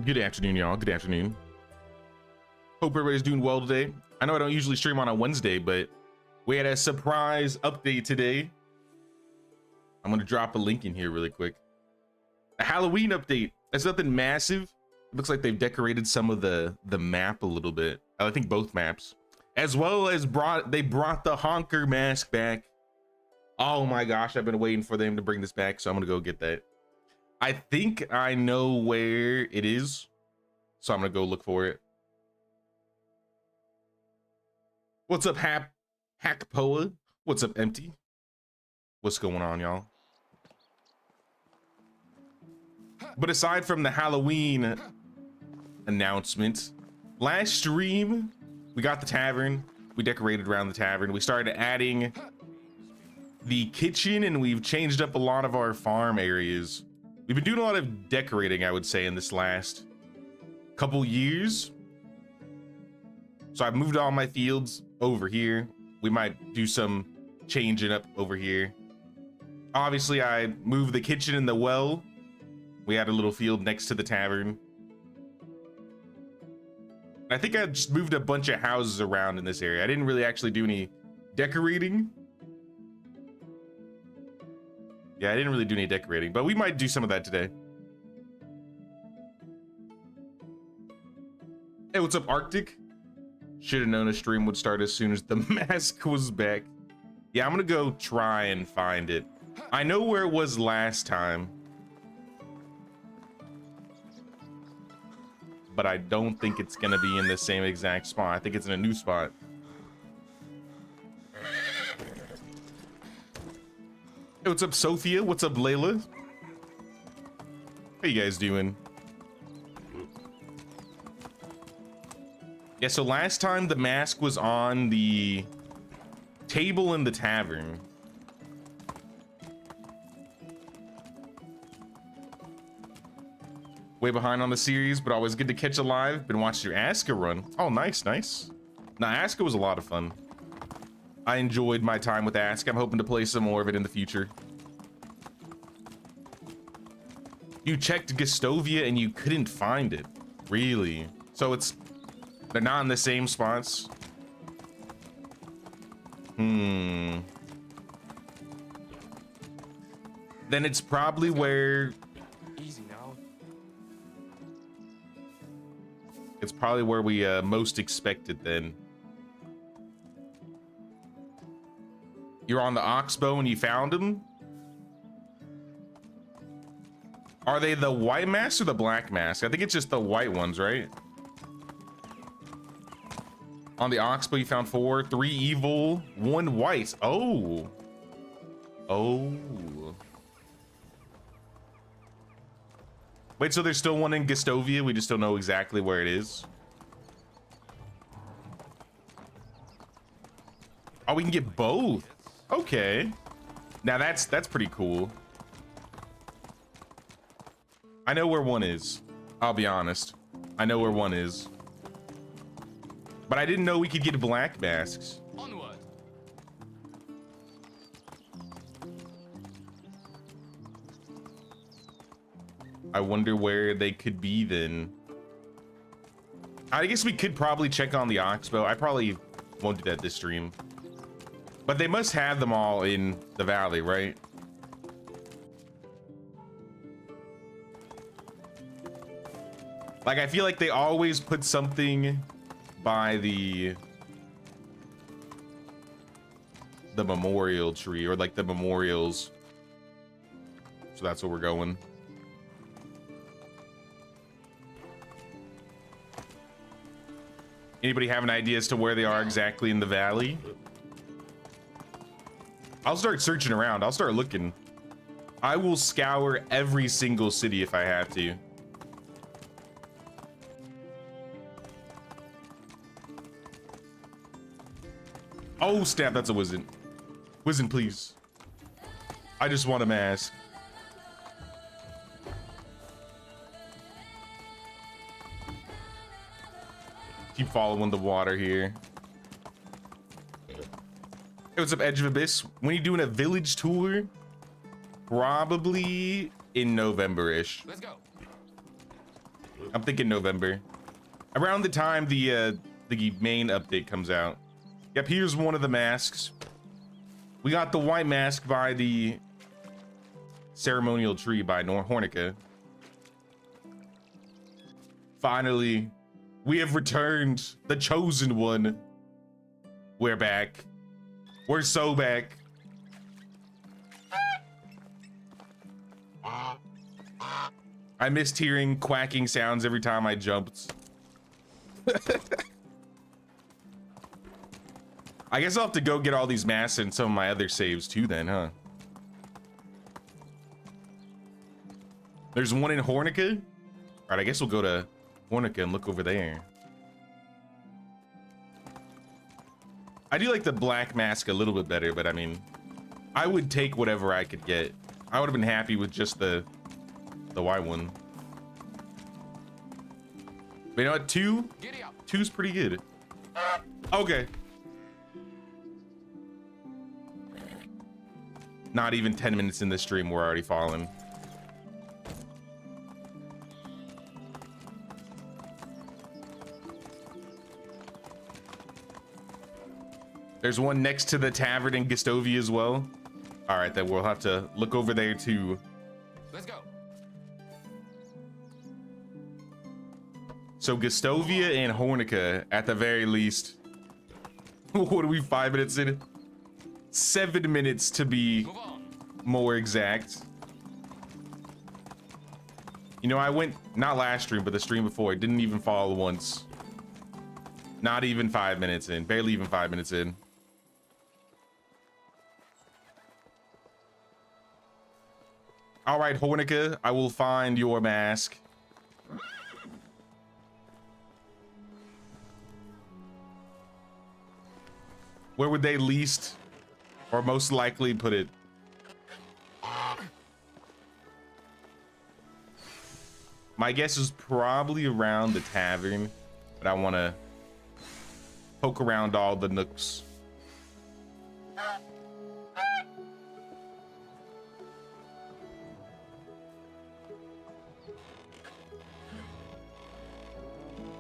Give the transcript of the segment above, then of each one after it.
Good afternoon, y'all. Good afternoon. Hope everybody's doing well today. I know I don't usually stream on a Wednesday, but we had a surprise update today. I'm gonna drop a link in here really quick. A Halloween update. That's nothing massive. It looks like they've decorated some of the map a little bit. I think both maps, as well as they brought the honker mask back. Oh my gosh, I've been waiting for them to bring this back, so I'm gonna go get that. I think I know where it is, so I'm gonna go look for it. What's up, Hackpoa? What's up, Empty? What's going on, y'all? But aside from the Halloween announcement, last stream we got the tavern. We decorated around the tavern. We started adding the kitchen, and we've changed up a lot of our farm areas. We've been doing a lot of decorating, I would say, in this last couple years. So I've moved all my fields over here. We might do some changing up over here. Obviously, I moved the kitchen and the well. We had a little field next to the tavern. I think I just moved a bunch of houses around in this area. I didn't really actually do any decorating. Yeah, I didn't really do any decorating, but we might do some of that today. Hey, what's up, Arctic? Should have known a stream would start as soon as the mask was back. Yeah, I'm gonna go try and find it. I know where it was last time, but I don't think it's gonna be in the same exact spot. I think it's in a new spot. Hey, what's up, Sophia? What's up, Layla? How you guys doing? Yeah, so last time the mask was on the table in the tavern. Way behind on the series, but always good to catch a live. Been watching your Aska run. Oh, nice, nice. Now, Aska was a lot of fun. I enjoyed my time with Aska. I'm hoping to play some more of it in the future. You checked Gustovia and you couldn't find it. Really? So they're not in the same spots? Then it's probably where... Easy now. It's probably where we most expected then. You're on the Oxbow and you found him? Are they the white mask or the black mask? I think it's just the white ones, right? On the Oxbow, you found 4, 3 evil, 1 white. Oh. Oh. Wait, so there's still one in Gustovia? We just don't know exactly where it is. Oh, we can get both. Okay. Now that's pretty cool. I know where one is. I'll be honest. I know where one is. But I didn't know we could get black masks. Onward. I wonder where they could be then. I guess we could probably check on the Oxbow. I probably won't do that this stream. But they must have them all in the valley, right? Like, I feel like they always put something by the memorial tree, or like the memorials. So that's where we're going. Anybody have an idea as to where they are exactly in the valley? I'll start searching around. I'll start looking. I will scour every single city if I have to. Oh, snap, that's a wizard. Wizard, please. I just want a mask. Keep following the water here. Hey, what's up, Edge of Abyss? When are you doing a village tour? Probably in November-ish. Let's go. I'm thinking November. Around the time the main update comes out. Yep, here's one of the masks. We got the white mask by the ceremonial tree by Hornica. Finally, we have returned. The chosen one. We're back. We're so back. I missed hearing quacking sounds every time I jumped. I guess I'll have to go get all these masks and some of my other saves too then, huh? There's one in Hornica? All right, I guess we'll go to Hornica and look over there. I do like the black mask a little bit better, but I mean, I would take whatever I could get. I would have been happy with just the white one. But you know what, two's pretty good. Okay. Not even 10 minutes in the stream, we're already falling. There's one next to the tavern in Gustovia as well. All right, then we'll have to look over there too. Let's go. So Gustovia and Hornica, at the very least. What are we, 5 minutes in? 7 minutes to be more exact. You know, I went, not last stream, but the stream before, it didn't even fall once. Not even 5 minutes in, barely even 5 minutes in. All right, Hornica, I will find your mask. Where would they least or most likely put it? My guess is probably around the tavern, but I want to poke around all the nooks.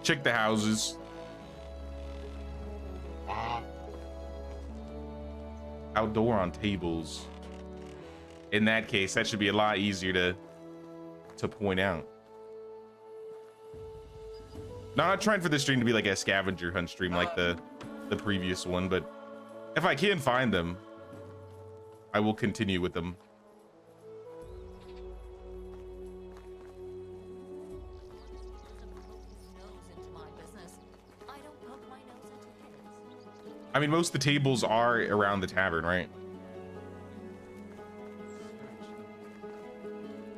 Check the houses. Outdoor on tables. In that case, that should be a lot easier to point out. Now, I'm not trying for this stream to be like a scavenger hunt stream like the previous one, but if I can find them, I will continue with them. I mean, most of the tables are around the tavern, right?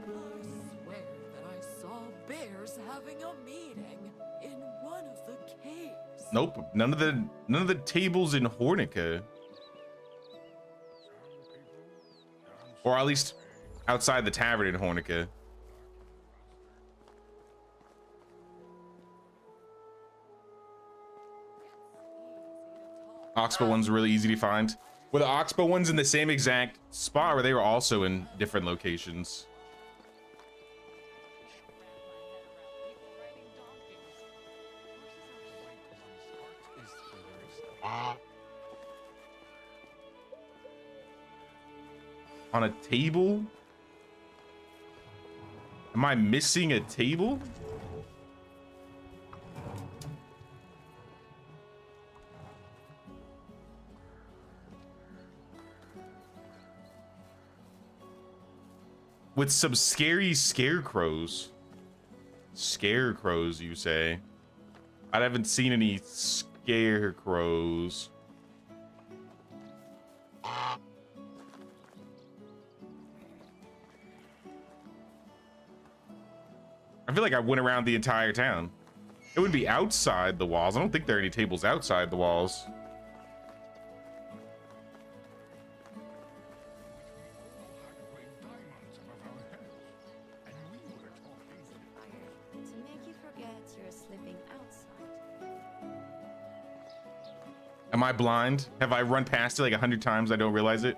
I swear that I saw bears having a meeting in one of the caves. Nope, none of the tables in Hornica. Or at least outside the tavern in Hornica. Oxbow one's really easy to find. Were the Oxbow ones in the same exact spot, or they were also in different locations? On a table? Am I missing a table? With some scary scarecrows. Scarecrows, you say? I haven't seen any scarecrows. I feel like I went around the entire town. It would be outside the walls. I don't think there are any tables outside the walls. To make you forget you're sleeping outside. Am I blind? Have I run past it like 100 times? I don't realize it.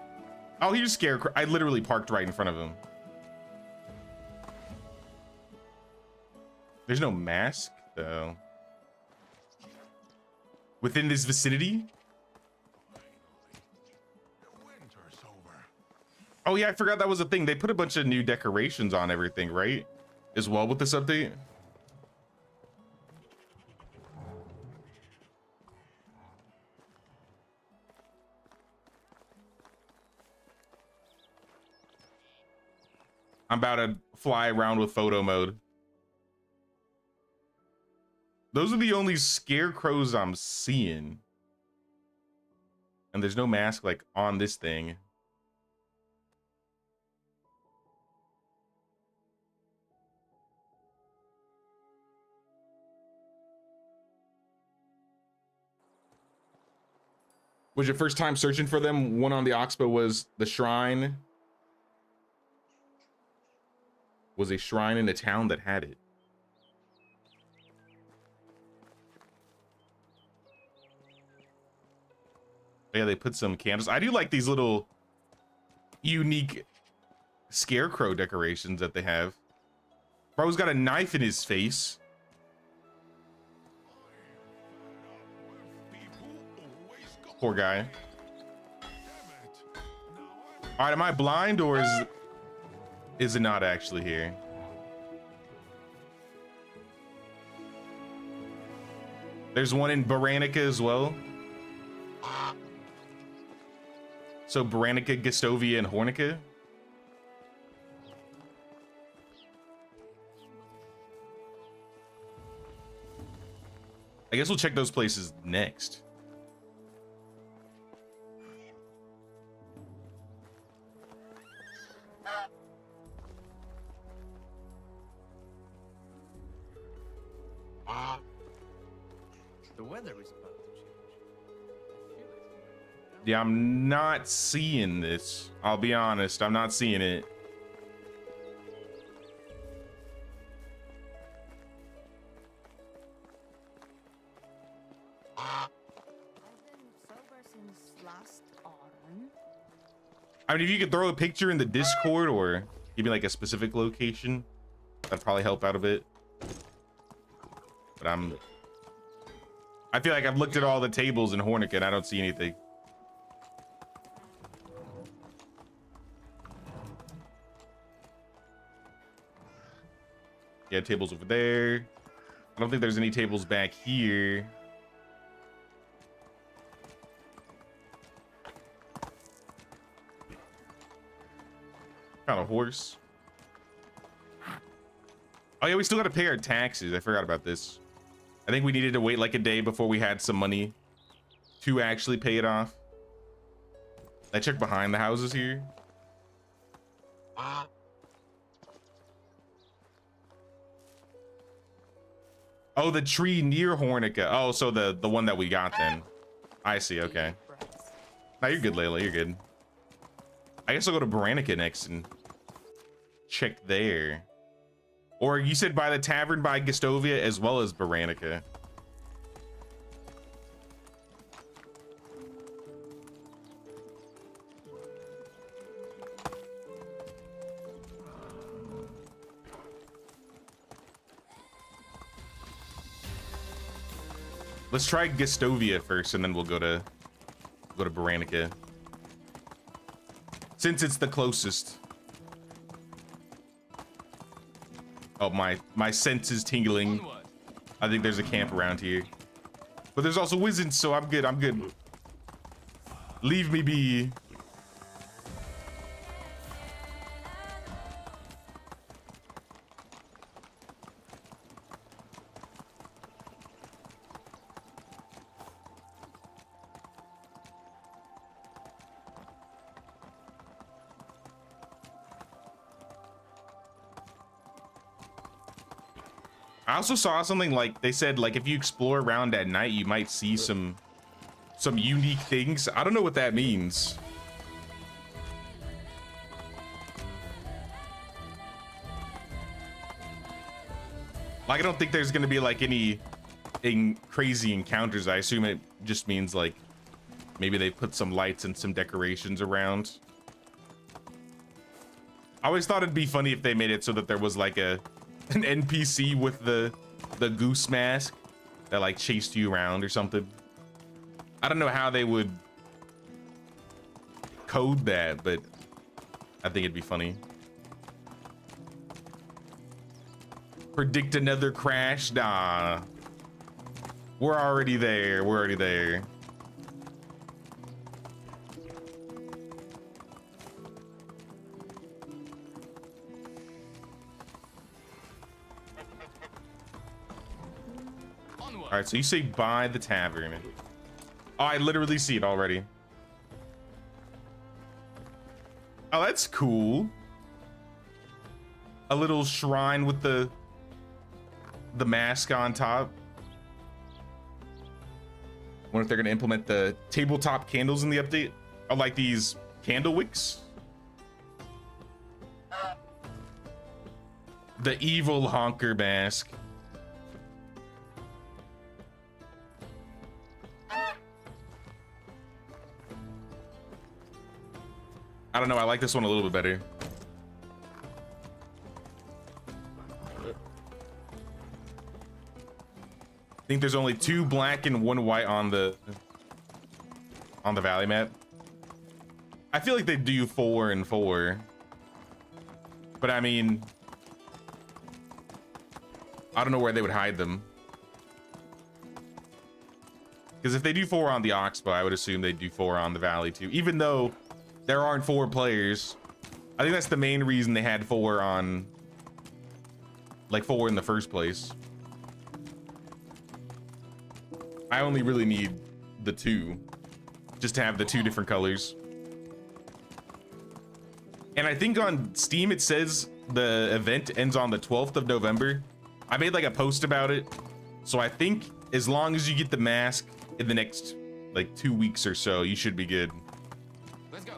Oh, here's Scarecrow. I literally parked right in front of him. There's no mask though. Within this vicinity? Oh yeah, I forgot that was a thing. They put a bunch of new decorations on everything, right? As well with this update. I'm about to fly around with photo mode. Those are the only scarecrows I'm seeing. And there's no mask like on this thing. Was your first time searching for them? One on the Oxbow was the shrine. Was a shrine in a town that had it. Yeah, they put some candles. I do like these little unique scarecrow decorations that they have. Bro's got a knife in his face. Poor guy. All right, am I blind or is it not actually here? There's one in Baranica as well. So Baranica, Gestovia, and Hornica. I guess we'll check those places next. The weather is about to change. Yeah, I'm not seeing this. I'll be honest, I'm not seeing it. I've been sober since last autumn. I mean, if you could throw a picture in the Discord or give me like a specific location, that'd probably help out a bit. But I feel like I've looked at all the tables in Hornica and I don't see anything. Yeah, tables over there. I don't think there's any tables back here. Found a horse. Oh yeah, we still got to pay our taxes. I forgot about this. I think we needed to wait like a day before we had some money to actually pay it off. I checked behind the houses here. Oh, the tree near Hornica. Oh, so the one that we got then. I see, okay. No, you're good, Layla, you're good. I guess I'll go to Baranica next and check there. Or you said by the tavern by Gestovia as well as Baranica. Let's try Gestovia first, and then we'll go to Baranica, since it's the closest. Oh, my sense is tingling. I think there's a camp around here, but there's also wizards, so I'm good. I'm good. Leave me be. I also saw something like they said like if you explore around at night you might see some unique things. I don't know what that means. Like I don't think there's gonna be like any crazy encounters. I assume it just means like maybe they put some lights and some decorations around. I always thought it'd be funny if they made it so that there was like a an NPC with the goose mask that like chased you around or something. I don't know how they would code that, but I think it'd be funny. Predict another crash? Nah. We're already there. We're already there. All right, so you say by the tavern. Oh, I literally see it already. Oh, that's cool. A little shrine with the mask on top. Wonder if they're gonna implement the tabletop candles in the update. I like these candle wicks. The evil honker mask. I don't know, I like this one a little bit better. I think there's only 2 black and 1 white on the valley map. I feel like they do 4 and 4. But I mean, I don't know where they would hide them. Because if they do 4 on the Oxbow, I would assume they do 4 on the valley too. Even though there aren't 4 players. I think that's the main reason they had 4 on, like 4 in the first place. I only really need the 2, just to have the 2 different colors. And I think on Steam it says the event ends on the 12th of November. I made like a post about it. So I think as long as you get the mask in the next like 2 weeks or so, you should be good. Let's go.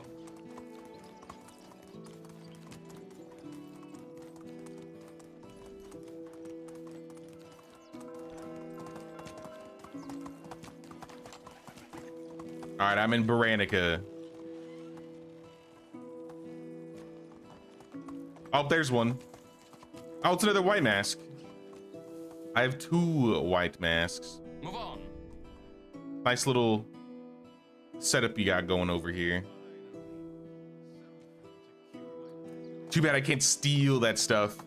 All right, I'm in Baranica. Oh, there's one. Oh, it's another white mask. I have 2 white masks. Move on. Nice little setup you got going over here. Too bad I can't steal that stuff.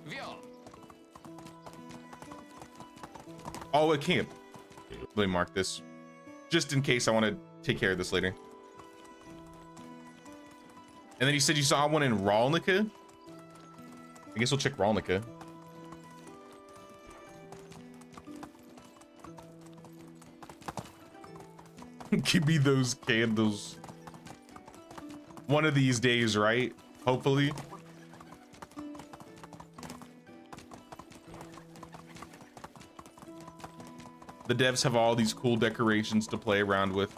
Oh, it can't. Let me mark this, just in case I want to take care of this later. And then you said you saw one in Ralnica. I guess we'll check Ralnica. Give me those candles. One of these days, right? Hopefully. The devs have all these cool decorations to play around with.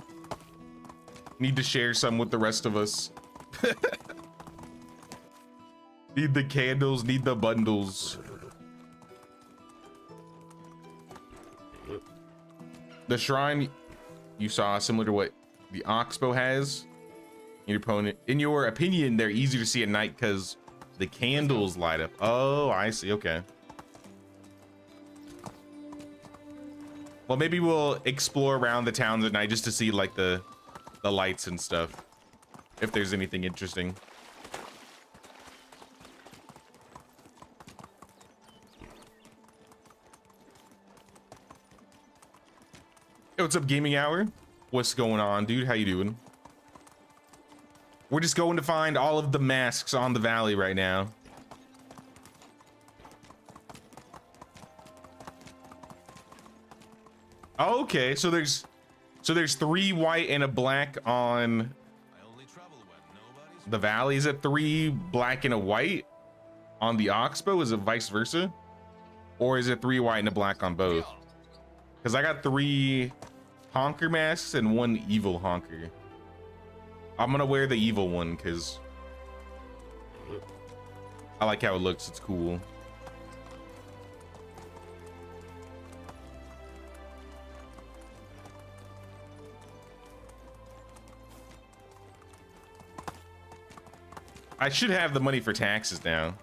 Need to share some with the rest of us. Need the candles, need the bundles. The shrine you saw, similar to what the Oxbow has. In your opinion, they're easier to see at night because the candles light up. Oh, I see. Okay. Well, maybe we'll explore around the towns at night just to see like the lights and stuff, if there's anything interesting. Hey, what's up, Gaming Hour? What's going on, dude? How you doing? We're just going to find all of the masks on the valley right now. Oh, okay, so there's 3 white and a black on the valley. Is it 3 black and a white on the Oxbow? Is it vice versa? Or is it 3 white and a black on both? Because I got 3 honker masks and 1 evil honker. I'm gonna wear the evil one because I like how it looks. It's cool. I should have the money for taxes now.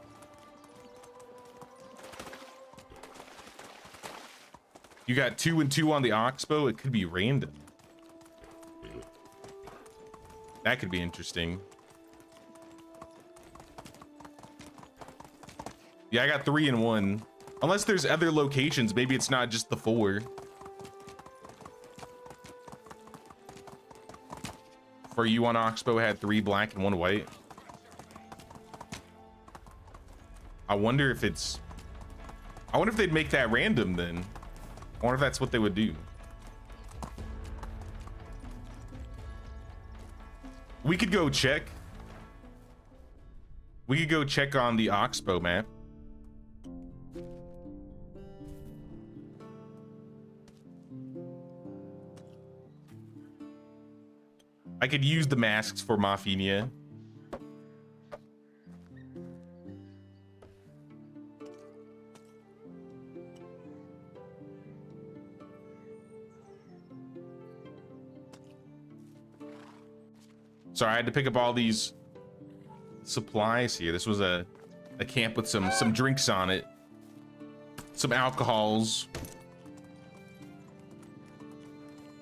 You got 2 and 2 on the Oxbow. It could be random. That could be interesting. Yeah, I got 3 and 1. Unless there's other locations, maybe it's not just the 4. For you on Oxbow had 3 black and 1 white. I wonder if it's... I wonder if they'd make that random then. I wonder if that's what they would do. We could go check. We could go check on the Oxbow map. I could use the masks for Maffinia. Sorry, I had to pick up all these supplies here. This was a camp with some drinks on it. Some alcohols.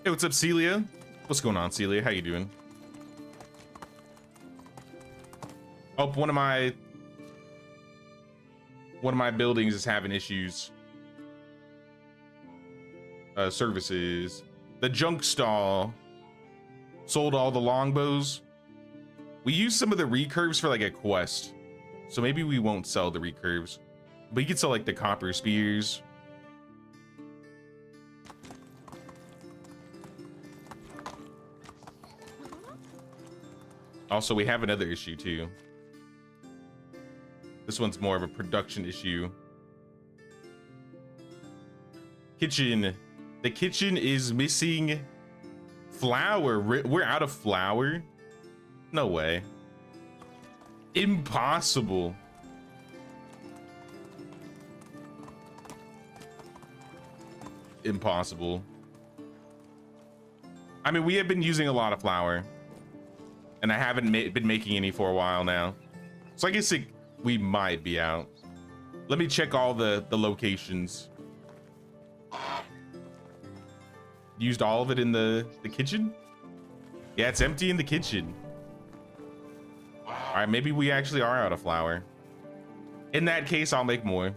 Hey, what's up, Celia? What's going on, Celia? How you doing? Oh, one of my buildings is having issues. Services. The junk stall sold all the longbows. We used some of the recurves for like a quest, so maybe we won't sell the recurves, but you can sell like the copper spears. Also, we have another issue too. This one's more of a production issue. Kitchen. The kitchen is missing flour. We're out of flour. No way. Impossible. Impossible. I mean, we have been using a lot of flour, and I haven't been making any for a while now. So I guess we might be out. Let me check all the locations. Used all of it in the kitchen? Yeah, it's empty in the kitchen. All right, maybe we actually are out of flour. In that case, I'll make more.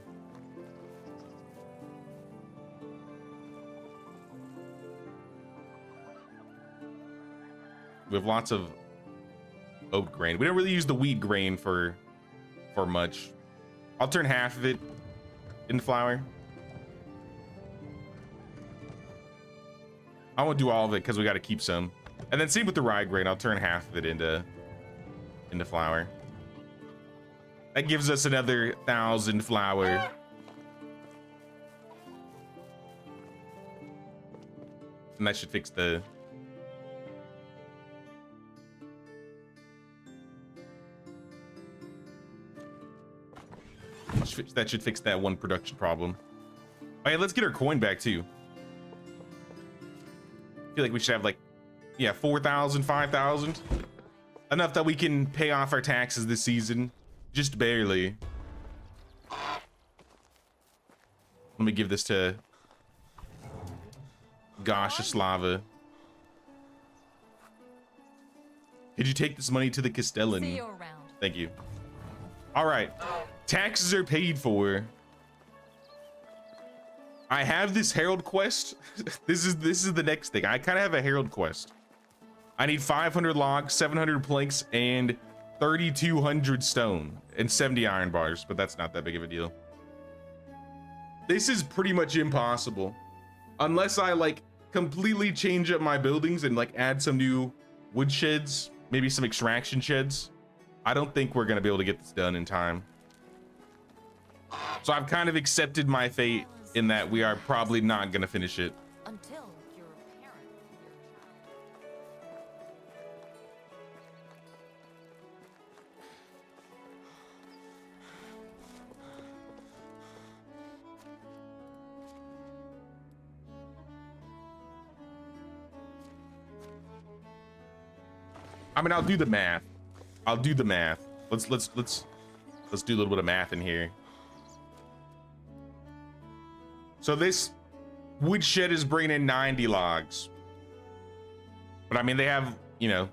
We have lots of oat grain. We don't really use the wheat grain for much. I'll turn half of it into flour. I won't do all of it because we got to keep some. And then same with the rye grain. I'll turn half of it into flour. That gives us another 1,000 flour. And that should fix the... That should fix that one production problem. All right, let's get our coin back too. I feel like we should have like, yeah, 4,000, 5,000. Enough that we can pay off our taxes this season. Just barely. Let me give this to Goshislava. Could you take this money to the Castellan? See you around. Thank you. All right. Taxes are paid for. I have this Herald quest. This is the next thing. I kind of have a Herald quest. I need 500 logs, 700 planks, and 3,200 stone, and 70 iron bars, but that's not that big of a deal. This is pretty much impossible. Unless I like completely change up my buildings and like add some new wood sheds, maybe some extraction sheds. I don't think we're gonna be able to get this done in time. So I've kind of accepted my fate in that we are probably not gonna finish it. Until you're a parent. I mean, I'll do the math. I'll do the math. Let's do a little bit of math in here. So this Wood shed is bringing in 90 logs. But I mean, they have, you know,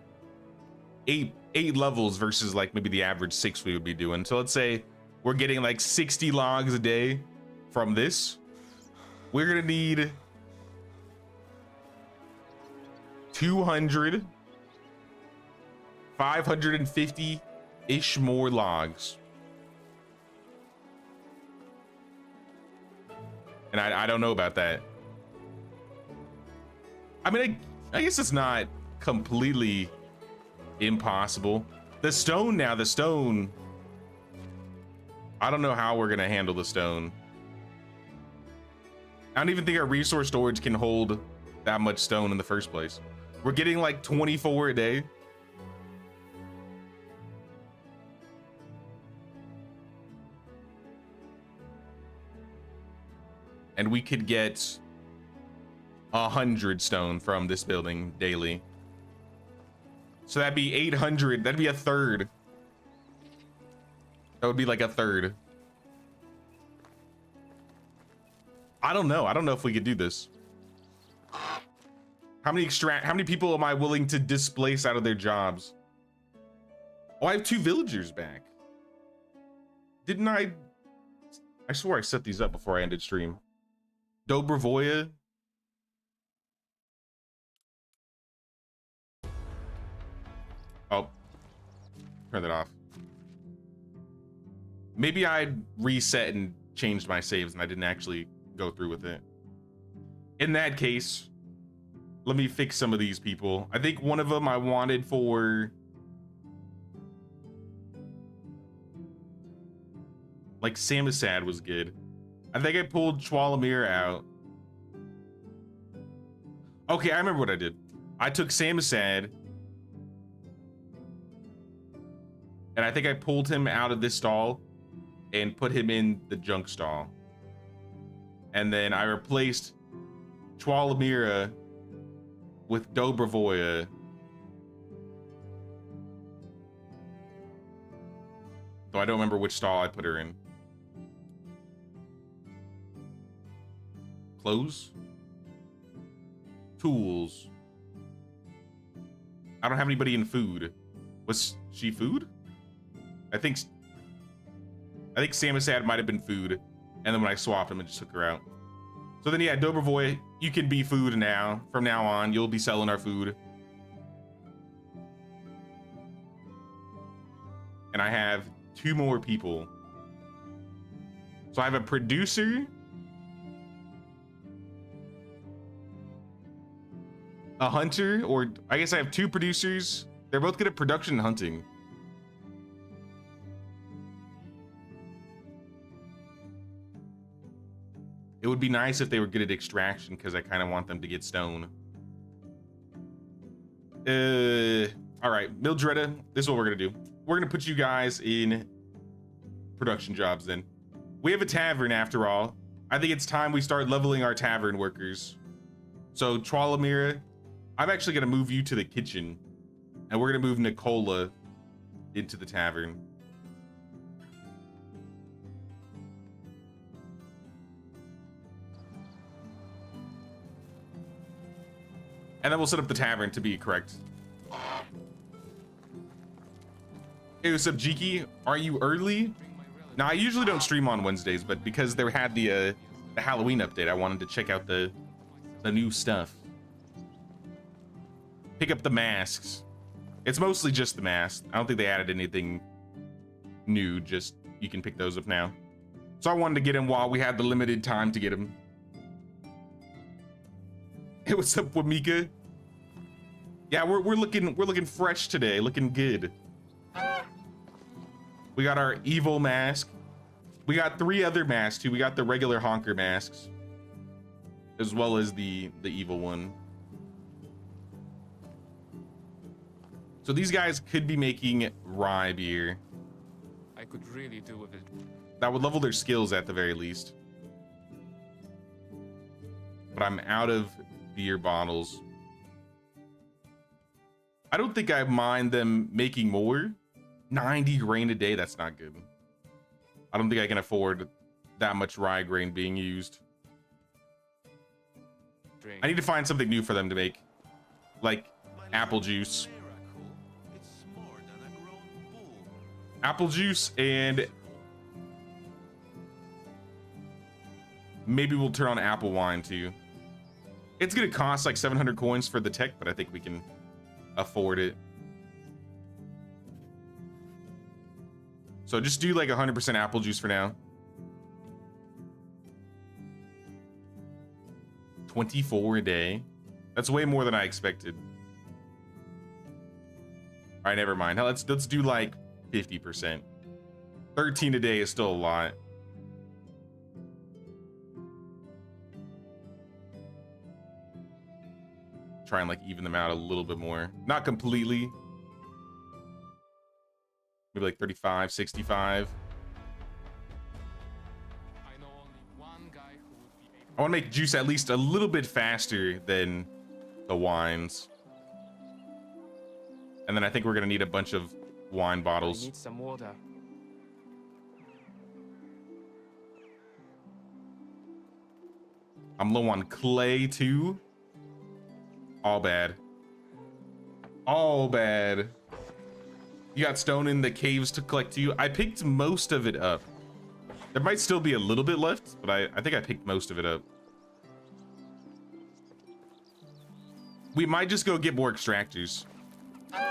eight levels versus like maybe the average 6 we would be doing. So let's say we're getting like 60 logs a day from this. We're gonna need 200, 550-ish more logs. And I don't know about that. I mean, I guess it's not completely impossible. The stone now, the stone. I don't know how we're gonna handle the stone. I don't even think our resource storage can hold that much stone in the first place. We're getting like 24 a day. And we could get 100 stone from this building daily. So that'd be 800. That'd be a third. That would be like a third. I don't know. I don't know if we could do this. How many people am I willing to displace out of their jobs? Oh, I have 2 villagers back. Didn't I? I swore I set these up before I ended stream. Dobrovoya. Oh, turn that off. Maybe I reset and changed my saves and I didn't actually go through with it. In that case, let me fix some of these people. I think one of them I wanted for like Samosad was good. I think I pulled Chwalamir out. Okay, I remember what I did. I took Samosad and I think I pulled him out of this stall and put him in the junk stall. And then I replaced Chwalamira with Dobrovoya. Though I don't remember which stall I put her in. Clothes? Tools. I don't have anybody in food. Was she food? I think Samosad might have been food. And then when I swapped him, I just took her out. So then, yeah, Dobrovoy, you can be food now. From now on, you'll be selling our food. And I have 2 more people. So I have a producer, a hunter, or I guess I have 2 producers. They're both good at production and hunting. It would be nice if they were good at extraction because I kind of want them to get stone. All right, Mildreda, this is what we're gonna do. We're gonna put you guys in production jobs then. We have a tavern after all. I think it's time we start leveling our tavern workers. So Chwalamira, I'm actually gonna move you to the kitchen and we're gonna move Nicola into the tavern. And then we'll set up the tavern to be correct. Hey, what's up, Jiki? Are you early? Now, I usually don't stream on Wednesdays, but because they had the Halloween update, I wanted to check out the new stuff. Pick up the masks. It's mostly just the masks. I don't think they added anything new, just you can pick those up now. So I wanted to get them while we had the limited time to get them. Hey, what's up, Wamika? Yeah, we're looking fresh today, looking good. We got our evil mask. We got 3 other masks too. We got the regular honker masks, as well as the evil one. So these guys could be making rye beer. I could really do with it. That would level their skills at the very least. But I'm out of beer bottles. I don't think I mind them making more. 90 grain a day, that's not good. I don't think I can afford that much rye grain being used. drink. I need to find something new for them to make, like apple juice. Apple juice, and maybe we'll turn on apple wine too. It's gonna cost like 700 coins for the tech, but I think we can afford it. So just do like 100% apple juice for now. 24 a day. That's way more than I expected. All right, never mind. Let's do like 50%. 13 a day is still a lot. Try and like even them out a little bit more. Not completely. Maybe like 35, 65. I know only one guy who would be able. I want to make juice at least a little bit faster than the wines. And then I think we're gonna need a bunch of wine I bottles. need some water. I'm low on clay too. All bad. All bad. You got stone in the caves to collect too. I picked most of it up. There might still be a little bit left, but I think I picked most of it up. We might just go get more extractors,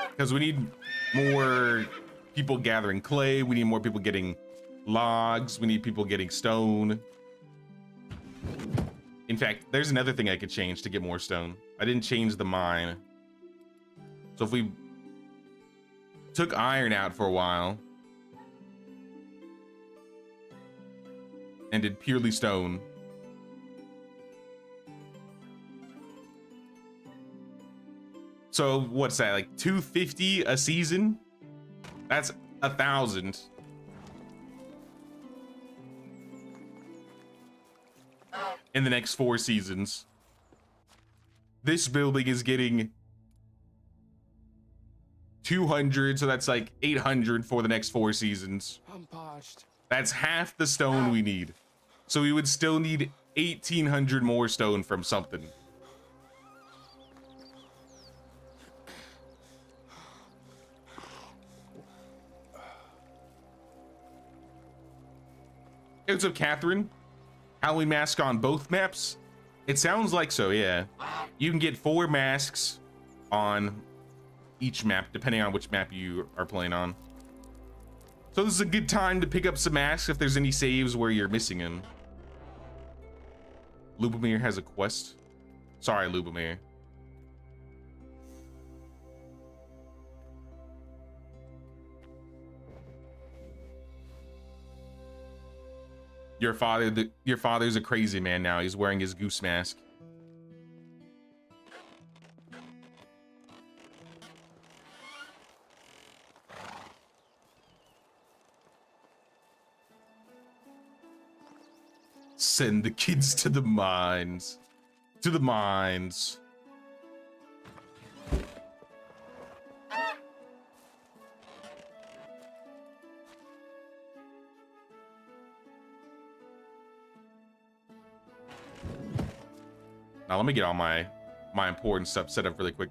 because we need more people gathering clay. We need more people getting logs. We need people getting stone. In fact, there's another thing I could change to get more stone. I didn't change the mine. So if we took iron out for a while and did purely stone, so what's that, like 250 a season? That's 1,000. In the next 4 seasons. This building is getting 200, so that's like 800 for the next 4 seasons. I'm parched. That's half the stone we need. So we would still need 1,800 more stone from something. Hey, what's up, Catherine? Halloween mask on both maps? It sounds like so, yeah. You can get 4 masks on each map, depending on which map you are playing on. So this is a good time to pick up some masks if there's any saves where you're missing them. Lubomir has a quest. Sorry, Lubomir. Your father's a crazy man now. He's wearing his goose mask. Send the kids to the mines. To the mines. Now let me get all my important stuff set up really quick.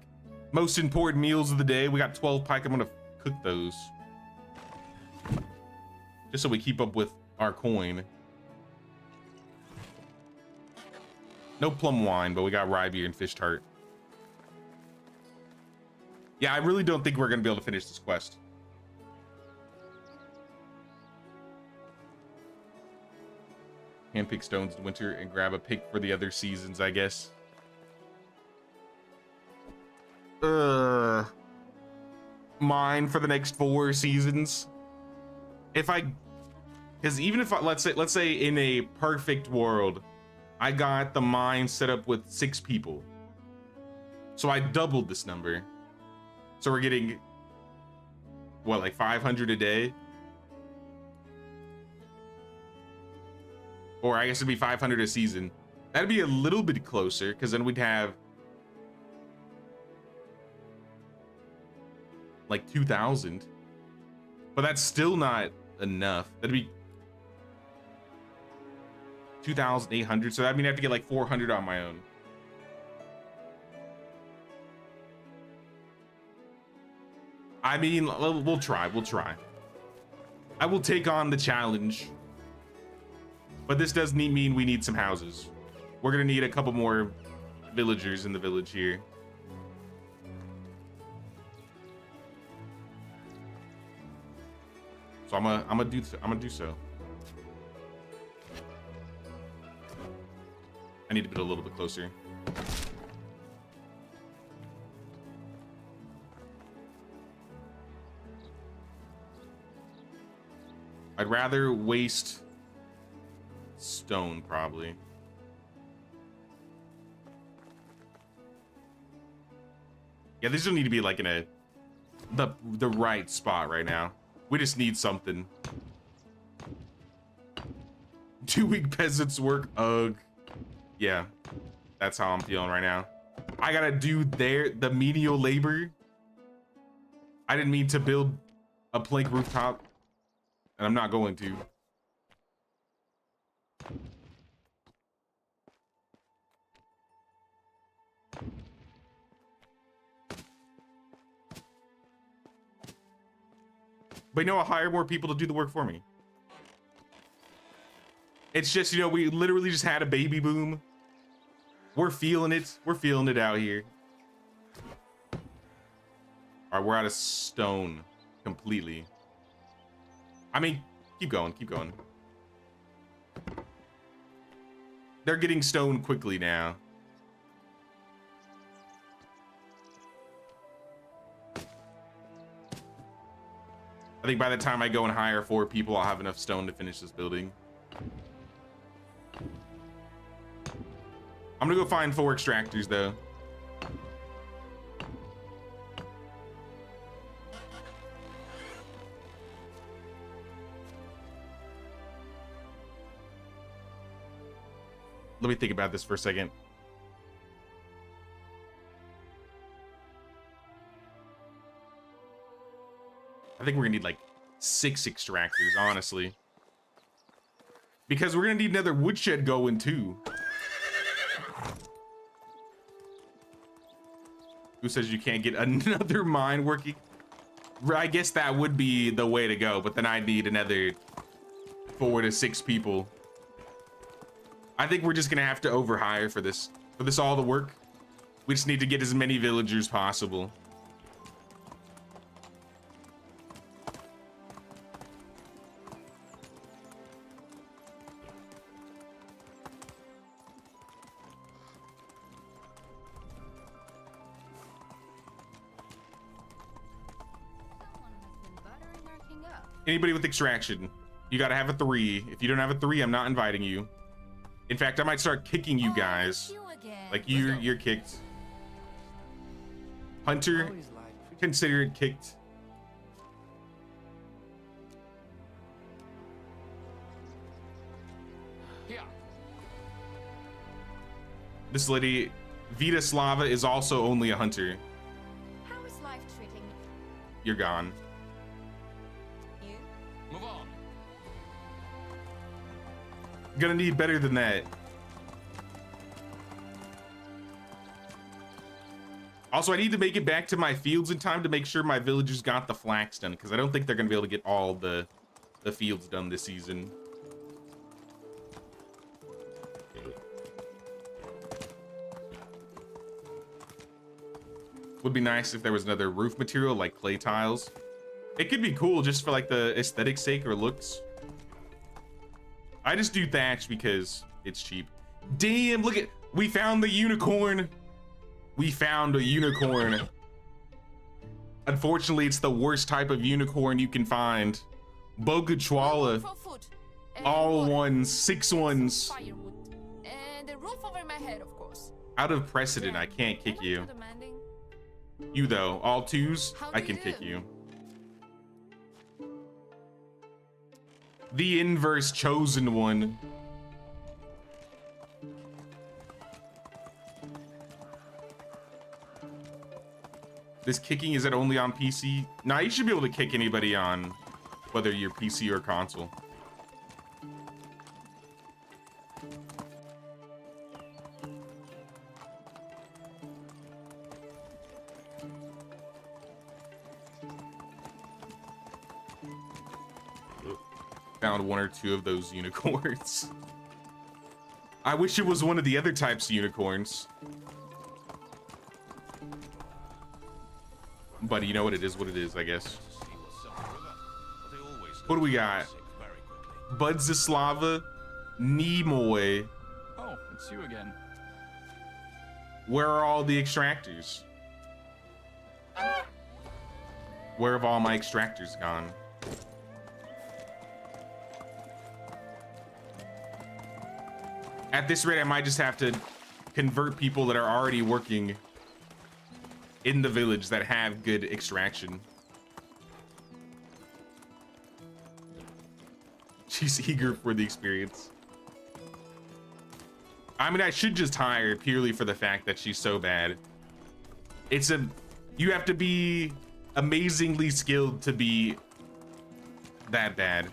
Most important meals of the day. We got 12 pike. I'm gonna cook those. Just so we keep up with our coin. No plum wine, but we got rye beer and fish tart. Yeah, I really don't think we're gonna be able to finish this quest. Handpick stones in winter and grab a pick for the other seasons, I guess. Mine for the next 4 seasons. Because even if let's say in a perfect world, I got the mine set up with 6 people. So I doubled this number. So we're getting, what, like 500 a day? Or I guess it'd be 500 a season. That'd be a little bit closer, because then we'd have like 2,000. But that's still not enough. That'd be 2,800. So that means I have to get like 400 on my own. I mean, we'll try. We'll try. I will take on the challenge. But this does mean we need some houses. We're gonna need a couple more villagers in the village here. So I'm gonna do so. I need to get a little bit closer. I'd rather waste stone, probably. Yeah, these don't need to be like in the right spot right now. We just need something. 2 week peasants work. Ugh. Yeah, that's how I'm feeling right now. I gotta do the menial labor. I didn't mean to build a plank rooftop, and I'm not going to. But you know, I'll hire more people to do the work for me. It's just, you know, we literally just had a baby boom. We're feeling it. We're feeling it out here. All right, we're out of stone completely. I mean, keep going, keep going. They're getting stone quickly now. I think by the time I go and hire 4 people, I'll have enough stone to finish this building. I'm gonna go find 4 extractors though. Let me think about this for a second. I think we're gonna need like 6 extractors, honestly. Because we're gonna need another woodshed going too. Who says you can't get another mine working? I guess that would be the way to go, but then I'd need another 4 to 6 people. I think we're just gonna have to overhire for this all to work. We just need to get as many villagers possible. Anybody with extraction, you gotta have a 3. If you don't have a 3, I'm not inviting you. In fact, I might start kicking you guys. Like you're kicked. Hunter, consider it kicked. Here. This lady, Vita Slava, is also only a hunter. How is life treating You're gone. you? Move on. Gonna need better than that. Also, I need to make it back to my fields in time to make sure my villagers got the flax done, because I don't think they're gonna be able to get all the fields done this season. Would be nice if there was another roof material like clay tiles. It could be cool just for like the aesthetic sake or looks. I just do thatch because it's cheap. Damn, look at, we found the unicorn. We found a unicorn. Unfortunately, it's the worst type of unicorn you can find. Bogachwala. All ones, 6 ones. Firewood. And a roof over my head, of course. Out of precedent, I can't kick you. Too demanding? You though, all 2s, How I do can you kick do? you. The inverse chosen one. This kicking, is it only on PC? Nah, you should be able to kick anybody on whether you're PC or console. found one or two of those unicorns. I wish it was one of the other types of unicorns. But you know what, it is what it is, I guess. What do we got? Budzislava, Nimoy. Oh, it's you again. Where are all the extractors? Where have all my extractors gone? At this rate, I might just have to convert people that are already working in the village that have good extraction. She's eager for the experience. I mean, I should just hire her purely for the fact that she's so bad. You have to be amazingly skilled to be that bad.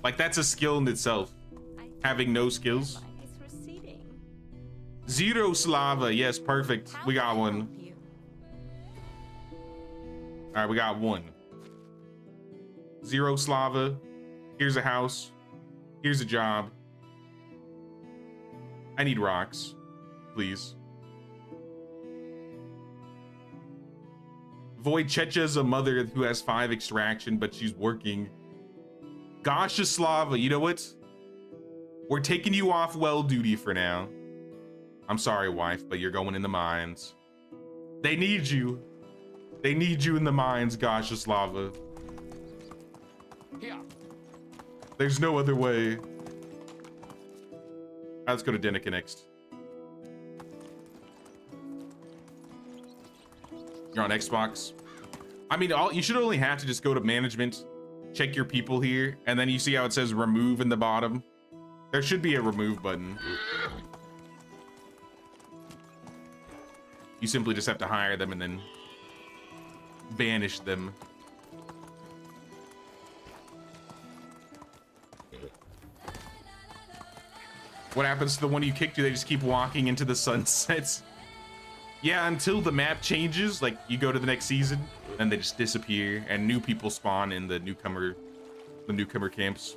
Like, that's a skill in itself. Having no skills. Zero Slava, yes, perfect. We got one. All right, we got one. Zero Slava. Here's a house. Here's a job. I need rocks, please. Wojciecha's a mother who has 5 extraction, but she's working. Goshislava, you know what? We're taking you off well duty for now. I'm sorry, wife, but you're going in the mines. They need you. They need you in the mines, Goshislava. Here. There's no other way. All right, let's go to Denica next. You're on Xbox. I mean, you should only have to just go to management, check your people here, and then you see how it says remove in the bottom. There should be a remove button. You simply just have to hire them and then banish them. What happens to the one you kicked? Do they just keep walking into the sunsets? Yeah, until the map changes, like you go to the next season, and they just disappear, and new people spawn in the newcomer camps.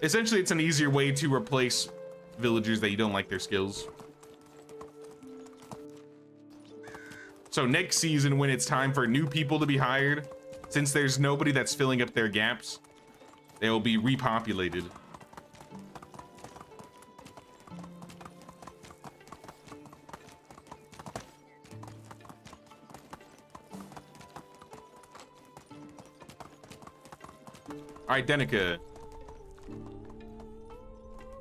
Essentially, it's an easier way to replace villagers that you don't like their skills. So next season, when it's time for new people to be hired, since there's nobody that's filling up their gaps, they will be repopulated. All right, Denica.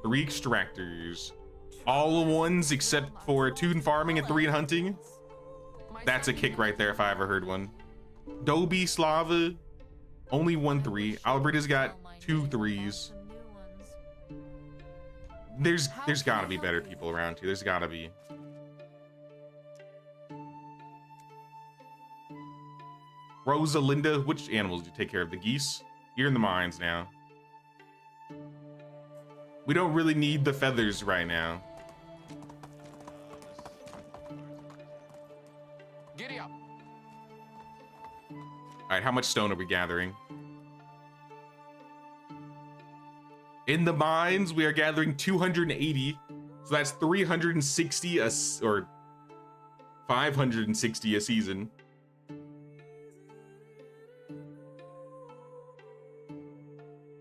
3 extractors. All ones except for 2 in farming and 3 in hunting. That's a kick right there if I ever heard one. Dobi Slava, only 1 3. Alberta's got 2 3s. There's gotta be better people around too. There's gotta be. Rosalinda, which animals do you take care of? The geese? You're in the mines now. We don't really need the feathers right now. Giddy up. All right, how much stone are we gathering? In the mines, we are gathering 280. So that's 360 or 560 a season.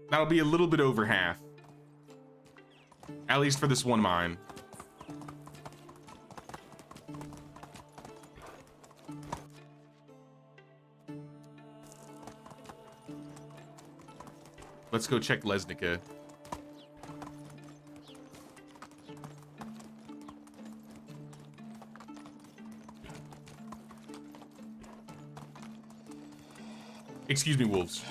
That'll be a little bit over half. At least for this one mine. Let's go check Lesnica. Excuse me, wolves.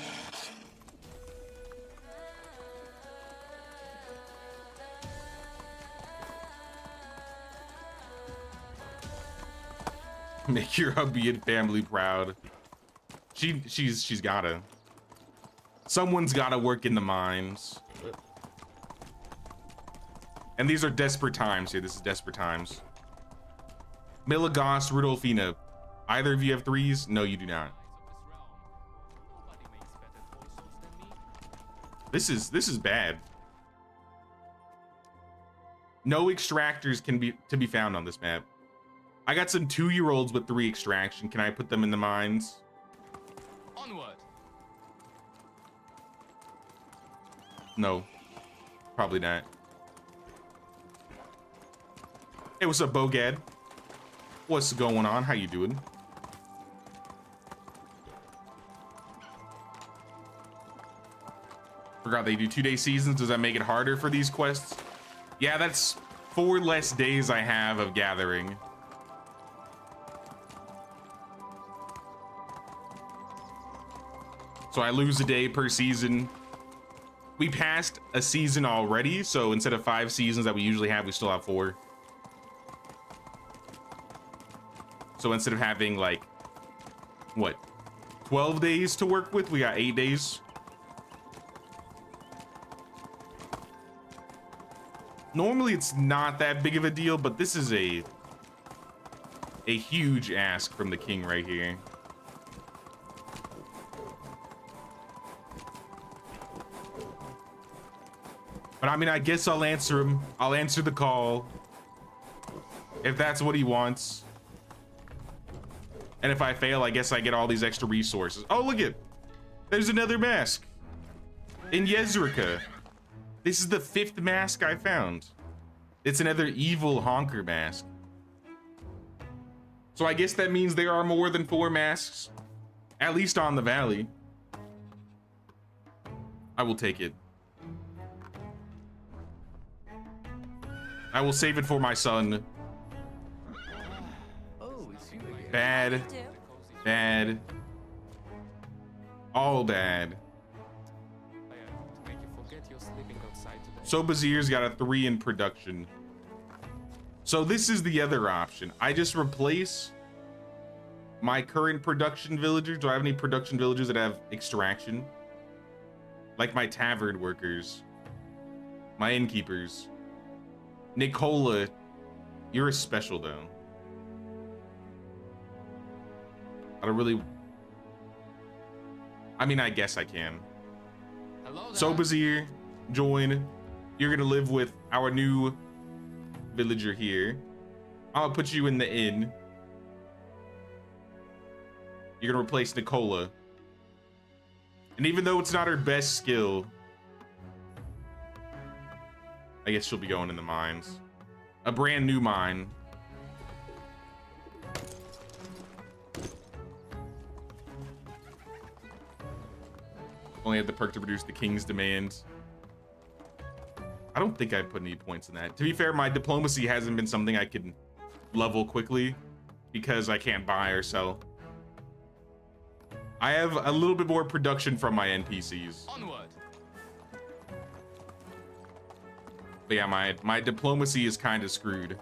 Make your hubby and family proud. She's gotta. Someone's gotta work in the mines. And these are desperate times here. This is desperate times. Milagos, Rudolfina. Either of you have 3s? No, you do not. This is bad. No extractors can be found on this map. I got some 2-year-olds with 3 extraction. Can I put them in the mines? Onward. No, probably not. Hey, what's up, Bogad? What's going on? How you doing? Forgot they do 2-day seasons. Does that make it harder for these quests? Yeah, that's 4 less days I have of gathering. So I lose a day per season. We passed a season already, so instead of 5 seasons that we usually have, we still have 4. So instead of having like, what, 12 days to work with, we got 8 days. Normally it's not that big of a deal, but this is a huge ask from the king right here. But I mean, I guess I'll answer him. I'll answer the call if that's what he wants. And if I fail, I guess I get all these extra resources. Oh, look it. There's another mask in Yezrika. This is the 5th mask I found. It's another evil honker mask. So I guess that means there are more than 4 masks, at least on the valley. I will take it. I will save it for my son. Oh, it's you again. Bad, bad, all bad. Make you forget you're sleeping outside today. So Bazir's got a 3 in production. So this is the other option. I just replace my current production villagers. Do I have any production villagers that have extraction? Like my tavern workers, my innkeepers. Nicola, you're a special though. I don't really, I mean, I guess I can. Hello there. So Bazir, join. You're gonna live with our new villager here. I'll put you in the inn. You're gonna replace Nicola. And even though it's not her best skill, I guess she'll be going in the mines. A brand new mine. Only had the perk to reduce the king's demand. I don't think I put any points in that. To be fair, my diplomacy hasn't been something I can level quickly because I can't buy or sell. I have a little bit more production from my NPCs. Onward. But yeah, my diplomacy is kind of screwed.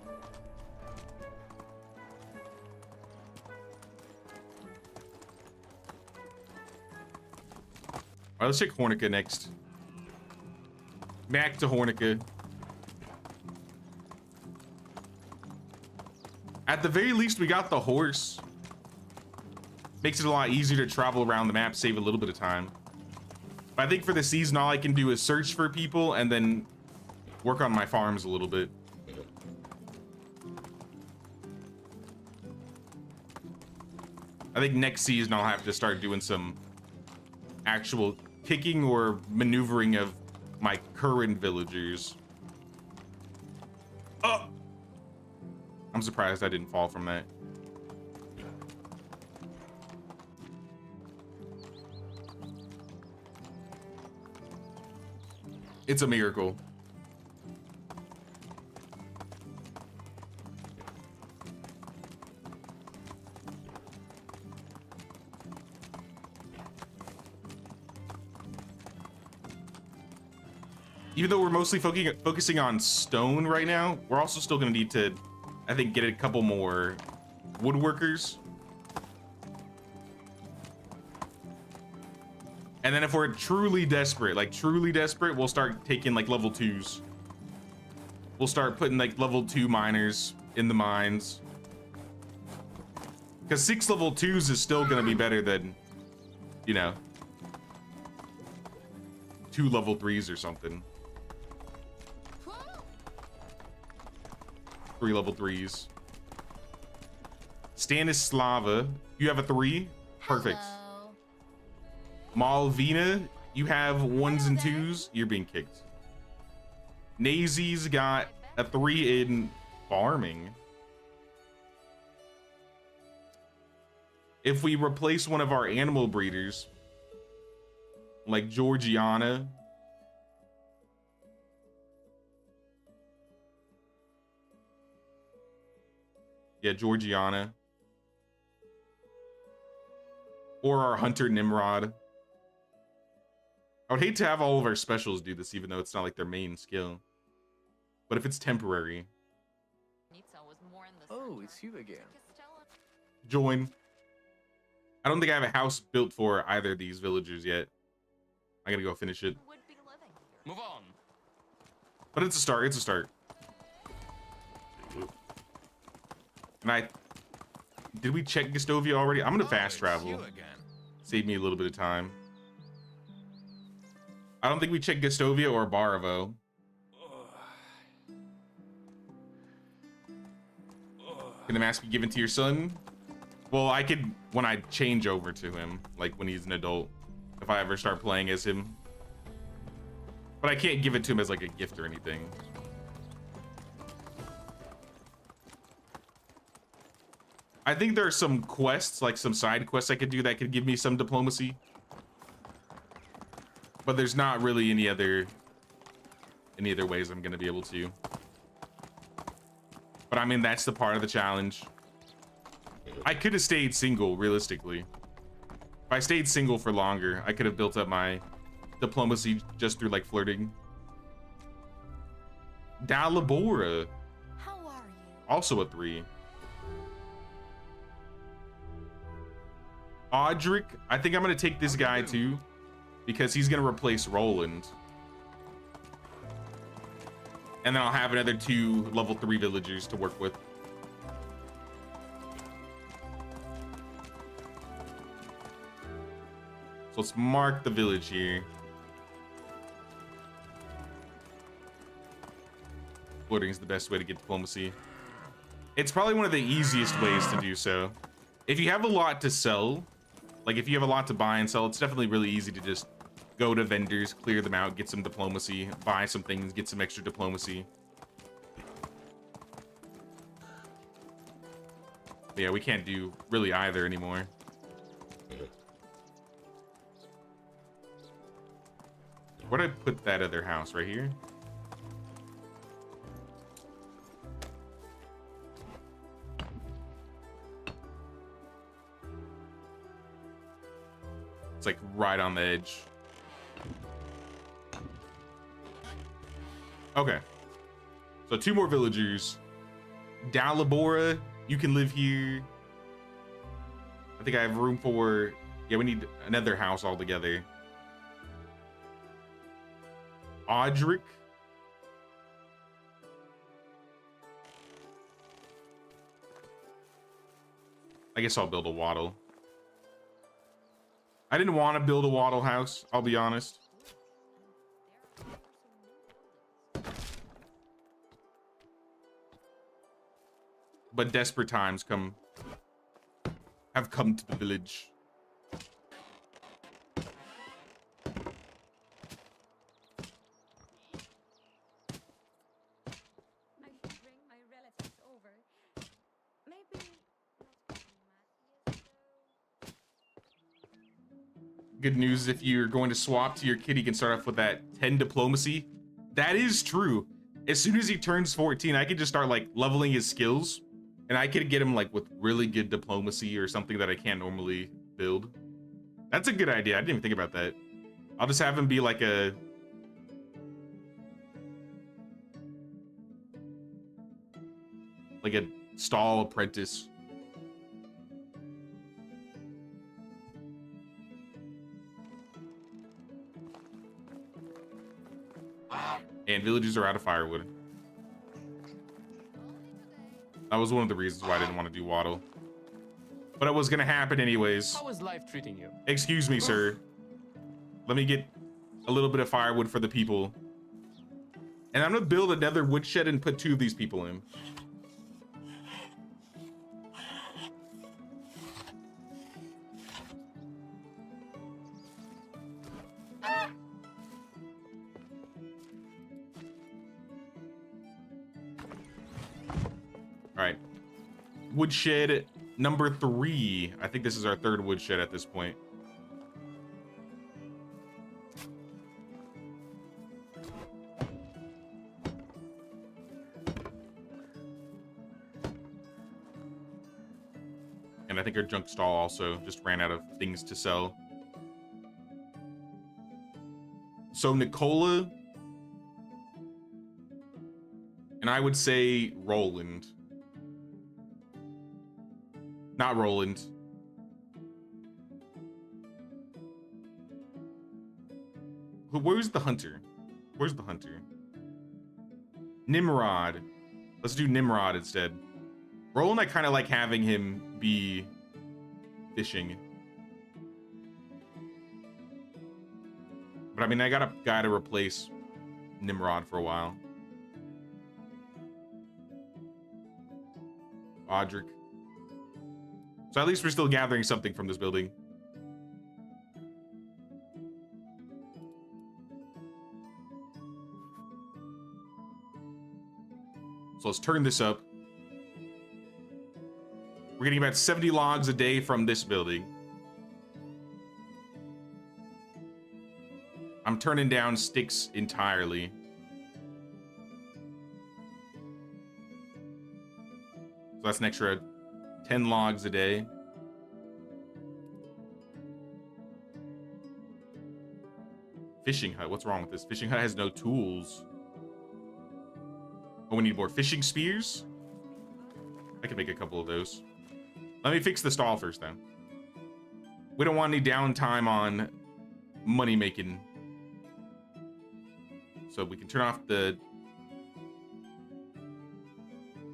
All right, let's check Hornica next. Back to Hornica. At the very least, we got the horse. Makes it a lot easier to travel around the map, save a little bit of time. But I think for the season, all I can do is search for people and then work on my farms a little bit. I think next season I'll have to start doing some actual kicking or maneuvering of my current villagers. Oh! I'm surprised I didn't fall from that. It's a miracle. Even though we're mostly focusing on stone right now, we're also still gonna need to, I think, get a couple more woodworkers. And then if we're truly desperate, we'll start taking like level 2s. We'll start putting like level 2 miners in the mines. Because 6 level 2s is still gonna be better than, you know, 2 level 3s or something. 3 level 3s. Stanislava, you have a 3. Perfect. Hello. Malvina, you have 1s and 2s. You're being kicked. Nazy's got a 3 in farming. If we replace one of our animal breeders, like Georgiana, yeah, Georgiana, or our hunter Nimrod. I would hate to have all of our specials do this, even though it's not like their main skill. But if it's temporary, Oh, it's you again. join. I don't think I have a house built for either of these villagers yet. I gotta go finish it. Move on. But it's a start. It's a start. And did we check Gustovia already? I'm gonna fast travel. You again. Save me a little bit of time. I don't think we checked Gustovia or Baravo. Can the mask be given to your son? Well, I could when I change over to him, like when he's an adult, if I ever start playing as him. But I can't give it to him as like a gift or anything. I think there are some quests, like some side quests I could do that could give me some diplomacy. But there's not really any other ways I'm gonna be able to. But I mean, that's the part of the challenge. I could have stayed single, realistically. If I stayed single for longer, I could have built up my diplomacy just through like flirting. Dalibora, How are you? also a 3. Audric, I think I'm gonna take this guy too, because he's gonna replace Roland. And then I'll have another 2 level 3 villagers to work with. So let's mark the village here. Flirting is the best way to get diplomacy. It's probably one of the easiest ways to do so. If you have a lot to sell, like if you have a lot to buy and sell, it's definitely really easy to just go to vendors, clear them out, get some diplomacy, buy some things, get some extra diplomacy. But yeah, we can't do really either anymore. Where'd I put that other house? Right here? It's like right on the edge. Okay. So 2 more villagers. Dalibora, you can live here. I think I have room for... Yeah, we need another house altogether. Audric. I guess I'll build a wattle. I didn't want to build a wattle house, I'll be honest. But desperate times have come to the village. I should bring my relatives over. Maybe not Matthias, though. Good news, if you're going to swap to your kid, he can start off with that 10 diplomacy. That is true. As soon as he turns 14, I could just start like leveling his skills, and I could get him like with really good diplomacy or something that I can't normally build. That's a good idea. I didn't even think about that. I'll just have him be like a stall apprentice. And villagers are out of firewood. That was one of the reasons why I didn't want to do Waddle. But it was gonna happen anyways. How is life treating you? Excuse me, sir. Let me get a little bit of firewood for the people. And I'm gonna build another woodshed and put 2 of these people in. All right, woodshed number 3. I think this is our 3rd woodshed at this point. And I think our junk stall also just ran out of things to sell. So Nicola, and I would say Roland. Not Roland. Where's the hunter? Where's the hunter? Nimrod. Let's do Nimrod instead. Roland, I kind of like having him be fishing. But I mean, I got a guy to replace Nimrod for a while. Audric. So at least we're still gathering something from this building. So let's turn this up. We're getting about 70 logs a day from this building. I'm turning down sticks entirely. So that's an extra 10 logs a day. Fishing hut. What's wrong with this? Fishing hut has no tools. Oh, we need more fishing spears? I can make a couple of those. Let me fix the stall first, then. We don't want any downtime on money making. So we can turn off the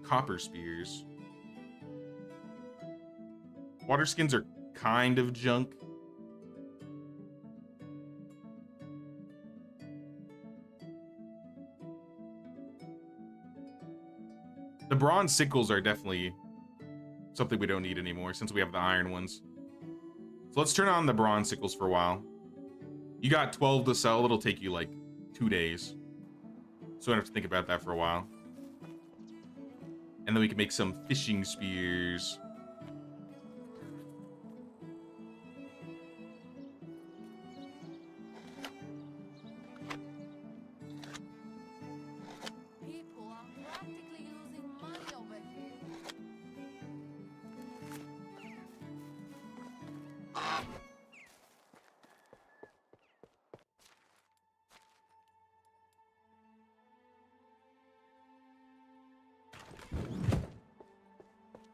copper spears. Water skins are kind of junk. The bronze sickles are definitely something we don't need anymore since we have the iron ones. So let's turn on the bronze sickles for a while. You got 12 to sell. It'll take you like 2 days. So I don't have to think about that for a while. And then we can make some fishing spears. People are practically losing money over here.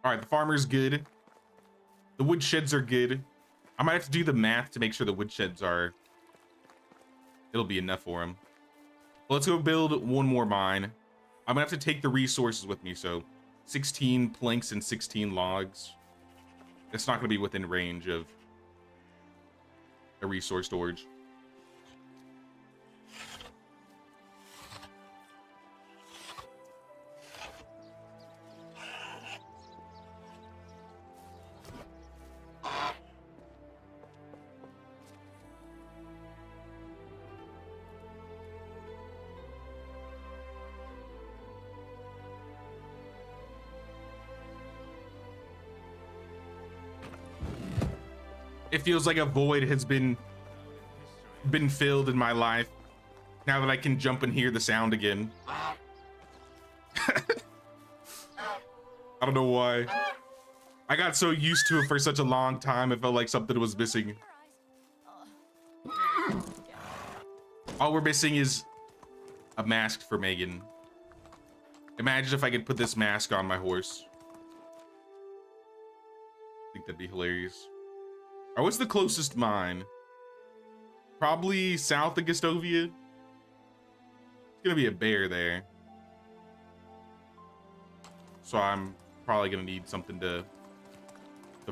All right, the farmer's good. The woodsheds are good. I might have to do the math to make sure the woodsheds are... It'll be enough for him. Well, let's go build one more mine. I'm gonna have to take the resources with me, so 16 planks and 16 logs. It's not gonna be within range of a resource storage. It feels like a void has been filled in my life now that I can jump and hear the sound again. I don't know why. I got so used to it for such a long time, it felt like something was missing. All we're missing is a mask for Megan. Imagine if I could put this mask on my horse. I think that'd be hilarious. Or what's the closest mine? Probably south of Gastovia. It's gonna be a bear there. So I'm probably gonna need something to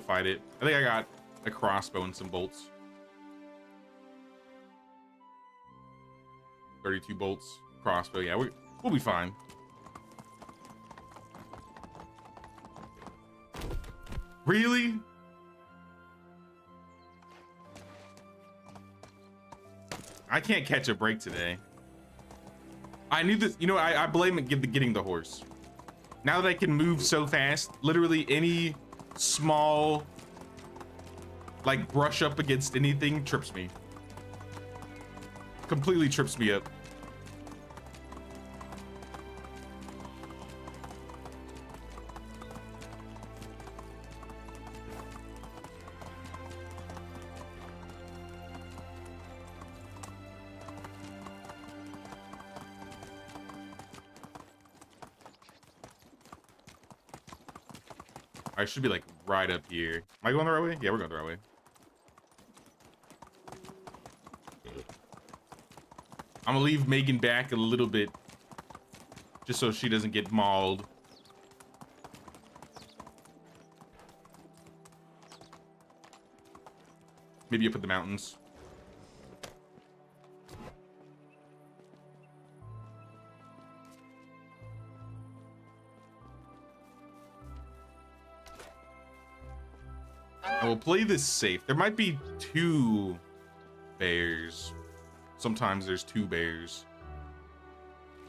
fight it. I think I got a crossbow and some bolts. 32 bolts, crossbow. Yeah, we'll be fine. Really? I can't catch a break today. I knew that, you know, I blame it getting the horse. Now that I can move so fast, literally any small, like, brush up against anything trips me. Completely trips me up. I should be like right up here. Am I going the right way? Yeah, we're going the right way. I'm gonna leave Megan back a little bit just so she doesn't get mauled. Maybe up at the mountains. I will play this safe. There might be 2 bears. Sometimes there's 2 bears.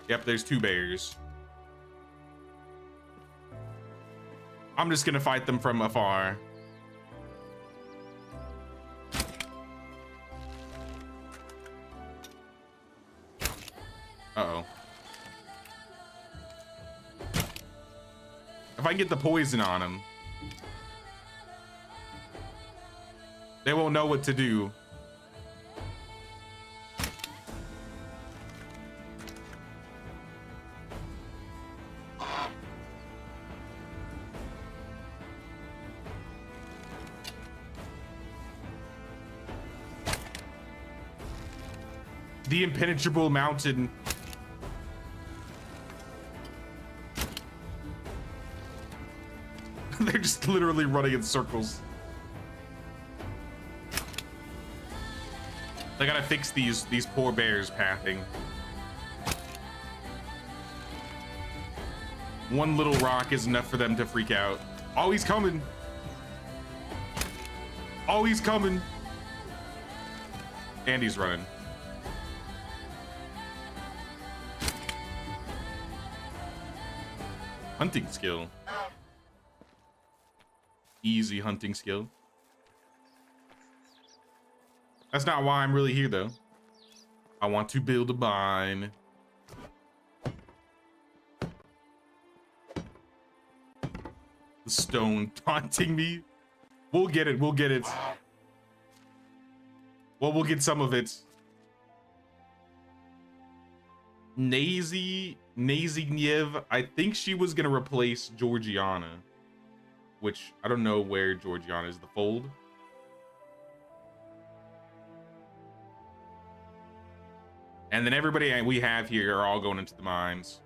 Yep, there's 2 bears. I'm just gonna fight them from afar. Uh-oh. If I can get the poison on them, they won't know what to do. The impenetrable mountain. They're just literally running in circles. They gotta fix these poor bears pathing. One little rock is enough for them to freak out. Oh, he's coming. Oh, he's coming. And he's running. Hunting skill. Easy hunting skill. That's not why I'm really here, though. I want to build a mine. The stone taunting me. We'll get it. We'll get it. Well, we'll get some of it. Nazigniev, I think she was gonna replace Georgiana, which I don't know where Georgiana is. The fold. And then everybody we have here are all going into the mines.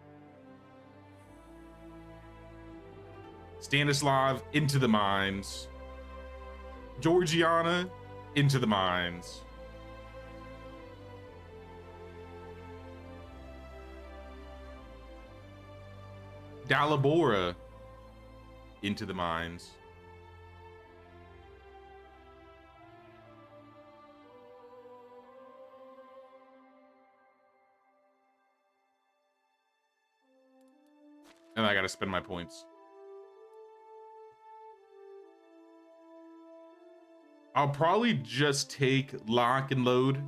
Stanislav into the mines. Georgiana into the mines. Dalibora into the mines. And I gotta spend my points. I'll probably just take lock and load.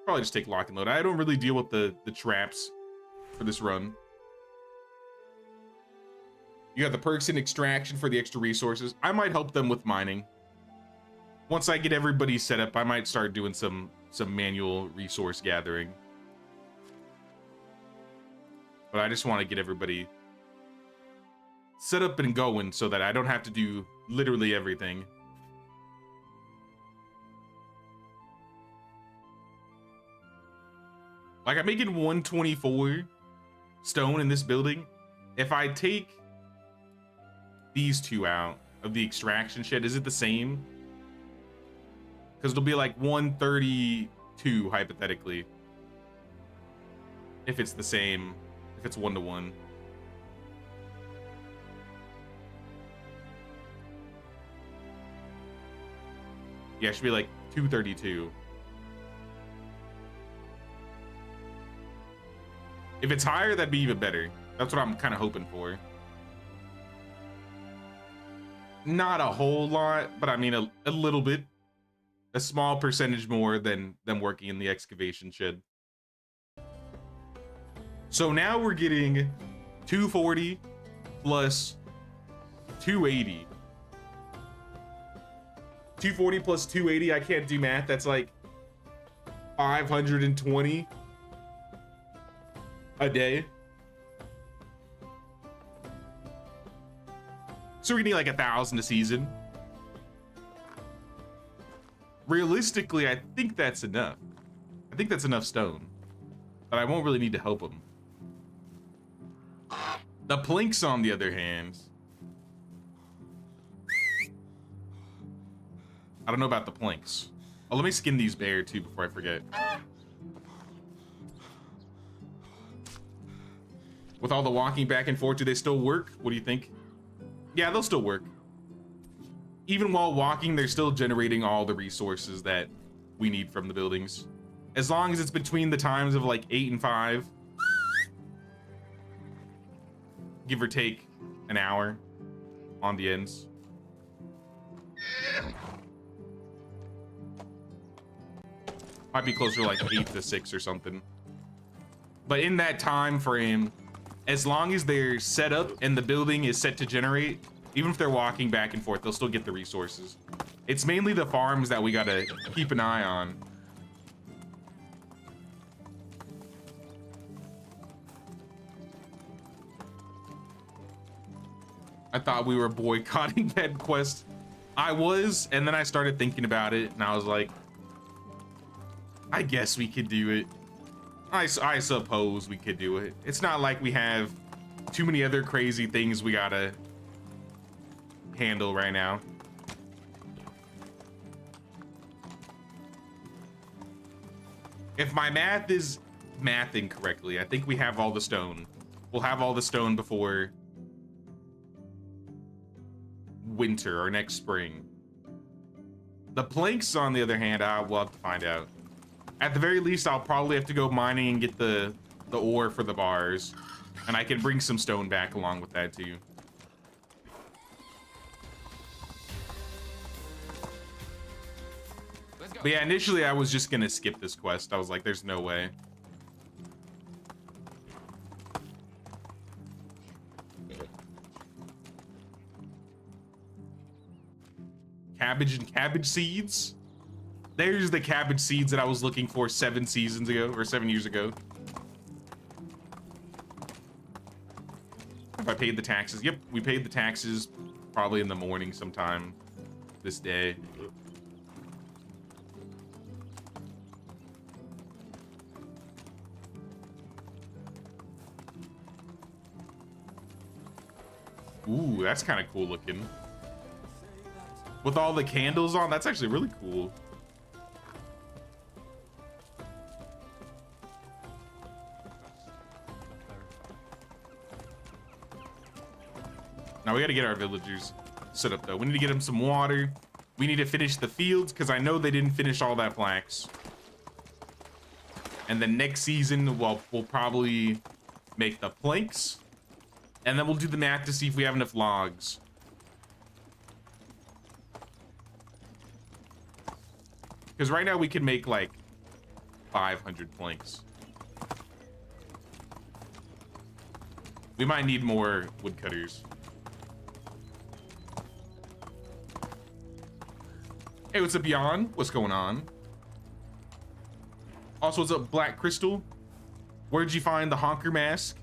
Probably just take lock and load. I don't really deal with the traps for this run. You got the perks and extraction for the extra resources. I might help them with mining. Once I get everybody set up, I might start doing some manual resource gathering. But I just want to get everybody set up and going so that I don't have to do literally everything. Like, I'm making 124 stone in this building. If I take these 2 out of the extraction shed, is it the same? Because it'll be like 132 hypothetically. if it's the same, if it's 1-to-1. Yeah, it should be like 232. If it's higher, that'd be even better. That's what I'm kind of hoping for. Not a whole lot, but I mean a little bit. A small percentage more than working in the excavation shed. So now we're getting 240 plus 280. 240 plus 280, I can't do math. That's like 520 a day. So we're getting like 1,000 a season. Realistically, I think that's enough. I think that's enough stone. But I won't really need to help them. The planks, on the other hand, I don't know about the planks. Oh, let me skin these bear too before I forget. With all the walking back and forth, do they still work? What do you think? Yeah, they'll still work. Even while walking, they're still generating all the resources that we need from the buildings. As long as it's between the times of like 8 and 5. Give or take an hour on the ends. Might be closer to like 8 to 6 or something. But in that time frame, as long as they're set up and the building is set to generate, even if they're walking back and forth, they'll still get the resources. It's mainly the farms that we gotta keep an eye on. I thought we were boycotting that quest. I was, and then I started thinking about it, and I was like, I guess we could do it. I suppose we could do it. It's not like we have too many other crazy things we gotta handle right now. If my math is mathing correctly, I think we have all the stone. We'll have all the stone before winter or next spring. The planks, on the other hand, I will have to find out. At the very least, I'll probably have to go mining and get the ore for the bars, and I can bring some stone back along with that too. Let's go. But yeah, initially I was just gonna skip this quest. I was like, there's no way. Cabbage and cabbage seeds. There's the cabbage seeds that I was looking for 7 seasons ago, or 7 years ago. If I paid the taxes. Yep, we paid the taxes probably in the morning sometime this day. Ooh, that's kind of cool looking. With all the candles on, that's actually really cool. Now we gotta get our villagers set up though. We need to get them some water. We need to finish the fields because I know they didn't finish all that flax. And then next season, we'll probably make the planks. And then we'll do the math to see if we have enough logs. Because right now we can make like 500 planks. We might need more woodcutters. Hey, what's up, Jan? What's going on? Also, what's up, Black Crystal? Where'd you find the honker mask?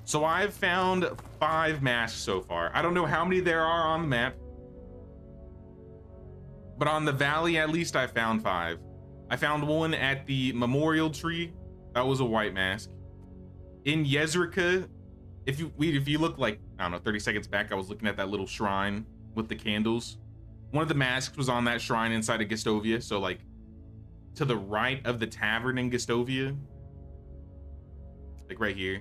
So I've found 5 masks so far. I don't know how many there are on the map. But on the valley, at least I found 5. I found one at the memorial tree. That was a white mask. In Yezrika, if you look like, I don't know, 30 seconds back, I was looking at that little shrine with the candles. One of the masks was on that shrine inside of Gistovia. So like to the right of the tavern in Gistovia. Like right here.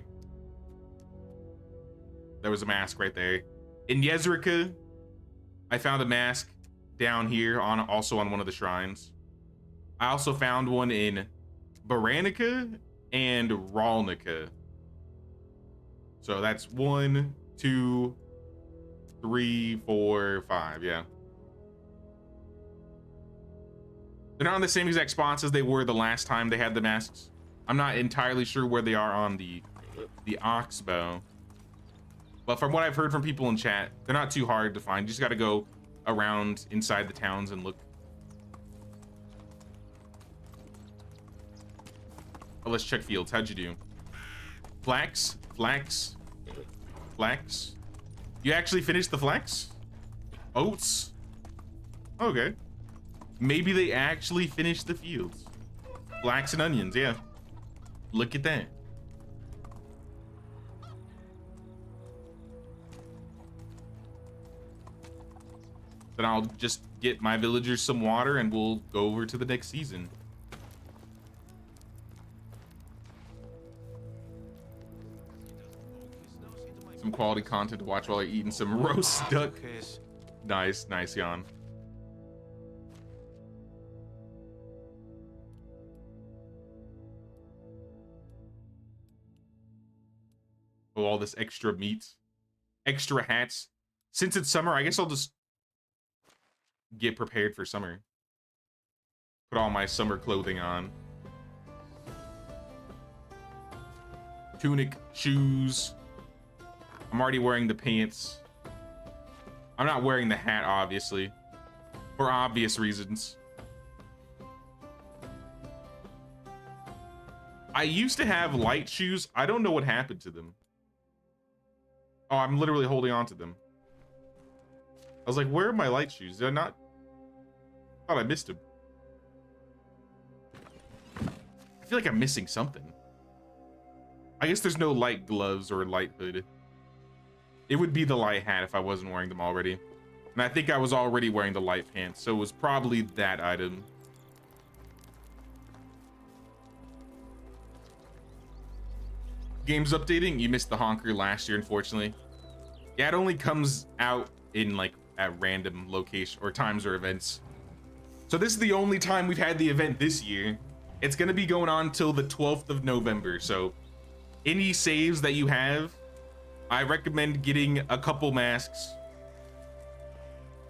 There was a mask right there. In Yezrika, I found a mask down here also on one of the shrines. I also found one in Baranica and Ralnica. So that's 1, 2, 3, 4, 5. Yeah. They're not on the same exact spots as they were the last time they had the masks. I'm not entirely sure where they are on the Oxbow. But from what I've heard from people in chat, they're not too hard to find. You just got to go around inside the towns and look. Oh, let's check fields. How'd you do? Flax? Flax? Flax? You actually finished the flax? Oats? Okay. Maybe they actually finished the fields. Flax and onions, yeah. Look at that. Then I'll just get my villagers some water and we'll go over to the next season. Some quality content to watch while I'm eating some roast duck. Nice, nice, Jan. Oh, all this extra meat, extra hats. Since it's summer, I guess I'll just get prepared for summer. Put all my summer clothing on. Tunic, shoes. I'm already wearing the pants. I'm not wearing the hat, obviously, for obvious reasons. I used to have light shoes. I don't know what happened to them. Oh, I'm literally holding on to them. I was like, where are my light shoes? They're not... I thought I missed them. I feel like I'm missing something. I guess there's no light gloves or light hood. It would be the light hat if I wasn't wearing them already. And I think I was already wearing the light pants, so it was probably that item. Games updating? You missed the honker last year, unfortunately. Yeah, it only comes out in like at random location or times or events. So this is the only time we've had the event this year. It's gonna be going on till the 12th of November. So any saves that you have, I recommend getting a couple masks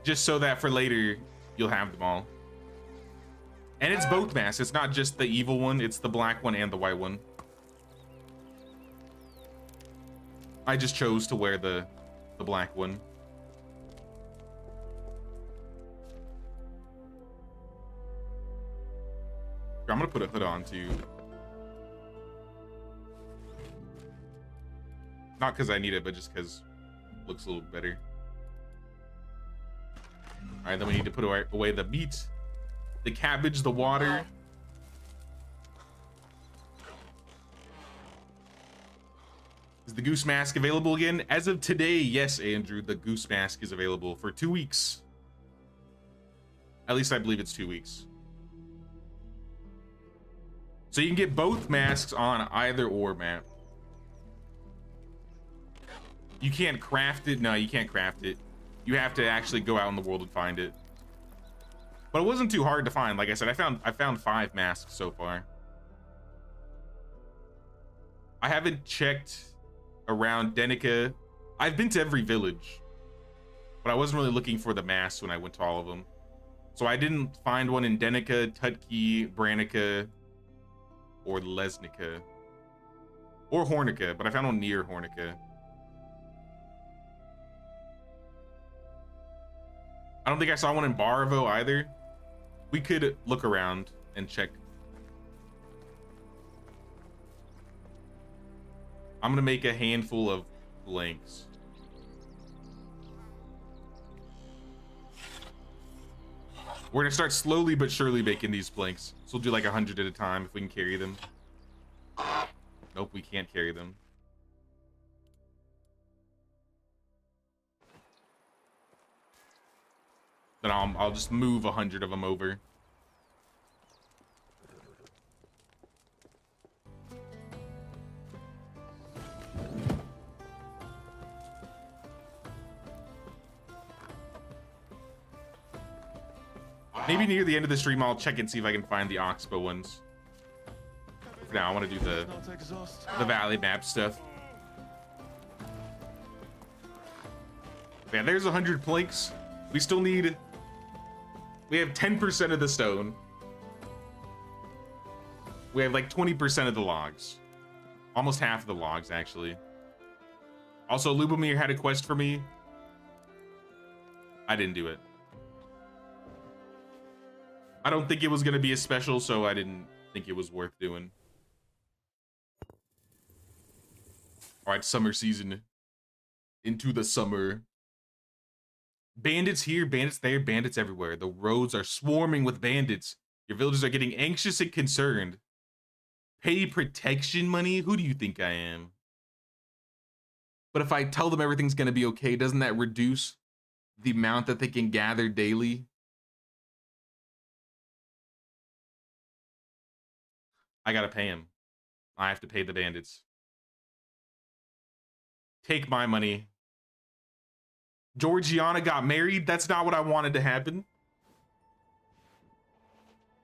just so that for later you'll have them all. And it's both masks. It's not just the evil one, it's the black one and the white one. I just chose to wear the black one. I'm gonna put a hood on too. Not because I need it, but just because it looks a little better. All right, then we need to put away the meat, the cabbage, the water. Is the goose mask available again? As of today, yes, Andrew, the goose mask is available for 2 weeks. At least I believe it's 2 weeks. So you can get both masks on either or map. You can't craft it. No, you can't craft it. You have to actually go out in the world and find it. But it wasn't too hard to find. Like I said, I found 5 masks so far. I haven't checked around Denica. I've been to every village, but I wasn't really looking for the masks when I went to all of them. So I didn't find one in Denica, Tutki, Branica, or Lesnica, or Hornica, but I found one near Hornica. I don't think I saw one in Barvo either. We could look around and check. I'm gonna make a handful of blanks. We're gonna start slowly but surely making these blanks. So we'll do like 100 at a time if we can carry them. Nope, we can't carry them. Then I'll just move 100 of them over. Maybe near the end of the stream, I'll check and see if I can find the Oxbow ones. For now, I want to do the valley map stuff. Yeah, there's 100 planks. We still need... We have 10% of the stone. We have like 20% of the logs. Almost half of the logs, actually. Also, Lubomir had a quest for me. I didn't do it. I don't think it was going to be as special, so I didn't think it was worth doing. All right, summer season. Into the summer. Bandits here, bandits there, bandits everywhere. The roads are swarming with bandits. Your villagers are getting anxious and concerned. Pay protection money? Who do you think I am? But if I tell them everything's going to be okay, doesn't that reduce the amount that they can gather daily? I gotta pay him. I have to pay the bandits. Take my money. Georgiana got married? That's not what I wanted to happen.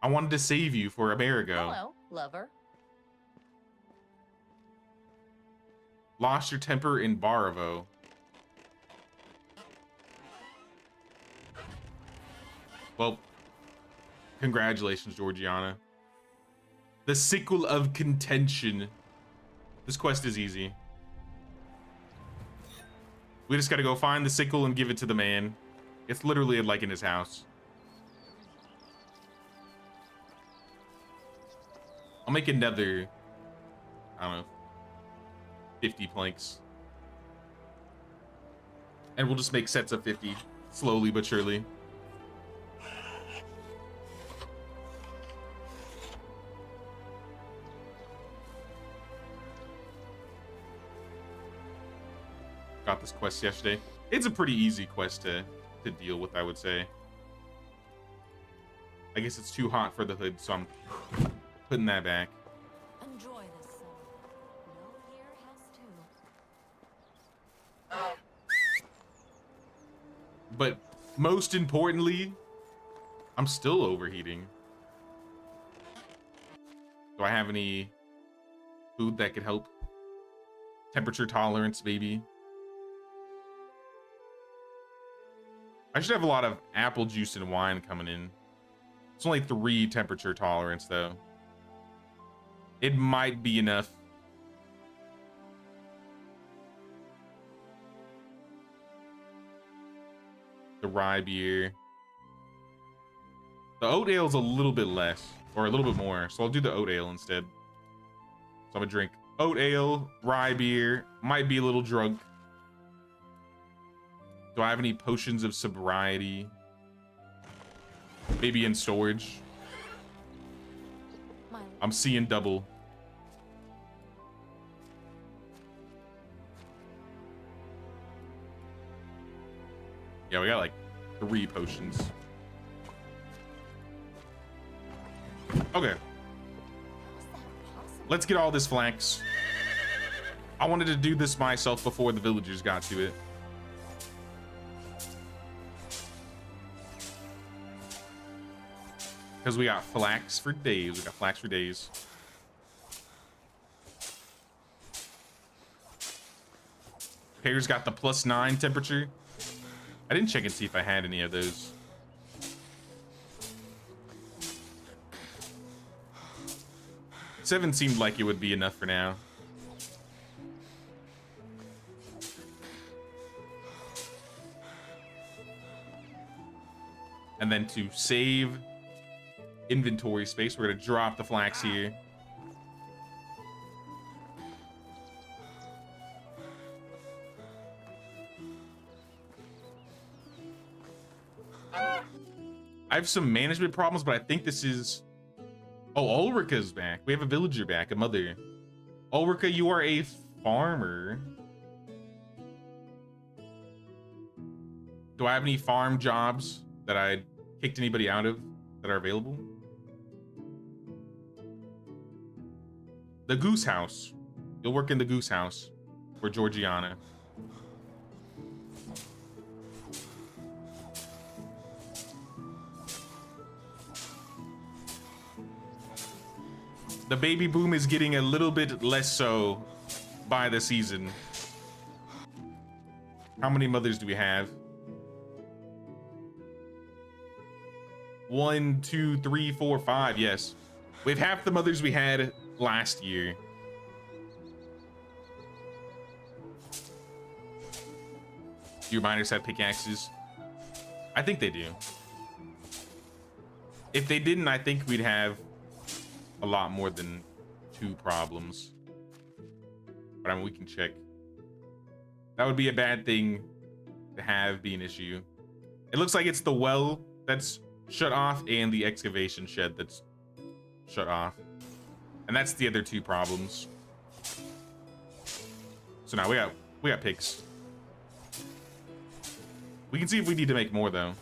I wanted to save you for Amerigo. Hello, lover. Lost your temper in Baravo. Well, congratulations, Georgiana. The sickle of contention. This quest is easy. We just gotta go find the sickle and give it to the man. It's literally like in his house. I'll make another, I don't know, 50 planks. And we'll just make sets of 50, slowly but surely. Got this quest yesterday. It's a pretty easy quest to deal with, I would say. I guess it's too hot for the hood, so I'm putting that back. Enjoy this summer. No year has two. But most importantly, I'm still overheating. Do I have any food that could help? Temperature tolerance, maybe. I should have a lot of apple juice and wine coming in. It's only 3 temperature tolerance, though. It might be enough. The rye beer. The oat ale is a little bit less, or a little bit more, so I'll do the oat ale instead. So I'm gonna drink oat ale, rye beer, might be a little drunk. Do I have any potions of sobriety? Maybe in storage. I'm seeing double. Yeah, we got like 3 potions. Okay. Let's get all this flax. I wanted to do this myself before the villagers got to it. Because we got flax for days. We got flax for days. Pear's got the +9 temperature. I didn't check and see if I had any of those. Seven seemed like it would be enough for now. And then to save inventory space, we're gonna drop the flax here. I have some management problems, but I think this is... Oh, Ulrika's back. We have a villager back, a mother. Ulrika, you are a farmer. Do I have any farm jobs that I kicked anybody out of that are available? The goose house. You'll work in the goose house for Georgiana. The baby boom is getting a little bit less so by the season. How many mothers do we have? 1, 2, 3, 4, 5. Yes. We have half the mothers we had last year. Do your miners have pickaxes? I think they do. If they didn't, I think we'd have a lot more than 2 problems. But I mean, we can check. That would be a bad thing to have be an issue. It looks like it's the well that's shut off and the excavation shed that's shut off. And that's the other 2 problems. So now we got picks. We can see if we need to make more though.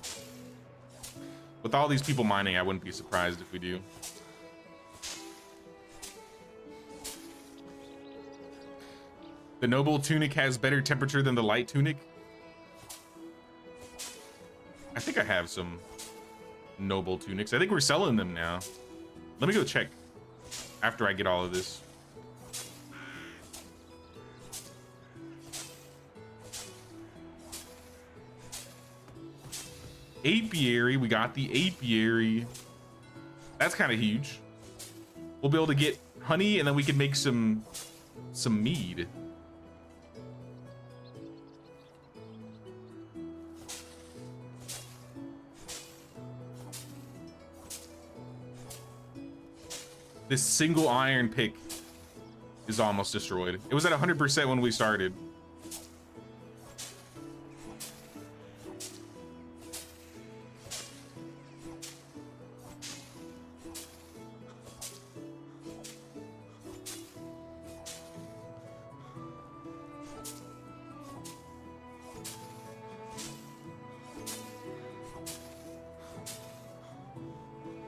With all these people mining, I wouldn't be surprised if we do. The noble tunic has better temperature than the light tunic. I think I have some noble tunics. I think we're selling them now. Let me go check after I get all of this. Apiary, we got the apiary. That's kind of huge. We'll be able to get honey and then we can make some mead. This single iron pick is almost destroyed. It was at 100% when we started.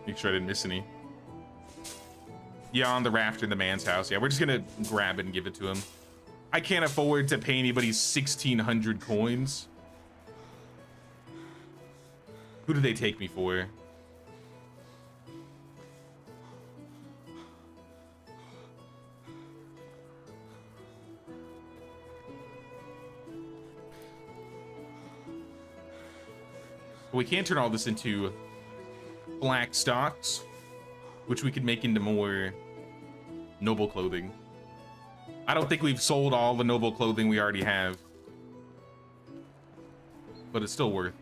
Make sure I didn't miss any. Yeah, on the rafter in the man's house. Yeah, we're just gonna grab it and give it to him. I can't afford to pay anybody 1,600 coins. Who do they take me for? We can't turn all this into black stocks, which we could make into more noble clothing. I don't think we've sold all the noble clothing we already have, but it's still worth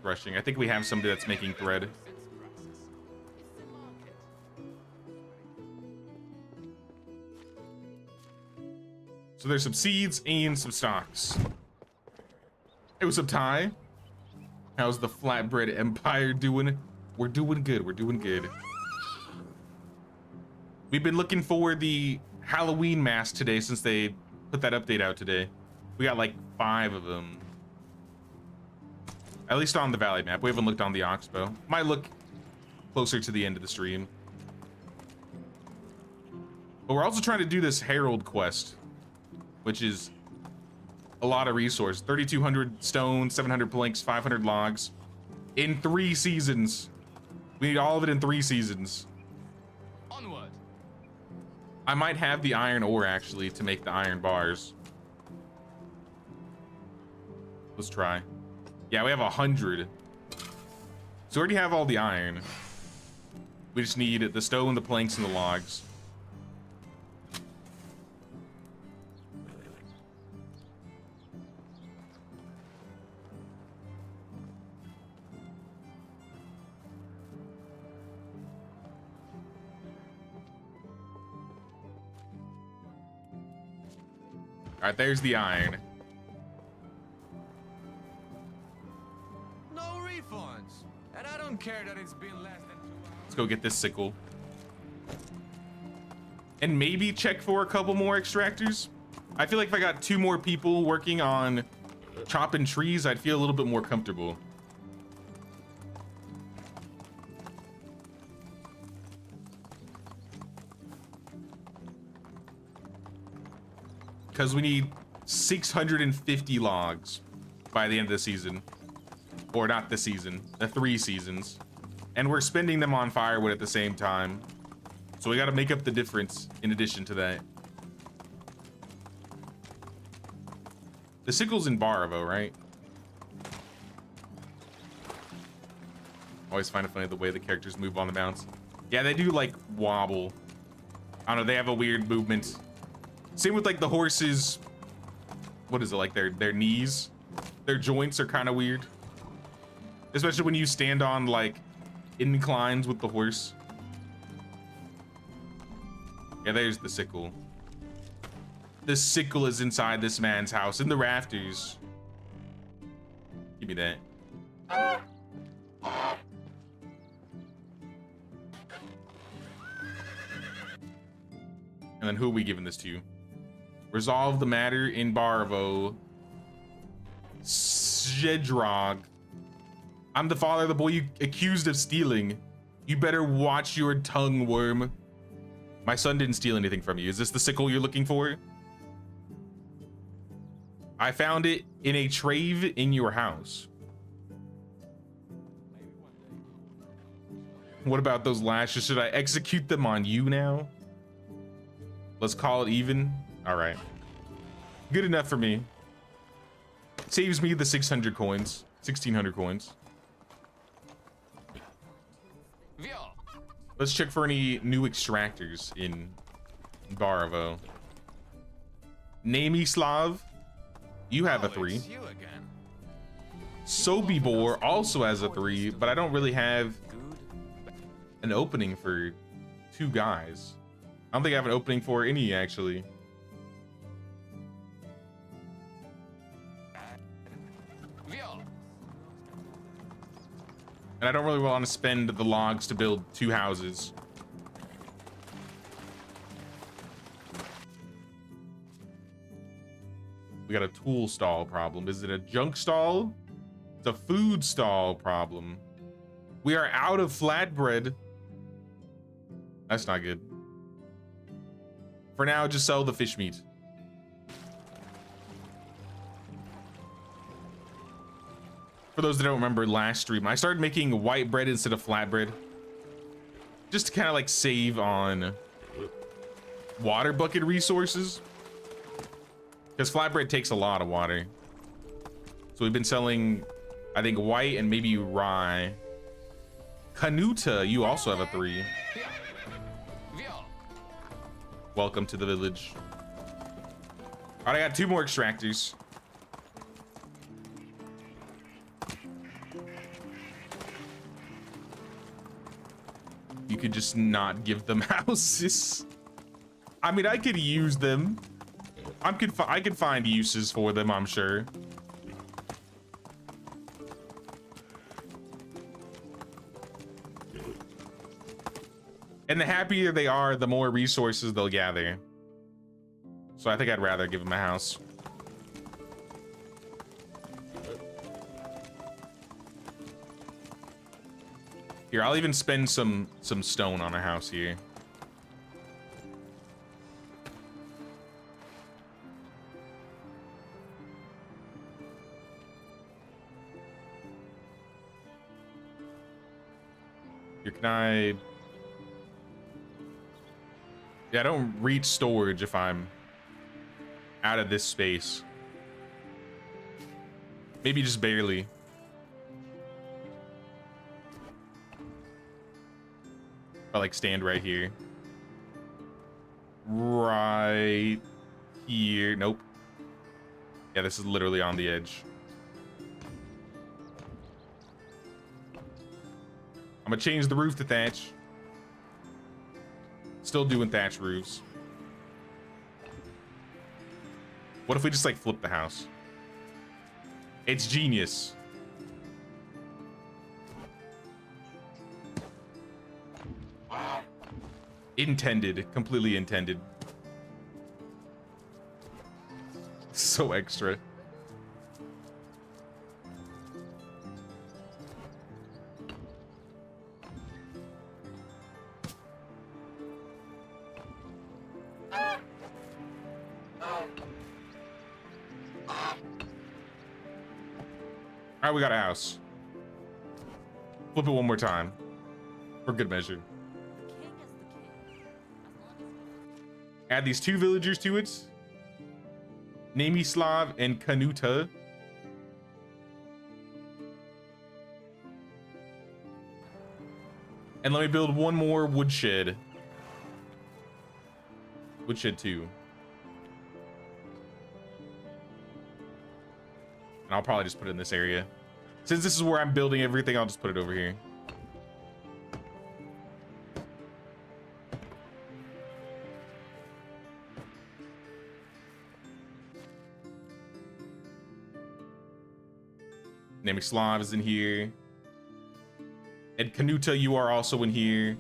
threshing. I think we have somebody that's making thread. So there's some seeds and some stocks. Hey, what's up, Ty? How's the flatbread empire doing? We're doing good. We're doing good. We've been looking for the Halloween mask today since they put that update out today. We got like 5 of them. At least on the Valley map. We haven't looked on the Oxbow. Might look closer to the end of the stream. But we're also trying to do this Herald quest, which is a lot of resource. 3,200 stone, 700 planks, 500 logs in 3 seasons. We need all of it in 3 seasons. Onward. I might have the iron ore actually to make the iron bars. Let's try. Yeah, we have 100. So we already have all the iron. We just need the stone, the planks, and the logs. All right, there's the iron. No refunds. And I don't care that it's been less than 2 hours. Let's go get this sickle. And maybe check for a couple more extractors. I feel like if I got 2 more people working on chopping trees, I'd feel a little bit more comfortable. Because we need 650 logs by the end of the season. Or not the season, the 3 seasons. And we're spending them on firewood at the same time. So we got to make up the difference in addition to that. The sickle's in Barvo, right? Always find it funny the way the characters move on the mounts. Yeah, they do like wobble. I don't know, they have a weird movement. Same with like the horses. What is it, like their knees? Their joints are kind of weird. Especially when you stand on like inclines with the horse. Yeah, there's the sickle. The sickle is inside this man's house in the rafters. Give me that. And then who are we giving this to? Resolve the matter in Barvo. Jedrog. I'm the father of the boy you accused of stealing. You better watch your tongue, worm. My son didn't steal anything from you. Is this the sickle you're looking for? I found it in a trave in your house. What about those lashes? Should I execute them on you now? Let's call it even. All right. Good enough for me. Saves me the 600 coins. 1,600 coins. Let's check for any new extractors in Barvo. Namislav, you have a 3. Sobibor also has a 3, but I don't really have an opening for 2 guys. I don't think I have an opening for any, actually. And I don't really want to spend the logs to build 2 houses. We got a tool stall problem. Is it a junk stall? It's a food stall problem. We are out of flatbread. That's not good. For now, just sell the fish meat. For those that don't remember last stream, I started making white bread instead of flatbread. Just to kind of like save on water bucket resources. Because flatbread takes a lot of water. So we've been selling, I think, white and maybe rye. Kanuta, you also have a 3. Welcome to the village. All right, I got 2 more extractors. You could just not give them houses. I mean, I could use them. I could find uses for them, I'm sure. And the happier they are, the more resources they'll gather. So I think I'd rather give them a house. Here, I'll even spend some stone on a house here. Here, can I... Yeah, I don't reach storage if I'm out of this space. Maybe just barely. I like stand right here. Right here. Nope. Yeah, this is literally on the edge. I'm gonna change the roof to thatch. Still doing thatch roofs. What if we just like flip the house? It's genius. Intended, completely intended. So extra. All right, we got a house. Flip it one more time for good measure. The king is the king. Add these 2 villagers to it. Namislav and Kanuta. And let me build 1 more woodshed. Woodshed 2. And I'll probably just put it in this area. Since this is where I'm building everything, I'll just put it over here. Namislav is in here. And Kanuta, you are also in here.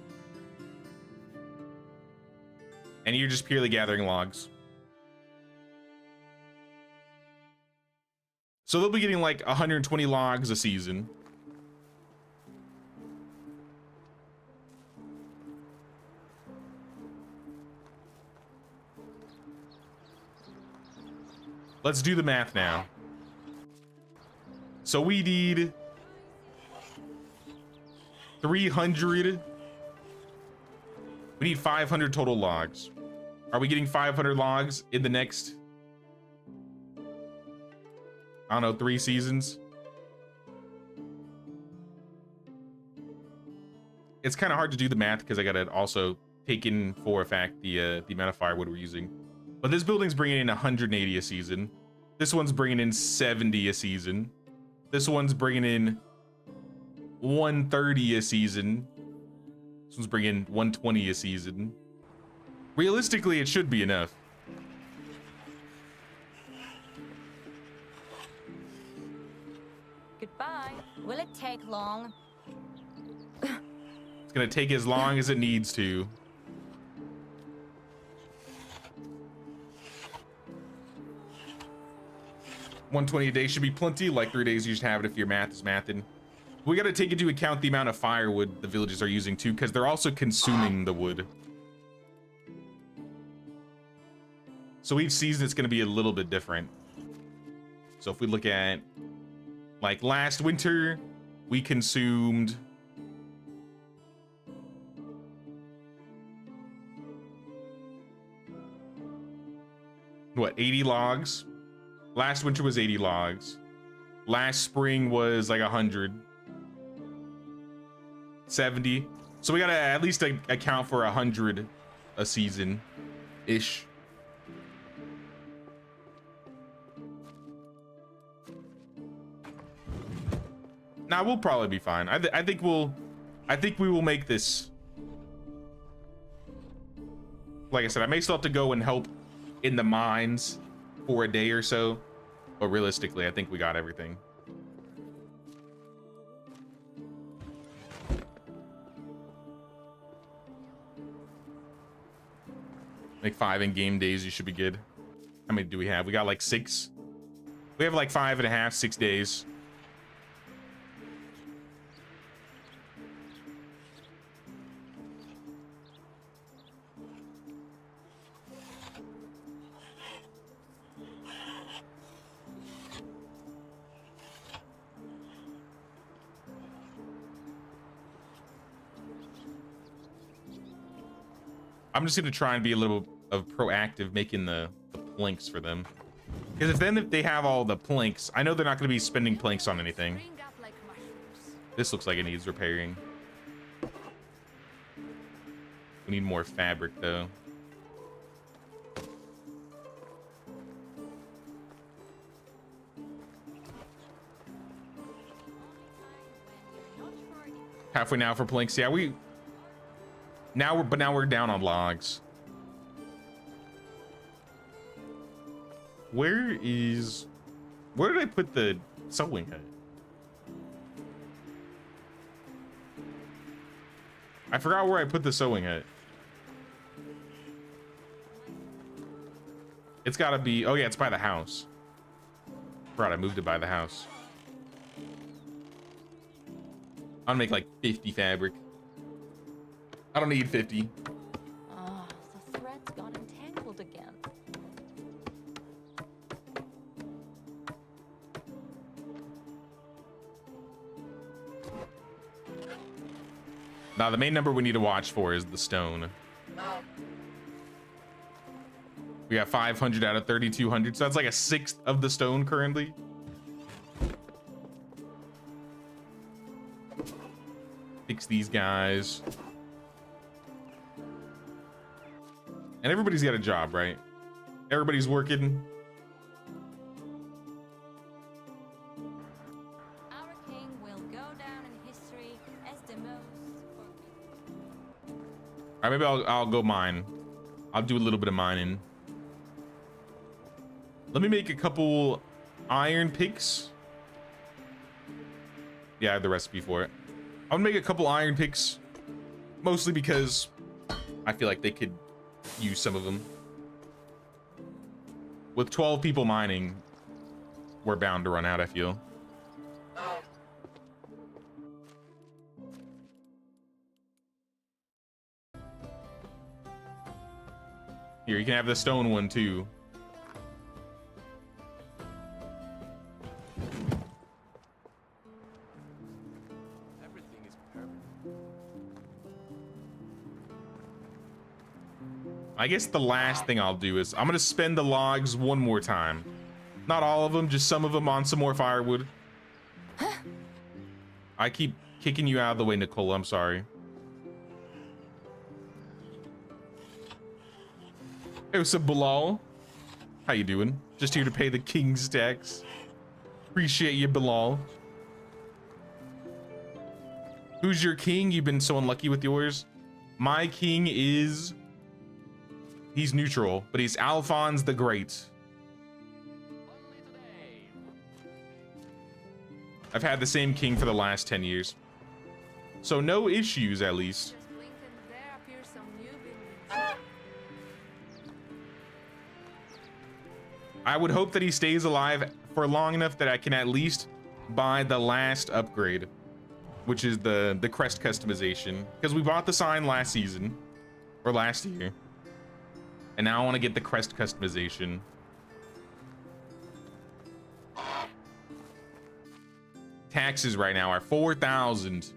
And you're just purely gathering logs. So they'll be getting like 120 logs a season. Let's do the math now. So we need 300. We need 500 total logs. Are we getting 500 logs in the next, I don't know, 3 seasons? It's kind of hard to do the math because I gotta also take in for a fact the amount of firewood we're using. But this building's bringing in 180 a season. This one's bringing in 70 a season. This one's bringing in 130 a season. This one's bringing in 120 a season. Realistically, it should be enough. Goodbye. Will it take long? It's gonna take as long as it needs to. $120 a day should be plenty. Like 3 days, you should have it if your math is mathing. We gotta take into account the amount of firewood the villages are using too, because they're also consuming the wood. So each season it's gonna be a little bit different. So if we look at, like last winter, we consumed what, 80 logs? Last winter was 80 logs. Last spring was like 100. 70. So we gotta at least account for 100 a season ish. Nah, we'll probably be fine. I think we will make this. Like I said, I may still have to go and help in the mines for a day or so, but realistically, I think we got everything. Like 5 in-game days, you should be good. How many do we have? We got like 6. We have like 5.5, 6 days. I'm just gonna try and be a little of proactive making the planks for them. Because if they have all the planks, I know they're not gonna be spending planks on anything. This looks like it needs repairing. We need more fabric though. Halfway now for planks. Yeah, now we're down on logs. Where did I put the sewing hut? I forgot where I put the sewing hut. It's gotta be, oh yeah, it's by the house. Forgot I moved it by the house. I'll make like 50 fabric. I don't need 50. Ah, the thread's got entangled again. Now the main number we need to watch for is the stone. We got 500 out of 3,200. So that's like a sixth of the stone currently. Fix these guys. And everybody's got a job, right? Everybody's working. Our king will go down in history as the most All right, maybe I'll go mine. I'll do a little bit of mining. Let me make a couple iron picks. Yeah, I have the recipe for it. I'm gonna make a couple iron picks, mostly because I feel like they could use some of them. With 12 people mining, we're bound to run out, I feel. Here, you can have the stone one too. Everything is perfect. I guess the last thing I'll do is I'm gonna spend the logs one more time. Not all of them, just some of them on some more firewood. I keep kicking you out of the way, Nicole. I'm sorry. Hey, what's up, Bilal? How you doing? Just here to pay the king's tax. Appreciate you, Bilal. Who's your king? You've been so unlucky with yours. My king is... He's neutral, but he's Alphonse the Great. I've had the same king for the last 10 years. So no issues, at least. just blink and there appears some new buildings. I would hope that he stays alive for long enough that I can at least buy the last upgrade, which is the crest customization, because we bought the sign last season or last year, and now I want to get the crest customization. Taxes right now are 4,000,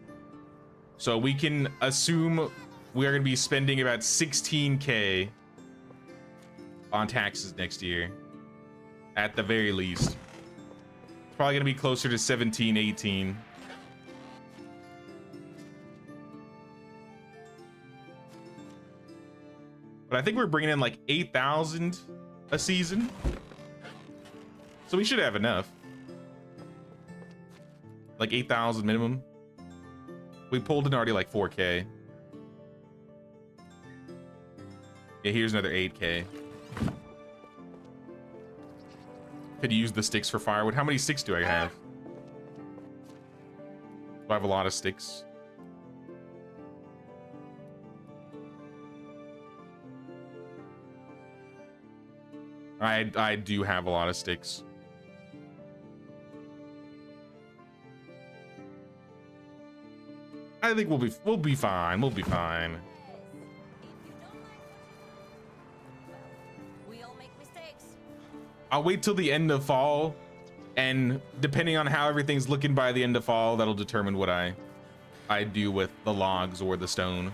so we can assume we are going to be spending about 16K on taxes next year. At the very least. It's probably gonna be closer to 17, 18. But I think we're bringing in like 8,000 a season. So we should have enough. Like 8,000 minimum. We pulled in already like 4K. Yeah, here's another 8K. Could use the sticks for firewood. How many sticks do I have? Do I have a lot of sticks? I do have a lot of sticks. I think we'll be fine. We'll be fine. Yes, if you don't like well, we all make mistakes. I'll wait till the end of fall, and depending on how everything's looking by the end of fall, that'll determine what I do with the logs or the stone.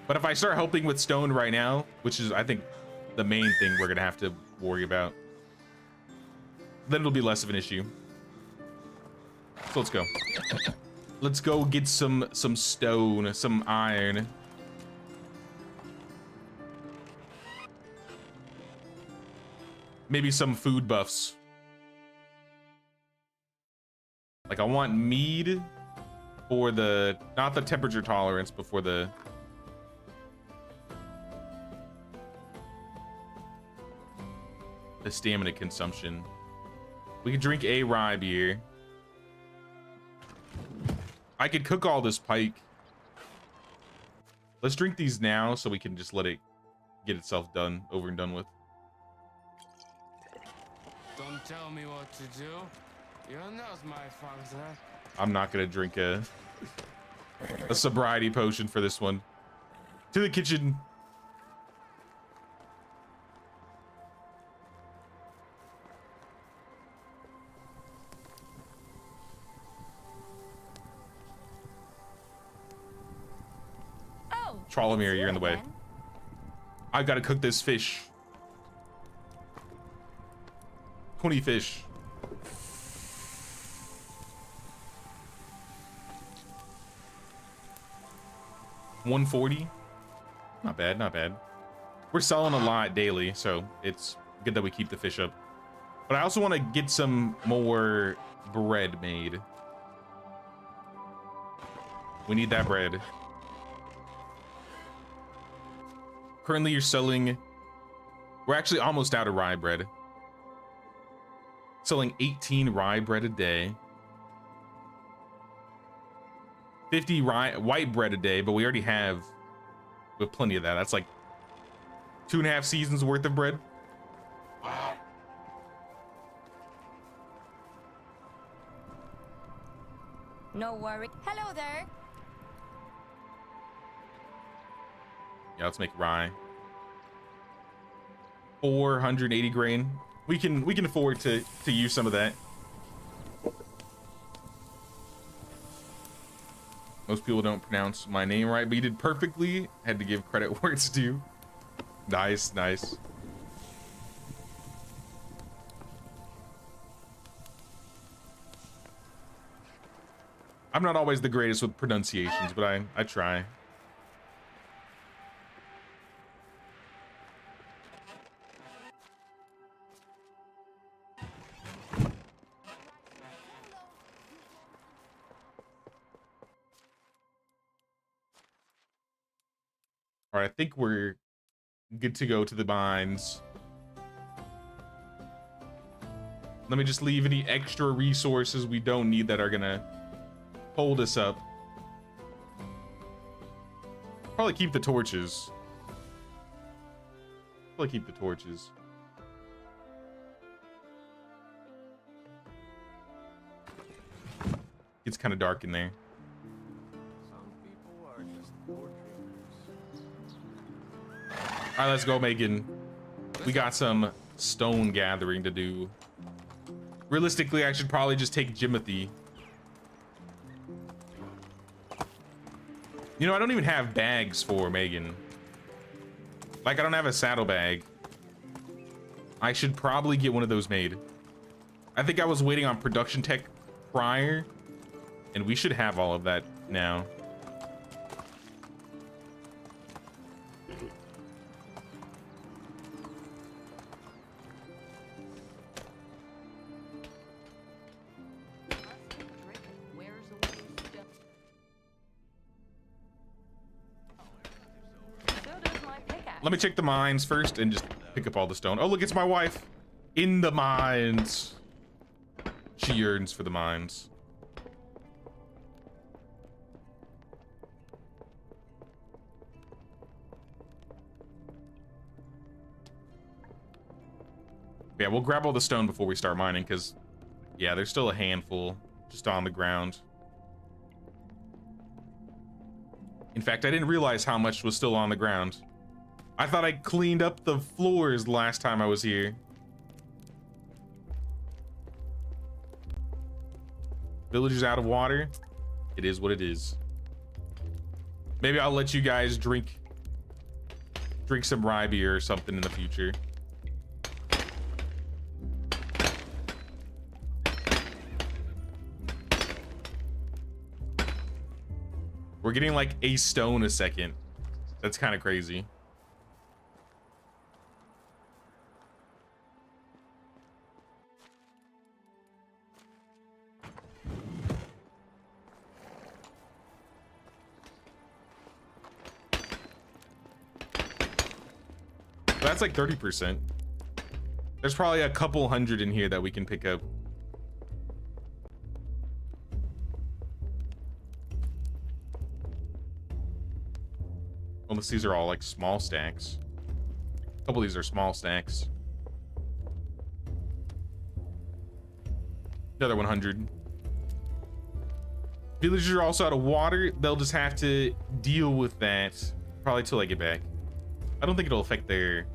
But if I start helping with stone right now, which is I think the main thing we're gonna have to worry about, then it'll be less of an issue. So let's go. Let's go get some stone, some iron. Maybe some food buffs. Like I want mead for the, not the temperature tolerance, but for the stamina consumption. We could drink a rye beer. I could cook all this pike. Let's drink these now so we can just let it get itself done, over and done with. Don't tell me what to do. You're not my father. I'm not gonna drink a sobriety potion for this one. To the kitchen. Oh, Trollomere, it's you're in the you way. again. I've got to cook this fish. 20 fish. $140. Not bad, not bad. We're selling a lot daily, so it's good that we keep the fish up. But I also want to get some more bread made. We need that bread. Currently, you're selling... We're actually almost out of rye bread. Selling 18 rye bread a day. 50 white bread a day, but we already have plenty of that. That's like 2.5 seasons worth of bread. No worry. Hello there. Yeah, let's make rye. 480 grain. We can afford to use some of that. Most people don't pronounce my name right, but you did perfectly. Had to give credit where it's due. Nice, nice. I'm not always the greatest with pronunciations, but I try. All right, I think we're good to go to the mines. Let me just leave any extra resources we don't need that are gonna hold us up. Probably keep the torches. Probably keep the torches. It's kind of dark in there. Some people are just poor dreamers. All right, let's go, Megan. We got some stone gathering to do. Realistically, I should probably just take Jimothy. You know, I don't even have bags for Megan. Like, I don't have a saddlebag. I should probably get one of those made. I think I was waiting on production tech prior, and we should have all of that now. Let me check the mines first and just pick up all the stone. Oh, look, it's my wife in the mines. She yearns for the mines. Yeah, we'll grab all the stone before we start mining because, yeah, there's still a handful just on the ground. In fact, I didn't realize how much was still on the ground. I thought I cleaned up the floors last time I was here. Villagers out of water. It is what it is. Maybe I'll let you guys drink some rye beer or something in the future. We're getting like a stone a second. That's kind of crazy. That's like 30%. There's probably a couple hundred in here that we can pick up. Unless these are all like small stacks. A couple of these are small stacks. Another 100. Villagers are also out of water. They'll just have to deal with that probably till I get back. I don't think it'll affect their...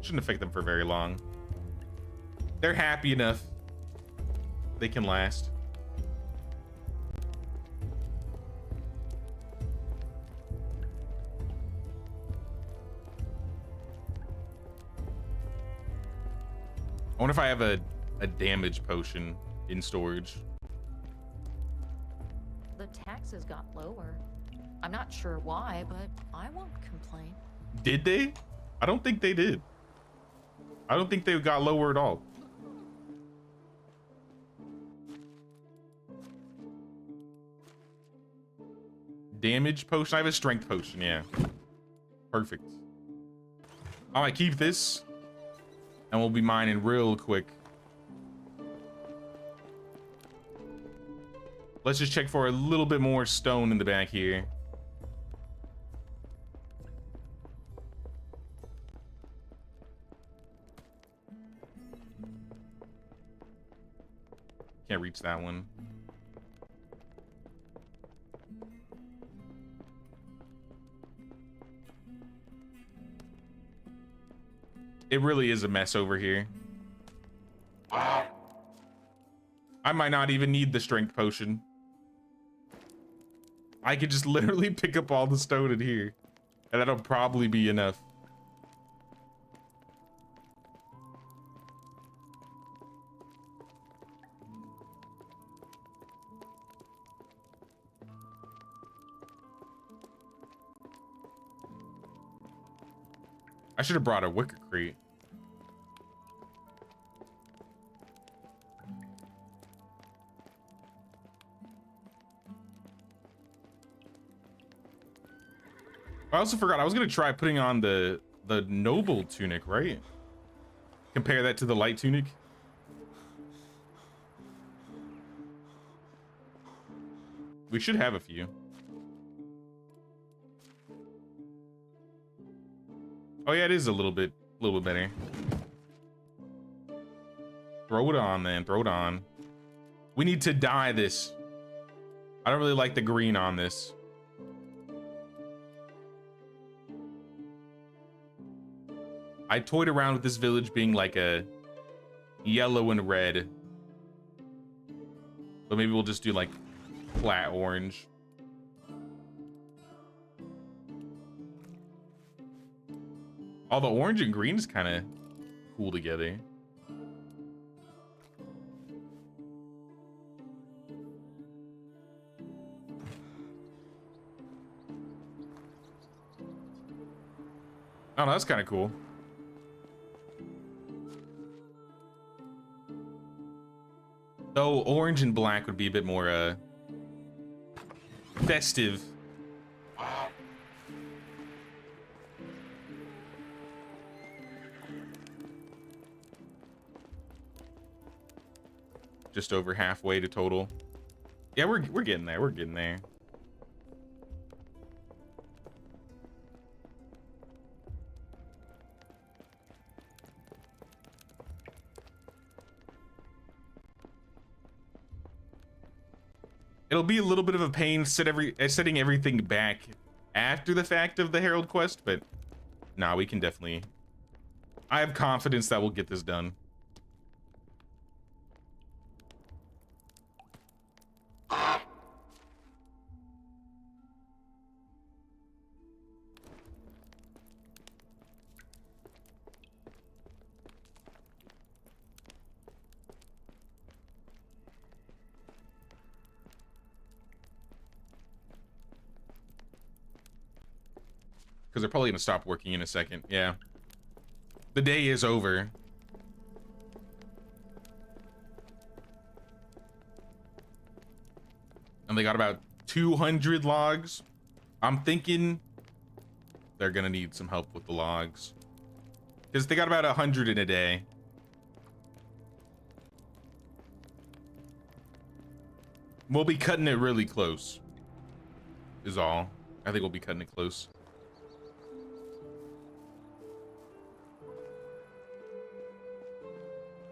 Shouldn't affect them for very long. They're happy enough. They can last. I wonder if I have a damage potion in storage. The taxes got lower. I'm not sure why, but I won't complain. Did they? I don't think they did. I don't think they got lower at all. Damage potion. I have a strength potion. Yeah. Perfect. I might keep this, and we'll be mining real quick. Let's just check for a little bit more stone in the back here. Can't reach that one. It really is a mess over here. I might not even need the strength potion. I could just literally pick up all the stone in here, and that'll probably be enough. I should have brought a wicker crate. I also forgot I was gonna try putting on the noble tunic, right? Compare that to the light tunic. We should have a few. Oh yeah, it is a little bit better. Throw it on, man. Throw it on. We need to dye this. I don't really like the green on this. I toyed around with this village being like a yellow and red, but maybe we'll just do like flat orange. All the orange and green is kind of cool together. Oh, no, that's kind of cool. Though orange and black would be a bit more festive. Just over halfway to total. Yeah, we're getting there. We're getting there. It'll be a little bit of a pain setting everything back after the fact of the Herald quest, but nah, we can definitely. I have confidence that we'll get this done. Because they're probably gonna stop working in a second. Yeah. The day is over. And they got about 200 logs. I'm thinking they're gonna need some help with the logs. Because they got about 100 in a day. We'll be cutting it really close. Is all. I think we'll be cutting it close.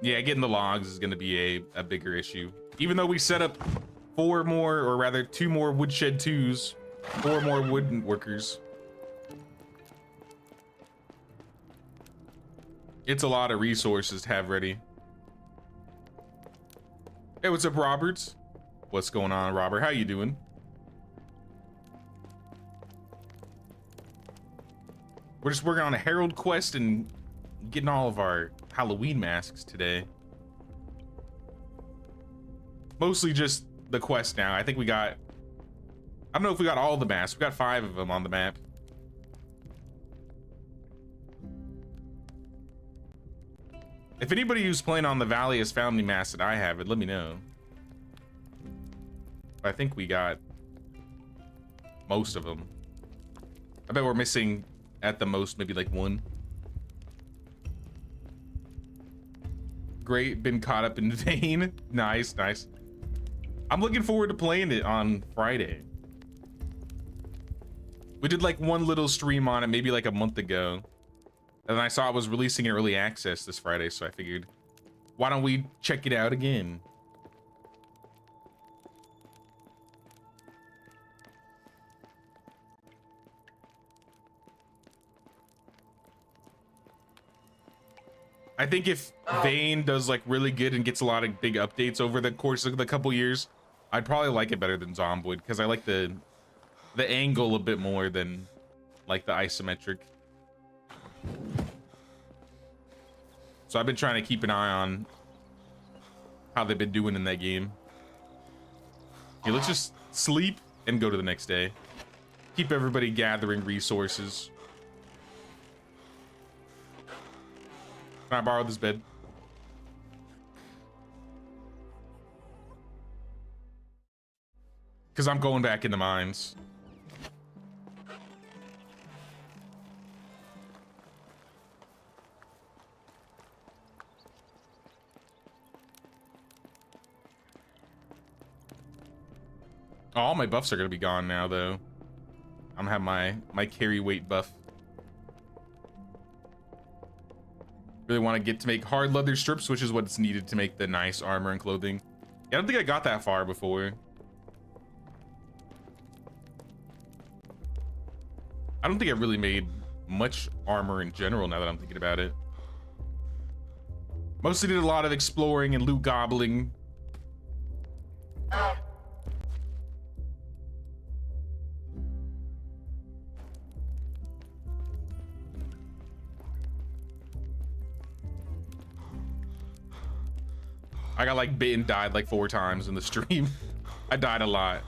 Yeah, getting the logs is going to be a bigger issue. Even though we set up 4 more, or rather 2 more woodshed 2s, 4 more wooden workers. It's a lot of resources to have ready. Hey, what's up, Roberts? What's going on, Robert? How you doing? We're just working on a Herald quest and getting all of our Halloween masks today. Mostly just the quest now. I think we got, I don't know if we got all the masks. We got 5 of them on the map. If anybody who's playing on the Valley has found the mask that I have, let me know. I think we got most of them. I bet we're missing at the most maybe like 1. Great, been caught up in vain. Nice, nice. I'm looking forward to playing it on Friday. We did like 1 little stream on it maybe like a month ago. And I saw it was releasing in early access this Friday, so I figured, why don't we check it out again? I think if Vane does like really good and gets a lot of big updates over the course of the couple years, I'd probably like it better than Zomboid, because I like the angle a bit more than like the isometric. So I've been trying to keep an eye on how they've been doing in that game. Okay, let's just sleep and go to the next day. Keep everybody gathering resources. Can I borrow this bed? Because I'm going back in the mines. Oh, all my buffs are going to be gone now, though. I'm gonna have my carry weight buff. Really want to get to make hard leather strips, which is what's needed to make the nice armor and clothing. Yeah, I don't think I got that far before. I don't think I really made much armor in general now that I'm thinking about it. Mostly did a lot of exploring and loot gobbling. I got like bit and died like 4 times in the stream. I died a lot.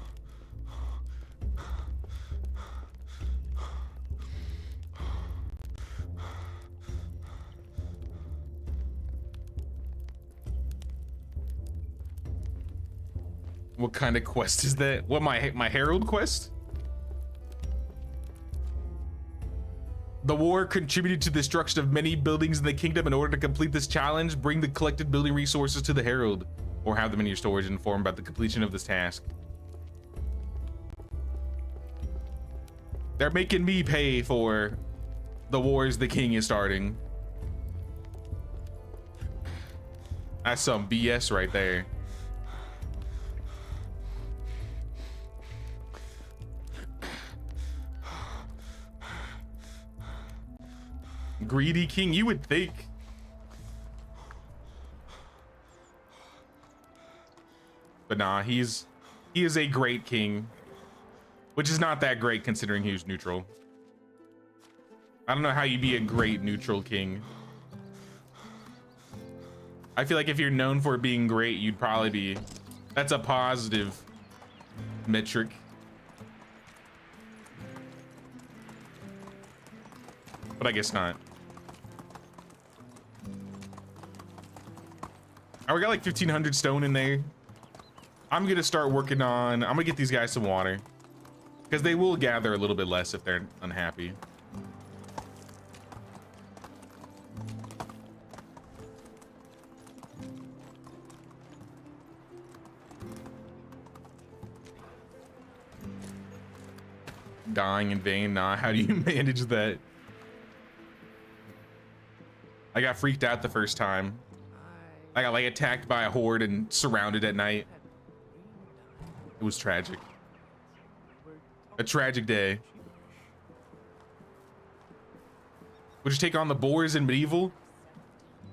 What kind of quest is that? What, my Herald quest? The war contributed to the destruction of many buildings in the kingdom. In order to complete this challenge, bring the collected building resources to the Herald, or have them in your storage and inform about the completion of this task. They're making me pay for the wars the king is starting. That's some BS right there. Greedy king, you would think. But nah, he is a great king, which is not that great considering he was neutral. I don't know how you'd be a great neutral king. I feel like if you're known for being great, you'd probably be, that's a positive metric. But I guess not. Oh, we got like 1,500 stone in there. I'm gonna start working on, I'm gonna get these guys some water, because they will gather a little bit less if they're unhappy. Dying in vain? Nah, how do you manage that? I got freaked out the first time. I got like attacked by a horde and surrounded at night. It was tragic. A tragic day. Would you take on the boars in medieval?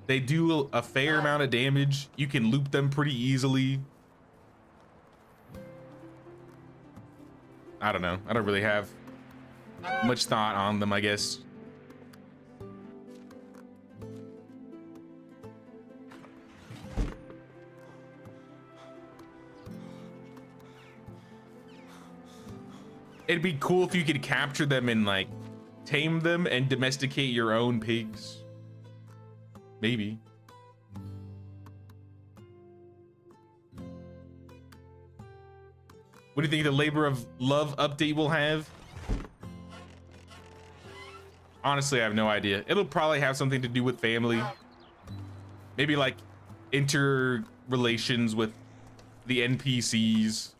They do a fair amount of damage. You can loop them pretty easily. I don't know. I don't really have much thought on them, I guess. It'd be cool if you could capture them and like tame them and domesticate your own pigs. Maybe. What do you think the Labor of Love update will have? Honestly, I have no idea. It'll probably have something to do with family. Maybe like interrelations with the NPCs.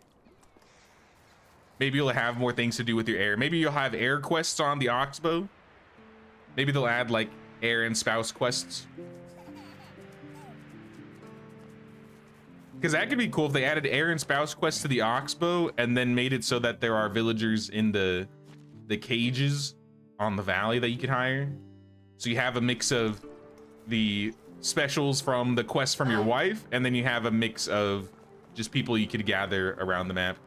Maybe you'll have more things to do with your heir. Maybe you'll have heir quests on the Oxbow. Maybe they'll add like heir and spouse quests. Because that could be cool if they added heir and spouse quests to the Oxbow and then made it so that there are villagers in the cages on the valley that you could hire. So you have a mix of the specials from the quests from your wife, and then you have a mix of just people you could gather around the map.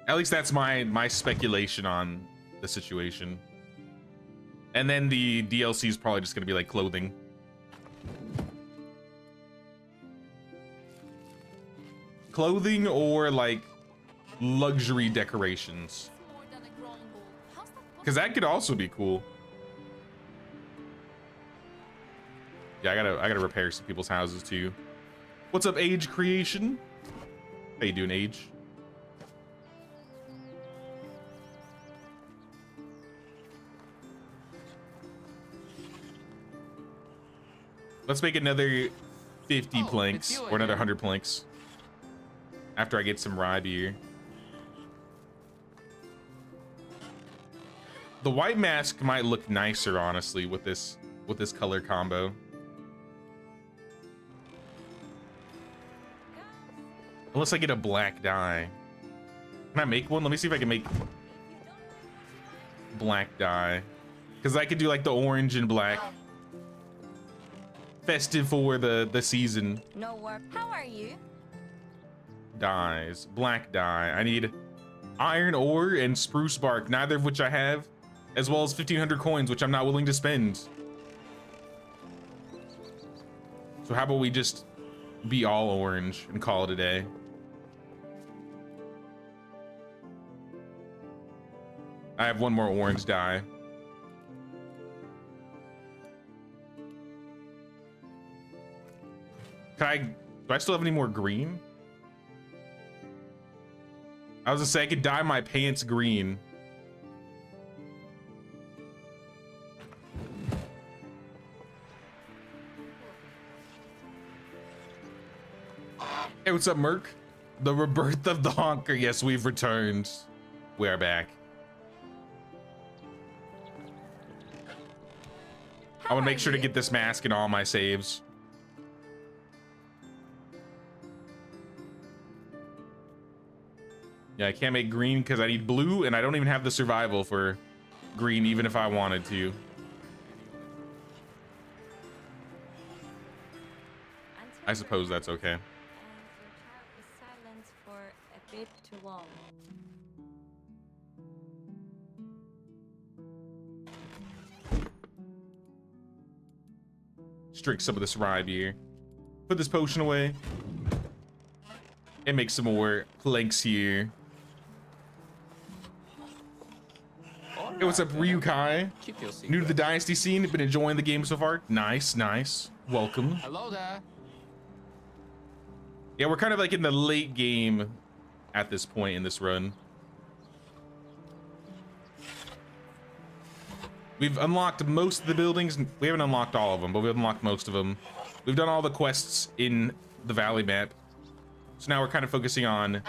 At least that's my speculation on the situation. And then the DLC is probably just gonna be like clothing. Clothing or like luxury decorations. Because that could also be cool. Yeah, I gotta repair some people's houses too. What's up, Age Creation? How you doing, Age? Let's make another 50 planks or another 100 planks after I get some rye beer. The white mask might look nicer, honestly, with this color combo. Unless I get a black dye. Can I make one? Let me see if I can make black dye. Because I could do like the orange and black. Festive for the season. No work. How are you? Dyes. Black dye. I need iron ore and spruce bark, neither of which I have, as well as 1,500 coins, which I'm not willing to spend. So how about we just be all orange and call it a day? I have one more orange dye. Do I still have any more green? I was gonna say I could dye my pants green. Hey, what's up, Merc? The rebirth of the honker. Yes, we've returned. We are back. I want to make sure to get this mask in all my saves. Yeah, I can't make green because I need blue, and I don't even have the survival for green, even if I wanted to. I suppose that's okay. And your child was silent for a bit too long. Just drink some of this rye beer. Put this potion away. And make some more planks here. Hey, what's up, Ryukai? Keep your secret. New to the Dynasty scene, been enjoying the game so far? Nice, nice. Welcome. Hello there. Yeah, we're kind of like in the late game at this point in this run. We've unlocked most of the buildings. We haven't unlocked all of them, but we've unlocked most of them. We've done all the quests in the valley map. So now we're kind of focusing on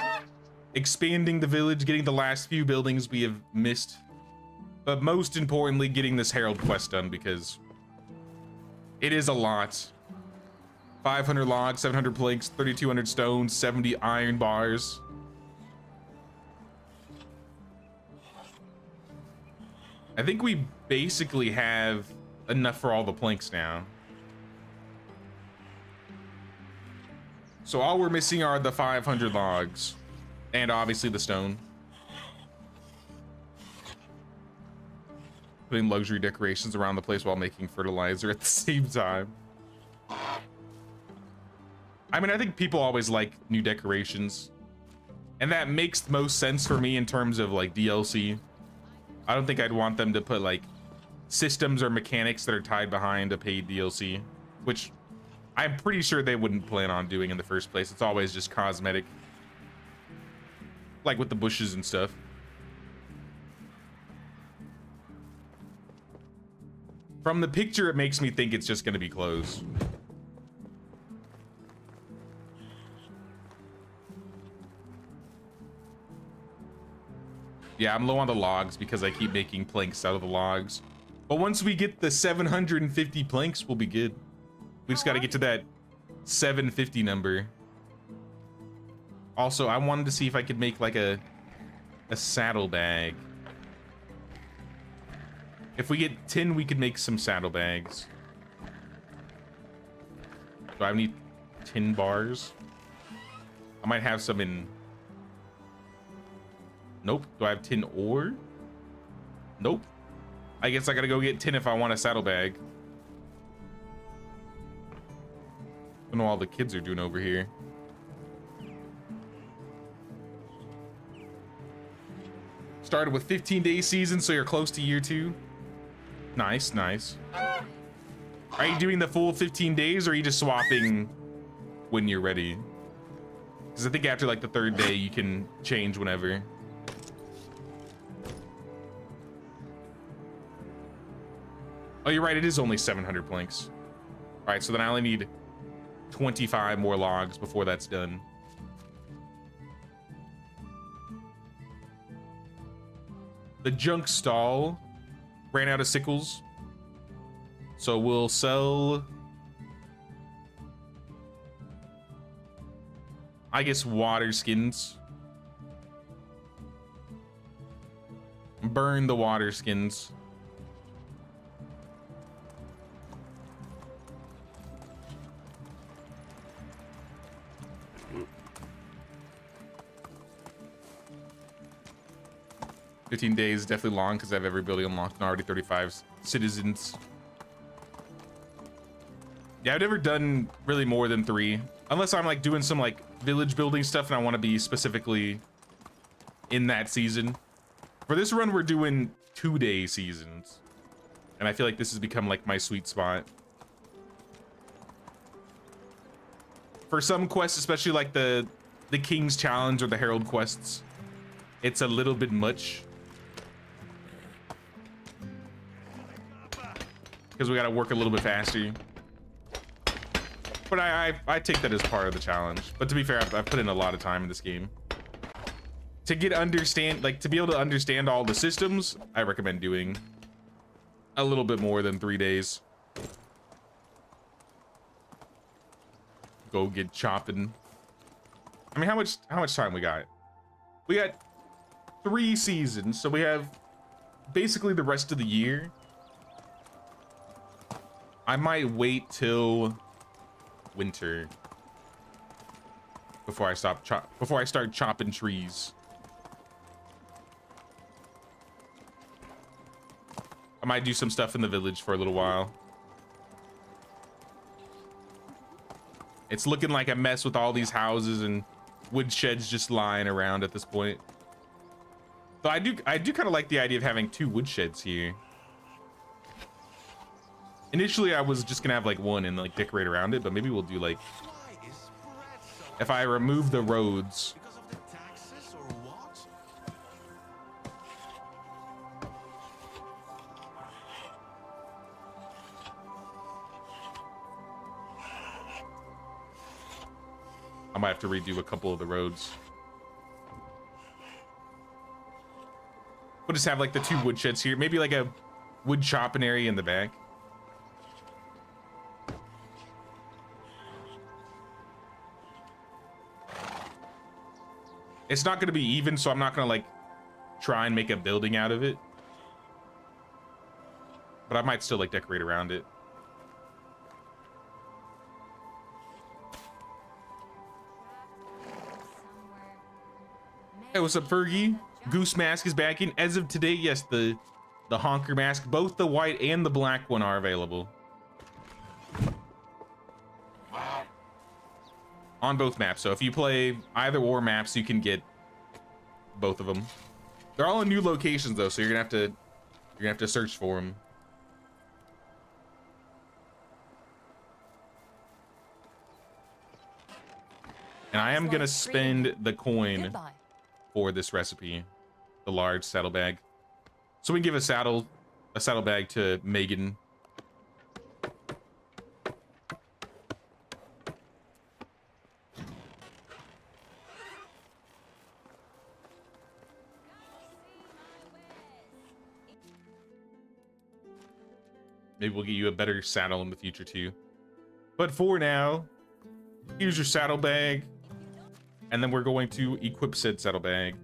expanding the village, getting the last few buildings we have missed. But most importantly, getting this Herald quest done, because it is a lot. 500 logs, 700 planks, 3,200 stones, 70 iron bars. I think we basically have enough for all the planks now. So all we're missing are the 500 logs and obviously the stone. Putting luxury decorations around the place while making fertilizer at the same time. I mean, I think people always like new decorations, and that makes most sense for me in terms of like DLC. I don't think I'd want them to put like systems or mechanics that are tied behind a paid DLC, which I'm pretty sure they wouldn't plan on doing in the first place. It's always just cosmetic, like with the bushes and stuff. From the picture, it makes me think it's just going to be closed. Yeah, I'm low on the logs because I keep making planks out of the logs. But once we get the 750 planks, we'll be good. We just got to get to that 750 number. Also, I wanted to see if I could make like a saddlebag. If we get 10, we could make some saddlebags. Do I need 10 bars? I might have some in... Nope. Do I have 10 ore? Nope. I guess I gotta go get 10 if I want a saddlebag. I don't know what all the kids are doing over here. Started with 15-day season, so you're close to year 2. Nice, nice. Are you doing the full 15 days, or are you just swapping when you're ready? Because I think after like the 3rd day, you can change whenever. Oh, you're right. It is only 700 planks. All right, so then I only need 25 more logs before that's done. The junk stall ran out of sickles, so we'll sell, I guess, water skins. Burn the water skins. $15 days is definitely long because I have every building unlocked and already 35 citizens. Yeah, I've never done really more than 3, unless I'm like doing some like village building stuff and I want to be specifically in that season. For this run, we're doing 2-day seasons, and I feel like this has become like my sweet spot. For some quests, especially like the King's Challenge or the Herald quests, it's a little bit much. Because we got to work a little bit faster. But I take that as part of the challenge. But to be fair, I've put in a lot of time in this game. To be able to understand all the systems, I recommend doing a little bit more than 3 days. Go get chopping. I mean, how much time we got? We got 3 seasons, so we have basically the rest of the year. I might wait till winter before I start chopping trees. I might do some stuff in the village for a little while. It's looking like a mess with all these houses and wood sheds just lying around at this point. So I do kind of like the idea of having 2 wood sheds here. Initially, I was just gonna have like 1 and like decorate around it, but maybe we'll do like, if I remove the roads. Because of the taxes or what? I might have to redo a couple of the roads. We'll just have like the 2 wood sheds here. Maybe like a wood chopping area in the back. It's not going to be even, so I'm not going to like try and make a building out of it. But I might still like decorate around it. Hey, what's up, Fergie? Goose mask is back in. As of today, yes, the honker mask, both the white and the black one are available. on both maps. So if you play either or maps, you can get both of them. They're all in new locations though, so you're gonna have to search for them. And I am gonna spend the coin Goodbye. for this recipe, the large saddlebag. So we can give a saddlebag to Megan. Maybe we'll get you a better saddle in the future too. But for now, here's your saddlebag. And then we're going to equip said saddlebag.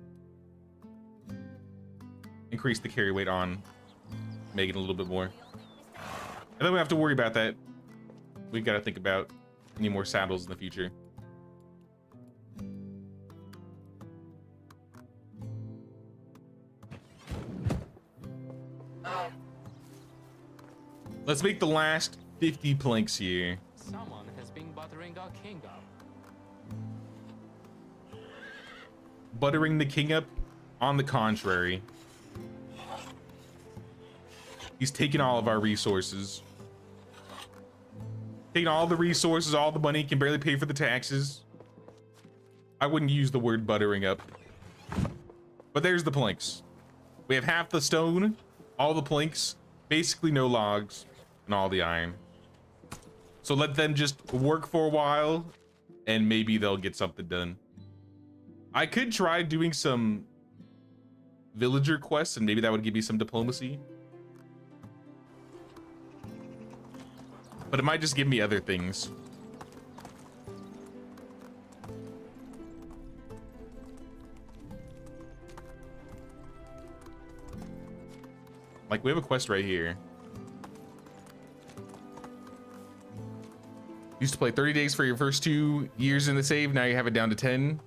Increase the carry weight on Megan a little bit more. And then we have to worry about that. We've got to think about any more saddles in the future. Let's make the last 50 planks here. Someone has been buttering our king up. Buttering the king up? On the contrary. He's taking all of our resources. Taking all the resources, all the money, can barely pay for the taxes. I wouldn't use the word buttering up. But there's the planks. We have half the stone, all the planks, basically no logs, and all the iron. So let them just work for a while, and maybe they'll get something done. I could try doing some villager quests, and maybe that would give me some diplomacy. But it might just give me other things. Like, we have a quest right here. Used to play 30 days for your first 2 years in the save. Now you have it down to 10.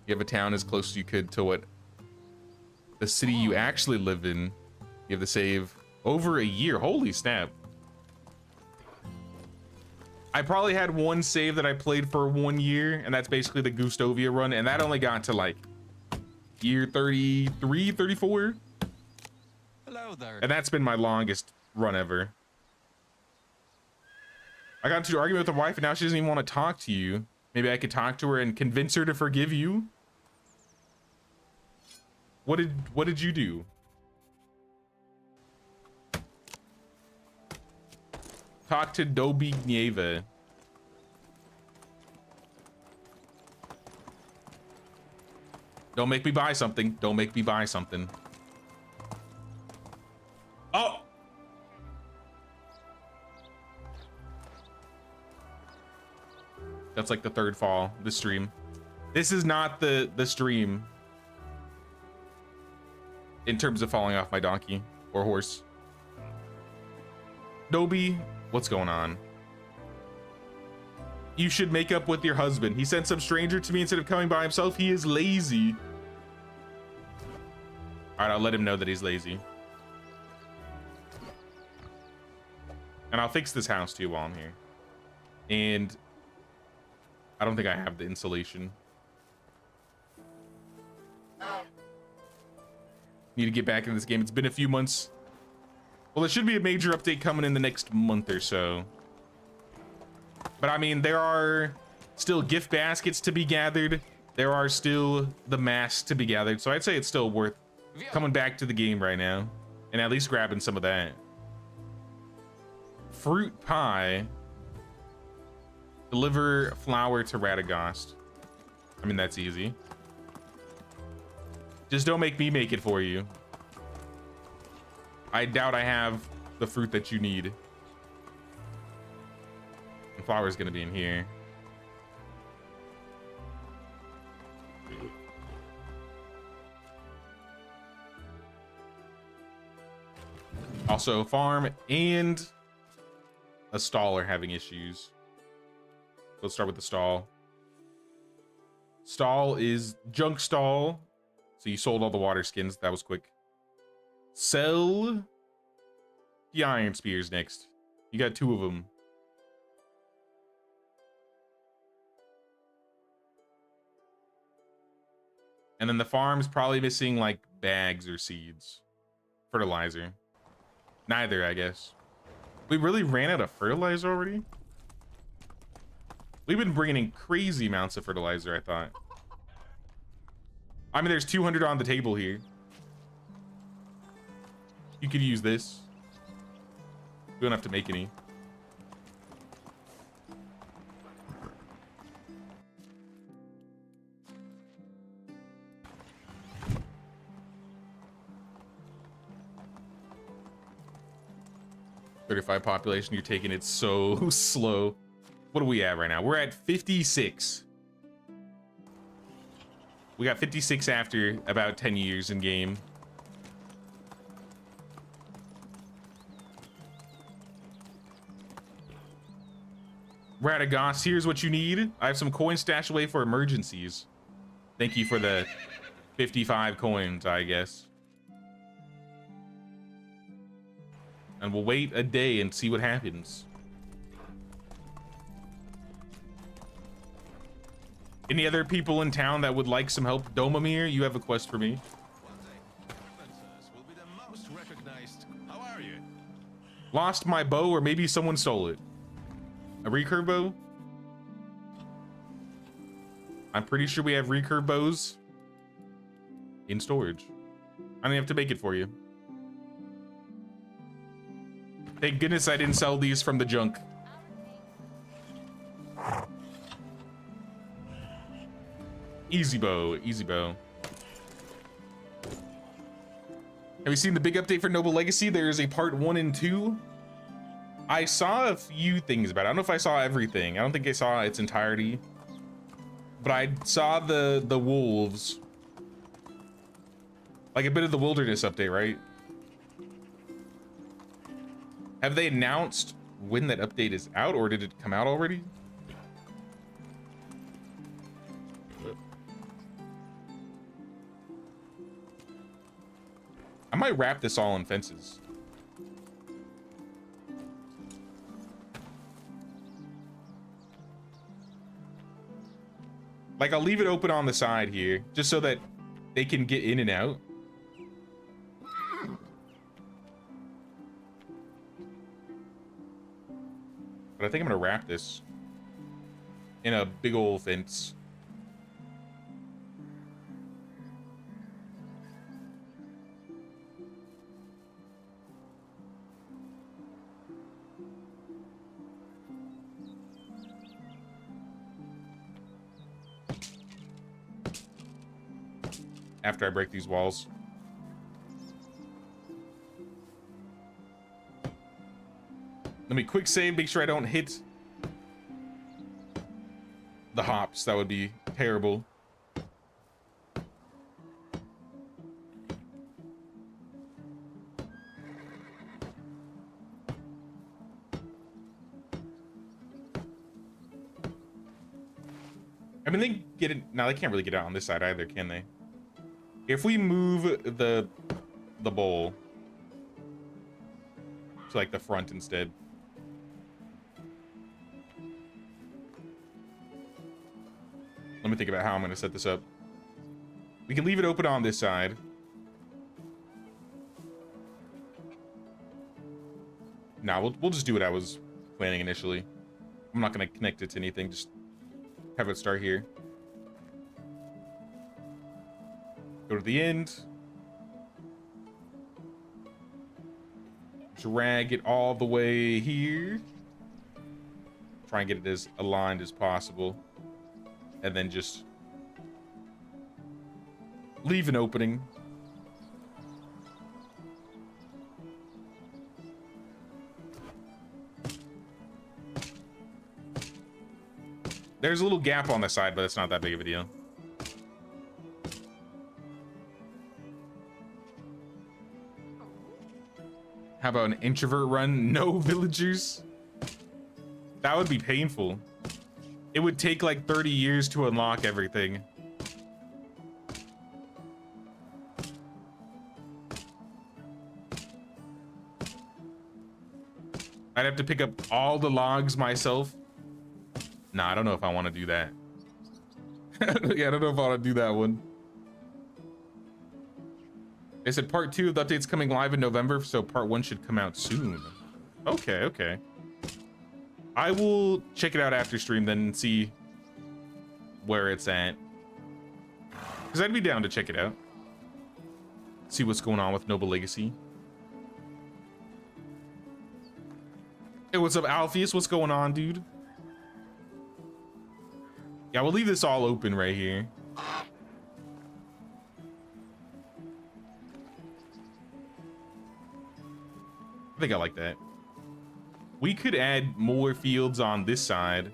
You have a town as close as you could to what the city you actually live in. You have the save over a year. Holy snap. I probably had one save that I played for 1 year, and that's basically the Gustovia run, and that only got to like year 33, 34. Hello there. And that's been my longest run ever. I got into an argument with the wife, and now she doesn't even want to talk to you. Maybe I could talk to her and convince her to forgive you. What did you do? Talk to Dobi Gneva. Don't make me buy something. Don't make me buy something. Oh! That's like the third fall this stream. This is not the stream in terms of falling off my donkey or horse. Dobi, what's going on? You should make up with your husband. He sent some stranger to me instead of coming by himself. He is lazy. All right, I'll let him know that he's lazy. And I'll fix this house too while I'm here. And I don't think I have the insulation. Need to get back in this game. It's been a few months. Well, there should be a major update coming in the next month or so. But I mean, there are still gift baskets to be gathered. There are still the masks to be gathered. So I'd say it's still worth coming back to the game right now and at least grabbing some of that. Fruit pie. Deliver flour to Radagast. I mean, that's easy. Just don't make me make it for you. I doubt I have the fruit that you need. And flour's gonna be in here. Also, farm and a stall are having issues. Let's start with the stall. Stall is junk stall. So you sold all the water skins. That was quick. Sell the iron spears next. You got 2 of them. And then the farm's probably missing like bags or seeds. Fertilizer. Neither, I guess. We really ran out of fertilizer already? We've been bringing in crazy amounts of fertilizer, I thought. I mean, there's 200 on the table here. You could use this. We don't have to make any. .35 population, you're taking it so slow. What are we at right now? We're at 56. We got 56 after about 10 years in game. Radagos, here's what you need. I have some coins stashed away for emergencies. Thank you for the 55 coins, I guess. And we'll wait a day and see what happens. Any other people in town that would like some help? Domamir, you have a quest for me. One day, influencers will be the most recognized. How are you? Lost my bow, or maybe someone stole it. A recurve bow? I'm pretty sure we have recurve bows in storage. I don't have to make it for you. Thank goodness I didn't sell these from the junk. Easy bow, easy bow. Have you seen the big update for Noble Legacy? There's a part 1 and 2. I saw a few things about it. I don't know if I saw everything. I don't think I saw its entirety. But I saw the wolves. Like a bit of the wilderness update, right? Have they announced when that update is out, or did it come out already? I might wrap this all in fences. Like, I'll leave it open on the side here, just so that they can get in and out. But I think I'm gonna wrap this in a big old fence. After I break these walls. Let me quick save, make sure I don't hit the hops. That would be terrible. I mean, they get it. No, they can't really get out on this side either, can they? If we move the bowl to like the front instead. Let me think about how I'm gonna set this up. We can leave it open on this side. Nah, we'll just do what I was planning initially. I'm not gonna connect it to anything, just have it start here. Go to the end. Drag it all the way here. Try and get it as aligned as possible. And then just leave an opening. There's a little gap on the side, but it's not that big of a deal. How about an introvert run? No villagers? That would be painful. It would take like 30 years to unlock everything. I'd have to pick up all the logs myself. Nah, I don't know if I want to do that. Yeah, I don't know if I want to do that one. They said part 2 of the update's coming live in November, so part 1 should come out soon. Okay, okay. I will check it out after stream then and see where it's at. Because I'd be down to check it out. See what's going on with Noble Legacy. Hey, what's up, Alpheus? What's going on, dude? Yeah, we'll leave this all open right here. I think I like that. We could add more fields on this side.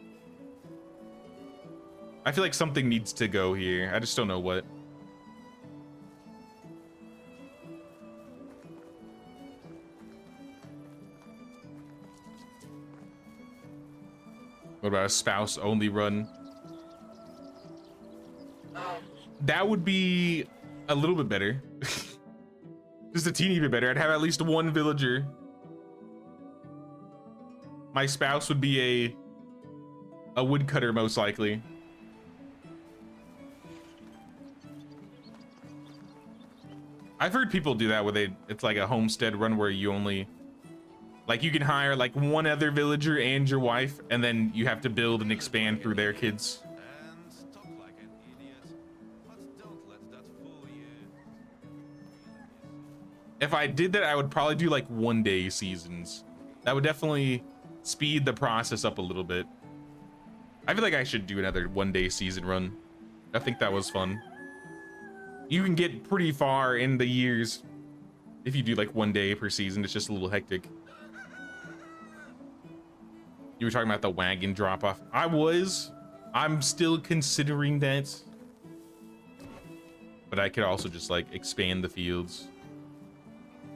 I feel like something needs to go here. I just don't know what. What about a spouse only run? That would be a little bit better. Just a teeny bit better. I'd have at least one villager. My spouse would be a woodcutter, most likely. I've heard people do that where it's like a homestead run where you only, like, you can hire like one other villager and your wife, and then you have to build and expand through their kids. And talk like an idiot, but don't let that fool you. If I did that, I would probably do like 1-day seasons. That would definitely speed the process up a little bit. I feel like I should do another 1-day season run. I think that was fun. You can get pretty far in the years if you do like 1 day per season. It's just a little hectic. You were talking about the wagon drop off. I'm still considering that. But I could also just like expand the fields.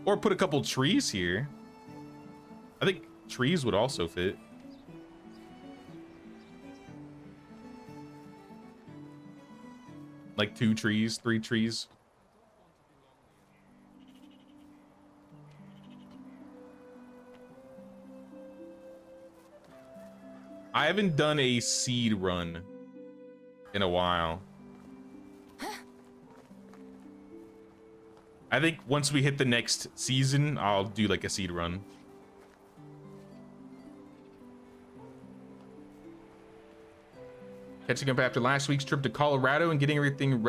Or put a couple trees here. I think trees would also fit. Like 2 trees, 3 trees. I haven't done a seed run in a while. I think once we hit the next season, I'll do like a seed run. Catching up after last week's trip to Colorado and getting everything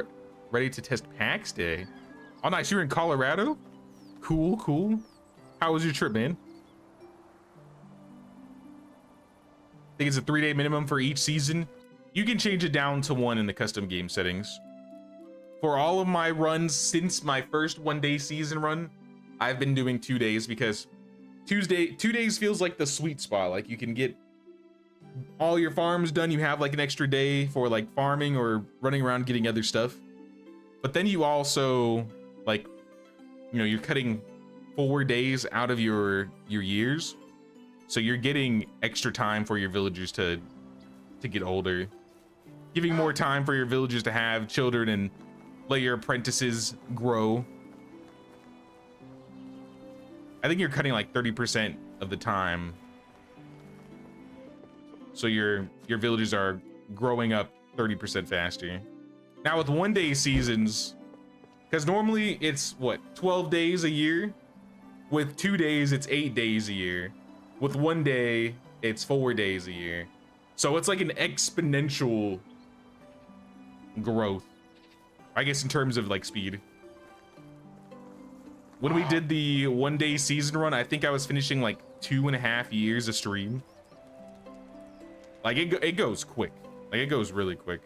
ready to test PAX Day. Oh, nice. You were in Colorado? Cool, cool. How was your trip, man? I think it's a 3-day minimum for each season. You can change it down to 1 in the custom game settings. For all of my runs since my first 1-day season run, I've been doing 2 days because 2 days feels like the sweet spot. Like you can get all your farms done. You have like an extra day for like farming or running around getting other stuff. But then you also like, you know, you're cutting 4 days out of your years. So you're getting extra time for your villagers to get older, giving more time for your villagers to have children and let your apprentices grow. I think you're cutting like 30% of the time. So your villagers are growing up 30% faster. Now with 1-day seasons, because normally it's what, 12 days a year? With 2 days, it's 8 days a year. With 1 day, it's 4 days a year. So it's like an exponential growth, I guess, in terms of like speed. When we did the 1-day season run, I think I was finishing like 2.5 years a stream. Like it goes quick. Like it goes really quick.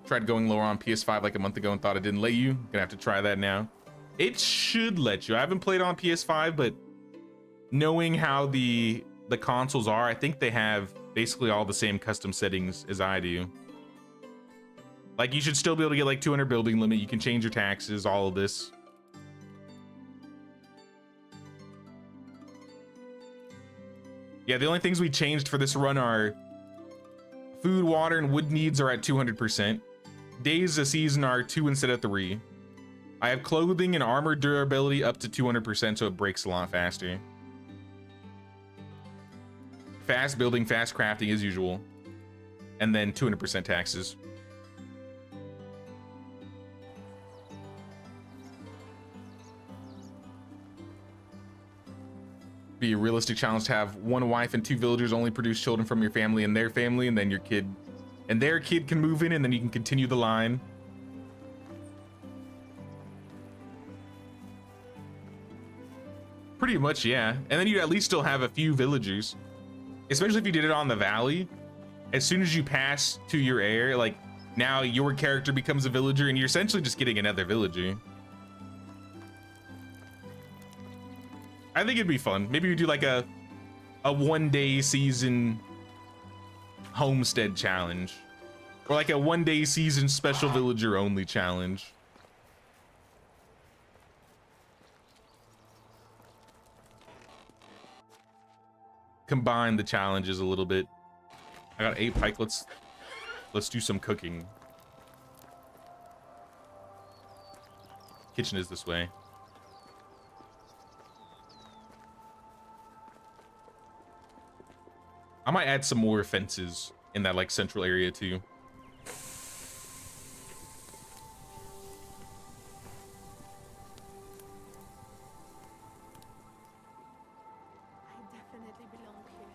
Tried going lower on PS5 like a month ago and thought it didn't let you. Gonna have to try that now. It should let you. I haven't played on PS5, but knowing how the consoles are, I think they have basically all the same custom settings as I do. Like you should still be able to get like 200 building limit. You can change your taxes, all of this. Yeah, the only things we changed for this run are food, water, and wood needs are at 200%. Days a season are 2 instead of 3. I have clothing and armor durability up to 200%, so it breaks a lot faster. Fast building, fast crafting as usual. And then 200% taxes. Be a realistic challenge to have one wife and two villagers only produce children from your family and their family, and then your kid and their kid can move in, and then you can continue the line. Pretty much, yeah. And then you at least still have a few villagers, especially if you did it on the valley. As soon as you pass to your heir, like now your character becomes a villager and you're essentially just getting another villager. I think it'd be fun. Maybe we do like a 1-day season homestead challenge, or like a 1-day season special villager only challenge. Combine the challenges a little bit. I got 8 pike. Let's do some cooking. Kitchen is this way. I might add some more fences in that like central area too. I definitely belong here.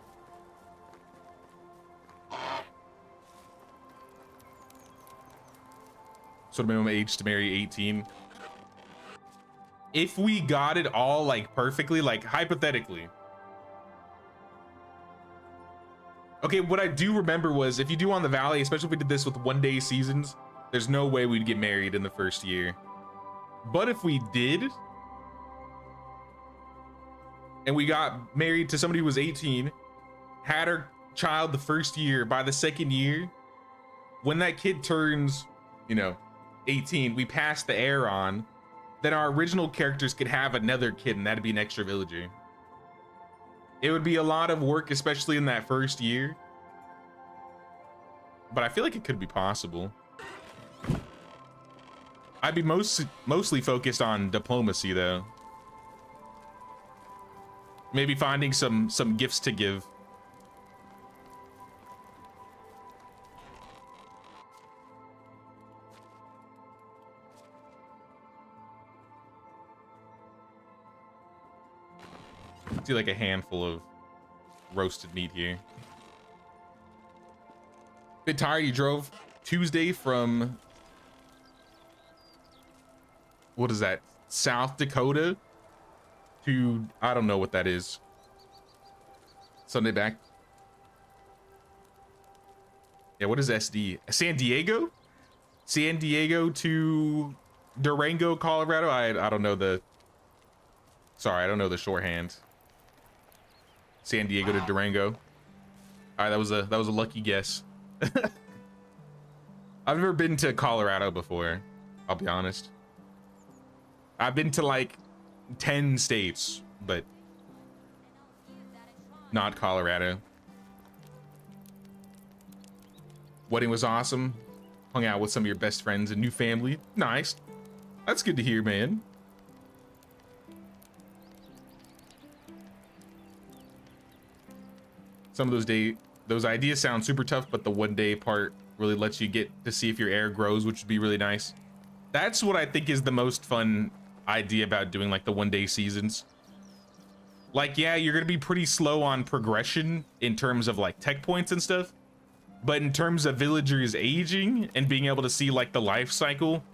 So the minimum age to marry 18. If we got it all like perfectly, like hypothetically. Okay, what I do remember was if you do on the valley, especially if we did this with 1-day seasons, there's no way we'd get married in the first year. But if we did, and we got married to somebody who was 18, had our child the first year, by the second year, when that kid turns, you know, 18, we pass the heir on, then our original characters could have another kid, and that'd be an extra villager. It would be a lot of work, especially in that first year. But I feel like it could be possible. I'd be mostly focused on diplomacy, though. Maybe finding some gifts to give. Do like a handful of roasted meat here. Bit tired. You drove Tuesday from, what is that, South Dakota to, I don't know what that is. Sunday back. Yeah, what is SD? San Diego? San Diego to Durango, Colorado? I don't know the, sorry, I don't know the shorthand. San Diego to Durango. All right, that was a lucky guess. I've never been to Colorado before, I'll be honest. I've been to like 10 states, but not Colorado. Wedding was awesome. Hung out with some of your best friends and new family. Nice. That's good to hear, man. Some of those ideas sound super tough, but the 1-day part really lets you get to see if your heir grows, which would be really nice. That's what I think is the most fun idea about doing like the 1-day seasons. Like, yeah, you're gonna be pretty slow on progression in terms of like tech points and stuff, but in terms of villagers aging and being able to see like the life cycle,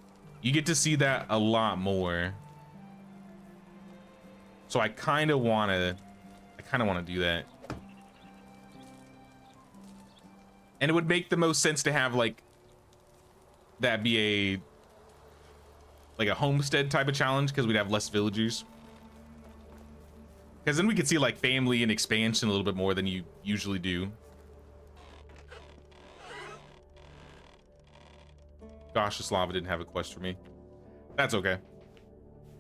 you get to see that a lot more. So I kind of want to do that. And it would make the most sense to have like that be a homestead type of challenge, because we'd have less villagers. Because then we could see like family and expansion a little bit more than you usually do. Gosh, this lava didn't have a quest for me. That's okay.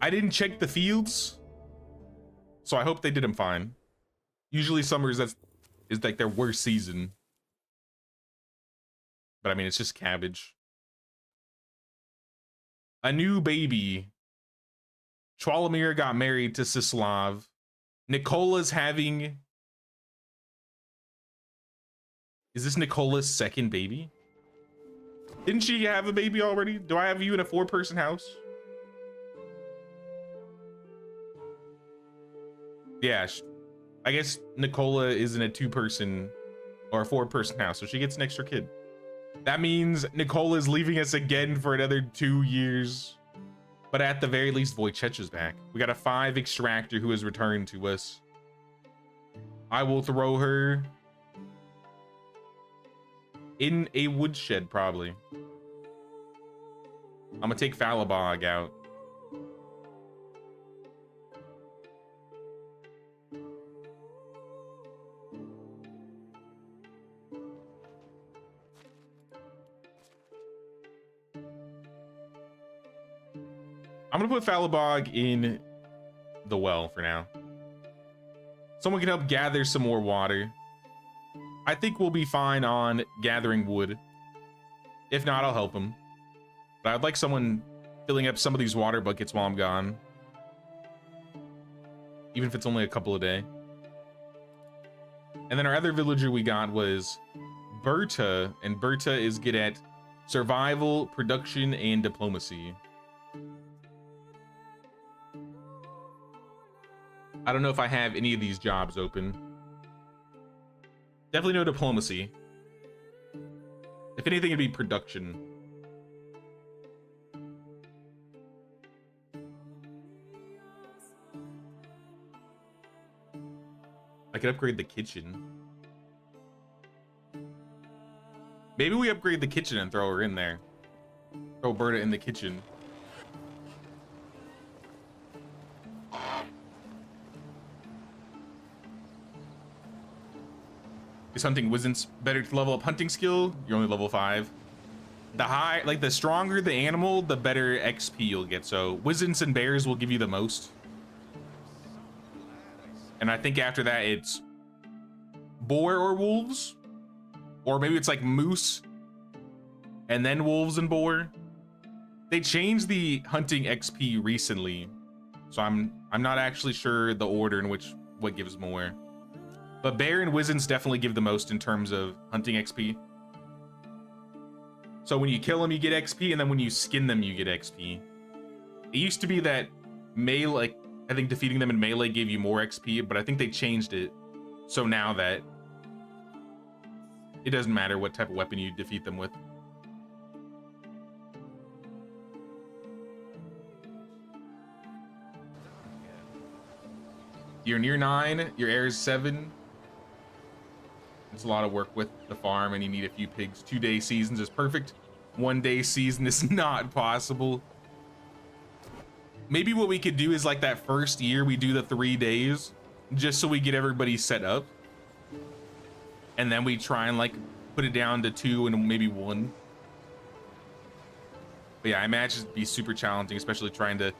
I didn't check the fields, so I hope they did them fine. Usually summers is like their worst season. But I mean, it's just cabbage. A new baby. Chwalamir got married to Sislav. Nicola's having... Is this Nicola's second baby? Didn't she have a baby already? Do I have you in a 4-person house? Yeah. I guess Nicola isn't a 2-person or a 4-person house, so she gets an extra kid. That means Nicola is leaving us again for another 2 years. But at the very least, Wojciech is back. We got a 5 extractor who has returned to us. I will throw her in a woodshed, probably. I'm gonna take Falabog out. I'm gonna put Falabog in the well for now. Someone can help gather some more water. I think we'll be fine on gathering wood. If not, I'll help him. But I'd like someone filling up some of these water buckets while I'm gone. Even if it's only a couple a day. And then our other villager we got was Berta. And Berta is good at survival, production, and diplomacy. I don't know if I have any of these jobs open. Definitely no diplomacy. If anything, it'd be production. I could upgrade the kitchen. Maybe we upgrade the kitchen and throw her in there. Throw Berta in the kitchen. Is hunting Wizen's better to level up hunting skill? You're only level 5. The stronger the animal, the better XP you'll get. So Wizen's and bears will give you the most. And I think after that it's boar or wolves. Or maybe it's like moose and then wolves and boar. They changed the hunting XP recently. So I'm not actually sure the order in which what gives more. But bear and Wizen's definitely give the most in terms of hunting XP. So when you kill them, you get XP, and then when you skin them, you get XP. It used to be that melee, I think defeating them in melee gave you more XP, but I think they changed it. So now that it doesn't matter what type of weapon you defeat them with. You're near 9, your heir is 7. It's a lot of work with the farm and you need a few pigs. 2-day seasons is perfect. 1-day season is not possible. Maybe what we could do is like that first year we do the 3 days just so we get everybody set up. And then we try and like put it down to 2 and maybe 1. But yeah, I imagine it'd be super challenging, especially trying to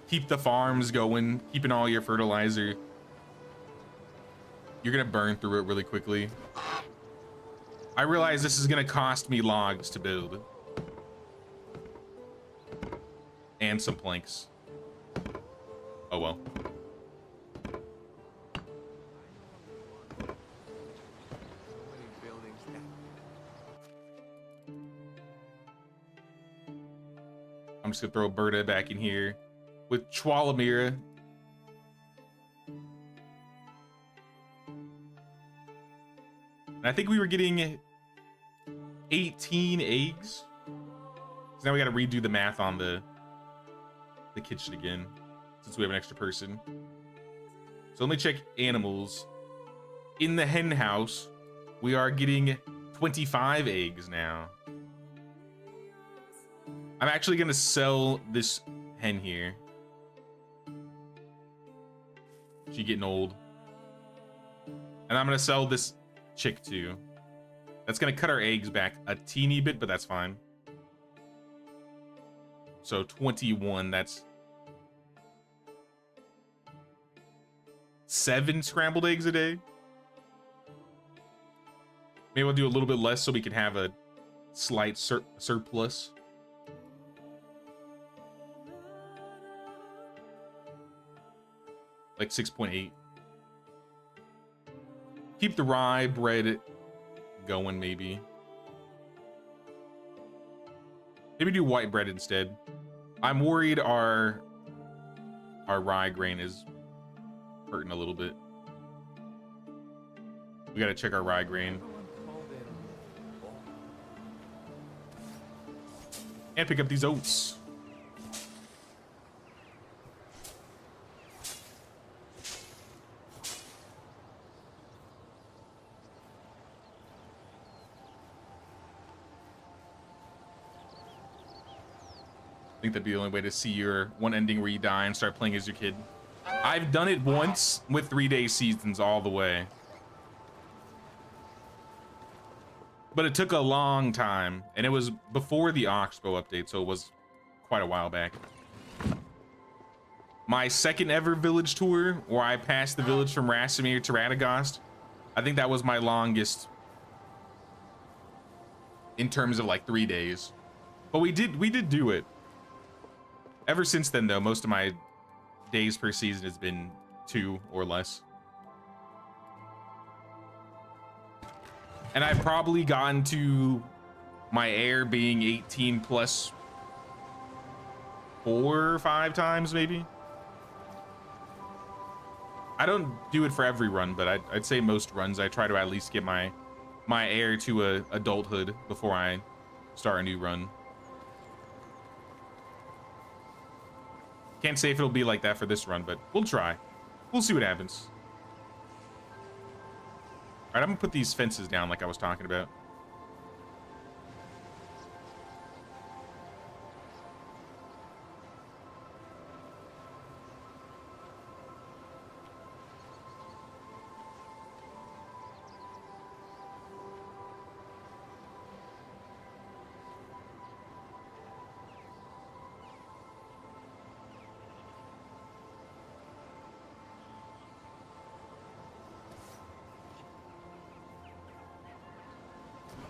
keep the farms going, keeping all your fertilizer. You're gonna burn through it really quickly. I realize this is gonna cost me logs to build. And some planks. Oh well. I'm just gonna throw Berta back in here with Chwalamira. And I think we were getting 18 eggs. So now we gotta redo the math on the kitchen again, since we have an extra person. So let me check animals. In the hen house, we are getting 25 eggs now. I'm actually gonna sell this hen here. She's getting old. And I'm gonna sell this chick too. That's gonna cut our eggs back a teeny bit, but that's fine. So 21, that's 7 scrambled eggs a day. Maybe we'll do a little bit less so we can have a slight surplus. Like 6.8. Keep the rye bread going, maybe. Maybe do white bread instead. I'm worried our rye grain is hurting a little bit. We gotta check our rye grain. Everyone called him Bob. And pick up these oats. I think that'd be the only way to see your one ending where you die and start playing as your kid. I've done it once with 3-day seasons all the way. But it took a long time, and it was before the Oxbow update, so it was quite a while back. My second ever village tour, where I passed the village from Rasimir to Radagast, I think that was my longest in terms of like 3 days. But we did do it. Ever since then, though, most of my days per season has been 2 or less. And I've probably gotten to my heir being 18 plus 4 or 5 times, maybe. I don't do it for every run, but I'd say most runs I try to at least get my heir to adulthood before I start a new run. Can't say if it'll be like that for this run, but we'll try. We'll see what happens. All right, I'm gonna put these fences down like I was talking about.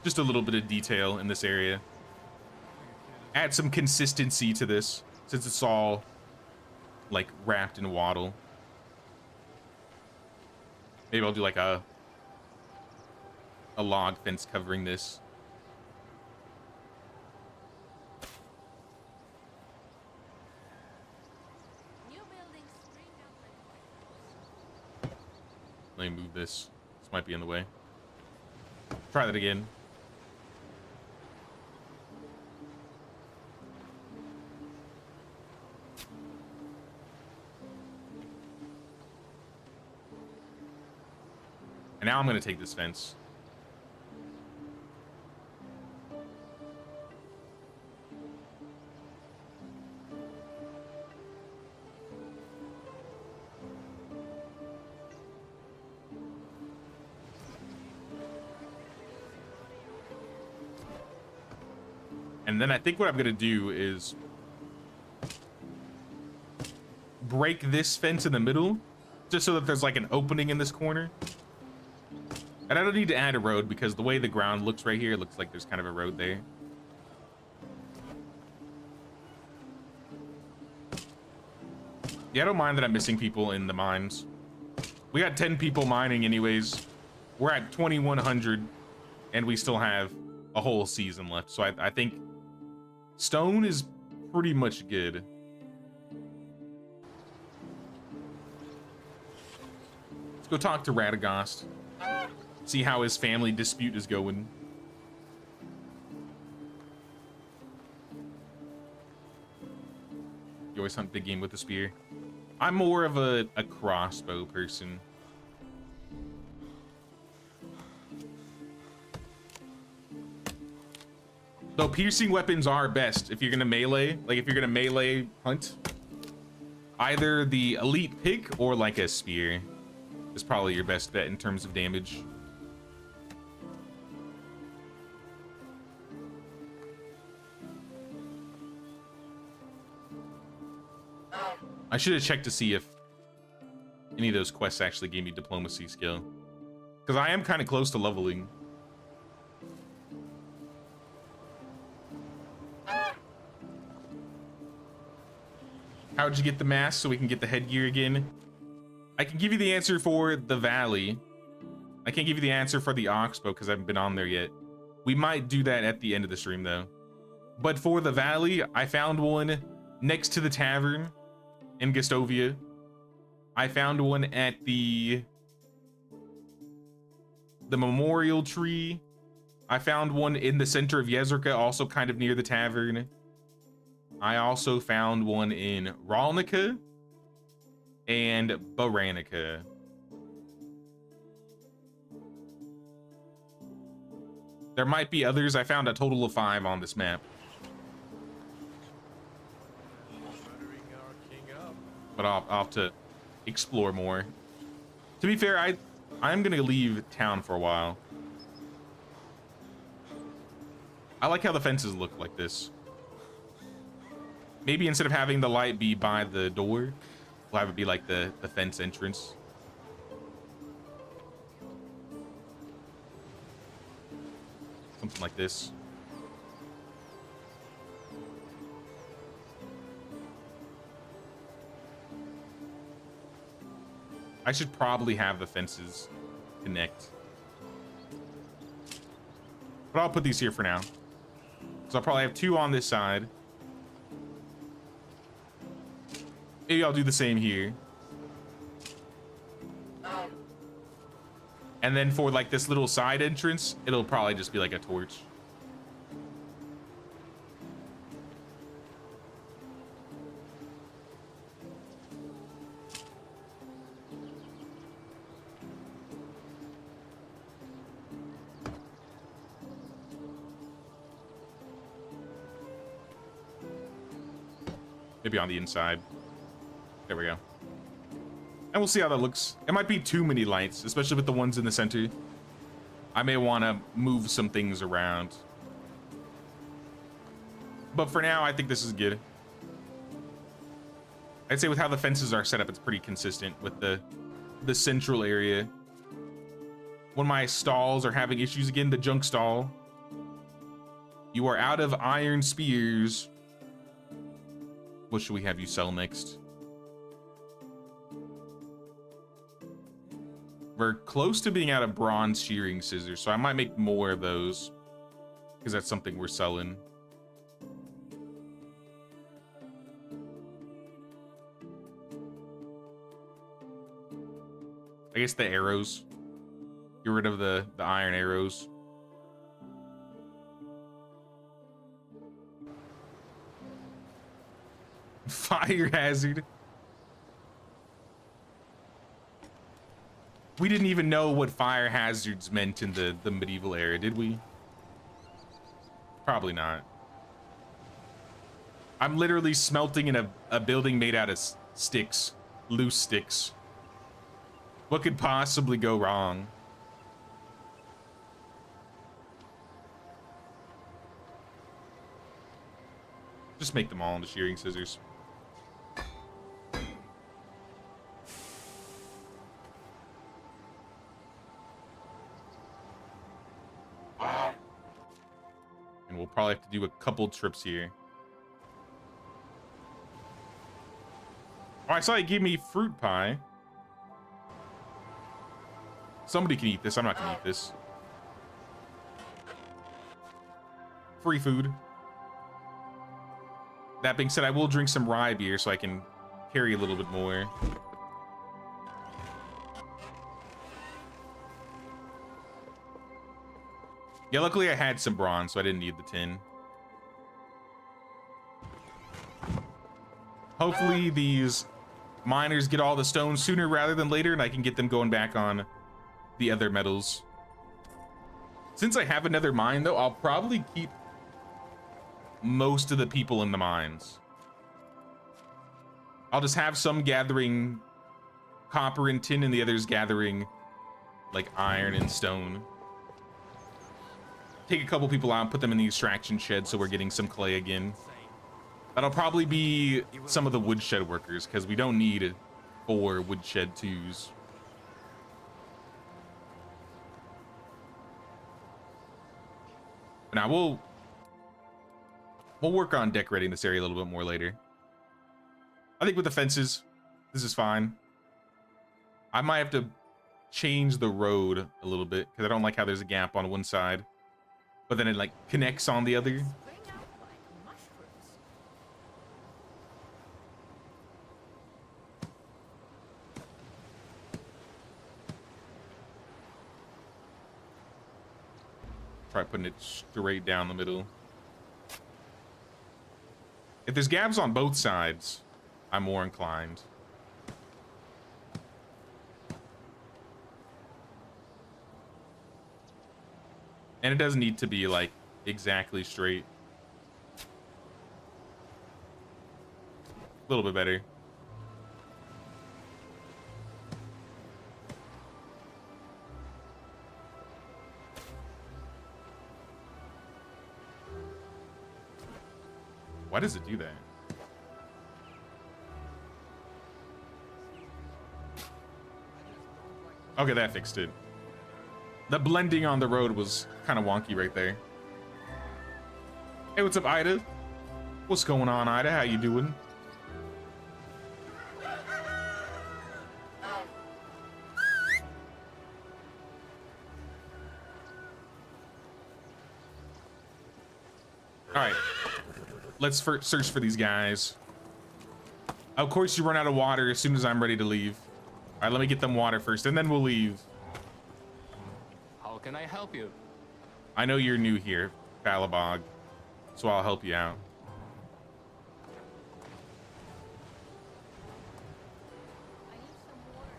Just a little bit of detail in this area. Add some consistency to this, since it's all like wrapped in wattle. Maybe I'll do like a log fence covering this. New buildings spring up. Let me move this. This might be in the way. Try that again. And now I'm going to take this fence. And then I think what I'm going to do is break this fence in the middle, just so that there's like an opening in this corner. And I don't need to add a road because the way the ground looks right here, it looks like there's kind of a road there. Yeah, I don't mind that I'm missing people in the mines. We got 10 people mining anyways. We're at 2,100 and we still have a whole season left. So I think stone is pretty much good. Let's go talk to Radagast. See how his family dispute is going. You always hunt big game with a spear. I'm more of a crossbow person. Though piercing weapons are best if you're gonna melee. Like if you're gonna melee hunt, either the elite pick or like a spear is probably your best bet in terms of damage. I should have checked to see if any of those quests actually gave me diplomacy skill, because I am kind of close to leveling. How'd you get the mask so we can get the headgear again? I can give you the answer for the valley. I can't give you the answer for the Oxbow because I haven't been on there yet. We might do that at the end of the stream though. But for the valley, I found one next to the tavern in Gastovia. I found one at the the memorial tree. I found one in the center of Yezerka, also kind of near the tavern. I also found one in Ralnica and Baranica. There might be others. I found a total of 5 on this map. But I'll have to explore more. To be fair, I'm gonna leave town for a while. I like how the fences look like this. Maybe instead of having the light be by the door, we'll have it be like the fence entrance. Something like this. I should probably have the fences connect. But I'll put these here for now. So I'll probably have 2 on this side. Maybe I'll do the same here. And then for like this little side entrance, it'll probably just be like a torch. Maybe on the inside. There we go. And we'll see how that looks. It might be too many lights, especially with the ones in the center. I may want to move some things around. But for now, I think this is good. I'd say with how the fences are set up, it's pretty consistent with the central area. One of my stalls are having issues again, the junk stall. You are out of iron spears. What should we have you sell next? We're close to being out of bronze shearing scissors, so I might make more of those because that's something we're selling. I guess the arrows. Get rid of the iron arrows. Fire hazard. We didn't even know what fire hazards meant in the medieval era, did we? Probably not. I'm literally smelting in a building made out of sticks, loose sticks. What could possibly go wrong? Just make them all into shearing scissors. And we'll probably have to do a couple trips here. Oh, I saw you give me fruit pie. Somebody can eat this. I'm not gonna eat this. Free food. That being said, I will drink some rye beer so I can carry a little bit more. Yeah, luckily I had some bronze, so I didn't need the tin. Hopefully these miners get all the stones sooner rather than later, and I can get them going back on the other metals. Since I have another mine, though, I'll probably keep most of the people in the mines. I'll just have some gathering copper and tin and the others gathering like iron and stone. Take a couple people out, put them in the extraction shed so we're getting some clay again. That'll probably be some of the woodshed workers because we don't need 4 woodshed 2s. Now we'll work on decorating this area a little bit more later. I think with the fences, this is fine. I might have to change the road a little bit because I don't like how there's a gap on one side, but then it like connects on the other. Try putting it straight down the middle. If there's gaps on both sides, I'm more inclined. And it doesn't need to be like exactly straight. A little bit better. Why does it do that? Okay, that fixed it. The blending on the road was kind of wonky right there. Hey, what's up, Ida? What's going on, Ida? How you doing? All right, let's search for these guys. Of course, you run out of water as soon as I'm ready to leave. All right, let me get them water first, and then we'll leave. How can I help you? I know you're new here, Balabog, so I'll help you out. I need some water.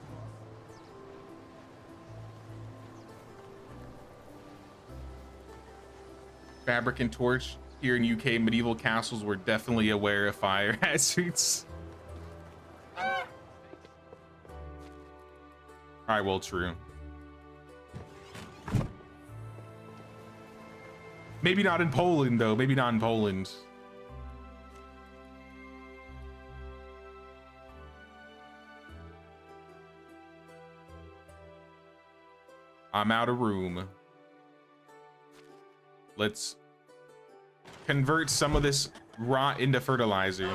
Fabric and torch. Here in UK, medieval castles were definitely aware of fire hazards. Alright, well, true. Maybe not in Poland, though. Maybe not in Poland. I'm out of room. Let's convert some of this rot into fertilizer.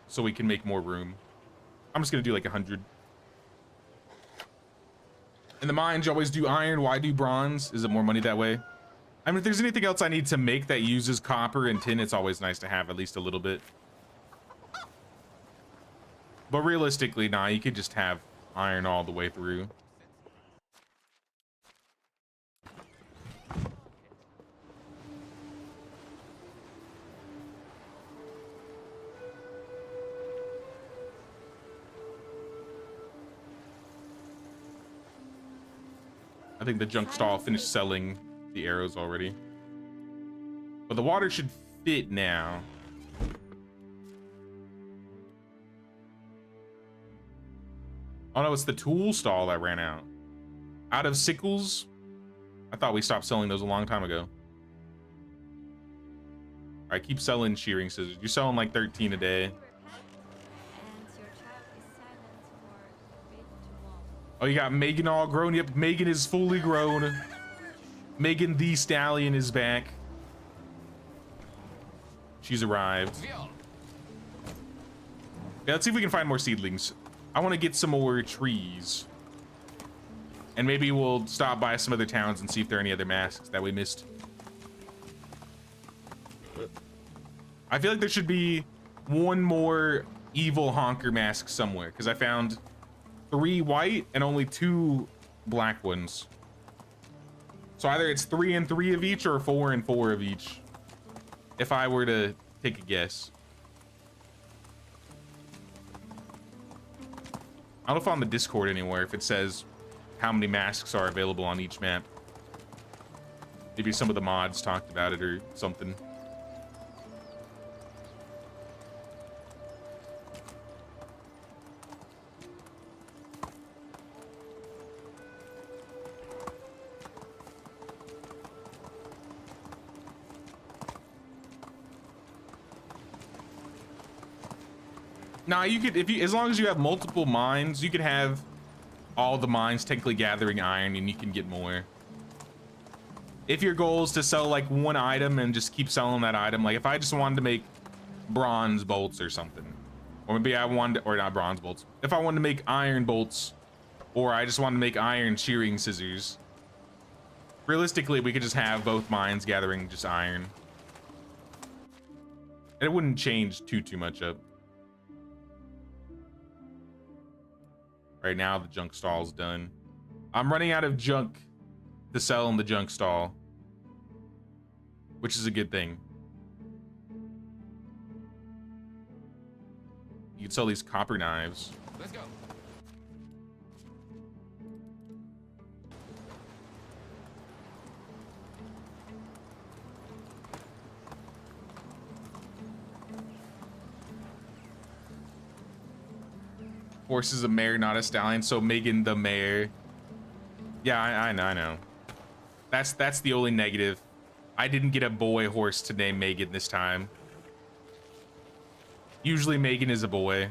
So we can make more room. I'm just gonna do like 100. In the mines, you always do iron. Why do bronze? Is it more money that way? I mean, if there's anything else I need to make that uses copper and tin, it's always nice to have at least a little bit. But realistically, nah, you could just have iron all the way through. I think the junk stall finished selling the arrows already. But the water should fit now. Oh no, it's the tool stall that ran out. Out of sickles? I thought we stopped selling those a long time ago. All right, keep selling shearing scissors. You're selling like 13 a day. And your child is silent for a bit too long. Oh, you got Megan all grown. Yep, Megan is fully grown. Megan the Stallion is back. She's arrived. Yeah, let's see if we can find more seedlings. I want to get some more trees. And maybe we'll stop by some other towns and see if there are any other masks that we missed. I feel like there should be one more evil honker mask somewhere, because I found 3 white and only 2 black ones. So either it's 3 and 3 of each or 4 and 4 of each, if I were to take a guess. I don't know if on the Discord anywhere if it says how many masks are available on each map. Maybe some of the mods talked about it or something. Nah, you could, as long as you have multiple mines, you could have all the mines technically gathering iron and you can get more. If your goal is to sell like one item and just keep selling that item, like if I just wanted to make bronze bolts or something, or maybe I wanted, or not bronze bolts, if I wanted to make iron bolts, or I just wanted to make iron shearing scissors, realistically, we could just have both mines gathering just iron. And it wouldn't change too much up. Right now, the junk stall's done. I'm running out of junk to sell in the junk stall, which is a good thing. You can sell these copper knives. Let's go. Horse is a mare, not a stallion. So Megan the mare. Yeah, I know. That's the only negative. I didn't get a boy horse to name Megan this time. Usually Megan is a boy,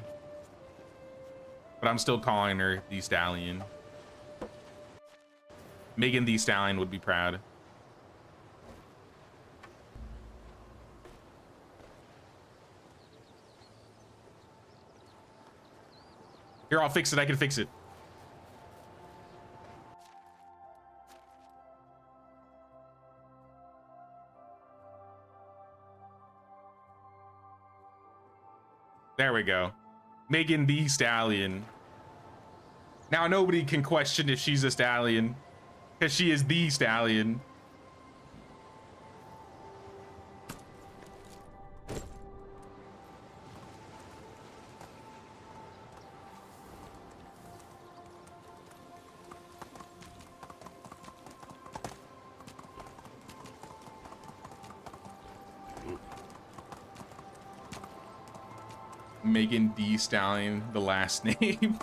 but I'm still calling her the stallion. Megan the stallion would be proud. Here, I'll fix it. I can fix it. There we go. Megan the stallion. Now nobody can question if she's a stallion, because she is the stallion. Megan D. Stallion, the last name.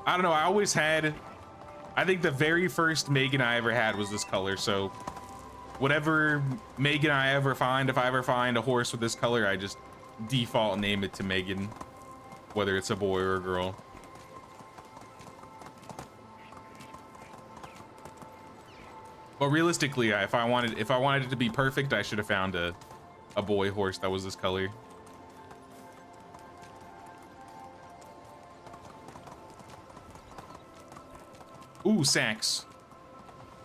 I don't know. I always had, I think the very first Megan I ever had was this color. So whatever Megan I ever find, if I ever find a horse with this color, I just default name it to Megan, whether it's a boy or a girl. But realistically, if I wanted it to be perfect, I should have found a boy horse that was this color. Ooh, sacks.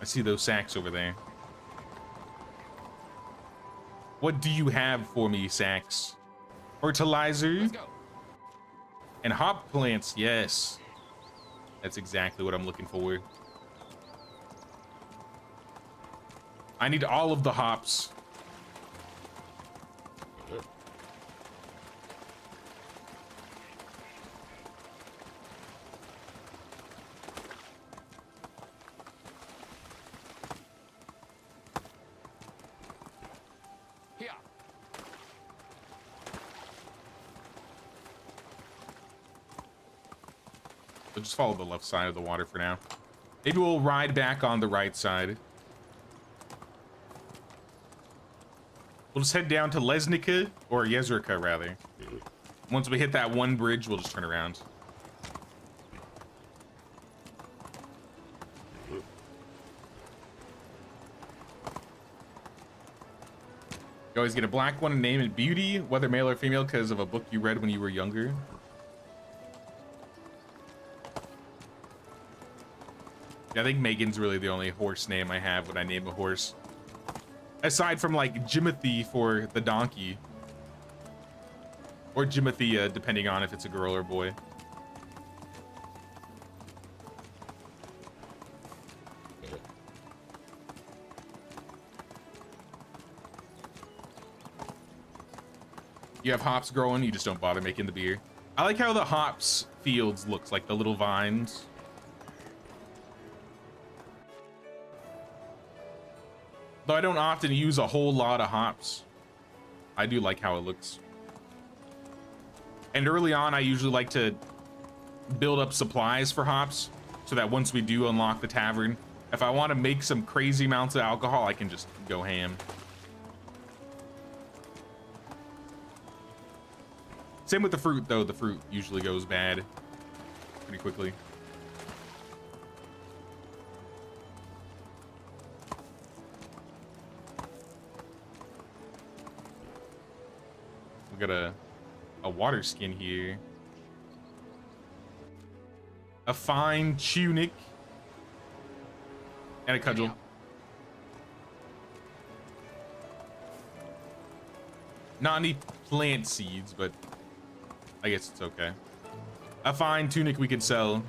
I see those sacks over there. What do you have for me, sacks? Fertilizer. Let's go. And hop plants, yes. That's exactly what I'm looking for. I need all of the hops. Here. We'll just follow the left side of the water for now. Maybe we'll ride back on the right side. We'll just head down to Lesnica, or Yezrika, rather. Once we hit that one bridge, we'll just turn around. You always get a black one and name it Beauty, whether male or female, because of a book you read when you were younger. Yeah, I think Megan's really the only horse name I have when I name a horse. Aside from like Jimothy for the donkey. Or Jimothea, depending on if it's a girl or boy. You have hops growing, you just don't bother making the beer. I like how the hops fields looks like the little vines. Though I don't often use a whole lot of hops, I do like how it looks. And early on, I usually like to build up supplies for hops so that once we do unlock the tavern, if I want to make some crazy amounts of alcohol, I can just go ham. Same with the fruit, though. The fruit usually goes bad pretty quickly. We got a water skin here. A fine tunic. And a cudgel. Not any plant seeds, but I guess it's okay. A fine tunic we could sell.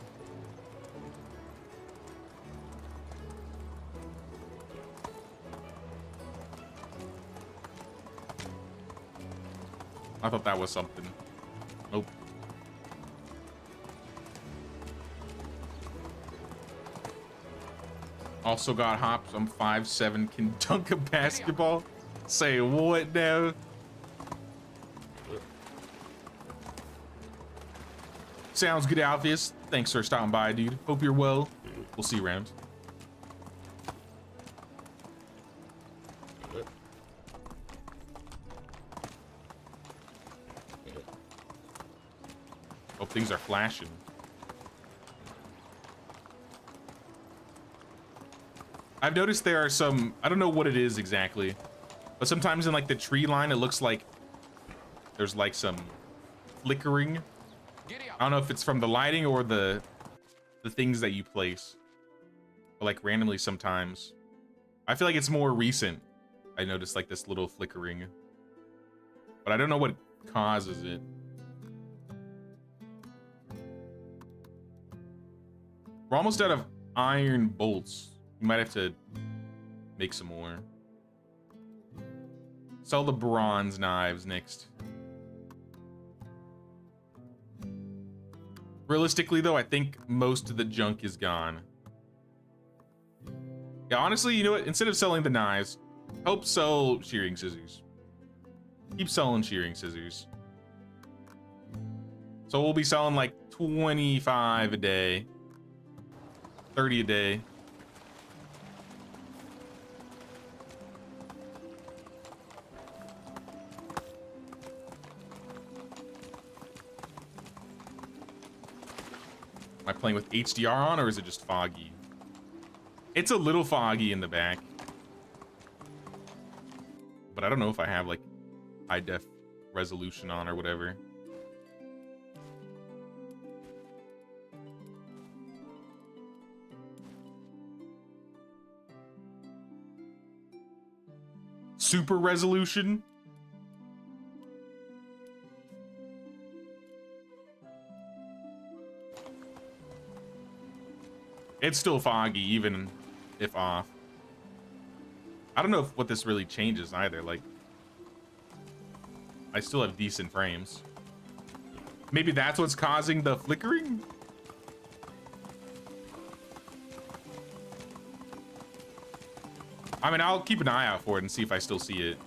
I thought that was something. Nope. Also got hops. I'm 5'7", can dunk a basketball. Say what now? Sounds good, Alpheus. Thanks for stopping by, dude. Hope you're well. We'll see you around. Hope things are flashing. I've noticed there are some, I don't know what it is exactly, but sometimes in like the tree line, it looks like there's like some flickering. I don't know if it's from the lighting or the things that you place, but like randomly sometimes. I feel like it's more recent. I noticed like this little flickering, but I don't know what causes it. We're almost out of iron bolts. We might have to make some more. Sell the bronze knives next. Realistically, though, I think most of the junk is gone. Yeah, honestly, you know what? Instead of selling the knives, help sell shearing scissors. Keep selling shearing scissors. So we'll be selling like 25 a day. 30 a day. Am I playing with HDR on, or is it just foggy? It's a little foggy in the back. But I don't know if I have like high def resolution on or whatever. Super resolution? It's still foggy, even if off. I don't know what this really changes either. Like, I still have decent frames. Maybe that's what's causing the flickering? I mean, I'll keep an eye out for it and see if I still see it.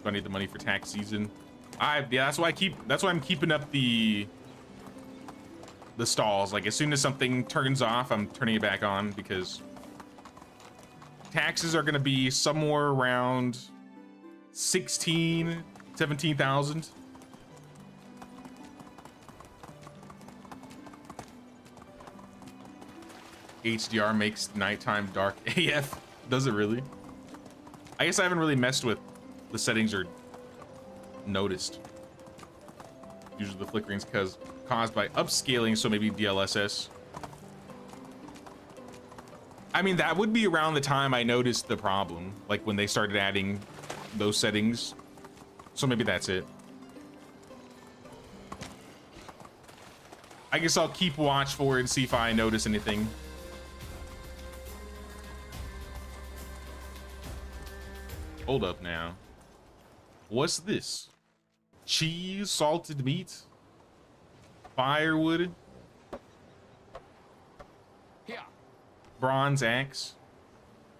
Do I need the money for tax season? Yeah, that's why I'm keeping up the stalls. Like, as soon as something turns off, I'm turning it back on, because taxes are gonna be somewhere around 17,000. HDR makes nighttime dark AF. Does it really? I guess I haven't really messed with the settings or noticed. Usually the flickering's caused by upscaling, so maybe DLSS. I mean, that would be around the time I noticed the problem, like when they started adding those settings. So maybe that's it. I guess I'll keep watch for it and see if I notice anything. Hold up now. What's this? Cheese, salted meat, firewood, bronze axe,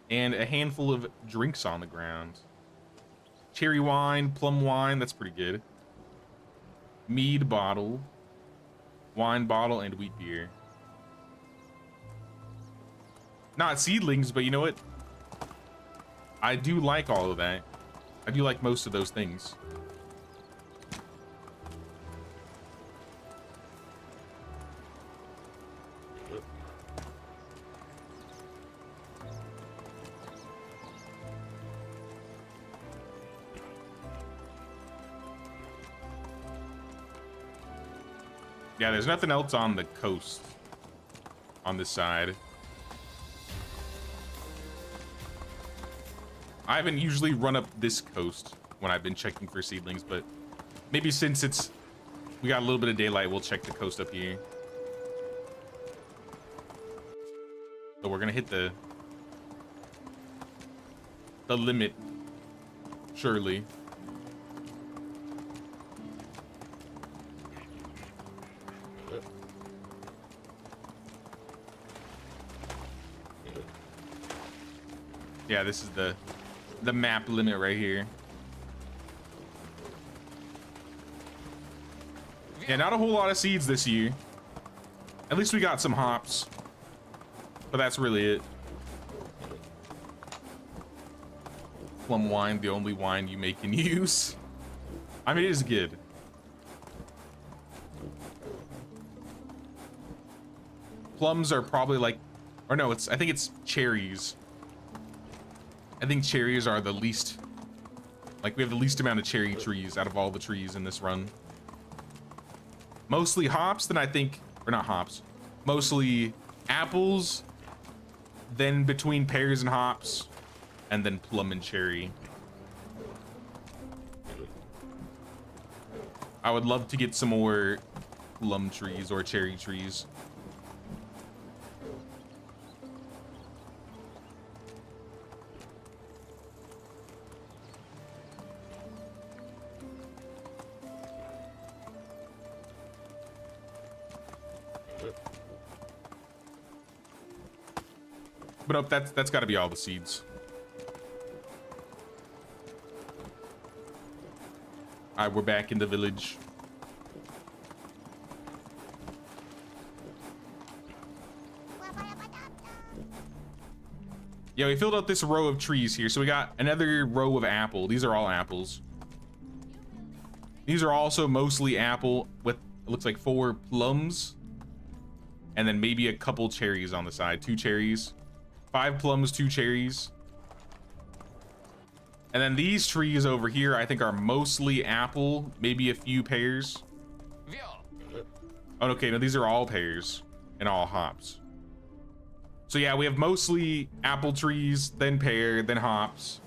and a handful of drinks on the ground. Cherry wine, plum wine, that's pretty good. Mead bottle, wine bottle, and wheat beer. Not seedlings, but you know what? I do like all of that. I do like most of those things. Yeah, there's nothing else on the coast on this side. I haven't usually run up this coast when I've been checking for seedlings, but maybe since we got a little bit of daylight, we'll check the coast up here. So we're gonna hit the limit, surely. Yeah, this is the map limit right here. Yeah, not a whole lot of seeds this year. At least we got some hops, but that's really it. Plum wine, the only wine you make and use. I mean, it is good. Plums are probably like, or no, I think it's cherries. I think cherries are the least, like we have the least amount of cherry trees out of all the trees in this run. Mostly hops, then I think, or not hops, mostly apples, then between pears and hops, and then plum and cherry. I would love to get some more plum trees or cherry trees. But nope, that's got to be all the seeds. All right, we're back in the village. Yeah, we filled out this row of trees here. So we got another row of apple. These are all apples. These are also mostly apple with, it looks like 4 plums. And then maybe a couple cherries on the side. 2 cherries. 5 plums, 2 cherries. And then these trees over here, I think are mostly apple, maybe a few pears. Oh, okay, no, these are all pears and all hops. So yeah, we have mostly apple trees, then pear, then hops,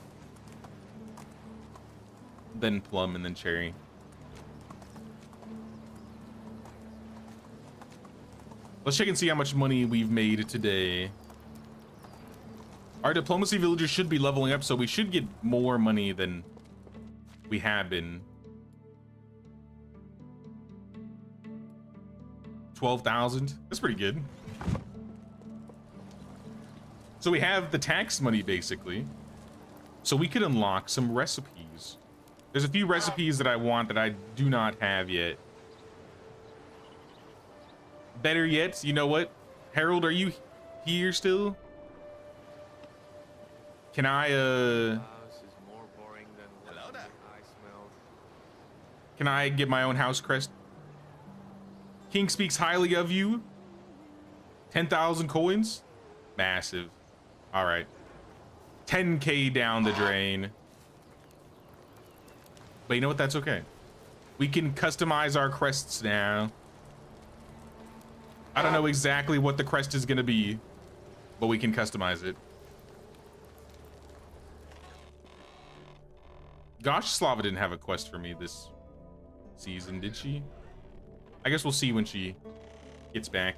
then plum, and then cherry. Let's check and see how much money we've made today. Our diplomacy villagers should be leveling up, so we should get more money than we have been. 12,000. That's pretty good. So we have the tax money, basically. So we could unlock some recipes. There's a few recipes that I want that I do not have yet. Better yet, you know what? Harold, are you here still? Can I, can I get my own house crest? King speaks highly of you. 10,000 coins? Massive. All right. 10K down the drain. But you know what? That's okay. We can customize our crests now. I don't know exactly what the crest is going to be, but we can customize it. Gosh, Slava didn't have a quest for me this season, did she? I guess we'll see when she gets back.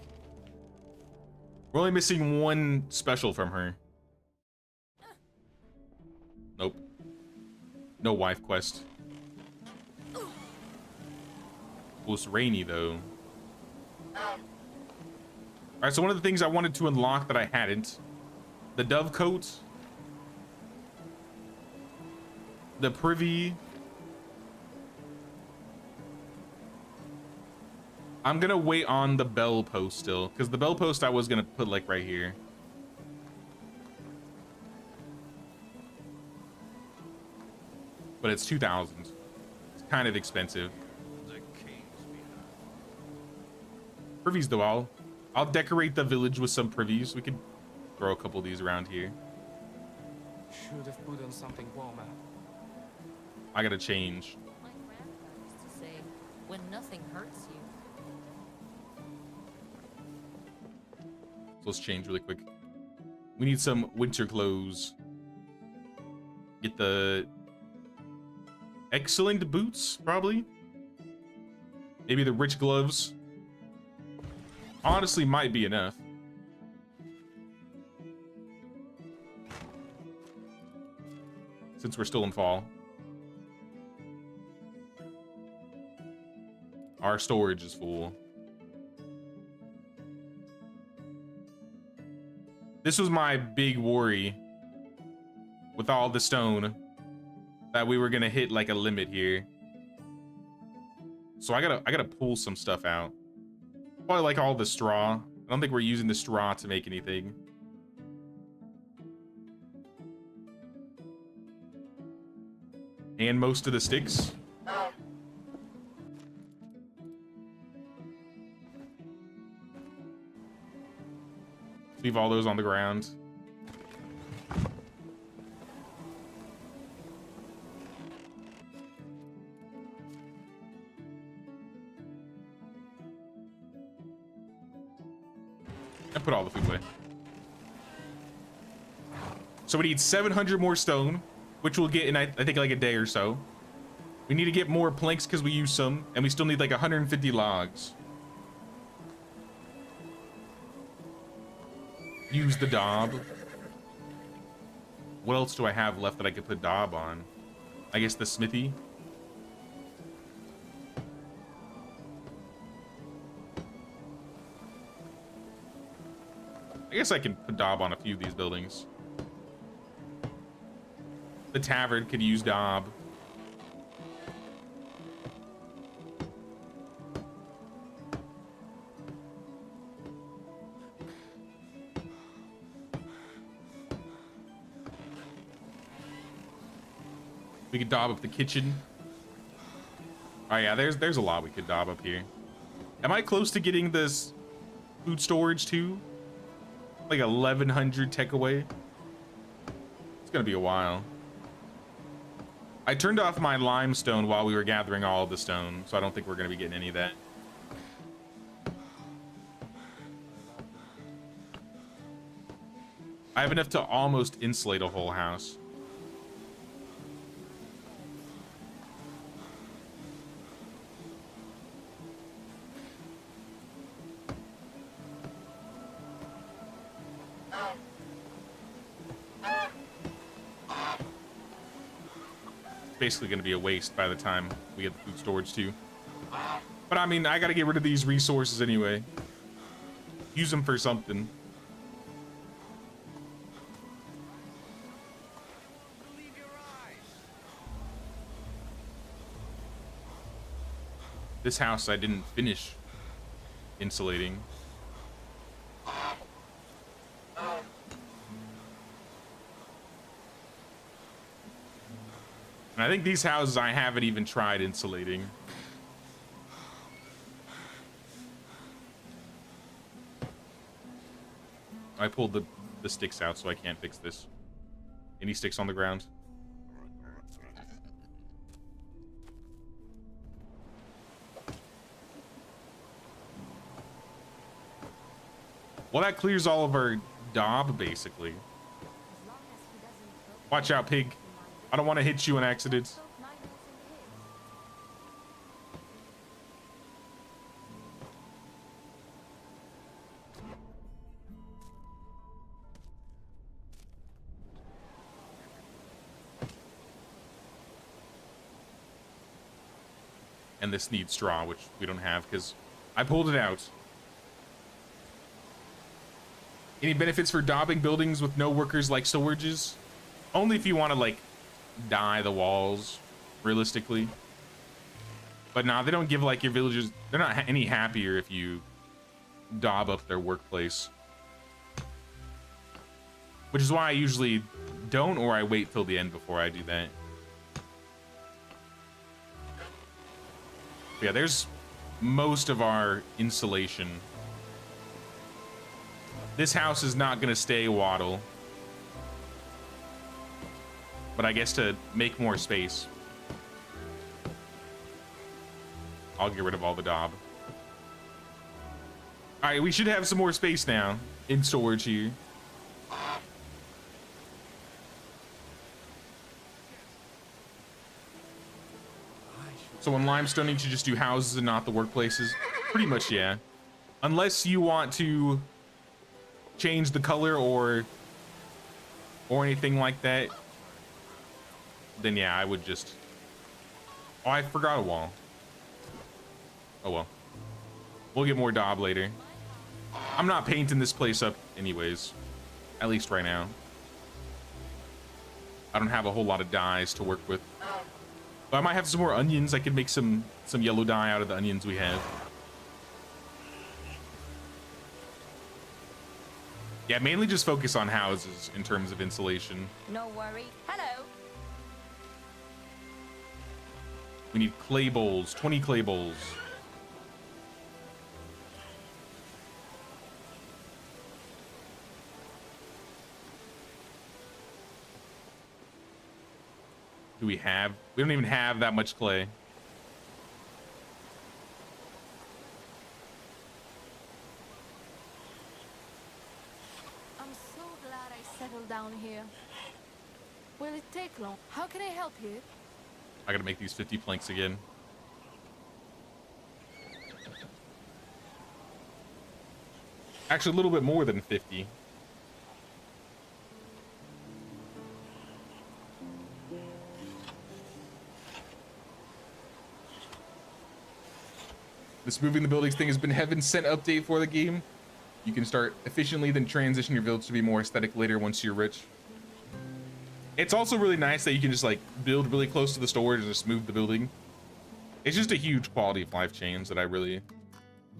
We're only missing one special from her. Nope. No wife quest. Well, it's rainy, though. Alright, so one of the things I wanted to unlock that I hadn't. The dove coat. The privy. I'm gonna wait on the bell post still, because the bell post I was gonna put like right here. But it's 2,000. It's kind of expensive. Privies though, I'll decorate the village with some privies. We could throw a couple of these around here. Should have put on something warmer. I gotta change. My grandpa used to say, when nothing hurts you. So let's change really quick. We need some winter clothes. Get the excellent boots, probably. Maybe the rich gloves. Honestly, might be enough. Since we're still in fall. Our storage is full. This was my big worry with all the stone, that we were gonna hit like a limit here. So I gotta pull some stuff out. Probably like all the straw. I don't think we're using the straw to make anything. And most of the sticks. Leave all those on the ground. And put all the food away. So we need 700 more stone, which we'll get in, I think, like a day or so. We need to get more planks because we use some, and we still need like 150 logs. Use the daub. What else do I have left that I could put daub on? I guess the smithy. I guess I can put daub on a few of these buildings. The tavern could use daub. We could daub up the kitchen. Oh yeah, there's a lot we could daub up here. Am I close to getting this food storage too? Like 1100 takeaway. It's gonna be a while. I turned off my limestone while we were gathering all of the stone, so I don't think we're gonna be getting any of that. I have enough to almost insulate a whole house. Basically going to be a waste by the time we get the food storage too. But I mean, I got to get rid of these resources anyway. Use them for something. This house I didn't finish insulating. And I think these houses I haven't even tried insulating. I pulled the sticks out, so I can't fix this. Any sticks on the ground? Well, that clears all of our daub, basically. Watch out, pig. I don't want to hit you in accident. And this needs straw, which we don't have because I pulled it out. Any benefits for daubing buildings with no workers like storages? Only if you want to, like, dye the walls, realistically. But nah, they don't give, like, your villagers... They're not any happier if you daub up their workplace. Which is why I usually don't, or I wait till the end before I do that. But yeah, there's most of our insulation. This house is not gonna stay wattle. But I guess to make more space, I'll get rid of all the daub. All right, we should have some more space now in storage here. So in limestone, you should just do houses and not the workplaces. Pretty much, yeah. Unless you want to change the color or anything like that, then yeah, I would just... Oh, I forgot a wall. Oh well. We'll get more daub later. I'm not painting this place up anyways. At least right now. I don't have a whole lot of dyes to work with. But I might have some more onions. I could make some yellow dye out of the onions we have. Yeah, mainly just focus on houses in terms of insulation. No worry. Hello. We need clay bowls, 20 clay bowls. Do we have? We don't even have that much clay. I'm so glad I settled down here. Will it take long? How can I help you? I gotta make these 50 planks again. Actually, a little bit more than 50. This moving the buildings thing has been heaven sent update for the game. You can start efficiently, then transition your village to be more aesthetic later once you're rich. It's also really nice that you can just like build really close to the storage and just move the building. It's just a huge quality of life change that I really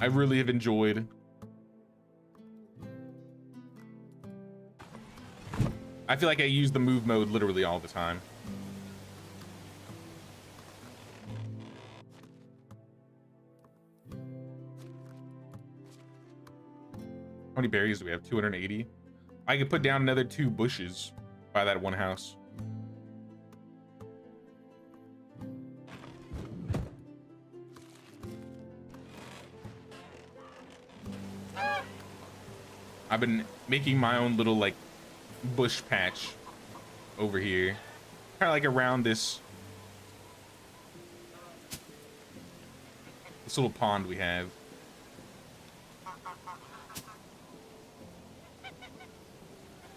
have enjoyed. I feel like I use the move mode literally all the time. How many berries do we have? 280. I could put down another 2 bushes by that one house. I've been making my own little like bush patch over here, kind of like around this little pond we have.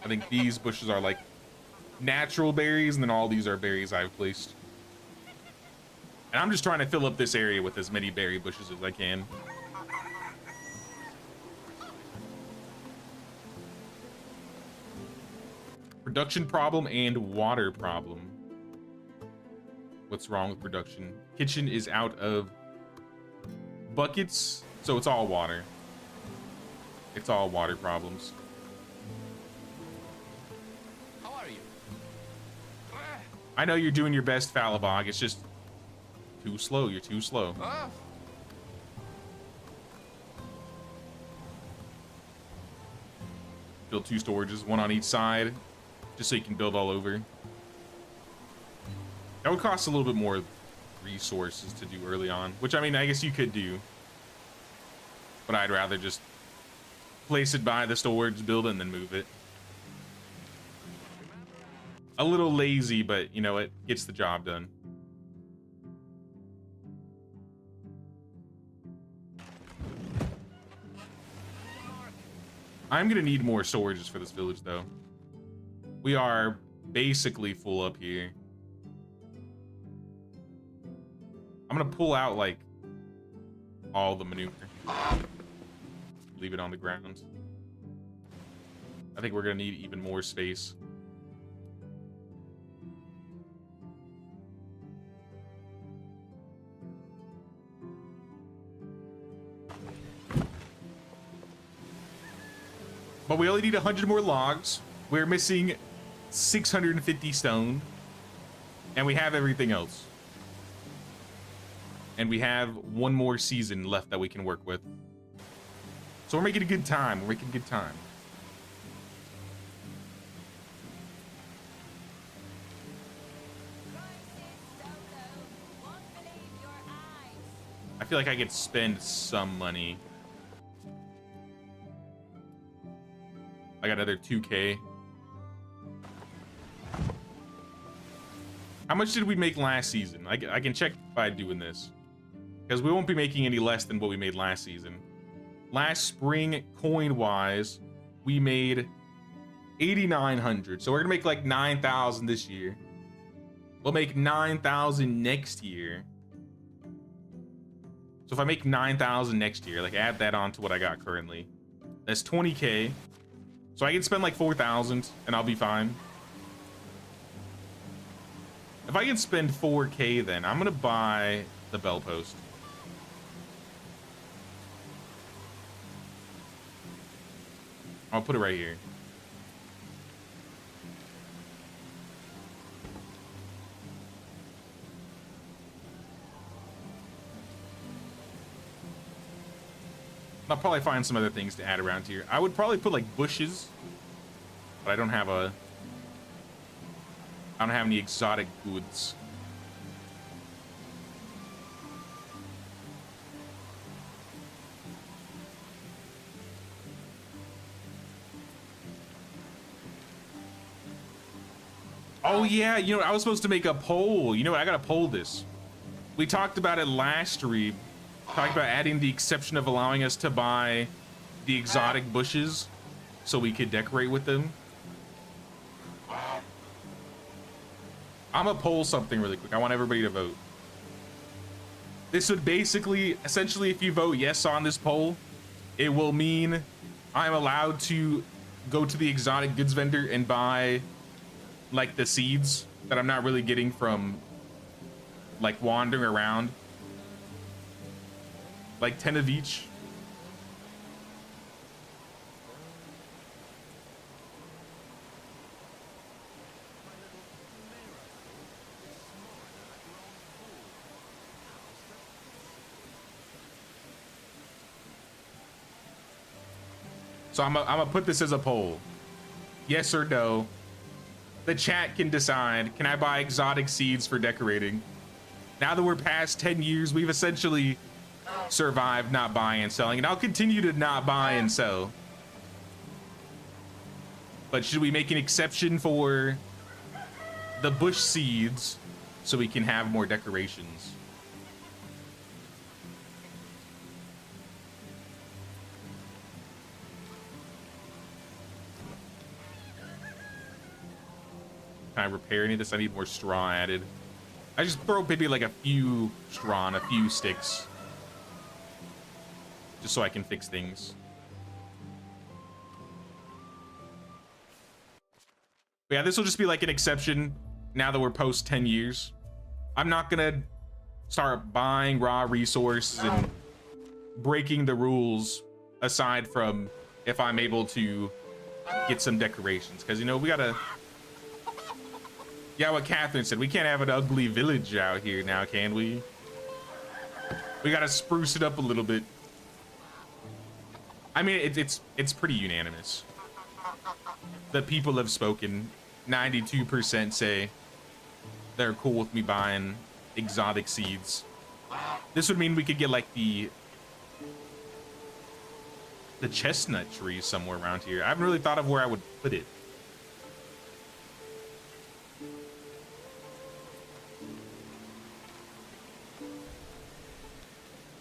I think these bushes are like natural berries, and then all these are berries I've placed. And I'm just trying to fill up this area with as many berry bushes as I can. Production problem and water problem. What's wrong with production? Kitchen is out of buckets, so it's all water. It's all water problems. How are you? I know you're doing your best, Falabog. It's just too slow. You're too slow. Ah. Build 2 storages, 1 on each side, just so you can build all over. That would cost a little bit more resources to do early on, which I mean, I guess you could do, but I'd rather just place it by the storage, build it, and then move it. A little lazy, but you know, it gets the job done. I'm gonna need more storages for this village though. We are basically full up here. I'm gonna pull out like all the manure. Leave it on the ground. I think we're gonna need even more space. But we only need 100 more logs. We're missing 650 stone. And we have everything else. And we have 1 more season left that we can work with. So we're making a good time. We're making a good time. I feel like I could spend some money. I got another 2K. How much did we make last season? I can check by doing this, because we won't be making any less than what we made last season. Last spring, coin-wise, we made 8,900. So we're gonna make like 9,000 this year. We'll make 9,000 next year. So if I make 9,000 next year, like add that on to what I got currently, that's 20K. So I can spend like 4,000 and I'll be fine. If I can spend 4K, then I'm gonna buy the bell post. I'll put it right here. I'll probably find some other things to add around here. I would probably put like bushes, but I don't have any exotic goods. Oh yeah, you know, I was supposed to make a poll. You know what, I gotta poll this. We talked about it last stream. Talked about adding the exception of allowing us to buy the exotic bushes so we could decorate with them. I'm gonna poll something really quick. I want everybody to vote. This would basically, essentially, if you vote yes on this poll, it will mean I'm allowed to go to the exotic goods vendor and buy like the seeds that I'm not really getting from like wandering around. Like 10 of each. So I'm gonna put this as a poll. Yes or no. The chat can decide, can I buy exotic seeds for decorating? Now that we're past 10 years, we've essentially survived not buying and selling, and I'll continue to not buy and sell. But should we make an exception for the bush seeds so we can have more decorations? Can I repair any of this? I need more straw added. I just throw maybe like a few straw and a few sticks, just so I can fix things. But yeah, this will just be like an exception now that we're post 10 years. I'm not gonna start buying raw resources and breaking the rules aside from if I'm able to get some decorations, because you know we gotta. Yeah, what Catherine said, we can't have an ugly village out here now, can we? We gotta spruce it up a little bit. I mean, it's pretty unanimous. The people have spoken. 92% say they're cool with me buying exotic seeds. This would mean we could get like the chestnut trees somewhere around here. I haven't really thought of where I would put it.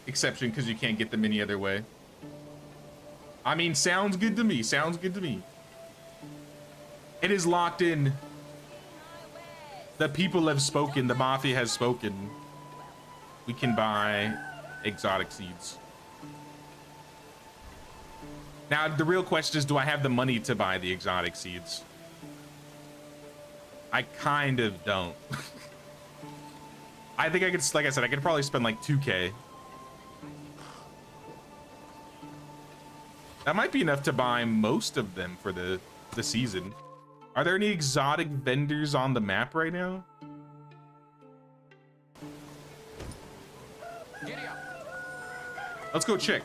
Exception because you can't get them any other way. I mean, sounds good to me. Sounds good to me. It is locked in. The people have spoken. The mafia has spoken. We can buy exotic seeds. Now, the real question is, do I have the money to buy the exotic seeds? I kind of don't. I think I could, like I said, I could probably spend like 2K. That might be enough to buy most of them for the season. Are there any exotic vendors on the map right now? Giddy up. Let's go check.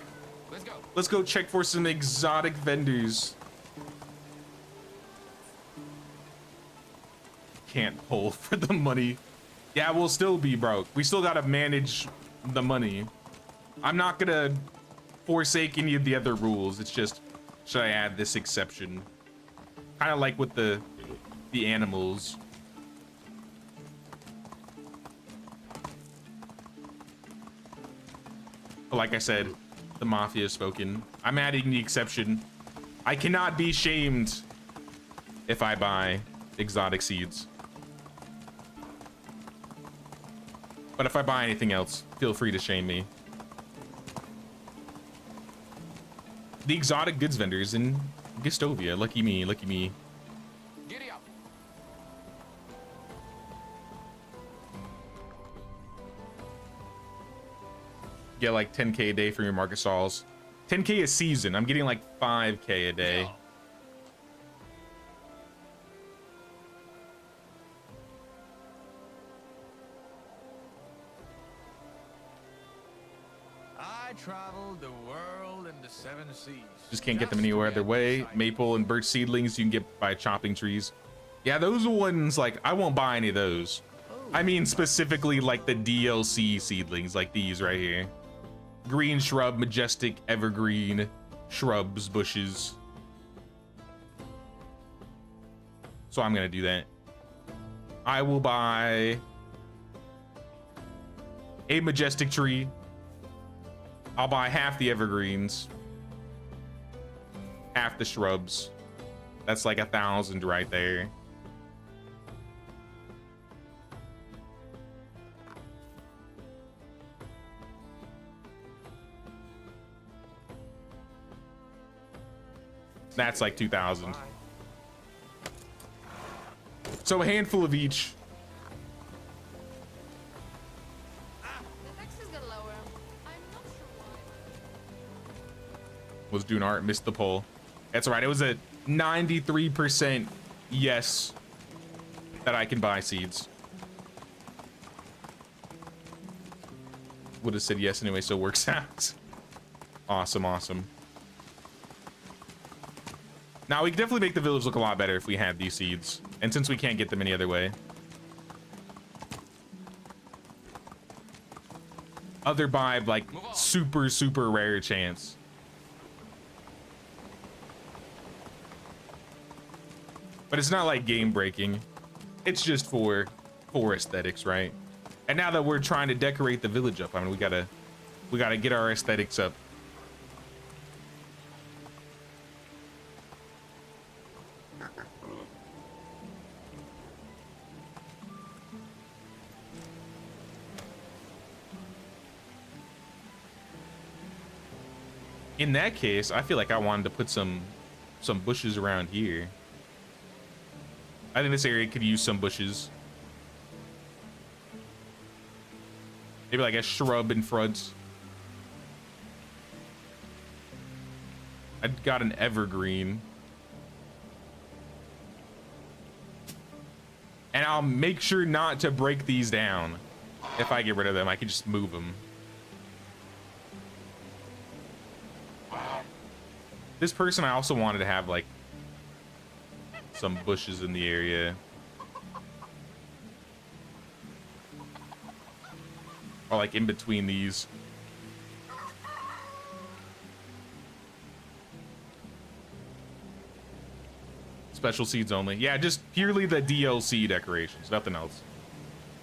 Let's go. Let's go check for some exotic vendors. Can't pull for the money. Yeah, we'll still be broke. We still gotta manage the money. I'm not gonna forsake any of the other rules. It's just, should I add this exception? Kind of like with the animals. But like I said, the mafia has spoken. I'm adding the exception. I cannot be shamed if I buy exotic seeds. But if I buy anything else, feel free to shame me. The exotic goods vendors in Gustovia. Lucky me, lucky me. Giddy up. Get like 10k a day from your market stalls. 10k a season. I'm getting like 5k a day. I traveled the world and the seven seas. Just can't get them anywhere other way. Maple and birch seedlings you can get by chopping trees. Yeah, those ones, like, I won't buy any of those. I mean specifically like the DLC seedlings, like these right here. Green shrub, majestic, evergreen, shrubs, bushes. So I'm gonna do that. I will buy a majestic tree. I'll buy half the evergreens, half the shrubs. That's like 1,000 right there. That's like 2,000. So a handful of each. The taxes got lower. I'm not sure why. Was doing art, missed the poll. That's right. It was a 93% yes that I can buy seeds. Would have said yes anyway, so it works out. Awesome, awesome. Now we could definitely make the village look a lot better if we had these seeds, and since we can't get them any other way. Other buy like super rare chance. But it's not like game breaking. It's just for aesthetics, right? And now that we're trying to decorate the village up, I mean, we gotta get our aesthetics up. In that case, I feel like I wanted to put some bushes around here. I think this area could use some bushes. Maybe like a shrub in front. I got an evergreen. And I'll make sure not to break these down. If I get rid of them, I can just move them. This person, I also wanted to have like some bushes in the area. Or like in between these. Special seeds only. Yeah, just purely the DLC decorations, nothing else.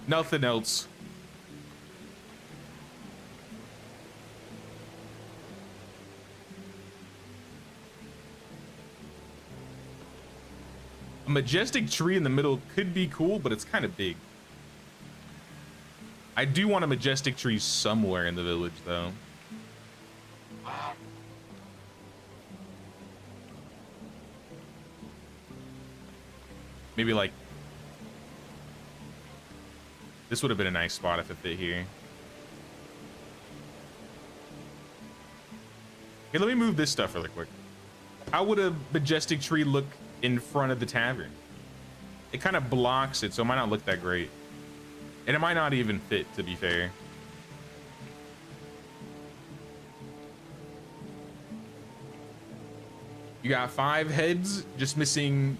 Nothing else. A majestic tree in the middle could be cool, but it's kind of big. I do want a majestic tree somewhere in the village, though. Maybe like... This would have been a nice spot if it fit here. Okay, let me move this stuff really quick. How would a majestic tree look in front of the tavern? It kind of blocks it, so it might not look that great. And it might not even fit, to be fair. You got 5 heads, just missing...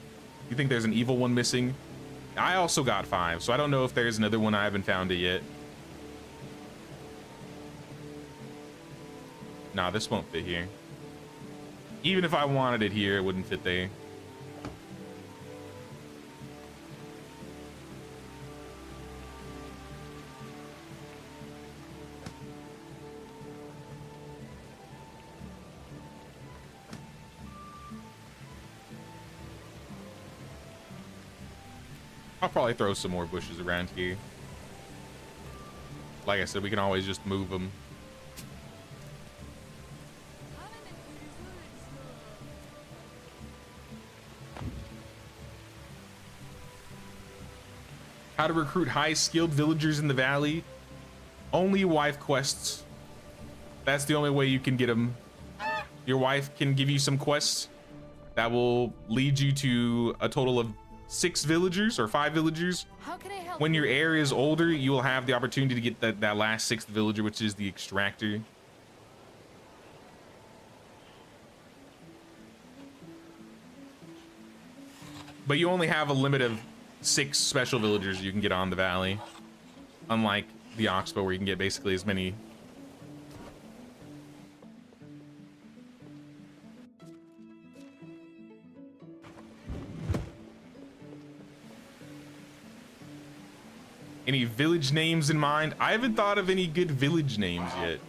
You think there's an evil one missing? I also got 5, so I don't know if there's another one. I haven't found it yet. Nah, this won't fit here. Even if I wanted it here, it wouldn't fit there. I'll probably throw some more bushes around here. Like I said, we can always just move them. How to recruit high-skilled villagers in the valley. Only wife quests. That's the only way you can get them. Your wife can give you some quests that will lead you to a total of 6 villagers or 5 villagers. How can I help When you? your area is older, you will have the opportunity to get that last 6th villager, which is the extractor. But you only have a limit of 6 special villagers you can get on the valley. Unlike the Oxbow, where you can get basically as many. Any village names in mind? I haven't thought of any good village names yet.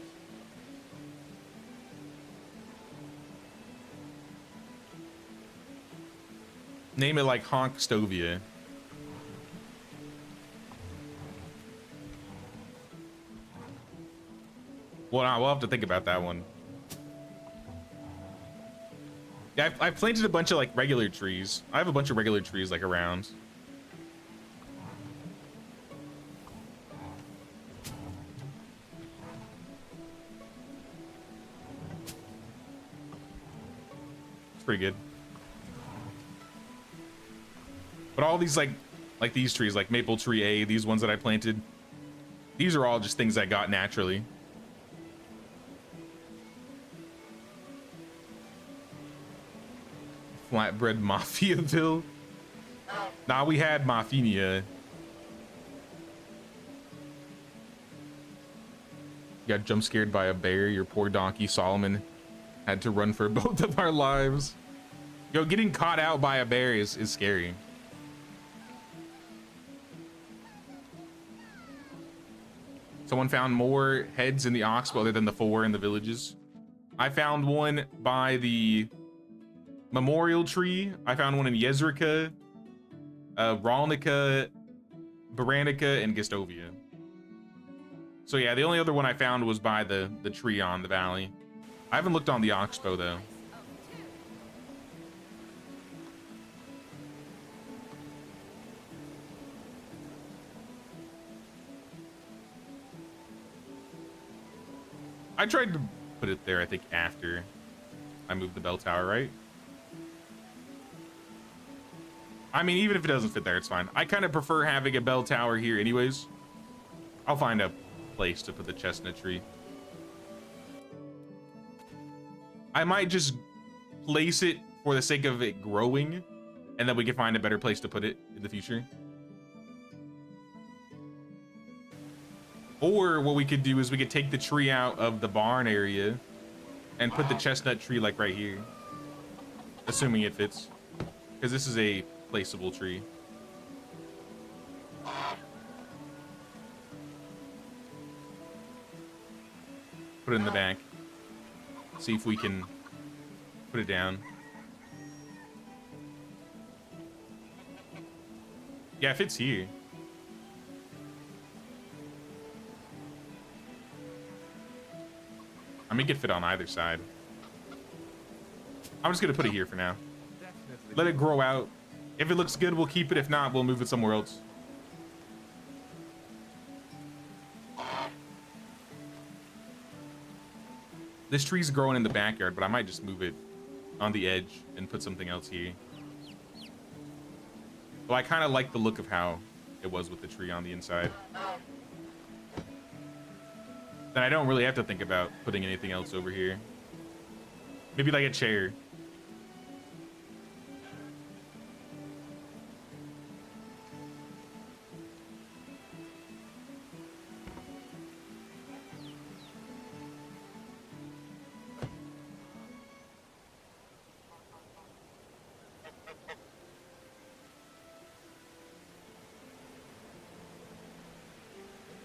Name it like Honkstovia. Well, we'll have to think about that one. Yeah, I've planted a bunch of like regular trees. I have a bunch of regular trees like around. It's pretty good. But all these like these trees, like Maple Tree A, these ones that I planted, these are all just things I got naturally. Flatbread Mafiaville. Nah, we had Mafinia. Got jump scared by a bear. Your poor donkey Solomon had to run for both of our lives. Yo, getting caught out by a bear is scary. Someone found more heads in the Oxbow other than the 4 in the villages. I found one by the memorial tree. I found one in Yezrika, Ralnica, Baranica, and Gistovia. So yeah, the only other one I found was by the tree on the valley. I haven't looked on the Oxbow though. I tried to put it there, I think, after I moved the bell tower, right? I mean, even if it doesn't fit there, it's fine. I kind of prefer having a bell tower here anyways. I'll find a place to put the chestnut tree. I might just place it for the sake of it growing, and then we can find a better place to put it in the future. Or what we could do is we could take the tree out of the barn area and put the chestnut tree like right here. Assuming it fits. Because this is a placeable tree. Put it in the back. See if we can put it down. Yeah, it fits here. I mean, it could fit on either side. I'm just gonna put it here for now. Let it grow out. If it looks good, we'll keep it. If not, we'll move it somewhere else. This tree's growing in the backyard, but I might just move it on the edge and put something else here. Well, I kind of like the look of how it was with the tree on the inside. Then I don't really have to think about putting anything else over here. Maybe like a chair.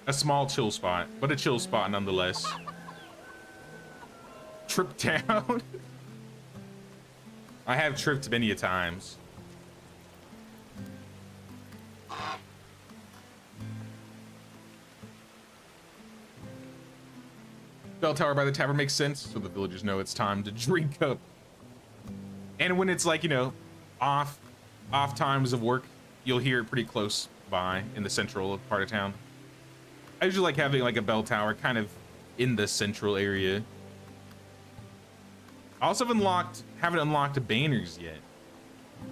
A small chill spot, but a chill spot nonetheless. Trip down. I have tripped many a times. Bell tower by the tavern makes sense, so the villagers know it's time to drink up. And when it's like, you know, off times of work, you'll hear it pretty close by in the central part of town. I usually like having like a bell tower kind of in the central area. I also haven't unlocked banners yet,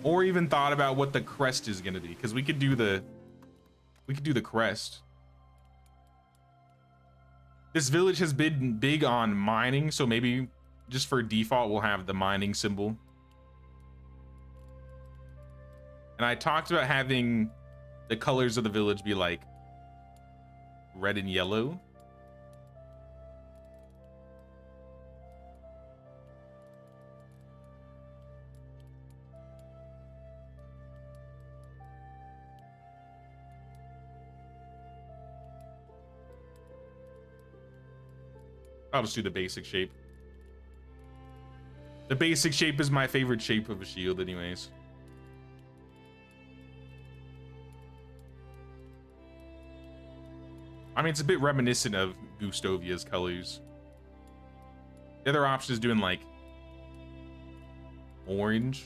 or even thought about what the crest is gonna be, because we could do the crest. This village has been big on mining, so maybe just for default we'll have the mining symbol. And I talked about having the colors of the village be like red and yellow. I'll just do the basic shape. The basic shape is my favorite shape of a shield anyways. I mean, it's a bit reminiscent of Gustovia's colors. The other option is doing like orange.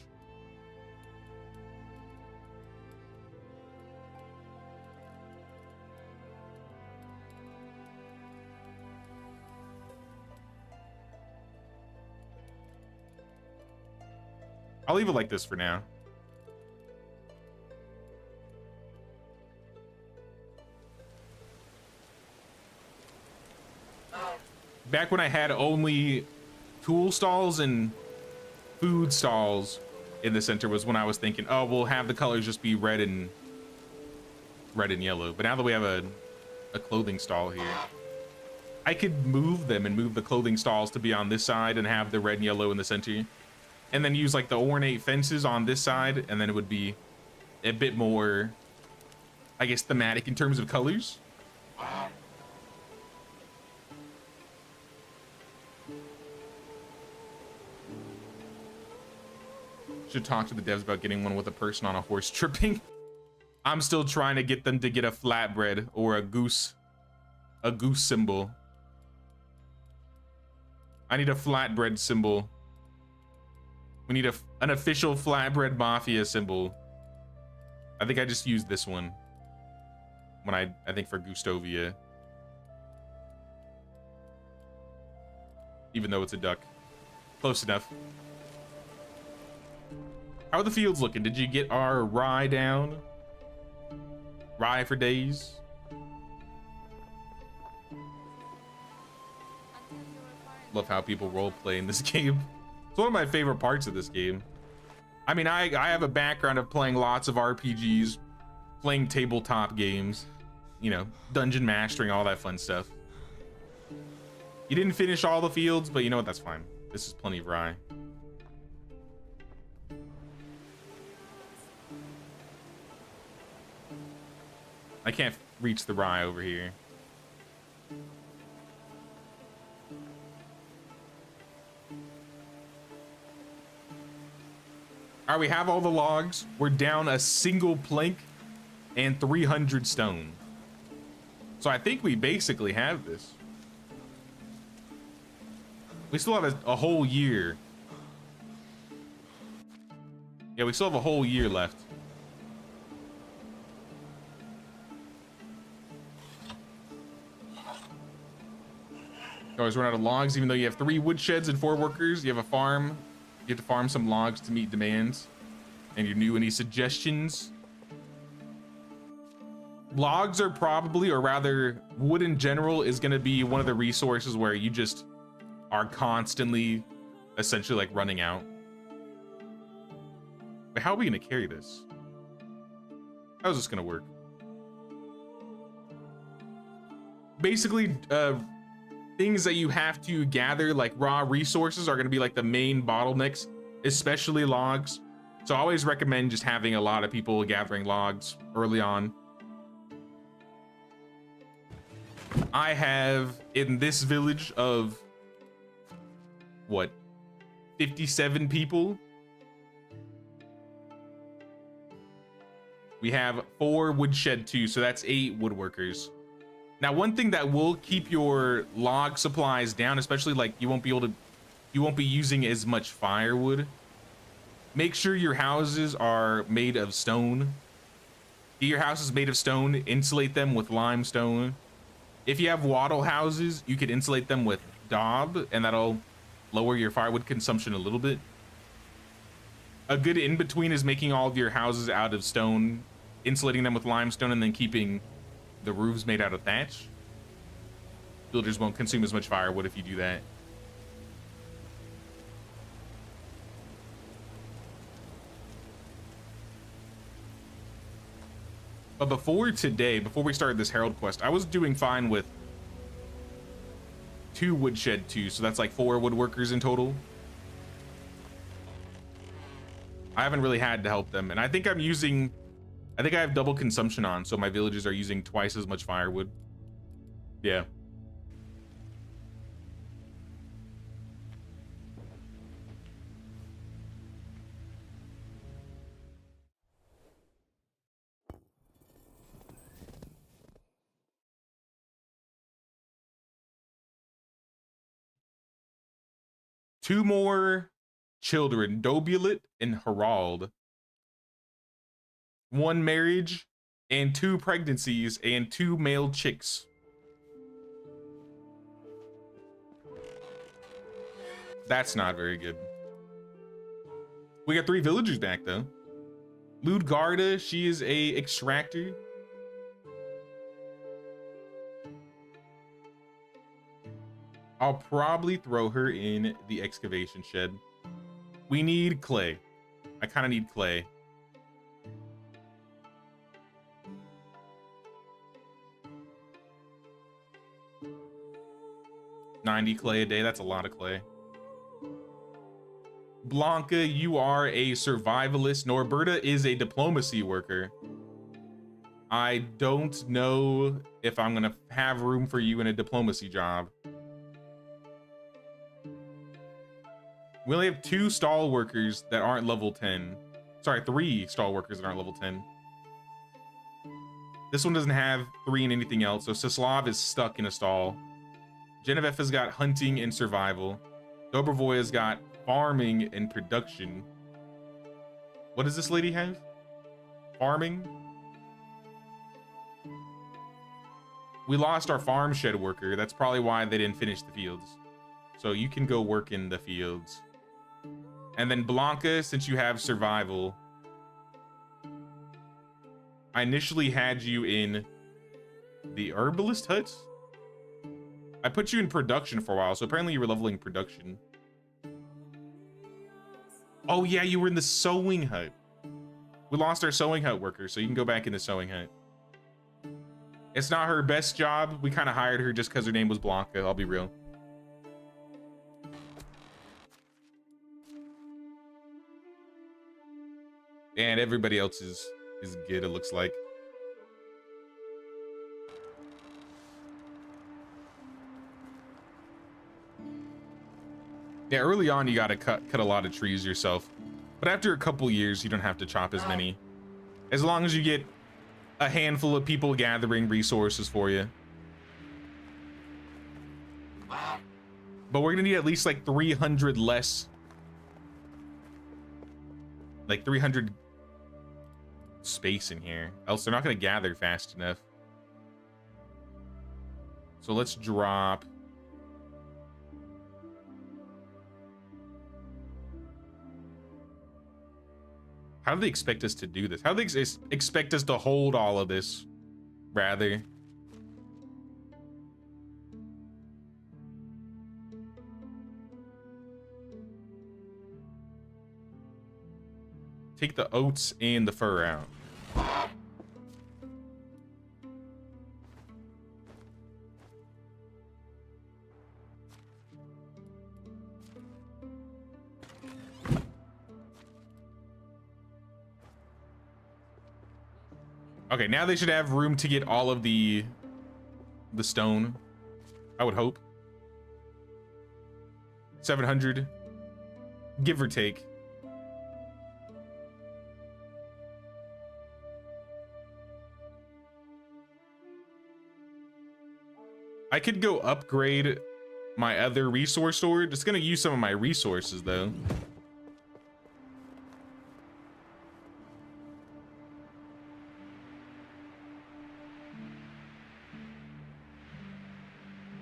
I'll leave it like this for now. Back when I had only tool stalls and food stalls in the center was when I was thinking, oh, we'll have the colors just be red and yellow. But now that we have a clothing stall here, I could move them and move the clothing stalls to be on this side and have the red and yellow in the center, and then use like the ornate fences on this side, and then it would be a bit more, I guess, thematic in terms of colors. Should talk to the devs about getting one with a person on a horse tripping. I'm still trying to get them to get a flatbread or a goose symbol. I need a flatbread symbol. We need an official flatbread mafia symbol. I think I just used this one when I think for Gustovia. Even though it's a duck. Close enough. How are the fields looking? Did you get our rye down? Rye for days? Love how people roleplay in this game. It's one of my favorite parts of this game. I mean, I have a background of playing lots of RPGs, playing tabletop games, you know, dungeon mastering, all that fun stuff. You didn't finish all the fields, but you know what? That's fine. This is plenty of rye. I can't reach the rye over here. All right, we have all the logs. We're down a single plank and 300 stone. So I think we basically have this. We still have a whole year. Yeah, we still have a whole year left. You always run out of logs, even though you have 3 wood sheds and 4 workers. You have a farm. You have to farm some logs to meet demands. And you're new. Any suggestions? Logs are probably, or rather, wood in general is going to be one of the resources where you just are constantly, essentially, like running out. But how are we going to carry this? How's this going to work? Basically, things that you have to gather, like raw resources, are going to be like the main bottlenecks, especially logs. So I always recommend just having a lot of people gathering logs early on. I have, in this village of, what, 57 people? We have 4 woodshed 2, so that's 8 woodworkers. Now, one thing that will keep your log supplies down, especially like you won't be using as much firewood. Make sure your houses are made of stone. Get your houses made of stone, insulate them with limestone. If you have wattle houses, you could insulate them with daub, and that'll lower your firewood consumption a little bit. A good in-between is making all of your houses out of stone, insulating them with limestone, and then keeping the roofs made out of thatch. Villagers won't consume as much firewood if you do that. But before today, before we started this Herald quest, I was doing fine with 2 woodshed 2, so that's like 4 woodworkers in total. I haven't really had to help them, and I think I have double consumption on, so my villagers are using twice as much firewood. Yeah. Two more children, Dobulet and Harald. 1 marriage and 2 pregnancies and 2 male chicks. That's not very good. We got 3 villagers back though. Ludgarda, she is a extractor. I'll probably throw her in the excavation shed. We need clay. I kind of need clay. $90 clay a day, that's a lot of clay. Blanca, you are a survivalist. Norberta is a diplomacy worker. I don't know if I'm gonna have room for you in a diplomacy job. We only have 2 stall workers that aren't level 10. Sorry, 3 stall workers that aren't level 10. This one doesn't have 3 in anything else, so Sislav is stuck in a stall. Genevieve has got hunting and survival. Dobrovoya's got farming and production. What does this lady have? Farming? We lost our farm shed worker. That's probably why they didn't finish the fields. So you can go work in the fields. And then Blanca, since you have survival, I initially had you in the herbalist hut. I put you in production for a while, so apparently you were leveling production. Oh yeah, you were in the sewing hut. We lost our sewing hut worker, so you can go back in the sewing hut. It's not her best job. We kind of hired her just because her name was Blanca, I'll be real. And everybody else is good, it looks like. Yeah, early on you gotta cut a lot of trees yourself. But after a couple years, you don't have to chop as many. As long as you get a handful of people gathering resources for you. But we're gonna need at least like 300 less. Like 300 space in here, else they're not going to gather fast enough. So let's drop how do they expect us to do this? How do they expect us to hold all of this, rather? Take the oats and the fur out. Okay, now they should have room to get all of the stone, I would hope. 700, give or take. I could go upgrade my other resource storage. It's gonna use some of my resources though.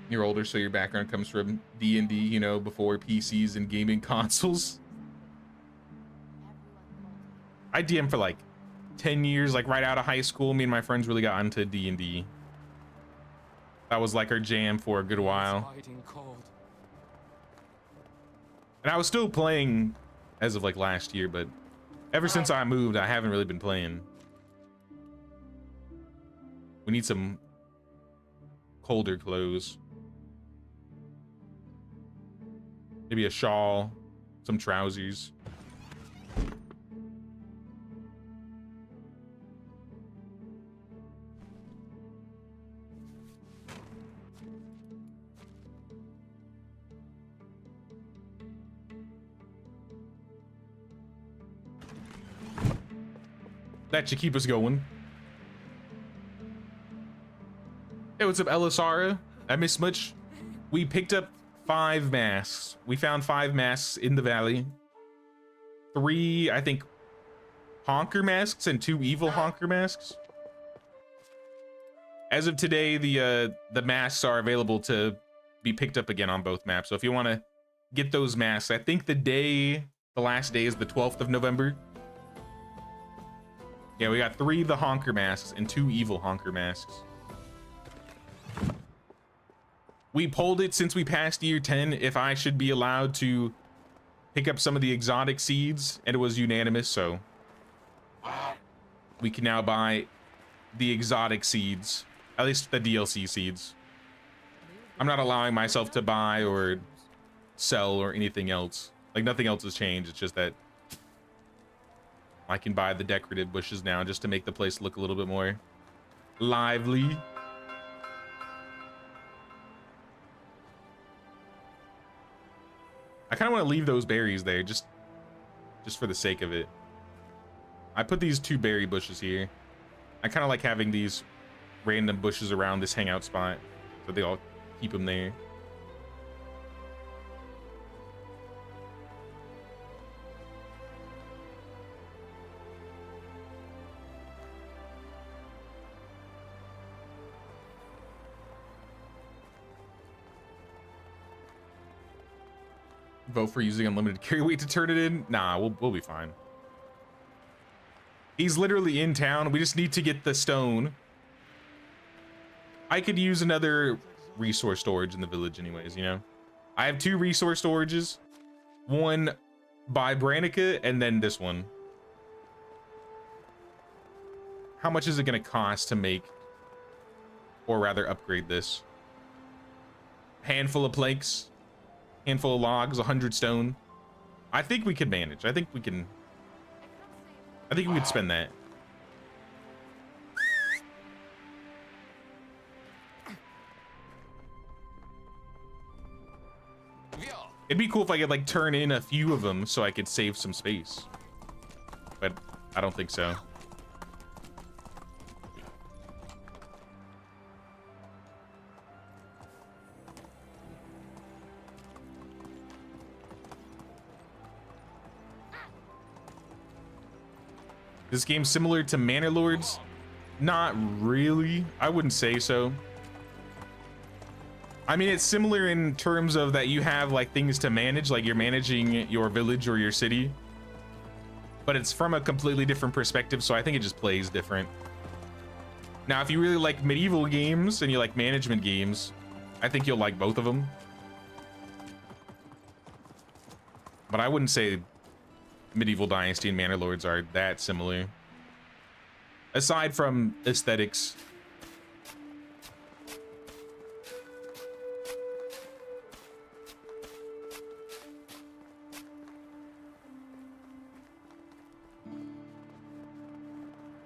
You're older, so your background comes from D&D, you know, before PCs and gaming consoles. I DM for like 10 years, like right out of high school. Me and my friends really got into D&D. That was like our jam for a good while. And I was still playing as of like last year, but ever since I moved, I haven't really been playing. We need some colder clothes. Maybe a shawl, some trousers. That should keep us going. Hey, what's up, Elisara? I missed much. We picked up 5 masks. We found 5 masks in the valley. 3, I think, honker masks and 2 evil honker masks. As of today, the masks are available to be picked up again on both maps. So if you want to get those masks, I think the last day is the 12th of November. Yeah, we got 3 of the honker masks and 2 evil honker masks. We polled it since we passed year 10 if I should be allowed to pick up some of the exotic seeds, and it was unanimous, so we can now buy the exotic seeds, at least the DLC seeds. I'm not allowing myself to buy or sell or anything else. Like, nothing else has changed. It's just that I can buy the decorative bushes now just to make the place look a little bit more lively. I kind of want to leave those berries there just for the sake of it. I put these 2 berry bushes here. I kind of like having these random bushes around this hangout spot, so they all keep them there. Vote for using unlimited carry weight to turn it in? Nah, we'll be fine. He's literally in town. We just need to get the stone. I could use another resource storage in the village anyways, you know? I have 2 resource storages. One by Branica and then this one. How much is it going to cost to make, or rather upgrade this? Handful of planks. Handful of logs, 100 stone. I think we can manage. I think we can. I think we could spend that. It'd be cool if I could like turn in a few of them so I could save some space. But I don't think so. This game's similar to Manor Lords? Not really. I wouldn't say so. I mean, it's similar in terms of that you have like things to manage, like you're managing your village or your city. But it's from a completely different perspective, so I think it just plays different. Now, if you really like medieval games and you like management games, I think you'll like both of them. But I wouldn't say Medieval Dynasty and Manor Lords are that similar. Aside from aesthetics.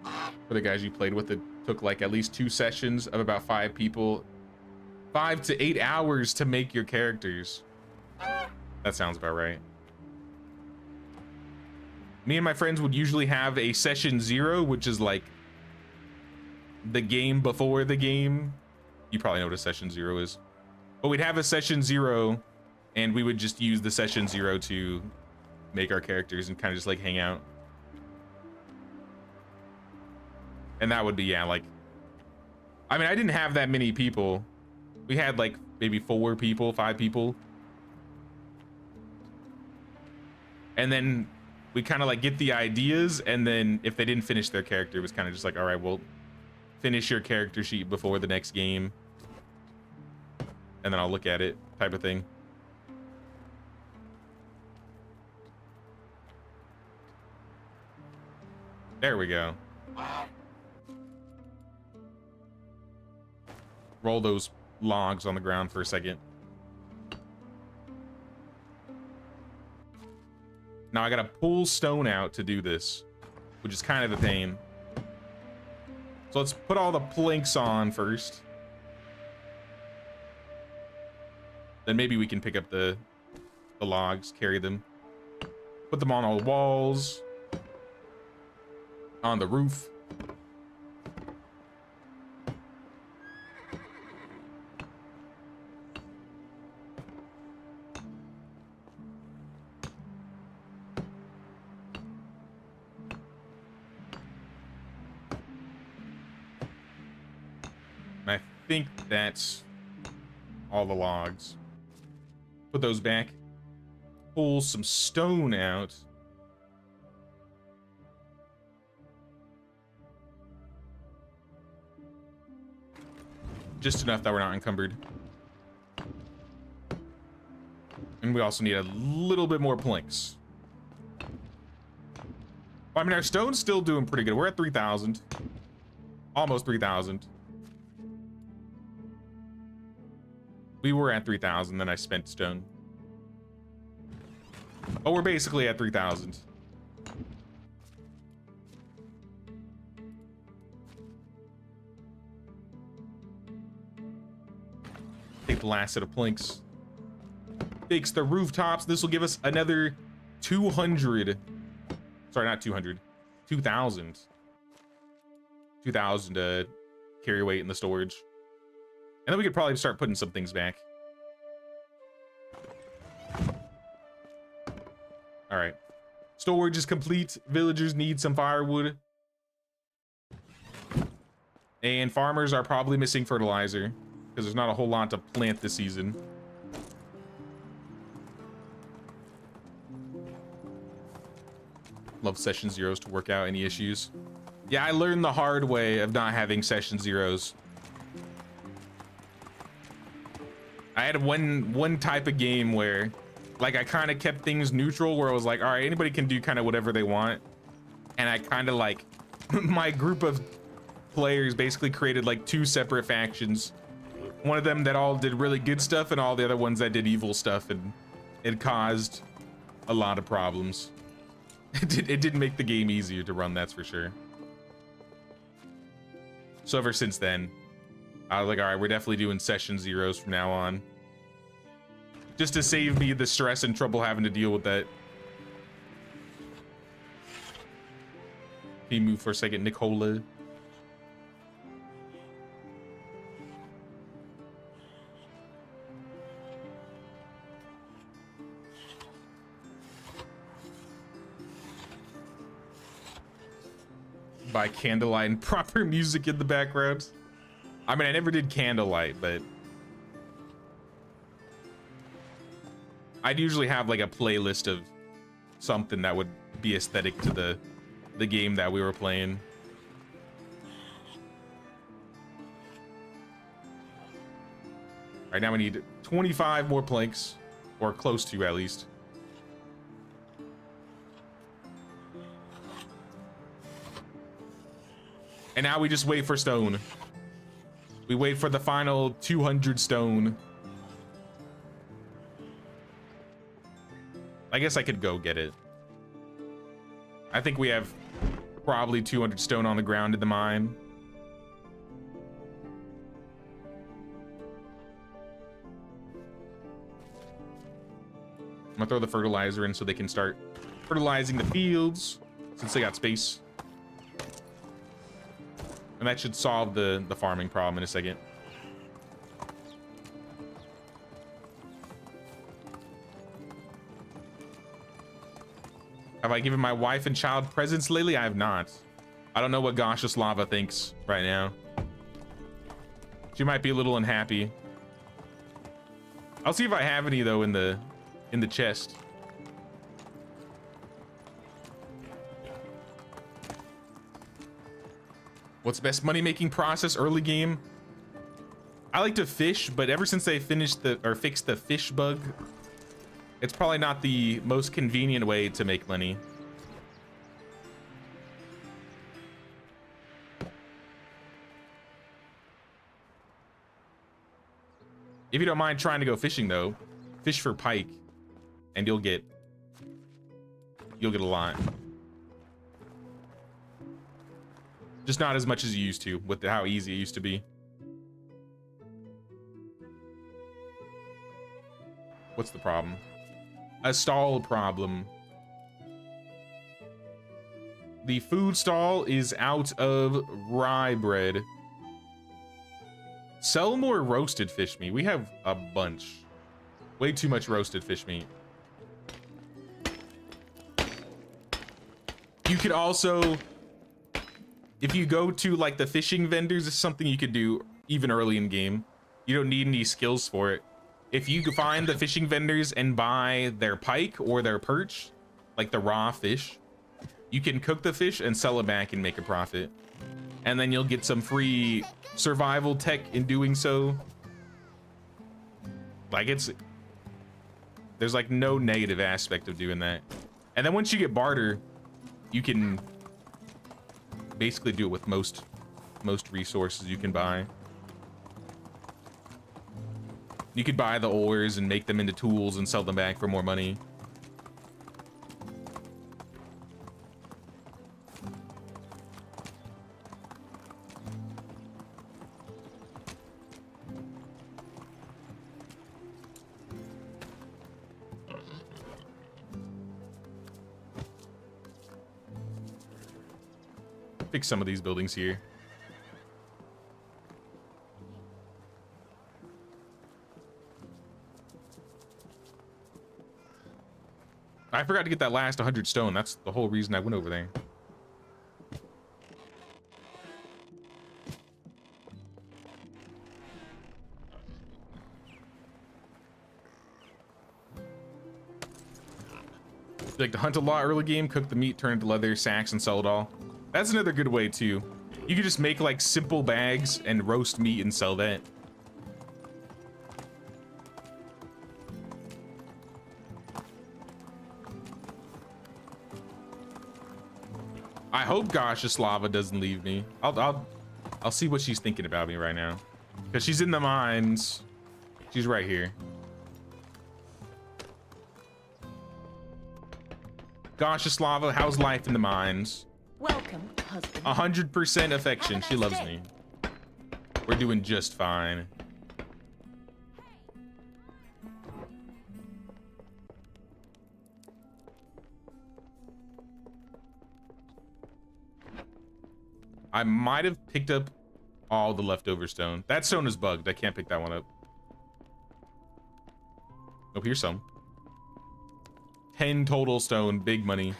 For the guys you played with, it took like at least 2 sessions of about 5 people. 5 to 8 hours to make your characters. That sounds about right. Me and my friends would usually have a session 0, which is like the game before the game, You probably know what a session 0 is. But we'd have a session 0, and we would just use the session 0 to make our characters and kind of just like hang out. And that would be, yeah, like, I mean, I didn't have that many people. We had like maybe 4 people, 5 people. And then we kind of like get the ideas, and then if they didn't finish their character, it was kind of just like, all right, well, finish your character sheet before the next game, and then I'll look at it, type of thing. There we go. Roll those logs on the ground for a second. Now I gotta pull stone out to do this, which is kind of a pain. So let's put all the planks on first. Then maybe we can pick up the logs, carry them. Put them on all the walls. On the roof. I think that's all the logs. Put those back. Pull some stone out. Just enough that we're not encumbered. And we also need a little bit more planks. Well, I mean, our stone's still doing pretty good. We're at 3,000. Almost 3,000. We were at 3,000, then I spent stone. But we're basically at 3,000. Take the last set of planks. Fix the rooftops. This will give us another 200. Sorry, not 200. 2,000. 2,000 to carry weight in the storage. And then we could probably start putting some things back. All right. Storage is complete. Villagers need some firewood. And farmers are probably missing fertilizer, because there's not a whole lot to plant this season. Love session 0s to work out any issues. Yeah, I learned the hard way of not having session 0s. I had one type of game where, like, I kind of kept things neutral, where I was like, all right, anybody can do kind of whatever they want. And I kind of like, my group of players basically created like 2 separate factions. One of them that all did really good stuff, and all the other ones that did evil stuff, and it caused a lot of problems. It didn't make the game easier to run, that's for sure. So ever since then, I was like, all right, we're definitely doing session 0s from now on. Just to save me the stress and trouble having to deal with that. Can you move for a second, Nicola? By candlelight and proper music in the background. I mean, I never did candlelight, but I'd usually have like a playlist of something that would be aesthetic to the game that we were playing. All right, now we need 25 more planks, or close to at least. And now we just wait for stone. We wait for the final 200 stone. I guess I could go get it. I think we have probably 200 stone on the ground in the mine. I'm gonna throw the fertilizer in so they can start fertilizing the fields, since they got space. And that should solve the farming problem in a second. Have I given my wife and child presents lately? I have not. I don't know what Goshislava thinks right now. She might be a little unhappy. I'll see if I have any though in the chest. What's best money-making process early game? I like to fish, but ever since they fixed the fish bug, it's probably not the most convenient way to make money. If you don't mind trying to go fishing though, fish for pike and you'll get a lot. Just not as much as you used to with how easy it used to be. What's the problem? A stall problem. The food stall is out of rye bread. Sell more roasted fish meat. We have a bunch. Way too much roasted fish meat. You could also, if you go to like the fishing vendors, it's something you could do even early in game. You don't need any skills for it. If you find the fishing vendors and buy their pike or their perch, like the raw fish, you can cook the fish and sell it back and make a profit. And then you'll get some free survival tech in doing so. Like there's like no negative aspect of doing that. And then once you get barter, you can basically do it with most resources you can buy. You could buy the ores and make them into tools and sell them back for more money. Fix some of these buildings here. I forgot to get that last 100 stone. That's the whole reason I went over there. Like to hunt a lot early game, cook the meat, turn it into leather, sacks, and sell it all. That's another good way too. You could just make like simple bags and roast meat and sell that. I hope Goshislava doesn't leave me. I'll see what she's thinking about me right now. Because she's in the mines. She's right here. Goshislava, how's life in the mines? Welcome, husband. 100% affection. She loves me. We're doing just fine. I might have picked up all the leftover stone. That stone is bugged. I can't pick that one up. Oh, here's some. 10 total stone. Big money.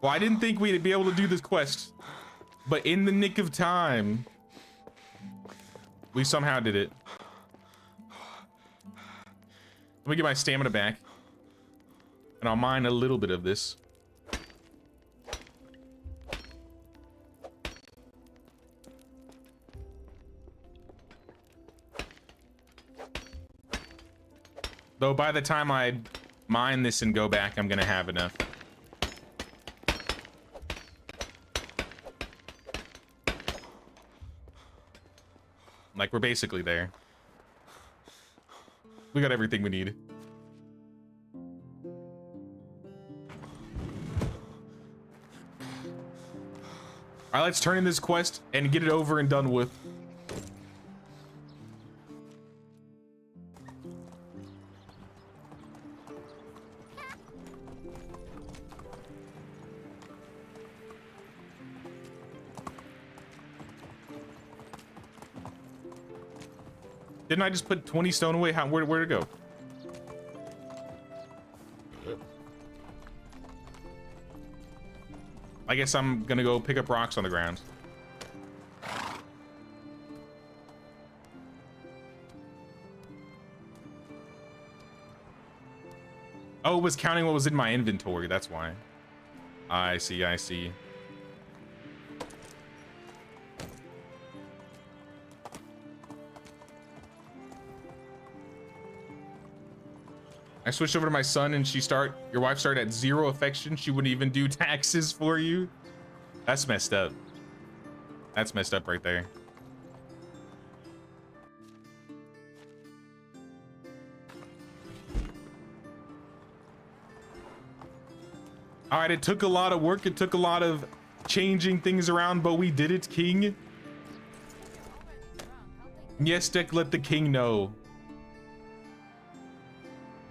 Well, I didn't think we'd be able to do this quest, but in the nick of time, we somehow did it. Let me get my stamina back, and I'll mine a little bit of this. Though by the time I mine this and go back, I'm gonna have enough. Like, we're basically there. We got everything we need. All right, let's turn in this quest and get it over and done with. Didn't I just put 20 stone away? Where'd it go? I guess I'm gonna go pick up rocks on the ground. Oh, it was counting what was in my inventory. That's why. I see, I see. I switched over to my son and your wife started at 0 affection. She wouldn't even do taxes for you. That's messed up. That's messed up right there. All right, it took a lot of work. It took a lot of changing things around, but we did it, King. Yes, Dick, let the king know.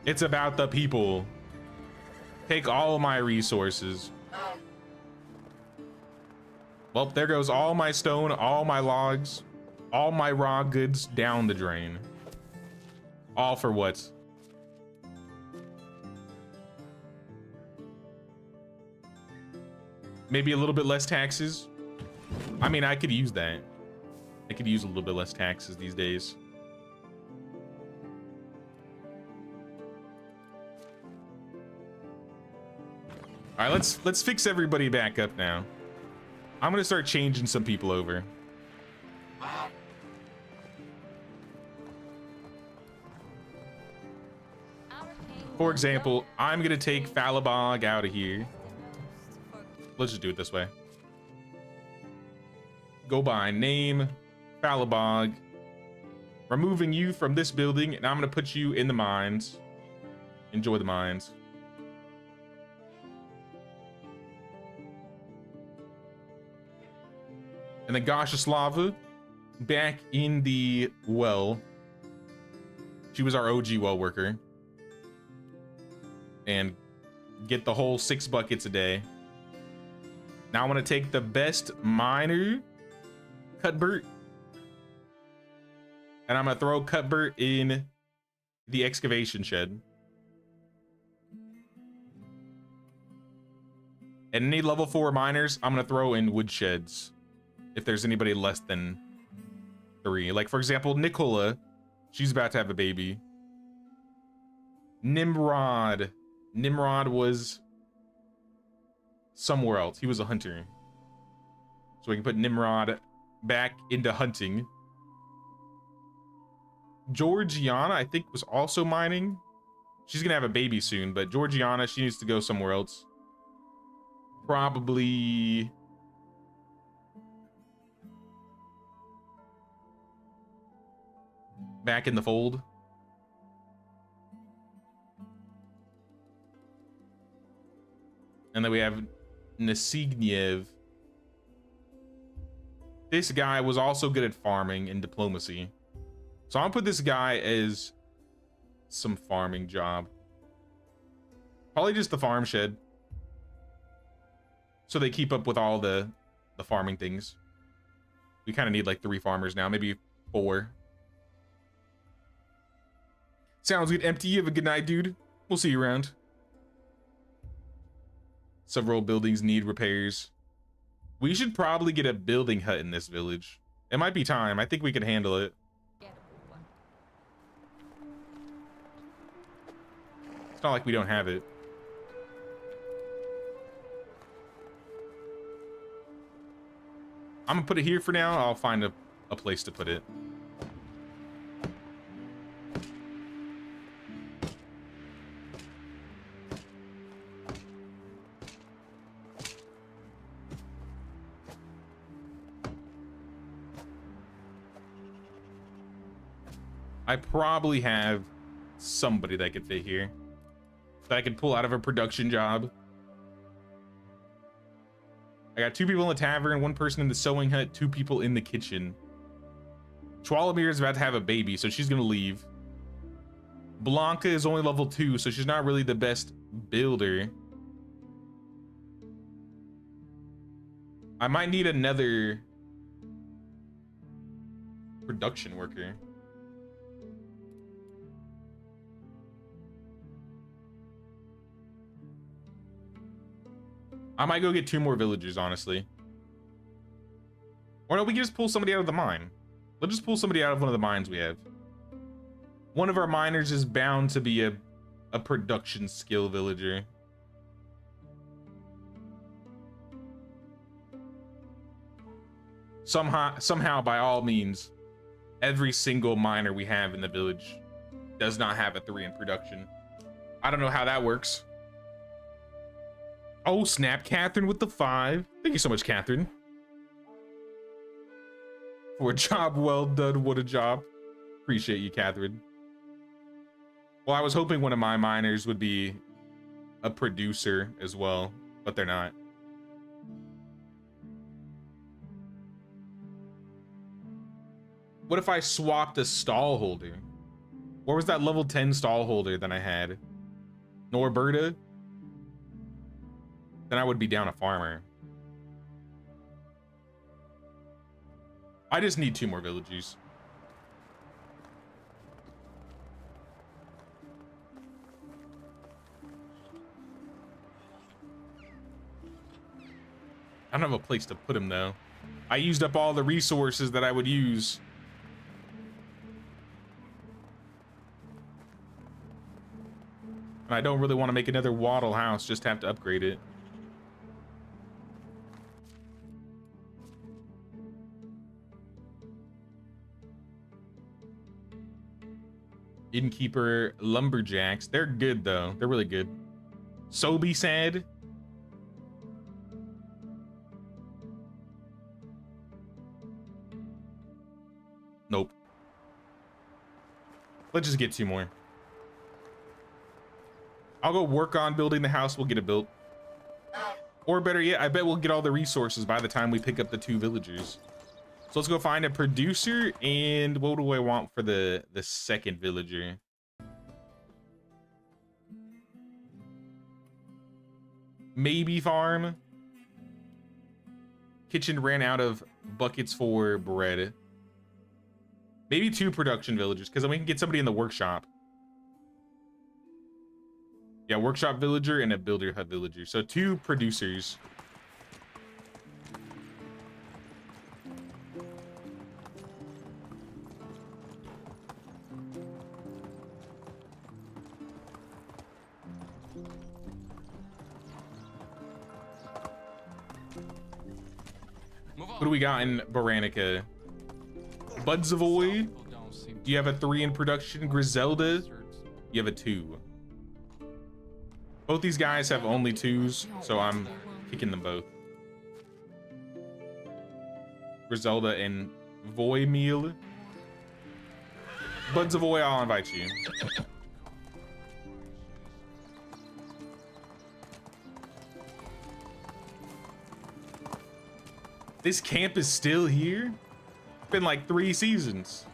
It's about the people. Take all my resources. Well, there goes all my stone, all my logs, all my raw goods down the drain. All for what? Maybe a little bit less taxes. I mean, I could use that. I could use a little bit less taxes these days. All right, let's fix everybody back up now. I'm gonna start changing some people over. For example, I'm gonna take Falabog out of here. Let's just do it this way. Go by name, Falabog. Removing you from this building, and I'm gonna put you in the mines. Enjoy the mines. And then Gashaslava, back in the well. She was our OG well worker. And get the whole 6 buckets a day. Now I want to take the best miner, Cuthbert. And I'm going to throw Cuthbert in the excavation shed. And any level 4 miners, I'm going to throw in wood sheds. If there's anybody less than 3. Like, for example, Nicola. She's about to have a baby. Nimrod. Nimrod was somewhere else. He was a hunter. So we can put Nimrod back into hunting. Georgiana, I think, was also mining. She's going to have a baby soon, but Georgiana, she needs to go somewhere else. Probably... back in the fold. And then we have Nasigniev. This guy was also good at farming and diplomacy. So I'm gonna put this guy as some farming job. Probably just the farm shed. So they keep up with all the farming things. We kind of need like 3 farmers now, maybe 4. Sounds good, Empty. You have a good night, dude. We'll see you around. Several buildings need repairs. We should probably get a building hut in this village. It might be time. I think we can handle it. It's not like we don't have it. I'm gonna put it here for now. I'll find a place to put it. I probably have somebody that could fit here that I could pull out of a production job. I got 2 people in the tavern, 1 person in the sewing hut, 2 people in the kitchen. Chwalamir is about to have a baby, so she's gonna leave. Blanca is only level 2, so she's not really the best builder. I might need another production worker. I might go get 2 more villagers, honestly. Or no, we can just pull somebody out of the mine. Let's just pull somebody out of one of the mines we have. One of our miners is bound to be a production skill villager. Somehow, by all means, every single miner we have in the village does not have a 3 in production. I don't know how that works. Oh, snap, Catherine with the 5. Thank you so much, Catherine. For a job well done, what a job. Appreciate you, Catherine. Well, I was hoping one of my miners would be a producer as well, but they're not. What if I swapped a stall holder? Where was that level 10 stall holder that I had? Norberta? Then I would be down a farmer. I just need 2 more villagers. I don't have a place to put him though. I used up all the resources that I would use. And I don't really want to make another wattle house, just have to upgrade it. Innkeeper lumberjacks. They're good though. They're really good. So be sad. Nope. Let's just get 2 more. I'll go work on building the house. We'll get it built. Or better yet, I bet we'll get all the resources by the time we pick up the 2 villagers. So let's go find a producer. And what do I want for the second villager? Maybe farm. Kitchen ran out of buckets for bread. Maybe 2 production villagers, because then we can get somebody in the workshop. Yeah, workshop villager and a builder hut villager. So 2 producers. What do we got in Baranica? Budzavoy, you have a 3 in production. Griselda, you have a 2. Both these guys have only 2s, so I'm kicking them both. Griselda and Voymeel. Budzavoy, I'll invite you. This camp is still here? It's been like 3 seasons.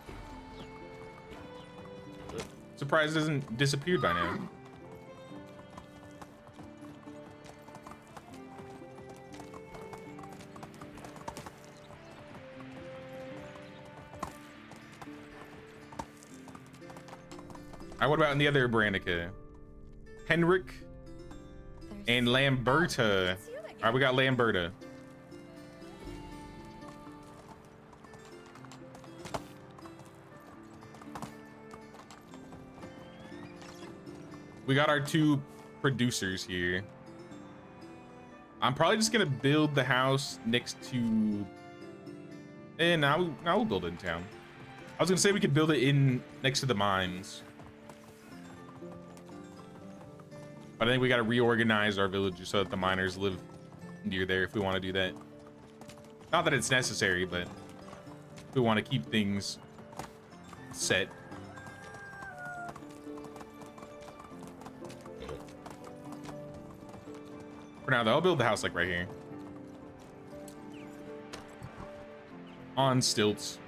Surprised it hasn't disappeared by now. All right, what about in the other Branica? Henrik and Lamberta. All right, we got Lamberta. We got our 2 producers here. I'm probably just gonna build the house next to. And now we'll build it in town. I was gonna say we could build it in next to the mines, but I think we gotta reorganize our villages so that the miners live near there if we want to do that. Not that it's necessary, but if we want to keep things set. For now, though, I'll build the house like right here. On stilts.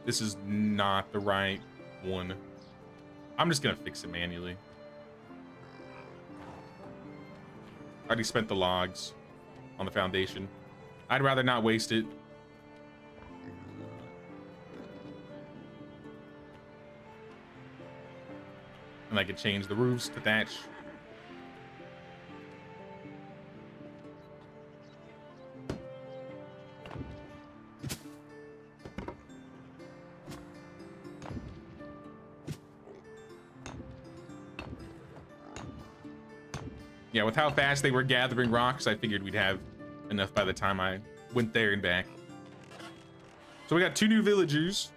This is not the right one. I'm just gonna fix it manually. Already spent the logs on the foundation. I'd rather not waste it. And I could change the roofs to thatch. Yeah, with how fast they were gathering rocks, I figured we'd have enough by the time I went there and back. So we got 2 new villagers.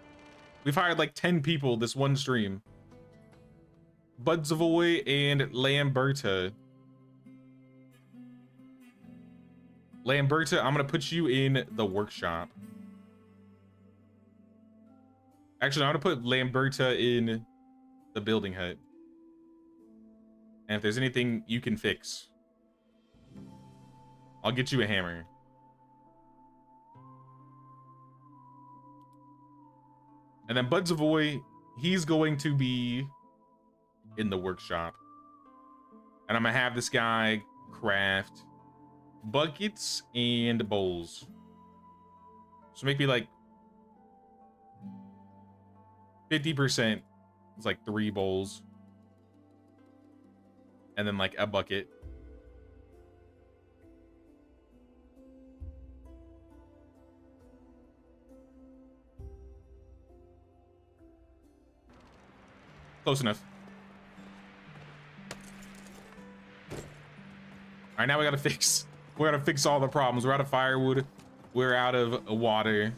We've hired like 10 people this one stream. Budzavoy and Lamberta. Lamberta, I'm gonna put you in the workshop. Actually, I'm gonna put Lamberta in the building hut. And if there's anything you can fix, I'll get you a hammer. And then Budzavoy, he's going to be in the workshop. And I'm gonna have this guy craft buckets and bowls. So maybe like 50%. It's like 3 bowls. And then like a bucket. Close enough. All right, now we gotta fix all the problems. We're out of firewood. We're out of water.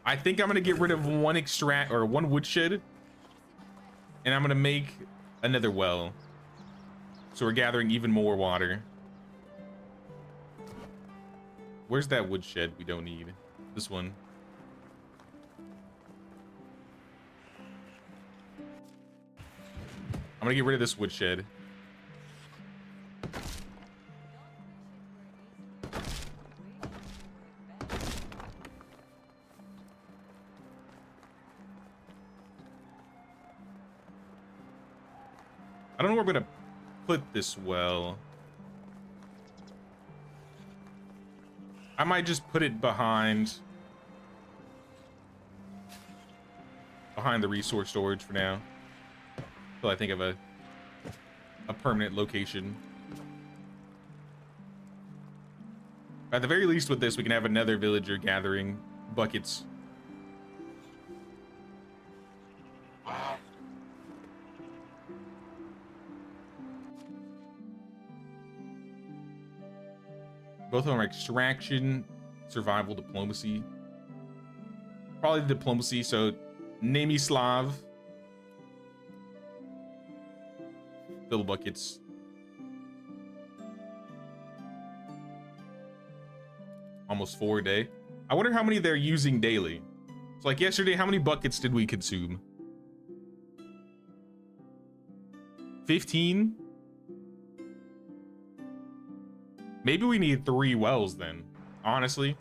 I think I'm gonna get rid of one woodshed, and I'm gonna make another well. So we're gathering even more water. Where's that woodshed we don't need? This one. I'm gonna get rid of this woodshed. I don't know where I'm gonna put this well. I might just put it behind the resource storage for now. Till I think of a permanent location. At the very least with this, we can have another villager gathering buckets. Both of them are extraction, survival, diplomacy. Probably diplomacy, so Nemislav. Fill buckets. Almost 4 a day. I wonder how many they're using daily. So like yesterday, how many buckets did we consume? 15? Maybe we need 3 wells then, honestly.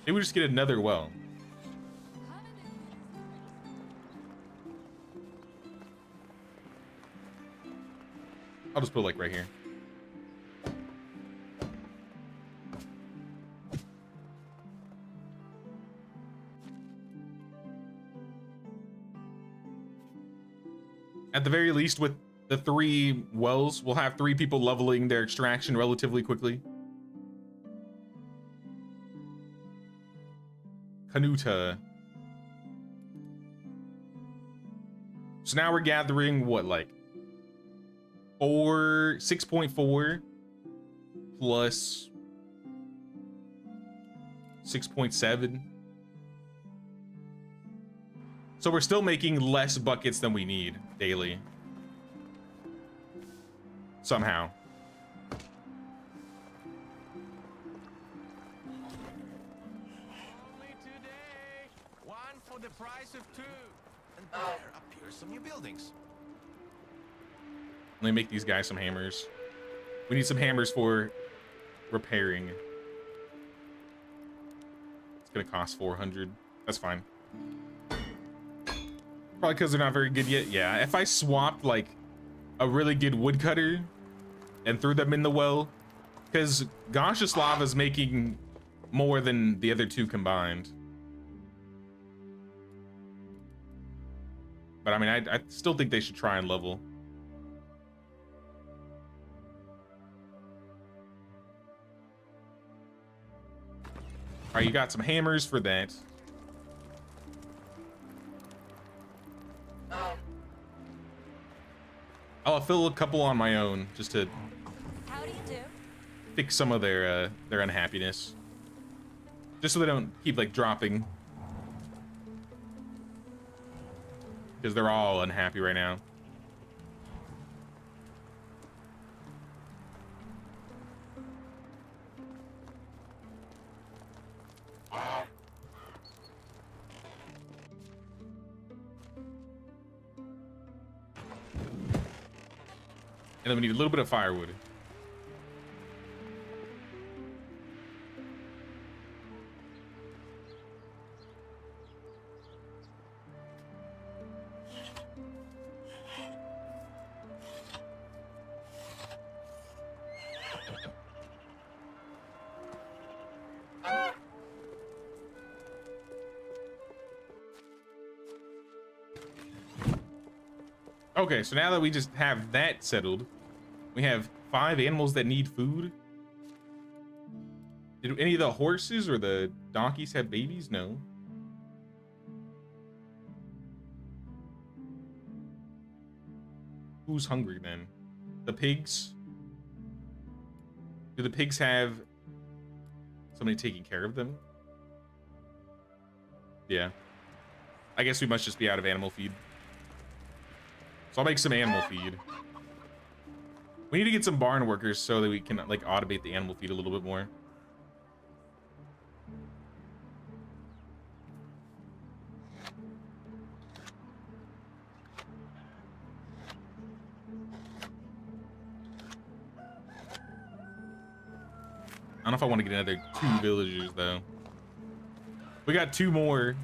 Maybe we just get another well. I'll just put it like right here. At the very least, with the 3 wells, we'll have 3 people leveling their extraction relatively quickly. Kanuta. So now we're gathering what, like 6.4 plus 6.7. So we're still making less buckets than we need daily. Somehow. Only today. 1 for the price of 2. And there appear some new buildings. Let me make these guys some hammers. We need some hammers for repairing. It's gonna cost 400. That's fine. Probably because they're not very good yet. Yeah, if I swapped like a really good woodcutter and threw them in the well, because Goshislav is making more than the other 2 combined. But I mean, I still think they should try and level. All right, you got some hammers for that. I'll fill a couple on my own just to How do you do? fix some of their unhappiness. Just so they don't keep like dropping. Because they're all unhappy right now. And then we need a little bit of firewood. Okay, so now that we just have that settled, we have 5 animals that need food. Did any of the horses or the donkeys have babies? No. Who's hungry then? The pigs? Do the pigs have somebody taking care of them? Yeah. I guess we must just be out of animal feed. So I'll make some animal feed. We need to get some barn workers so that we can like automate the animal feed a little bit more. I don't know if I want to get another 2 villagers though. We got 2 more.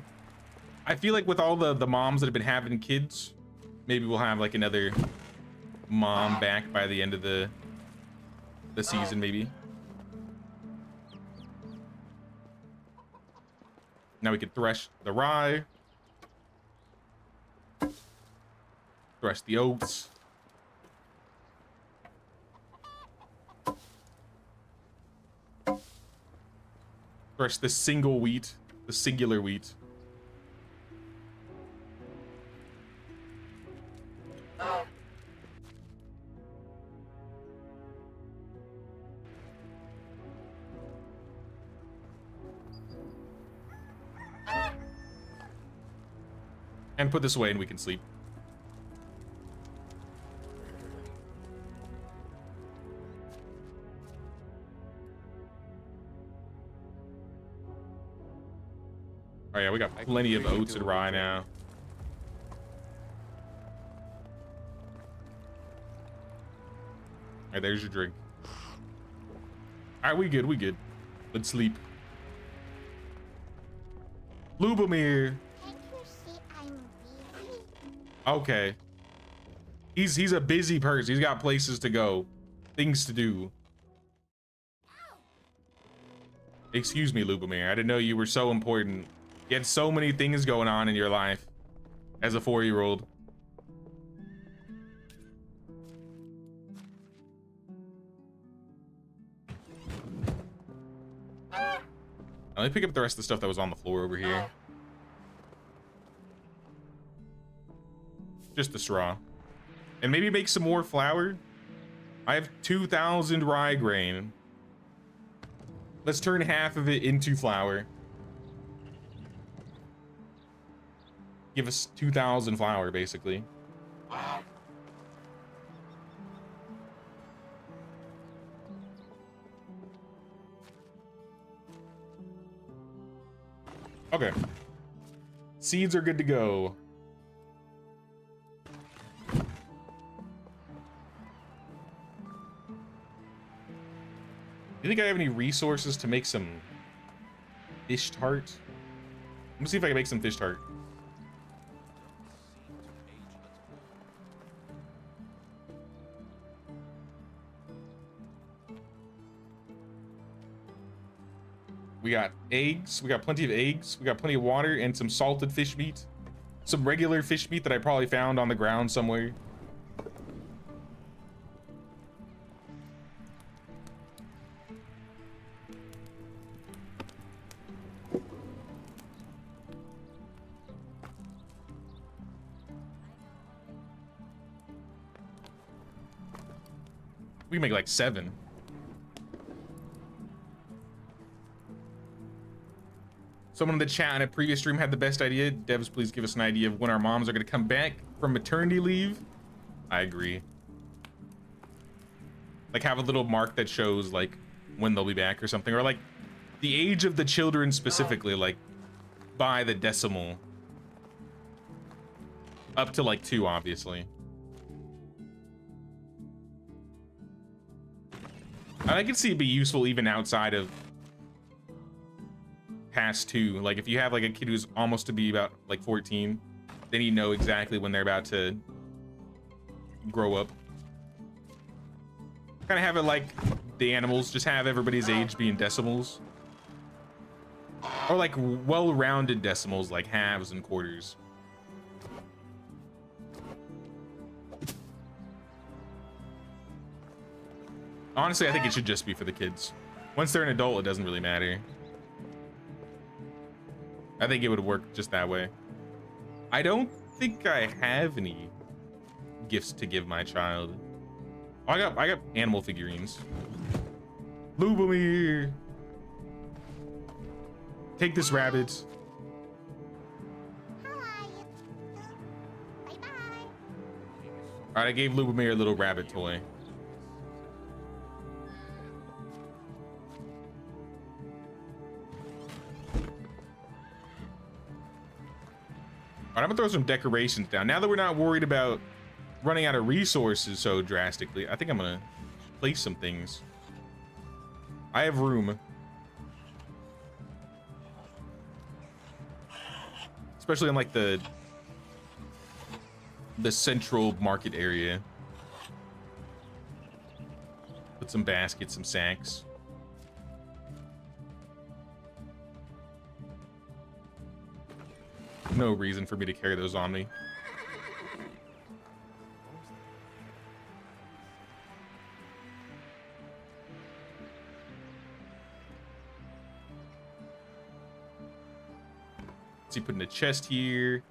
I feel like with all the moms that have been having kids, maybe we'll have like another mom back by the end of the season, maybe. Now we could thresh the rye. Thresh the oats. Thresh the single wheat, the singular wheat. And put this away and we can sleep. Oh yeah, we got plenty of oats and rye now. Alright, there's your drink. Alright, we good, we good. Let's sleep. Lubomir. Okay. He's a busy person. He's got places to go. Things to do. Excuse me, Lubomir. I didn't know you were so important. You had so many things going on in your life as a 4-year-old. Let me pick up the rest of the stuff that was on the floor over here. Just the straw. And maybe make some more flour. I have 2,000 rye grain. Let's turn half of it into flour. Give us 2,000 flour, basically. Okay. Seeds are good to go. You think I have any resources to make some fish tart? Let me see if I can make some fish tart. We got eggs. We got plenty of eggs. We got plenty of water and some salted fish meat. some regular fish meat that I probably found on the ground somewhere. We can make like 7. Someone in the chat in a previous stream had the best idea. Devs, please give us an idea of when our moms are going to come back from maternity leave. I agree. Like have a little mark that shows like when they'll be back or something, or like the age of the children specifically, like by the decimal. Up to like 2, obviously. And I can see it be useful even outside of past 2. Like if you have like a kid who's almost to be about like 14, then you know exactly when they're about to grow up. Kind of have it like the animals, just have everybody's age be in decimals. Or like well-rounded decimals like halves and quarters. Honestly, I think it should just be for the kids. Once they're an adult, it doesn't really matter. I think it would work just that way. I don't think I have any gifts to give my child. Oh, I got animal figurines. Lubomir! Take this rabbit. Alright, I gave Lubomir a little rabbit toy. All right, I'm gonna throw some decorations down. Now that we're not worried about running out of resources so drastically, I think I'm gonna place some things. I have room. Especially in like the central market area. Put some baskets, some sacks. No reason for me to carry those on me. Let's see, putting a chest here.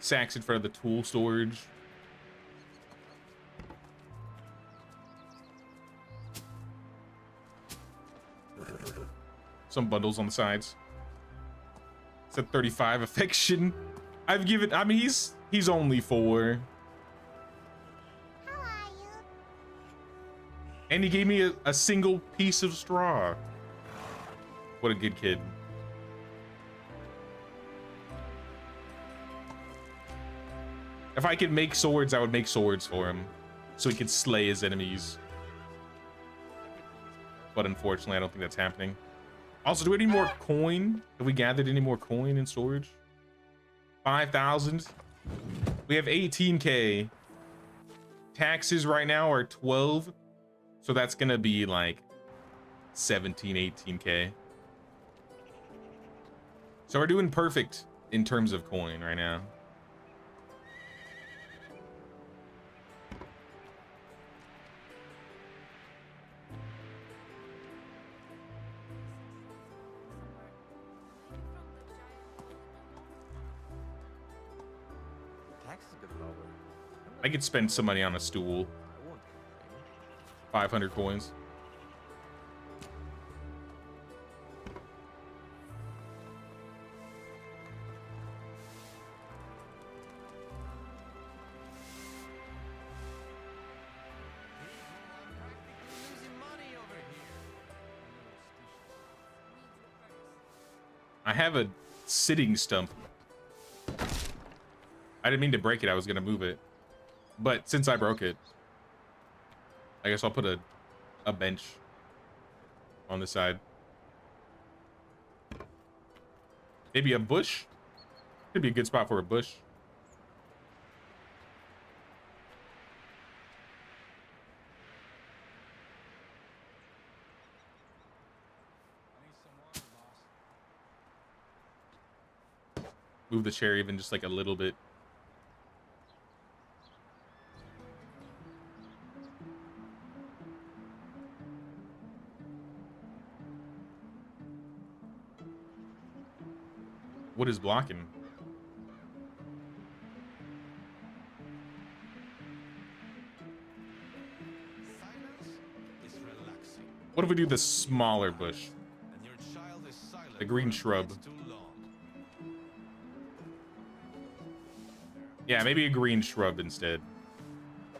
Sacks in front of the tool storage. Some bundles on the sides. It's at 35 affection. I've given, I mean, he's only 4. And he gave me a single piece of straw. What a good kid. If I could make swords, I would make swords for him, so he could slay his enemies. But unfortunately, I don't think that's happening. Also, do we need more coin? Have we gathered any more coin in storage? 5,000. We have 18K. Taxes right now are 12. So that's gonna be like 17, 18K. So we're doing perfect in terms of coin right now. I could spend some money on a stool. 500 coins. I have a sitting stump. I didn't mean to break it. I was gonna move it. But since I broke it, I guess I'll put a bench on the side. Maybe a bush? Could be a good spot for a bush. Move the chair even just like a little bit. What is blocking? Silence is relaxing. What if we do the smaller bush? And your child is silent. The green for shrub. too long. Yeah, maybe a green shrub instead.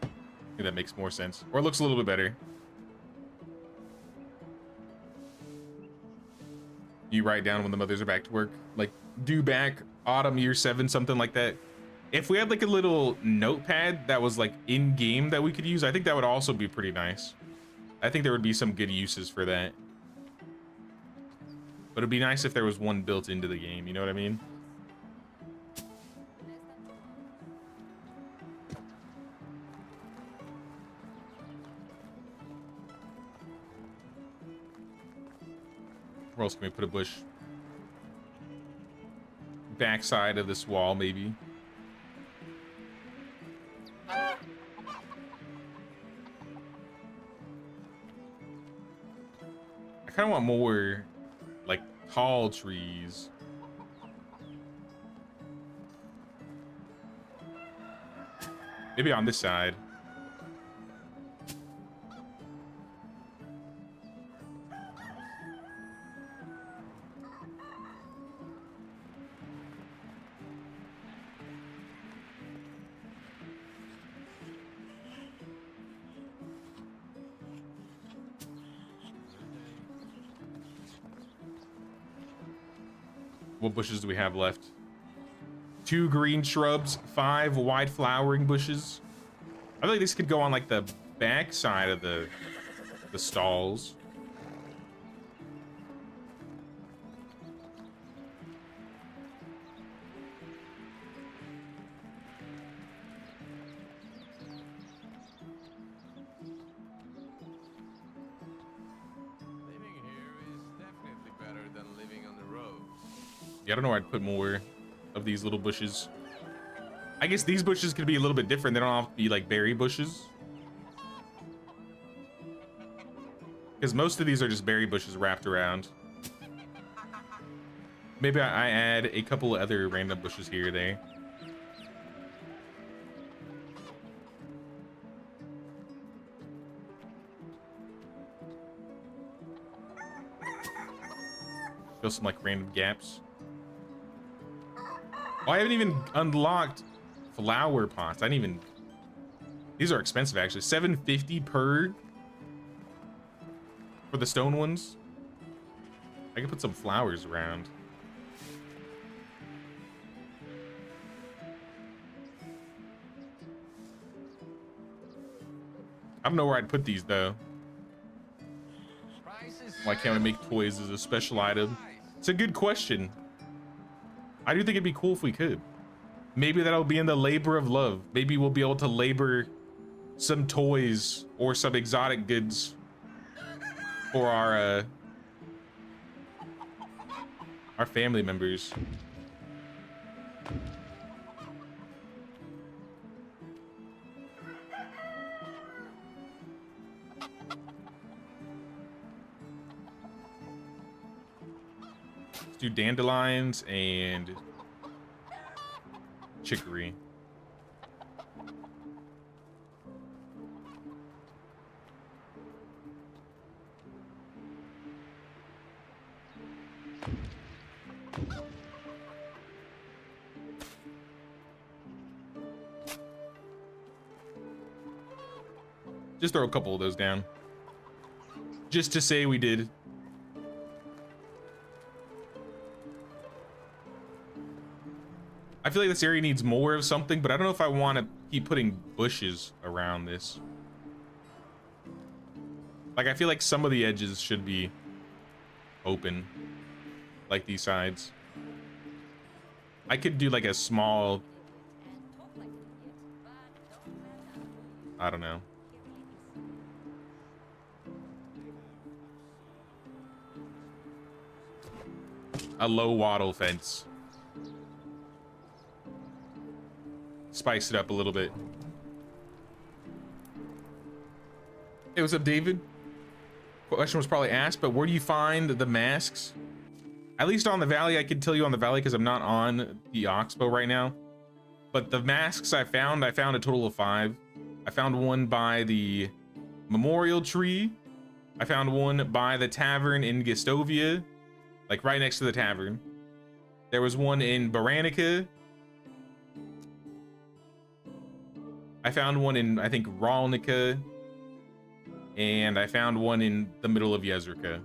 I think that makes more sense. Or it looks a little bit better. You write down when the mothers are back to work. Like, due back, autumn year 7, something like that. If we had like a little notepad that was like in-game that we could use, I think that would also be pretty nice. I think there would be some good uses for that. But it'd be nice if there was one built into the game, you know what I mean? Where else can we put a bush? Backside of this wall, maybe. I kind of want more, like, tall trees. Maybe on this side. What bushes do we have left? 2 green shrubs, 5 wide flowering bushes. I feel like this could go on like the back side of the stalls. Living here is definitely better than living on the road. Yeah, I don't know where I'd put more of these little bushes. I guess these bushes could be a little bit different. They don't have to be like berry bushes. Because most of these are just berry bushes wrapped around. Maybe I add a couple of other random bushes here or there. Fill some like random gaps. Oh, I haven't even unlocked flower pots. I didn't even. These are expensive actually. $7.50 per for the stone ones. I can put some flowers around. I don't know where I'd put these though. Why can't we make toys as a special item? It's a good question. I do think it'd be cool if we could. Maybe that'll be in the labor of love. Maybe we'll be able to labor some toys or some exotic goods for our family members. Let's do dandelions and chicory. Just throw a couple of those down. Just to say we did. I feel like this area needs more of something, but I don't know if I want to keep putting bushes around this. Like, I feel like some of the edges should be open, like these sides. I could do like a small, I don't know. A low wattle fence. Spice it up a little bit. Hey, what's up, David? Question was probably asked, but where do you find the masks? At least on the valley, I can tell you on the valley because I'm not on the Oxbow right now. But the masks I found a total of 5. I found one by the memorial tree. I found one by the tavern in Gistovia, like right next to the tavern. There was one in Baranica. I found one in, I think, Ralnica. And I found one in the middle of Yezrika.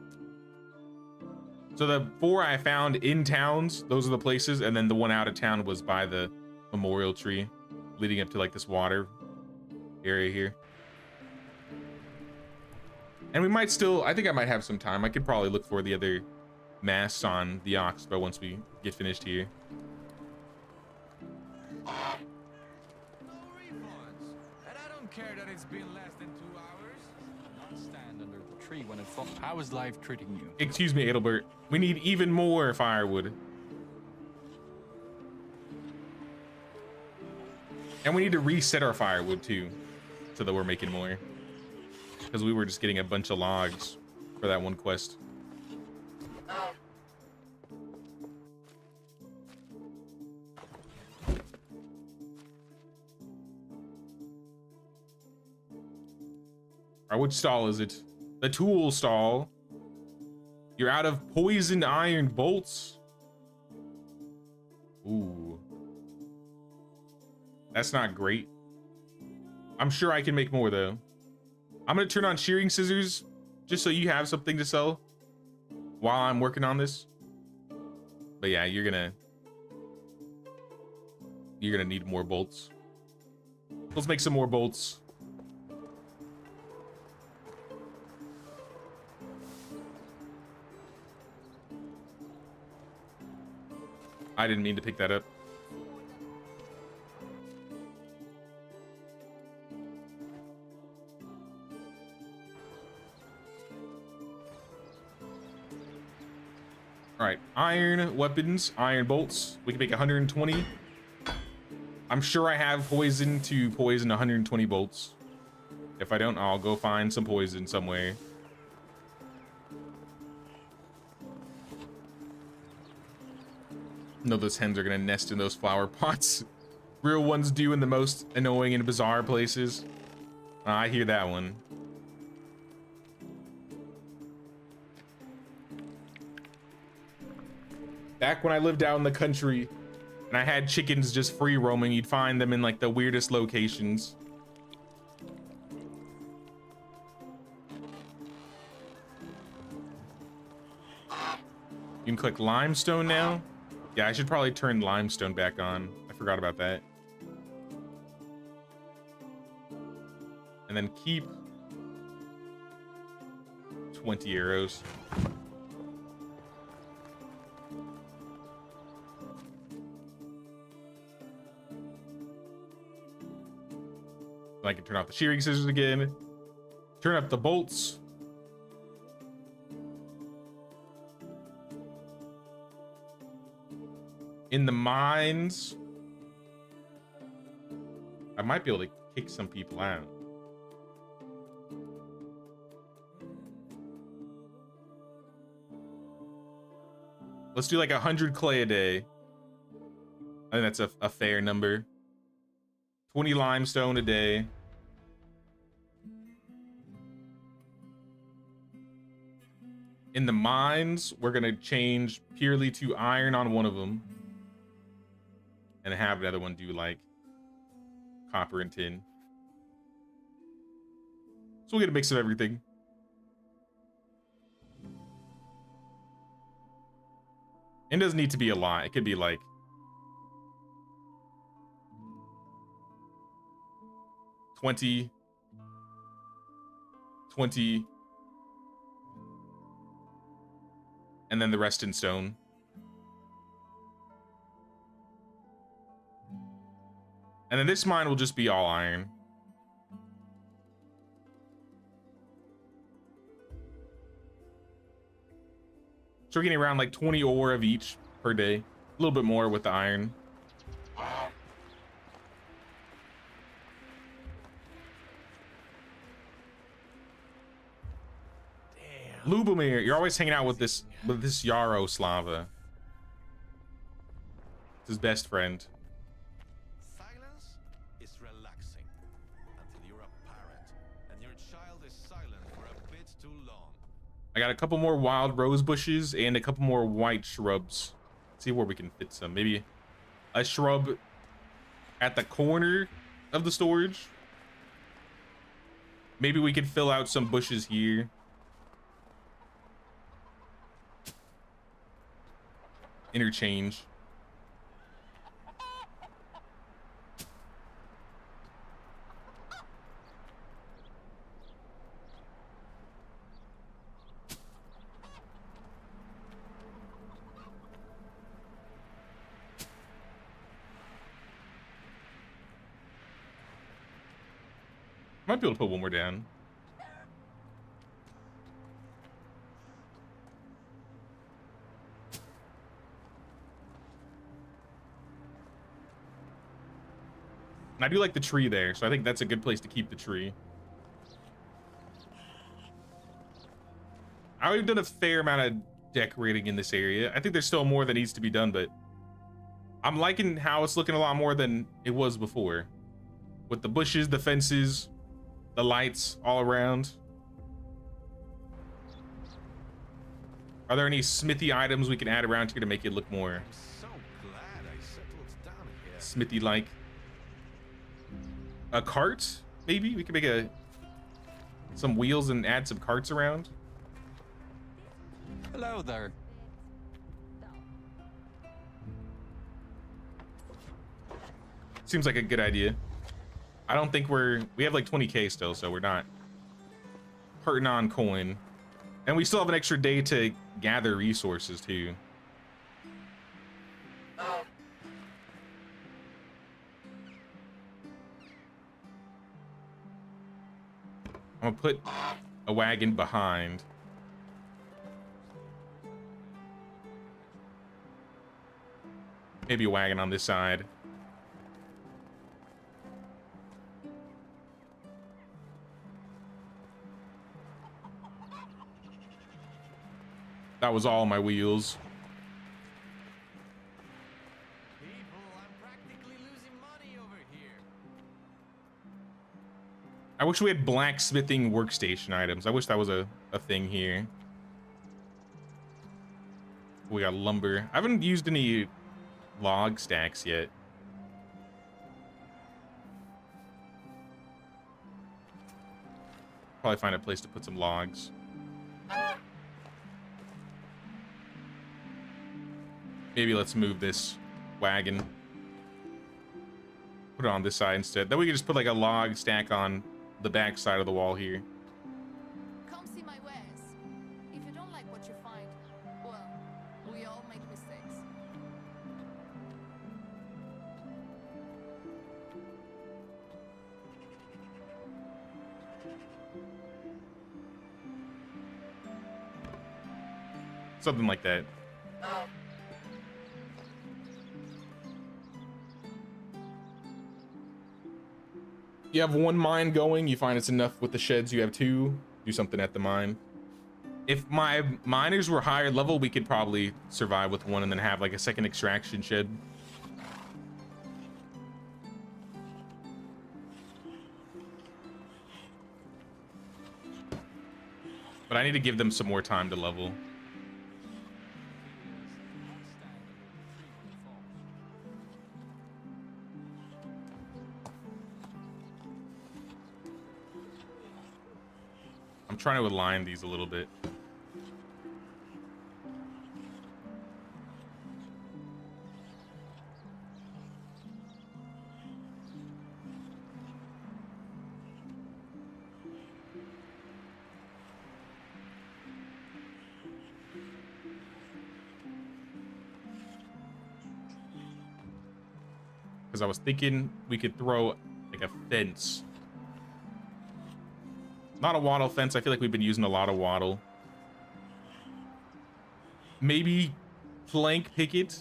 So the 4 I found in towns, those are the places, and then the one out of town was by the memorial tree, leading up to like this water area here. And we might still, I think I might have some time. I could probably look for the other masks on the Oxbow once we get finished here. No refunds. And I don't care that it's been less than 2 hours. Not stand under the tree when it falls. How is life treating you? Excuse me, Adelbert. We need even more firewood. And we need to reset our firewood too, so that we're making more. Because we were just getting a bunch of logs for that one quest. Alright, which stall is it? The tool stall. You're out of poisoned iron bolts. Ooh. That's not great. I'm sure I can make more though. I'm gonna turn on shearing scissors just so you have something to sell while I'm working on this. But yeah, you're gonna need more bolts. Let's make some more bolts. I didn't mean to pick that up. All right, iron weapons, iron bolts. We can make 120. I'm sure I have poison to poison 120 bolts. If I don't, I'll go find some poison somewhere. No, those hens are gonna nest in those flower pots. Real ones do in the most annoying and bizarre places. I hear that one. Back when I lived out in the country and I had chickens just free roaming, you'd find them in like the weirdest locations. You can click limestone now. Yeah, I should probably turn limestone back on. I forgot about that. And then keep 20 arrows. I can turn off the shearing scissors again. Turn up the bolts. In the mines, I might be able to kick some people out. Let's do like 100 clay a day. I think that's a fair number. 20 limestone a day. In the mines, we're gonna change purely to iron on one of them. And have another one do like copper and tin. So we'll get a mix of everything. It doesn't need to be a lot. It could be like 20, 20, and then the rest in stone. And then this mine will just be all iron. So we're getting around like 20 ore of each per day. A little bit more with the iron. Lubomir, you're always hanging out with this Yaroslava. It's his best friend. Silence is relaxing until you're a parent and your child is silent for a bit too long. I got a couple more wild rose bushes and a couple more white shrubs. See where we can fit some. Maybe a shrub at the corner of the storage. Maybe we could fill out some bushes here. Interchange. Might be able to put one more down. And I do like the tree there, so I think that's a good place to keep the tree. I've already done a fair amount of decorating in this area. I think there's still more that needs to be done, but I'm liking how it's looking a lot more than it was before. With the bushes, the fences, the lights all around. Are there any smithy items we can add around here to make it look more I'm so glad I settled down here. smithy-like? A cart, maybe? We could make some wheels and add some carts around. Hello there. Seems like a good idea. I don't think we have like 20k still, so we're not hurting on coin. And we still have an extra day to gather resources too. I'm gonna put a wagon behind. Maybe a wagon on this side. That was all my wheels. People, I'm practically losing money over here. I wish we had blacksmithing workstation items. I wish that was a thing here. We got lumber. I haven't used any log stacks yet. Probably find a place to put some logs. Maybe let's move this wagon. Put it on this side instead. Then we can just put like a log stack on the back side of the wall here. Come see my wares. If you don't like what you find, well, we all make mistakes. Something like that. You have one mine going, you find it's enough with the sheds, you have two, do something at the mine. If my miners were higher level, we could probably survive with one and then have like a second extraction shed. But I need to give them some more time to level. I'm trying to align these a little bit. because I was thinking we could throw like a fence. Not a wattle fence. I feel like we've been using a lot of wattle. Maybe plank picket.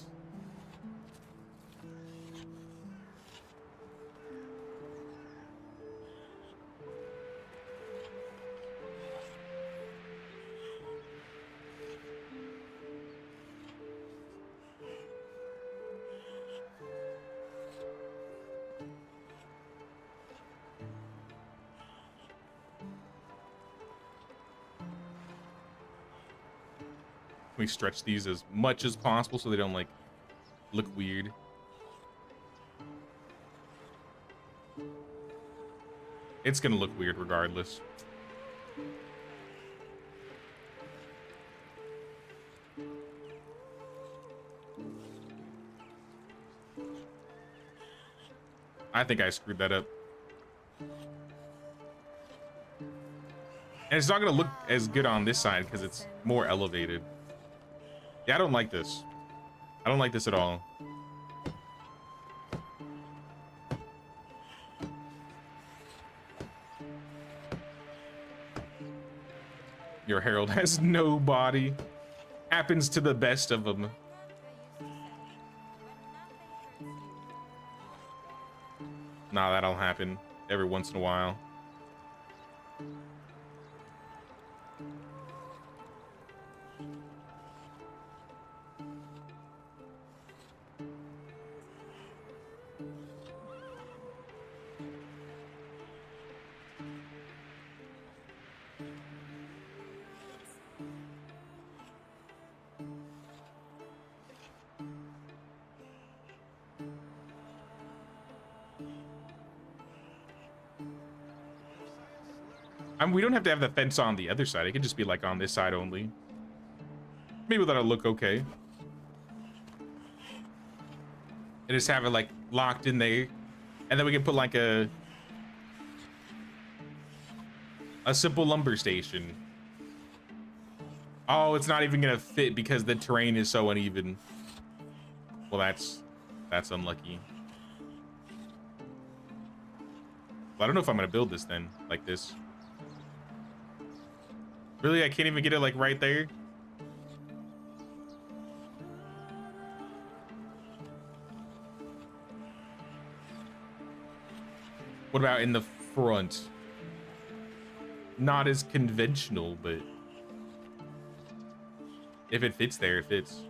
We stretch these as much as possible so they don't like look weird. It's gonna look weird regardless. I think I screwed that up. And it's not gonna look as good on this side because it's more elevated. Yeah, I don't like this. I don't like this at all. Your herald has no body. Happens to the best of them. Nah, that'll happen every once in a while. I mean, we don't have to have the fence on the other side. It could just be like on this side only. Maybe that'll look okay. And just have it like locked in there. And then we can put like a simple lumber station. Oh, it's not even gonna fit because the terrain is so uneven. Well, that's unlucky. Well, I don't know if I'm gonna build this then, like this. Really, I can't even get it like right there. What about in the front? Not as conventional, but if it fits there, it fits.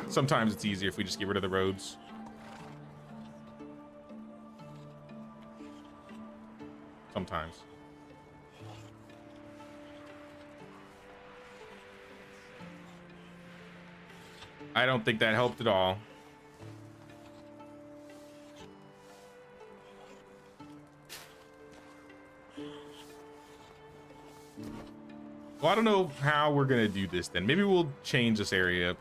Sometimes it's easier if we just get rid of the roads. Sometimes. I don't think that helped at all. Well, I don't know how we're gonna do this then. Maybe we'll change this area up.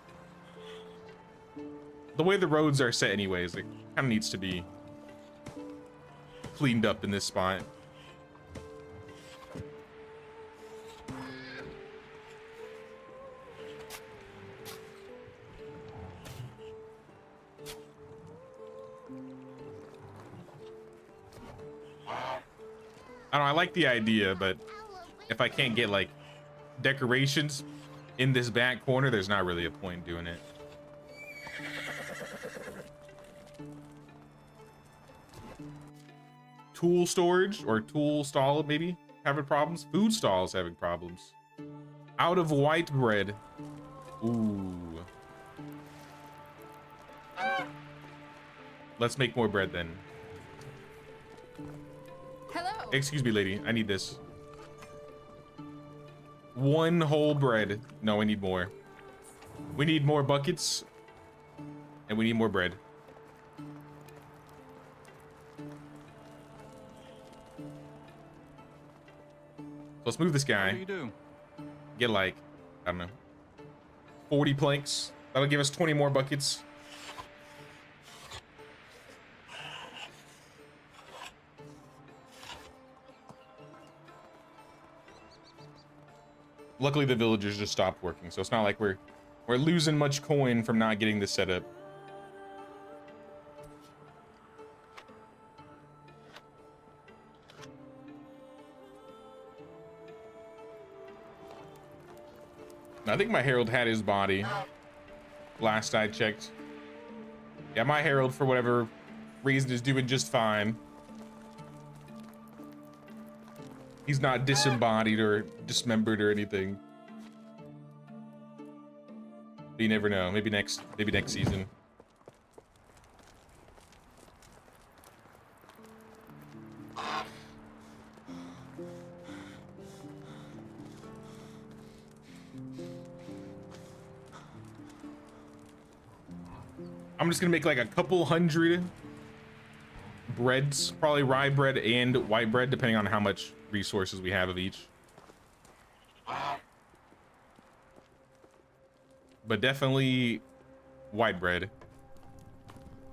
The way the roads are set anyways, it kind of needs to be cleaned up in this spot. I don't know, I like the idea, but if I can't get like decorations in this back corner, there's not really a point doing it. Tool storage or tool stall maybe having problems. Food stalls having problems. Out of white bread. Ooh. Let's make more bread then. Hello. Excuse me, lady. I need this. One whole bread. No, I need more. We need more buckets. And we need more bread. Let's move this guy. What do you do? Get like, I don't know, 40 planks. That'll give us 20 more buckets. Luckily, the villagers just stopped working, so it's not like we're losing much coin from not getting this set up. I think my herald had his body last I checked. Yeah, my herald, for whatever reason, is doing just fine. He's not disembodied or dismembered or anything. But you never know. Maybe next season. I'm just gonna make like a couple hundred breads, probably rye bread and white bread, depending on how much resources we have of each. But definitely white bread.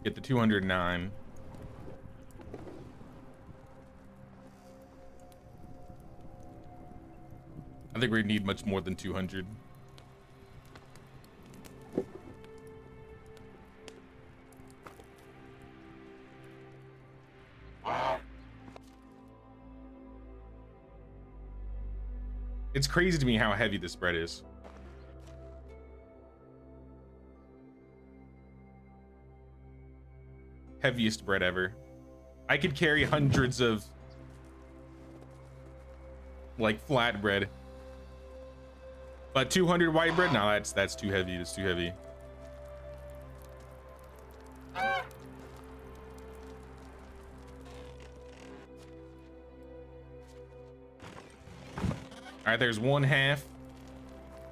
Get the 209. I think we need much more than 200. It's crazy to me how heavy this bread is. Heaviest bread ever. I could carry hundreds of like flat bread. But 200 white bread? No, that's too heavy. It's too heavy. All right, there's one half.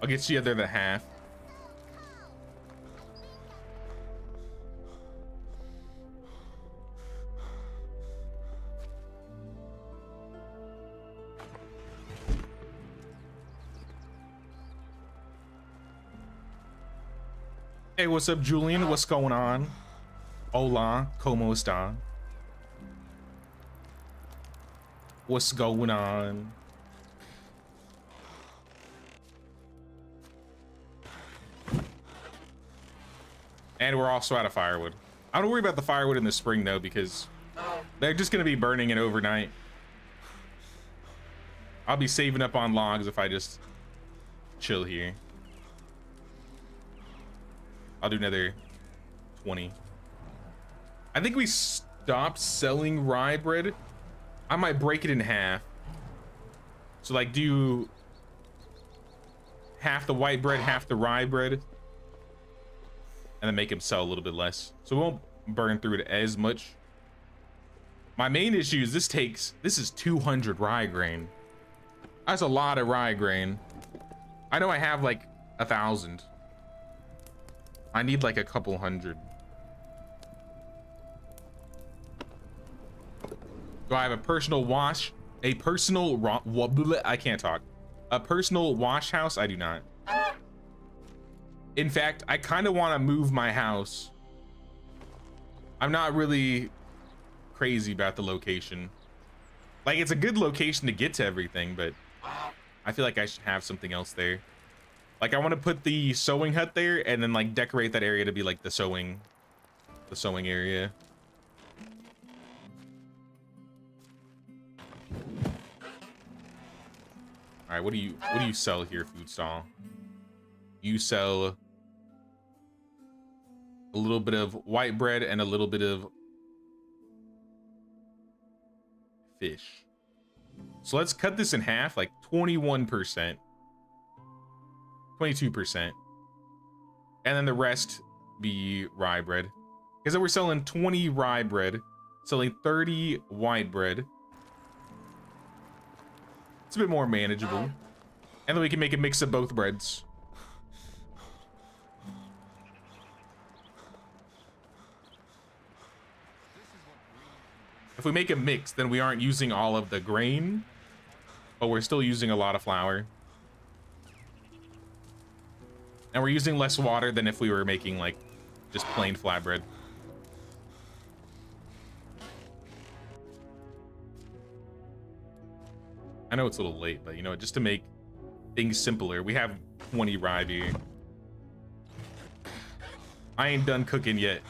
I'll get you the other half. Hey, what's up, Julian? What's going on? Hola, ¿cómo está? What's going on? And we're also out of firewood. I don't worry about the firewood in the spring though, because they're just gonna be burning it overnight. I'll be saving up on logs if I just chill here. I'll do another 20. I think we stopped selling rye bread. I might break it in half. So like do half the white bread, half the rye bread. And then make him sell a little bit less. So we won't burn through it as much. My main issue is this is 200 rye grain. That's a lot of rye grain. I know I have like 1,000. I need like a couple hundred. Do I have a personal wash? A personal, I can't talk. A personal wash house? I do not. In fact, I kind of want to move my house. I'm not really crazy about the location. Like, it's a good location to get to everything, but I feel like I should have something else there. Like, I want to put the sewing hut there and then like decorate that area to be like the sewing area. All right, what do you sell here, food stall? You sell a little bit of white bread and a little bit of fish. So let's cut this in half, like 21%, 22%, and then the rest be rye bread. Because then we're selling 20 rye bread, selling 30 white bread. It's a bit more manageable. And then we can make a mix of both breads. If we make a mix, then we aren't using all of the grain, but we're still using a lot of flour. And we're using less water than if we were making like just plain flatbread. I know it's a little late, but you know, just to make things simpler. We have 20 rye here. I ain't done cooking yet.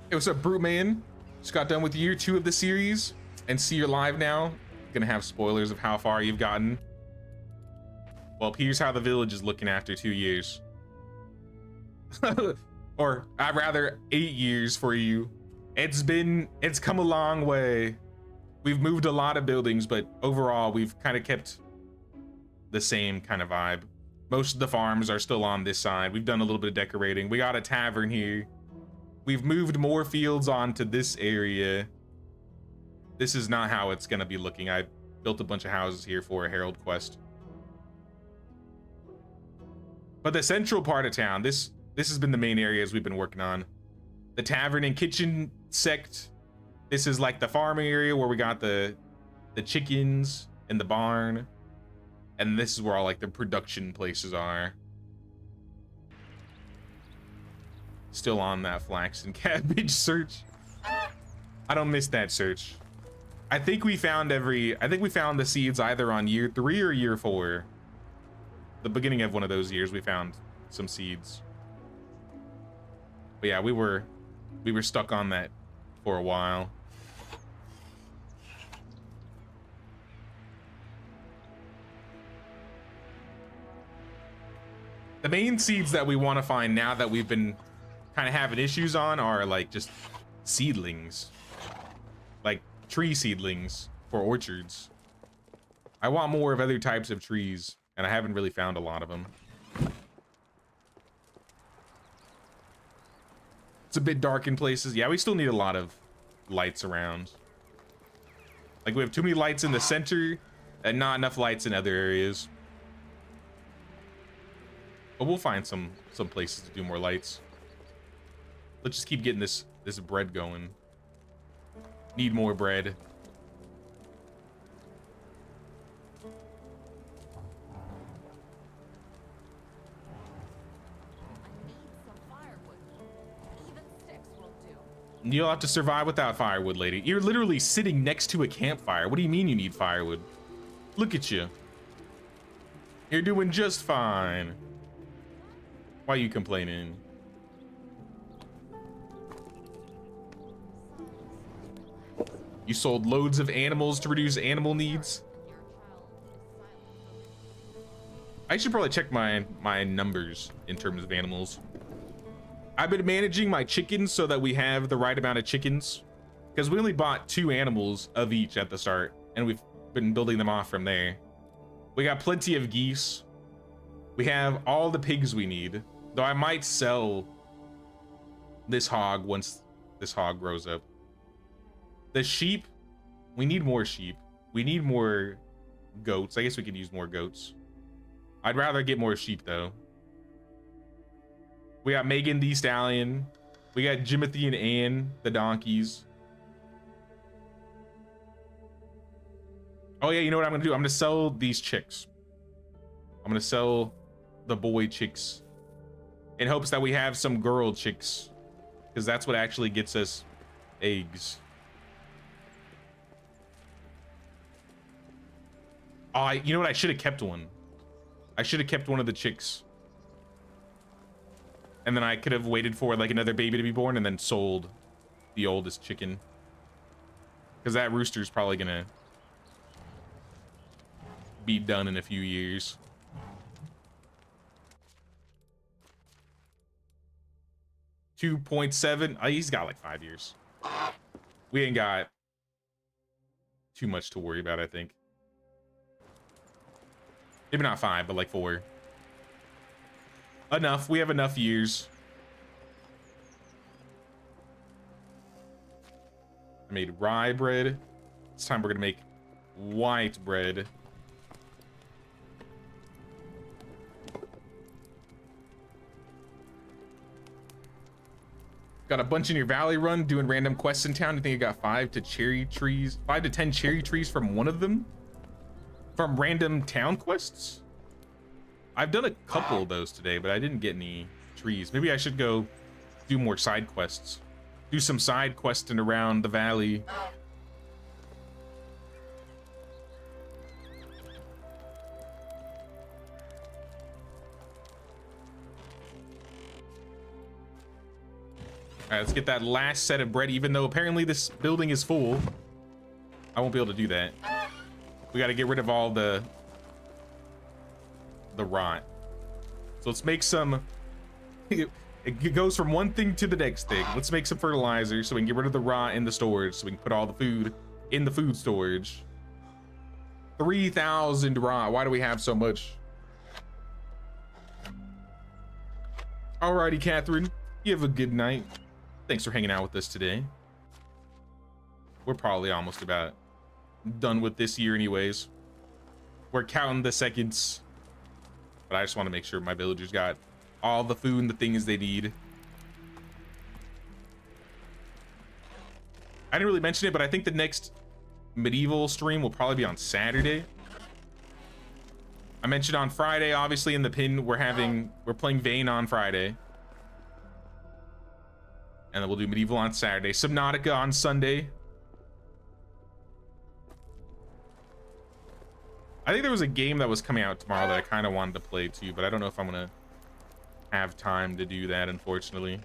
Hey, what's up, Brute Man? Just got done with year 2 of the series and see you're live now. Gonna have spoilers of how far you've gotten. Well, here's how the village is looking after 2 years. Or I'd rather 8 years for you. It's come a long way. We've moved a lot of buildings, but overall we've kind of kept the same kind of vibe. Most of the farms are still on this side. We've done a little bit of decorating. We got a tavern here. We've moved more fields onto this area. This is not how it's gonna be looking. I built a bunch of houses here for a Herald quest. But the central part of town, this has been the main areas we've been working on. The tavern and kitchen sect. This is like the farming area where we got the chickens and the barn. And this is where all like the production places are. Still on that flax and cabbage search. I don't miss that search. I think we found the seeds either on year 3 or year 4. The beginning of one of those years we found some seeds. But yeah, we were stuck on that for a while. The main seeds that we want to find now that we've been kind of having issues on are like just seedlings, like tree seedlings for orchards. I want more of other types of trees, and I haven't really found a lot of them. It's a bit dark in places. Yeah, we still need a lot of lights around. Like, we have too many lights in the center and not enough lights in other areas. But we'll find some places to do more lights. Let's just keep getting this bread going. Need more bread. You'll have to survive without firewood, lady. You're literally sitting next to a campfire. What do you mean you need firewood? Look at you. You're doing just fine. Why are you complaining? You sold loads of animals to reduce animal needs? I should probably check my numbers in terms of animals. I've been managing my chickens so that we have the right amount of chickens, because we only bought 2 animals of each at the start, and we've been building them off from there. We got plenty of geese. We have all the pigs we need, though I might sell this hog once this hog grows up. The sheep, we need more sheep. We need more goats. I guess we could use more goats. I'd rather get more sheep though. We got Megan the Stallion. We got Jimothy and Ann, the donkeys. Oh yeah, you know what I'm gonna do? I'm gonna sell these chicks. I'm gonna sell the boy chicks in hopes that we have some girl chicks, because that's what actually gets us eggs. Oh, you know what? I should have kept one. I should have kept one of the chicks. And then I could have waited for like another baby to be born and then sold the oldest chicken. Because that rooster's probably gonna be done in a few years. $2.7. Oh, he's got like 5 years. We ain't got too much to worry about, I think. Maybe not 5, but like 4. Enough. We have enough years. I made rye bread. This time we're gonna make white bread. Got a bunch in your valley run doing random quests in town. You think you got 5 to 10 cherry trees from one of them? From random town quests? I've done a couple of those today, but I didn't get any trees. Maybe I should go do more side quests. do some side questing around the valley. All right, let's get that last set of bread, even though apparently this building is full. I won't be able to do that. We got to get rid of all the rot. So let's make some, it goes from one thing to the next thing. Let's make some fertilizer so we can get rid of the rot in the storage, so we can put all the food in the food storage. 3,000 rot. Why do we have so much? Alrighty, Catherine. You have a good night. Thanks for hanging out with us today. We're probably almost about done with this year anyways. We're counting the seconds. But I just want to make sure my villagers got all the food and the things they need. I didn't really mention it, but I think the next medieval stream will probably be on Saturday. I mentioned on Friday, obviously in the pin, we're playing Vayne on Friday. And then we'll do medieval on Saturday. Subnautica on Sunday. I think there was a game that was coming out tomorrow that I kind of wanted to play too, but I don't know if I'm gonna have time to do that, unfortunately.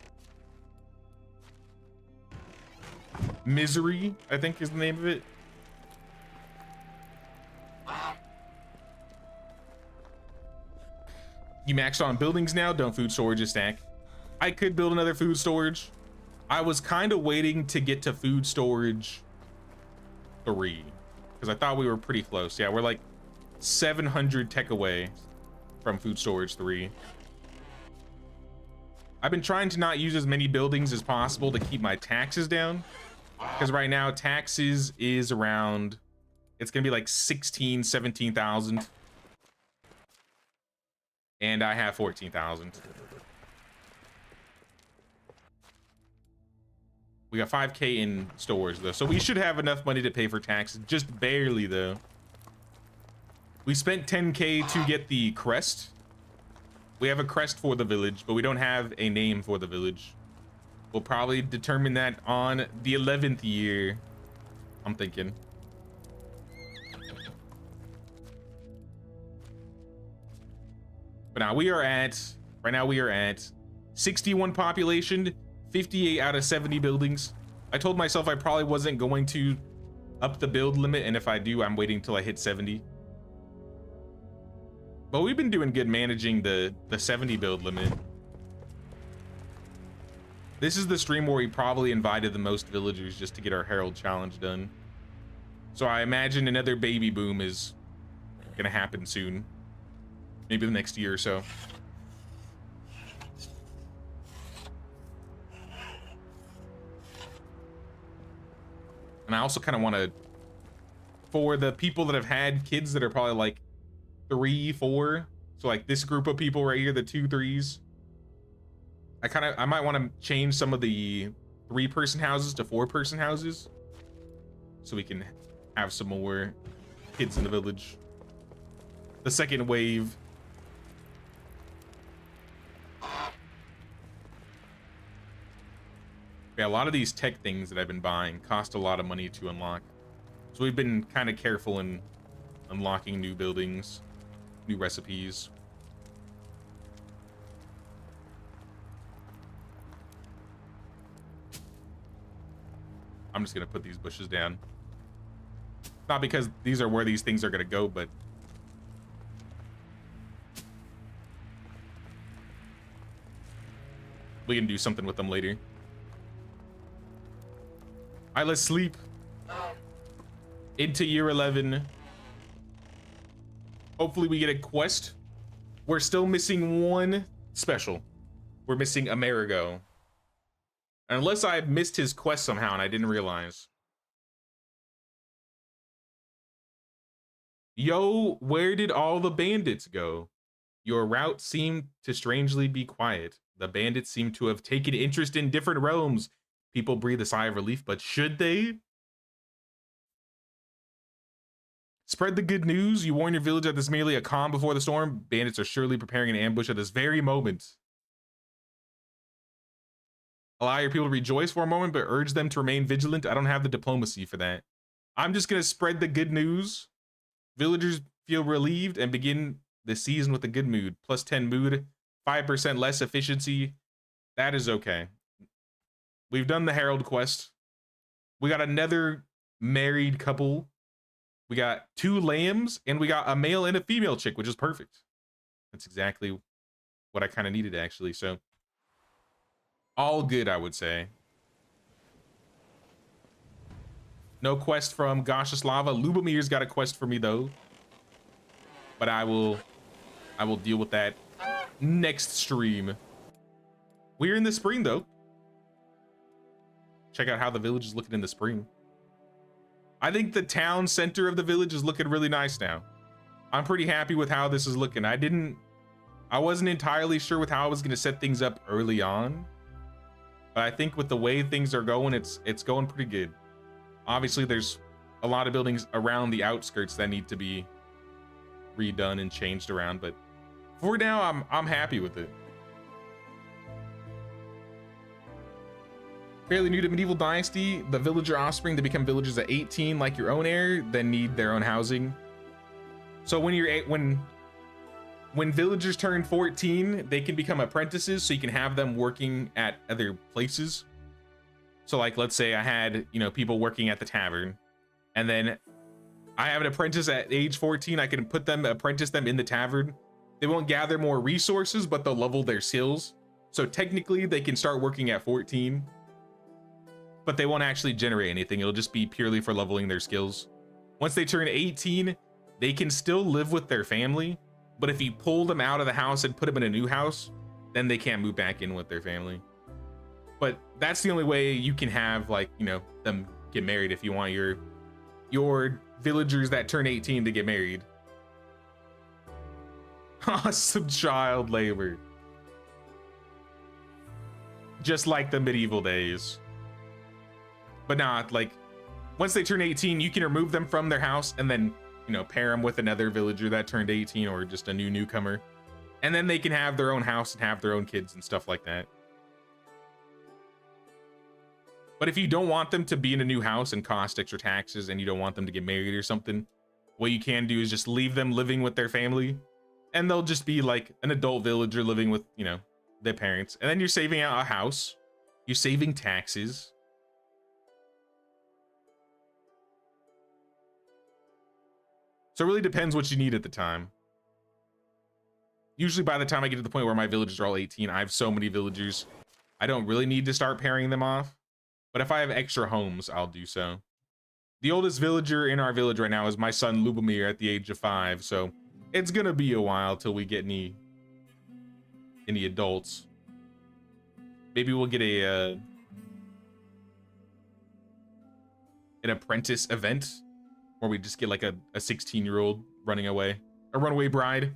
Misery, I think is the name of it. You maxed on buildings now? Don't food storage a stack. I could build another food storage. I was kind of waiting to get to food storage 3 because I thought we were pretty close. Yeah, we're like 700 tech away from food storage 3. I've been trying to not use as many buildings as possible to keep my taxes down, because right now taxes is around, it's gonna be like 17,000 and I have 14,000. We got 5K in stores though, so we should have enough money to pay for taxes, just barely though. We spent 10K to get the crest. We have a crest for the village, but we don't have a name for the village. We'll probably determine that on the 11th year, I'm thinking. But now right now we are at 61 population, 58 out of 70 buildings. I told myself I probably wasn't going to up the build limit, and if I do, I'm waiting till I hit 70. But we've been doing good managing the 70 build limit. This is the stream where we probably invited the most villagers just to get our Herald Challenge done. So I imagine another baby boom is gonna happen soon. Maybe the next year or so. And I also kind of want to, for the people that have had kids that are probably like 3, 4, so like this group of people right here, the 2 3s, I might want to change some of the 3-person houses to 4-person houses so we can have some more kids in the village. The second wave. Yeah, a lot of these tech things that I've been buying cost a lot of money to unlock, so we've been kind of careful in unlocking new buildings, new recipes. I'm just gonna put these bushes down. Not because these are where these things are gonna go, but we can do something with them later. All right, let's sleep into year 11. Hopefully we get a quest. We're still missing one special. We're missing Amerigo. Unless I missed his quest somehow and I didn't realize. Yo, where did all the bandits go? Your route seemed to strangely be quiet. The bandits seem to have taken interest in different realms. People breathe a sigh of relief, but should they? Spread the good news. You warn your village that this is merely a calm before the storm. Bandits are surely preparing an ambush at this very moment. Allow your people to rejoice for a moment, but urge them to remain vigilant. I don't have the diplomacy for that. I'm just gonna spread the good news. Villagers feel relieved and begin the season with a good mood. Plus 10 mood, 5% less efficiency. That is okay. We've done the Herald quest. We got another married couple. We got 2 lambs, and we got a male and a female chick, which is perfect. That's exactly what I kind of needed, actually. So all good, I would say. No quest from Goshislava. Lubomir's got a quest for me though, but I will deal with that next stream. We're in the spring though. Check out how the village is looking in the spring. I think the town center of the village is looking really nice now. I'm pretty happy with how this is looking. I wasn't entirely sure with how I was going to set things up early on, but I think with the way things are going, it's going pretty good. Obviously, there's a lot of buildings around the outskirts that need to be redone and changed around, but for now, I'm happy with it. Fairly new to medieval Dynasty, the villager offspring that become villagers at 18, like your own heir, then need their own housing. So when villagers turn 14, they can become apprentices, so you can have them working at other places. So like, let's say I had, people working at the tavern, and then I have an apprentice at age 14. I can apprentice them in the tavern. They won't gather more resources, but they'll level their skills. So technically they can start working at 14, but they won't actually generate anything. It'll just be purely for leveling their skills. Once they turn 18, they can still live with their family, but if you pull them out of the house and put them in a new house, then they can't move back in with their family. But that's the only way you can have, like, them get married, if you want your villagers that turn 18 to get married. Awesome child labor. Just like the medieval days. But not like, once they turn 18, you can remove them from their house and then, pair them with another villager that turned 18 or just a newcomer. And then they can have their own house and have their own kids and stuff like that. But if you don't want them to be in a new house and cost extra taxes, and you don't want them to get married or something, what you can do is just leave them living with their family, and they'll just be like an adult villager living with, their parents. And then you're saving out a house, you're saving taxes. So it really depends what you need at the time. Usually by the time I get to the point where my villagers are all 18, I have so many villagers, I don't really need to start pairing them off. But if I have extra homes, I'll do so. The oldest villager in our village right now is my son Lubomir at the age of 5, so it's gonna be a while till we get any adults. Maybe we'll get an apprentice event where we just get like a 16-year-old running away, a runaway bride.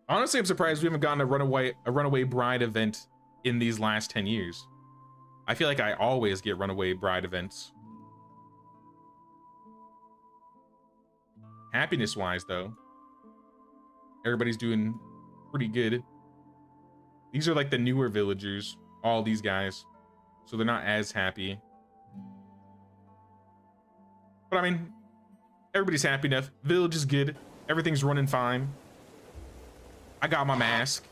Honestly, I'm surprised we haven't gotten a runaway bride event in these last 10 years. I feel like I always get runaway bride events. Happiness-wise, though, everybody's doing pretty good. These are like the newer villagers, all these guys, so they're not as happy. But I mean, everybody's happy enough. Village is good. Everything's running fine. I got my mask.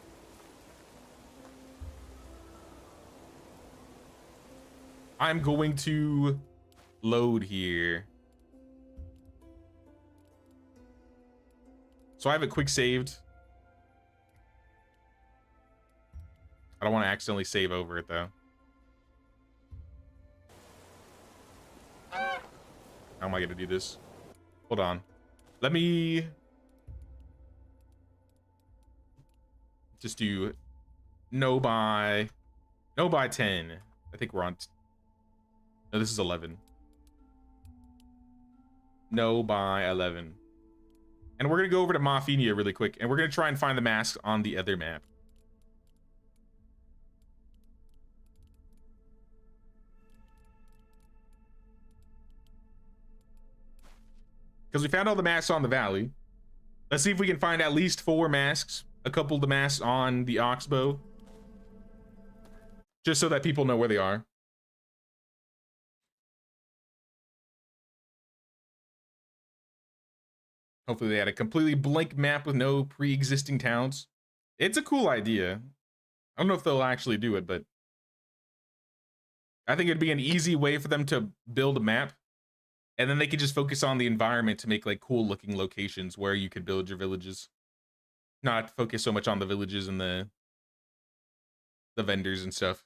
I'm going to load here. So I have it quick saved. I don't want to accidentally save over it though. How am I going to do this? Hold on. Let me just do no by 10. I think we're on. No, this is 11. No by 11. And we're going to go over to Mafenia really quick, and we're going to try and find the mask on the other map. Because we found all the masks on the valley. Let's see if we can find at least 4 masks. A couple of the masks on the Oxbow. just so that people know where they are. Hopefully they had a completely blank map with no pre-existing towns. It's a cool idea. I don't know if they'll actually do it, but I think it'd be an easy way for them to build a map, and then they could just focus on the environment to make like cool looking locations where you could build your villages. Not focus so much on the villages and the vendors and stuff.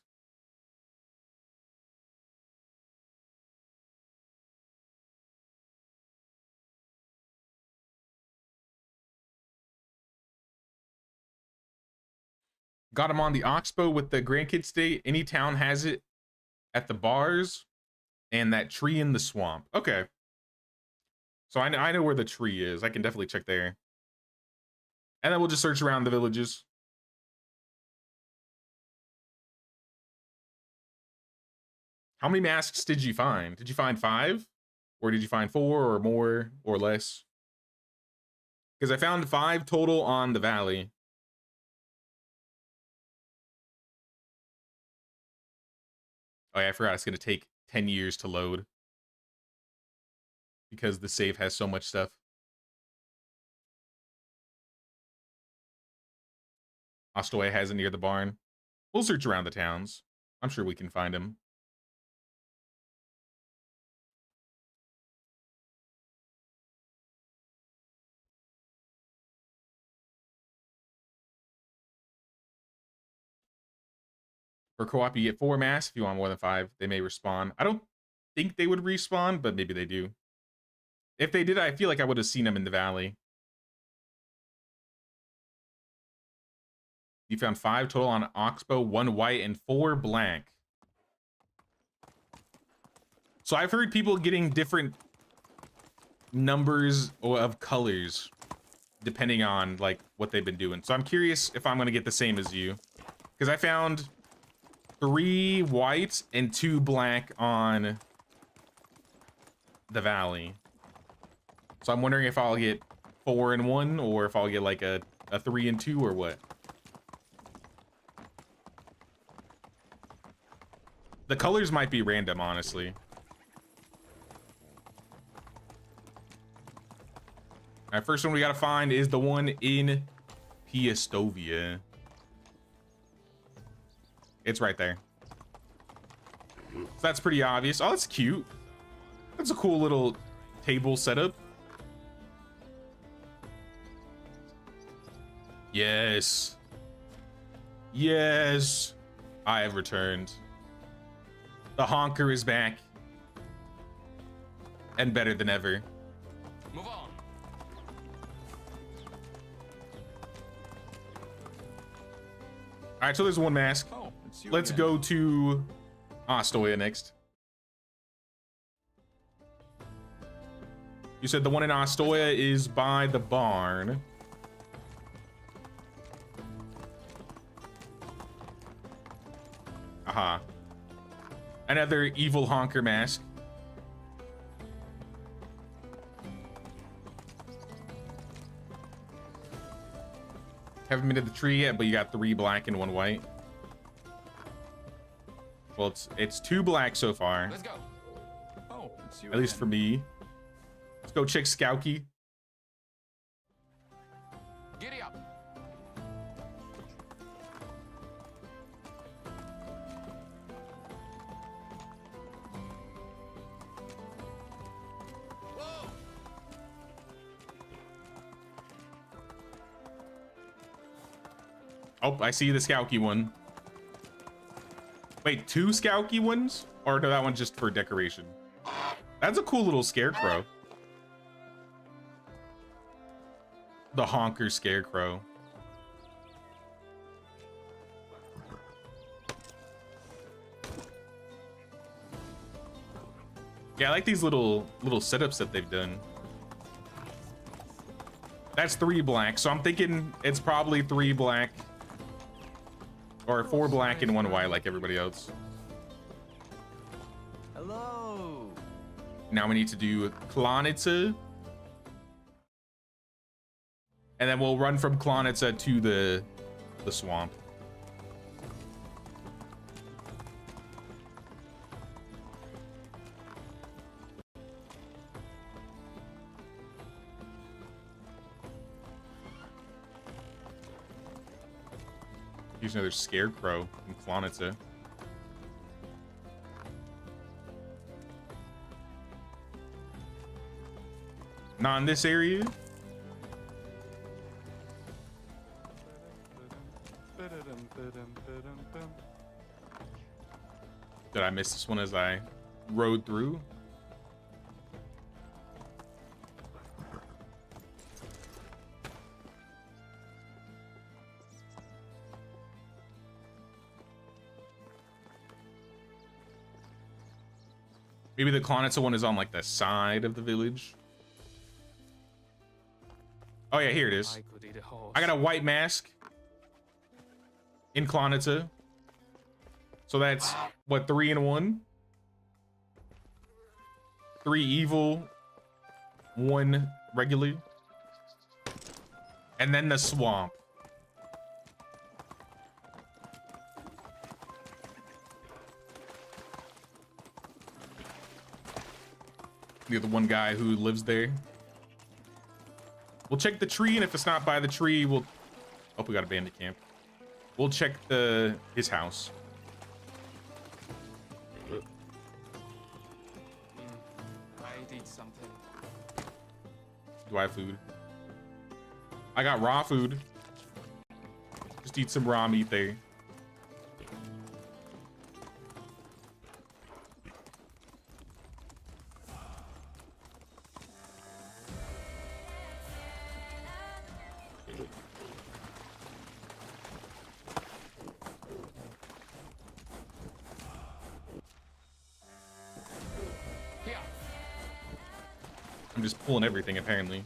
Got him on the Oxbow with the grandkids stay. Any town has it at the bars and that tree in the swamp. Okay. So I know where the tree is. I can definitely check there. And then we'll just search around the villages. How many masks did you find? Did you find 5? Or did you find 4 or more or less? Because I found 5 total on the valley. Oh yeah, I forgot it's going to take 10 years to load. Because the save has so much stuff. Ostoy has it near the barn. We'll search around the towns. I'm sure we can find him. For co-op, you get 4 masks. If you want more than 5, they may respawn. I don't think they would respawn, but maybe they do. If they did, I feel like I would have seen them in the valley. You found 5 total on Oxbow, 1 white and 4 black. So I've heard people getting different numbers of colors depending on like what they've been doing. So I'm curious if I'm gonna get the same as you, because I found 3 white and 2 black on the valley. So I'm wondering if I'll get 4 and 1 or if I'll get like a 3 and 2 or what. The colors might be random, honestly. All right, first one we gotta find is the one in Piastovia. It's right there. So that's pretty obvious. Oh, that's cute. That's a cool little table setup. Yes. Yes. I have returned. The honker is back. And better than ever. Move on. Alright, so there's 1 mask. Oh, it's you Let's again. go to Ostoya next. You said the one in Ostoya is by the barn. Aha. Another evil honker mask. Haven't been to the tree yet, but you got 3 black and 1 white. Well, it's 2 black so far. Let's go. Oh, it's you At least again. for me. Let's go check Skowky. Giddy up. Whoa. Oh, I see the Skowky one. Wait, 2 Skowky ones? Or no, that one's just for decoration. That's a cool little scarecrow. The honker scarecrow. Yeah, I like these little setups that they've done. That's 3 black, so I'm thinking it's probably 3 black. Or 4 black and 1 white like everybody else. Hello. Now we need to do Klonitsa. And then we'll run from Klonitsa to the swamp. Here's another scarecrow in Clonita. Not in this area. Did I miss this one as I rode through? Maybe the Clonitza one is on like the side of the village. Oh yeah, here it is. I could eat a horse. I got a white mask in Clonitza. So that's what, 3 in 1? 3 evil, 1 regular. And then the swamp. You're the one guy who lives there. We'll check the tree, and if it's not by the tree, we'll... Oh, we got a bandit camp. We'll check his house. I did something. Do I have food? I got raw food. Just eat some raw meat there. I'm just pulling everything, apparently.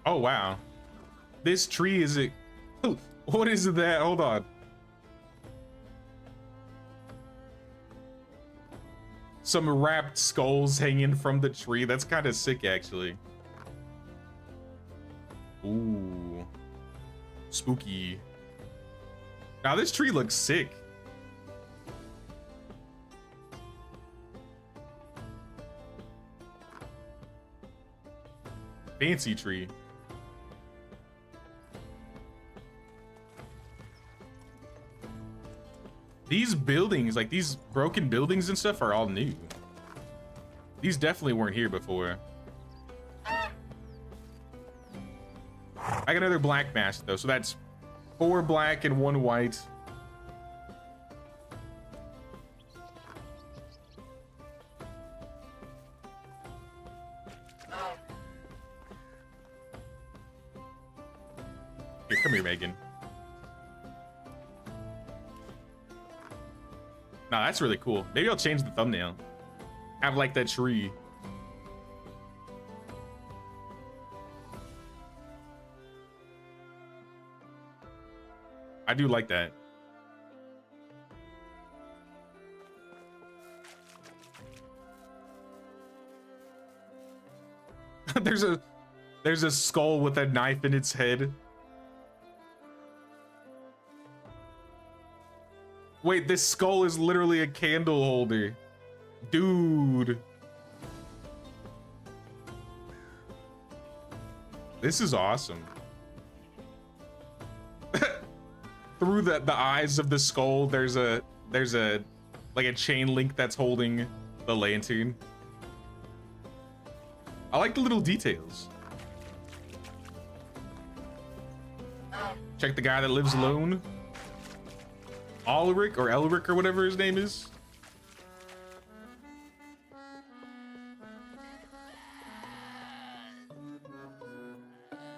Oh, wow. This tree is a... What is that? Hold on. Some wrapped skulls hanging from the tree. That's kind of sick, actually. Ooh. Spooky. Now, this tree looks sick. Fancy tree. These buildings, like these broken buildings and stuff, are all new. These definitely weren't here before. I got another black mask though, so that's 4 black and 1 white. Here, come here, Megan. Nah, that's really cool. Maybe I'll change the thumbnail. Have like that tree. I do like that. There's a skull with a knife in its head. Wait, this skull is literally a candle holder. Dude. This is awesome. Through the eyes of the skull, there's a like a chain link that's holding the lantern. I like the little details. Check the guy that lives alone. Ulrich or Elric or whatever his name is.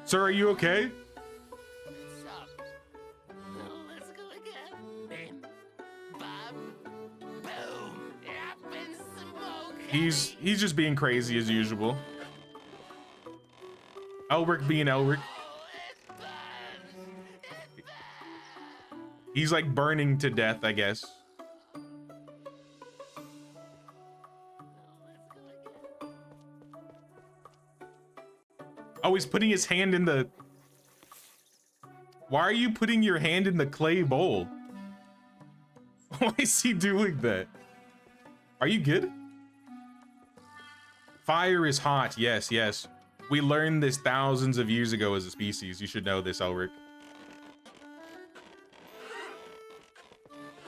Sir, are you okay? Let's go again. Bam, boom, up in smoke. He's just being crazy as usual. Elric being Elric. He's like burning to death, I guess. Oh, he's putting his hand in the... Why are you putting your hand in the clay bowl? Why is he doing that? Are you good? Fire is hot. Yes, yes. We learned this thousands of years ago as a species. You should know this, Elric.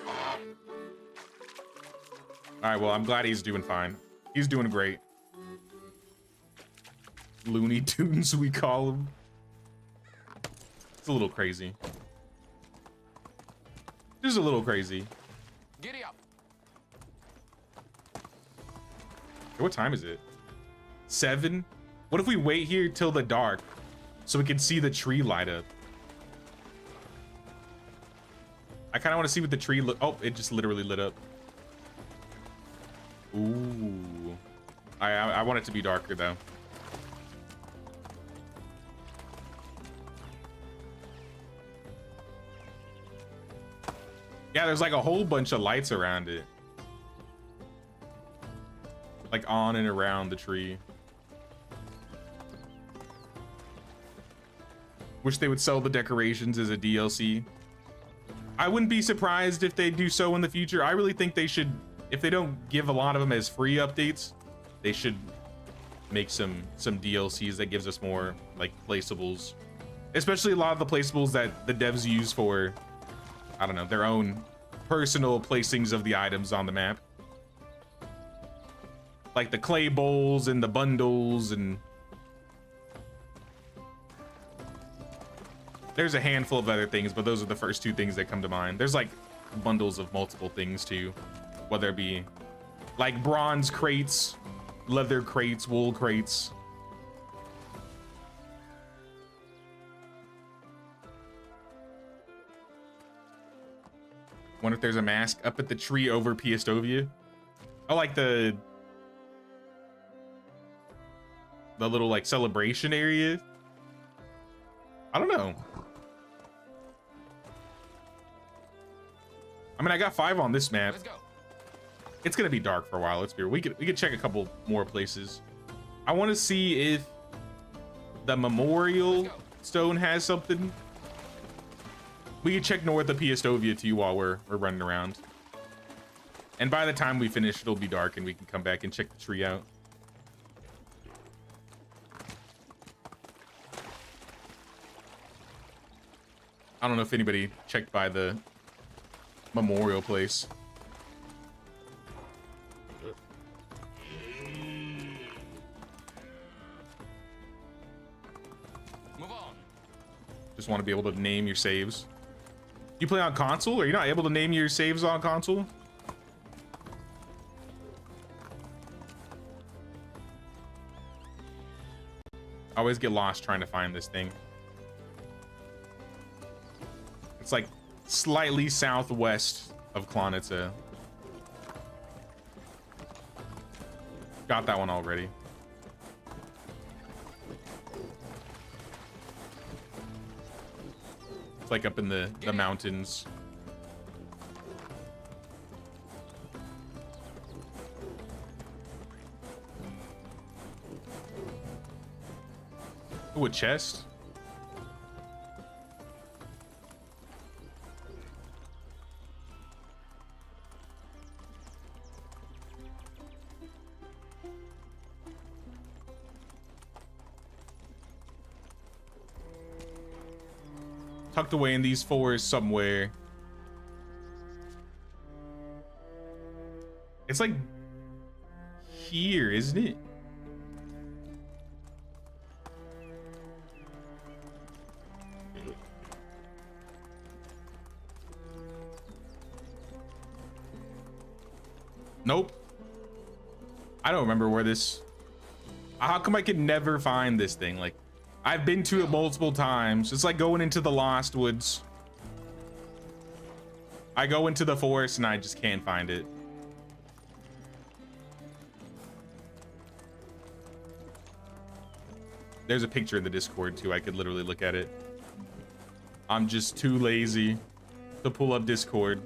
All right, well, I'm glad he's doing fine. He's doing great. Looney Tunes, we call him. It's a little crazy. Just a little crazy. Giddy up. Hey, what time is it? 7? What if we wait here till the dark so we can see the tree light up? I kind of want to see what the tree look. Oh, it just literally lit up. Ooh. I want it to be darker though. Yeah, there's like a whole bunch of lights around it. Like on and around the tree. Wish they would sell the decorations as a DLC. I wouldn't be surprised if they do so in the future. I really think they should, if they don't give a lot of them as free updates, they should make some DLCs that gives us more like placeables. Especially a lot of the placeables that the devs use for, I don't know, their own personal placings of the items on the map. Like the clay bowls and the bundles, and there's a handful of other things, but those are the first two things that come to mind. There's like bundles of multiple things too, whether it be like bronze crates, leather crates, wool crates. Wonder if there's a mask up at the tree over Piastovia. Oh, like the little like celebration area. I don't know. I mean, I got 5 on this map. Let's go. It's gonna be dark for a while. Let's be real. We could check a couple more places. I want to see if the memorial stone has something. We can check north of Piastovia too while we're running around. And by the time we finish, it'll be dark and we can come back and check the tree out. I don't know if anybody checked by the memorial place. Move on. Just want to be able to name your saves. You play on console? Are you not able to name your saves on console? I always get lost trying to find this thing. It's like slightly southwest of Klonitsa. Got that one already. It's like up in the mountains. Ooh, a chest. Tucked away in these forests somewhere. It's like here, isn't it? Nope. I don't remember where this... How come I can never find this thing? Like, I've been to it multiple times. It's like going into the Lost Woods. I go into the forest and I just can't find it. There's a picture in the Discord too. I could literally look at it. I'm just too lazy to pull up Discord.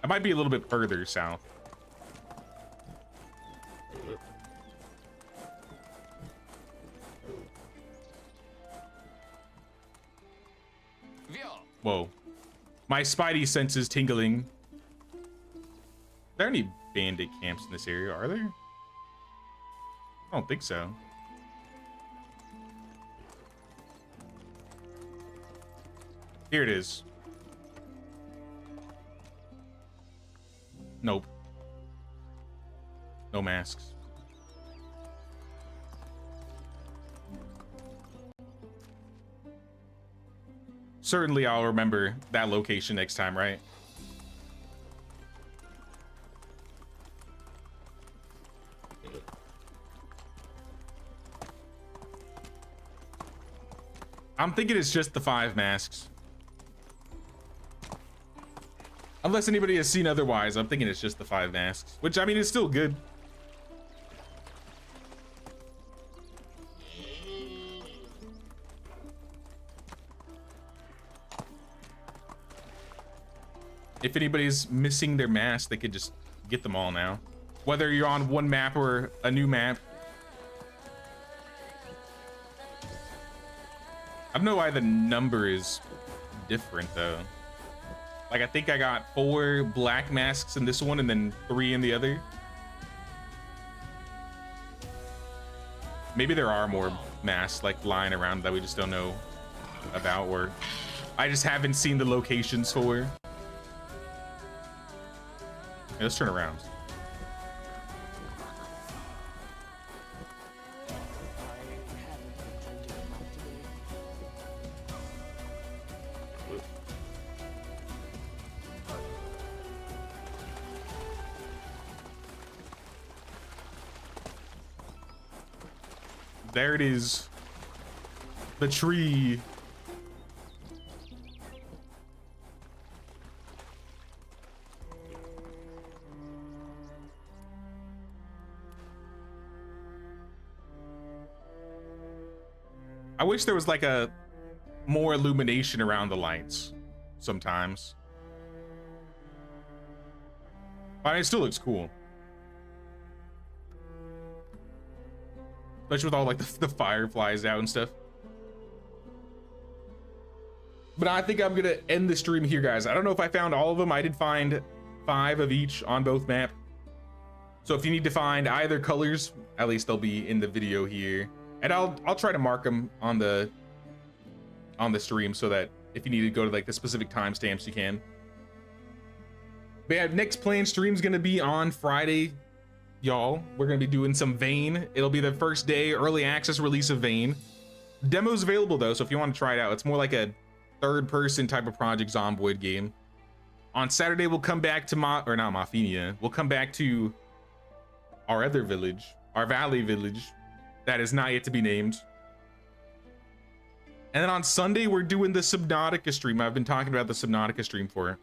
I might be a little bit further south. Whoa. My spidey senses tingling. Are there any bandit camps in this area? Are there? I don't think so. Here it is. Nope. No masks. Certainly I'll remember that location next time, right? I'm thinking it's just the 5 masks. Unless anybody has seen otherwise, I'm thinking it's just the 5 masks. Which, I mean, is still good. If anybody's missing their mask, they could just get them all now. Whether you're on one map or a new map. I don't know why the number is different though. Like I think I got 4 black masks in this one and then 3 in the other. Maybe there are more masks like lying around that we just don't know about, or I just haven't seen the locations for. Yeah, let's turn around. There it is. The tree. I wish there was like a more illumination around the lights sometimes. But it still looks cool. Especially with all like the fireflies out and stuff. But I think I'm gonna end the stream here, guys. I don't know if I found all of them. I did find 5 of each on both maps. So if you need to find either colors, at least they'll be in the video here. And I'll try to mark them on the stream so that if you need to go to like the specific timestamps, you can. But yeah, next planned stream's gonna be on Friday. Y'all, we're gonna be doing some Vane. It'll be the first day early access release of Vane. Demo's available though, so if you want to try it out, it's more like a third-person type of Project Zomboid game. On Saturday, we'll come back to Mafenia. We'll come back to our other village, our valley village, that is not yet to be named. And then on Sunday, we're doing the Subnautica stream. I've been talking about the Subnautica stream for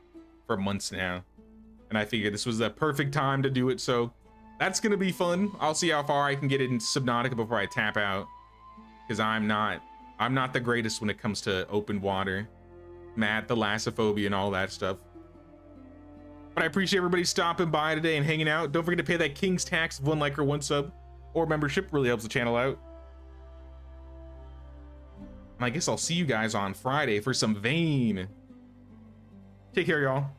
months now, and I figured this was the perfect time to do it. So. That's gonna be fun. I'll see how far I can get in Subnautica before I tap out, because I'm not the greatest when it comes to open water, thalassophobia, and all that stuff. But I appreciate everybody stopping by today and hanging out. Don't forget to pay that King's tax of 1 like or 1 sub or membership. Really helps the channel out. And I guess I'll see you guys on Friday for some Vane. Take care, y'all.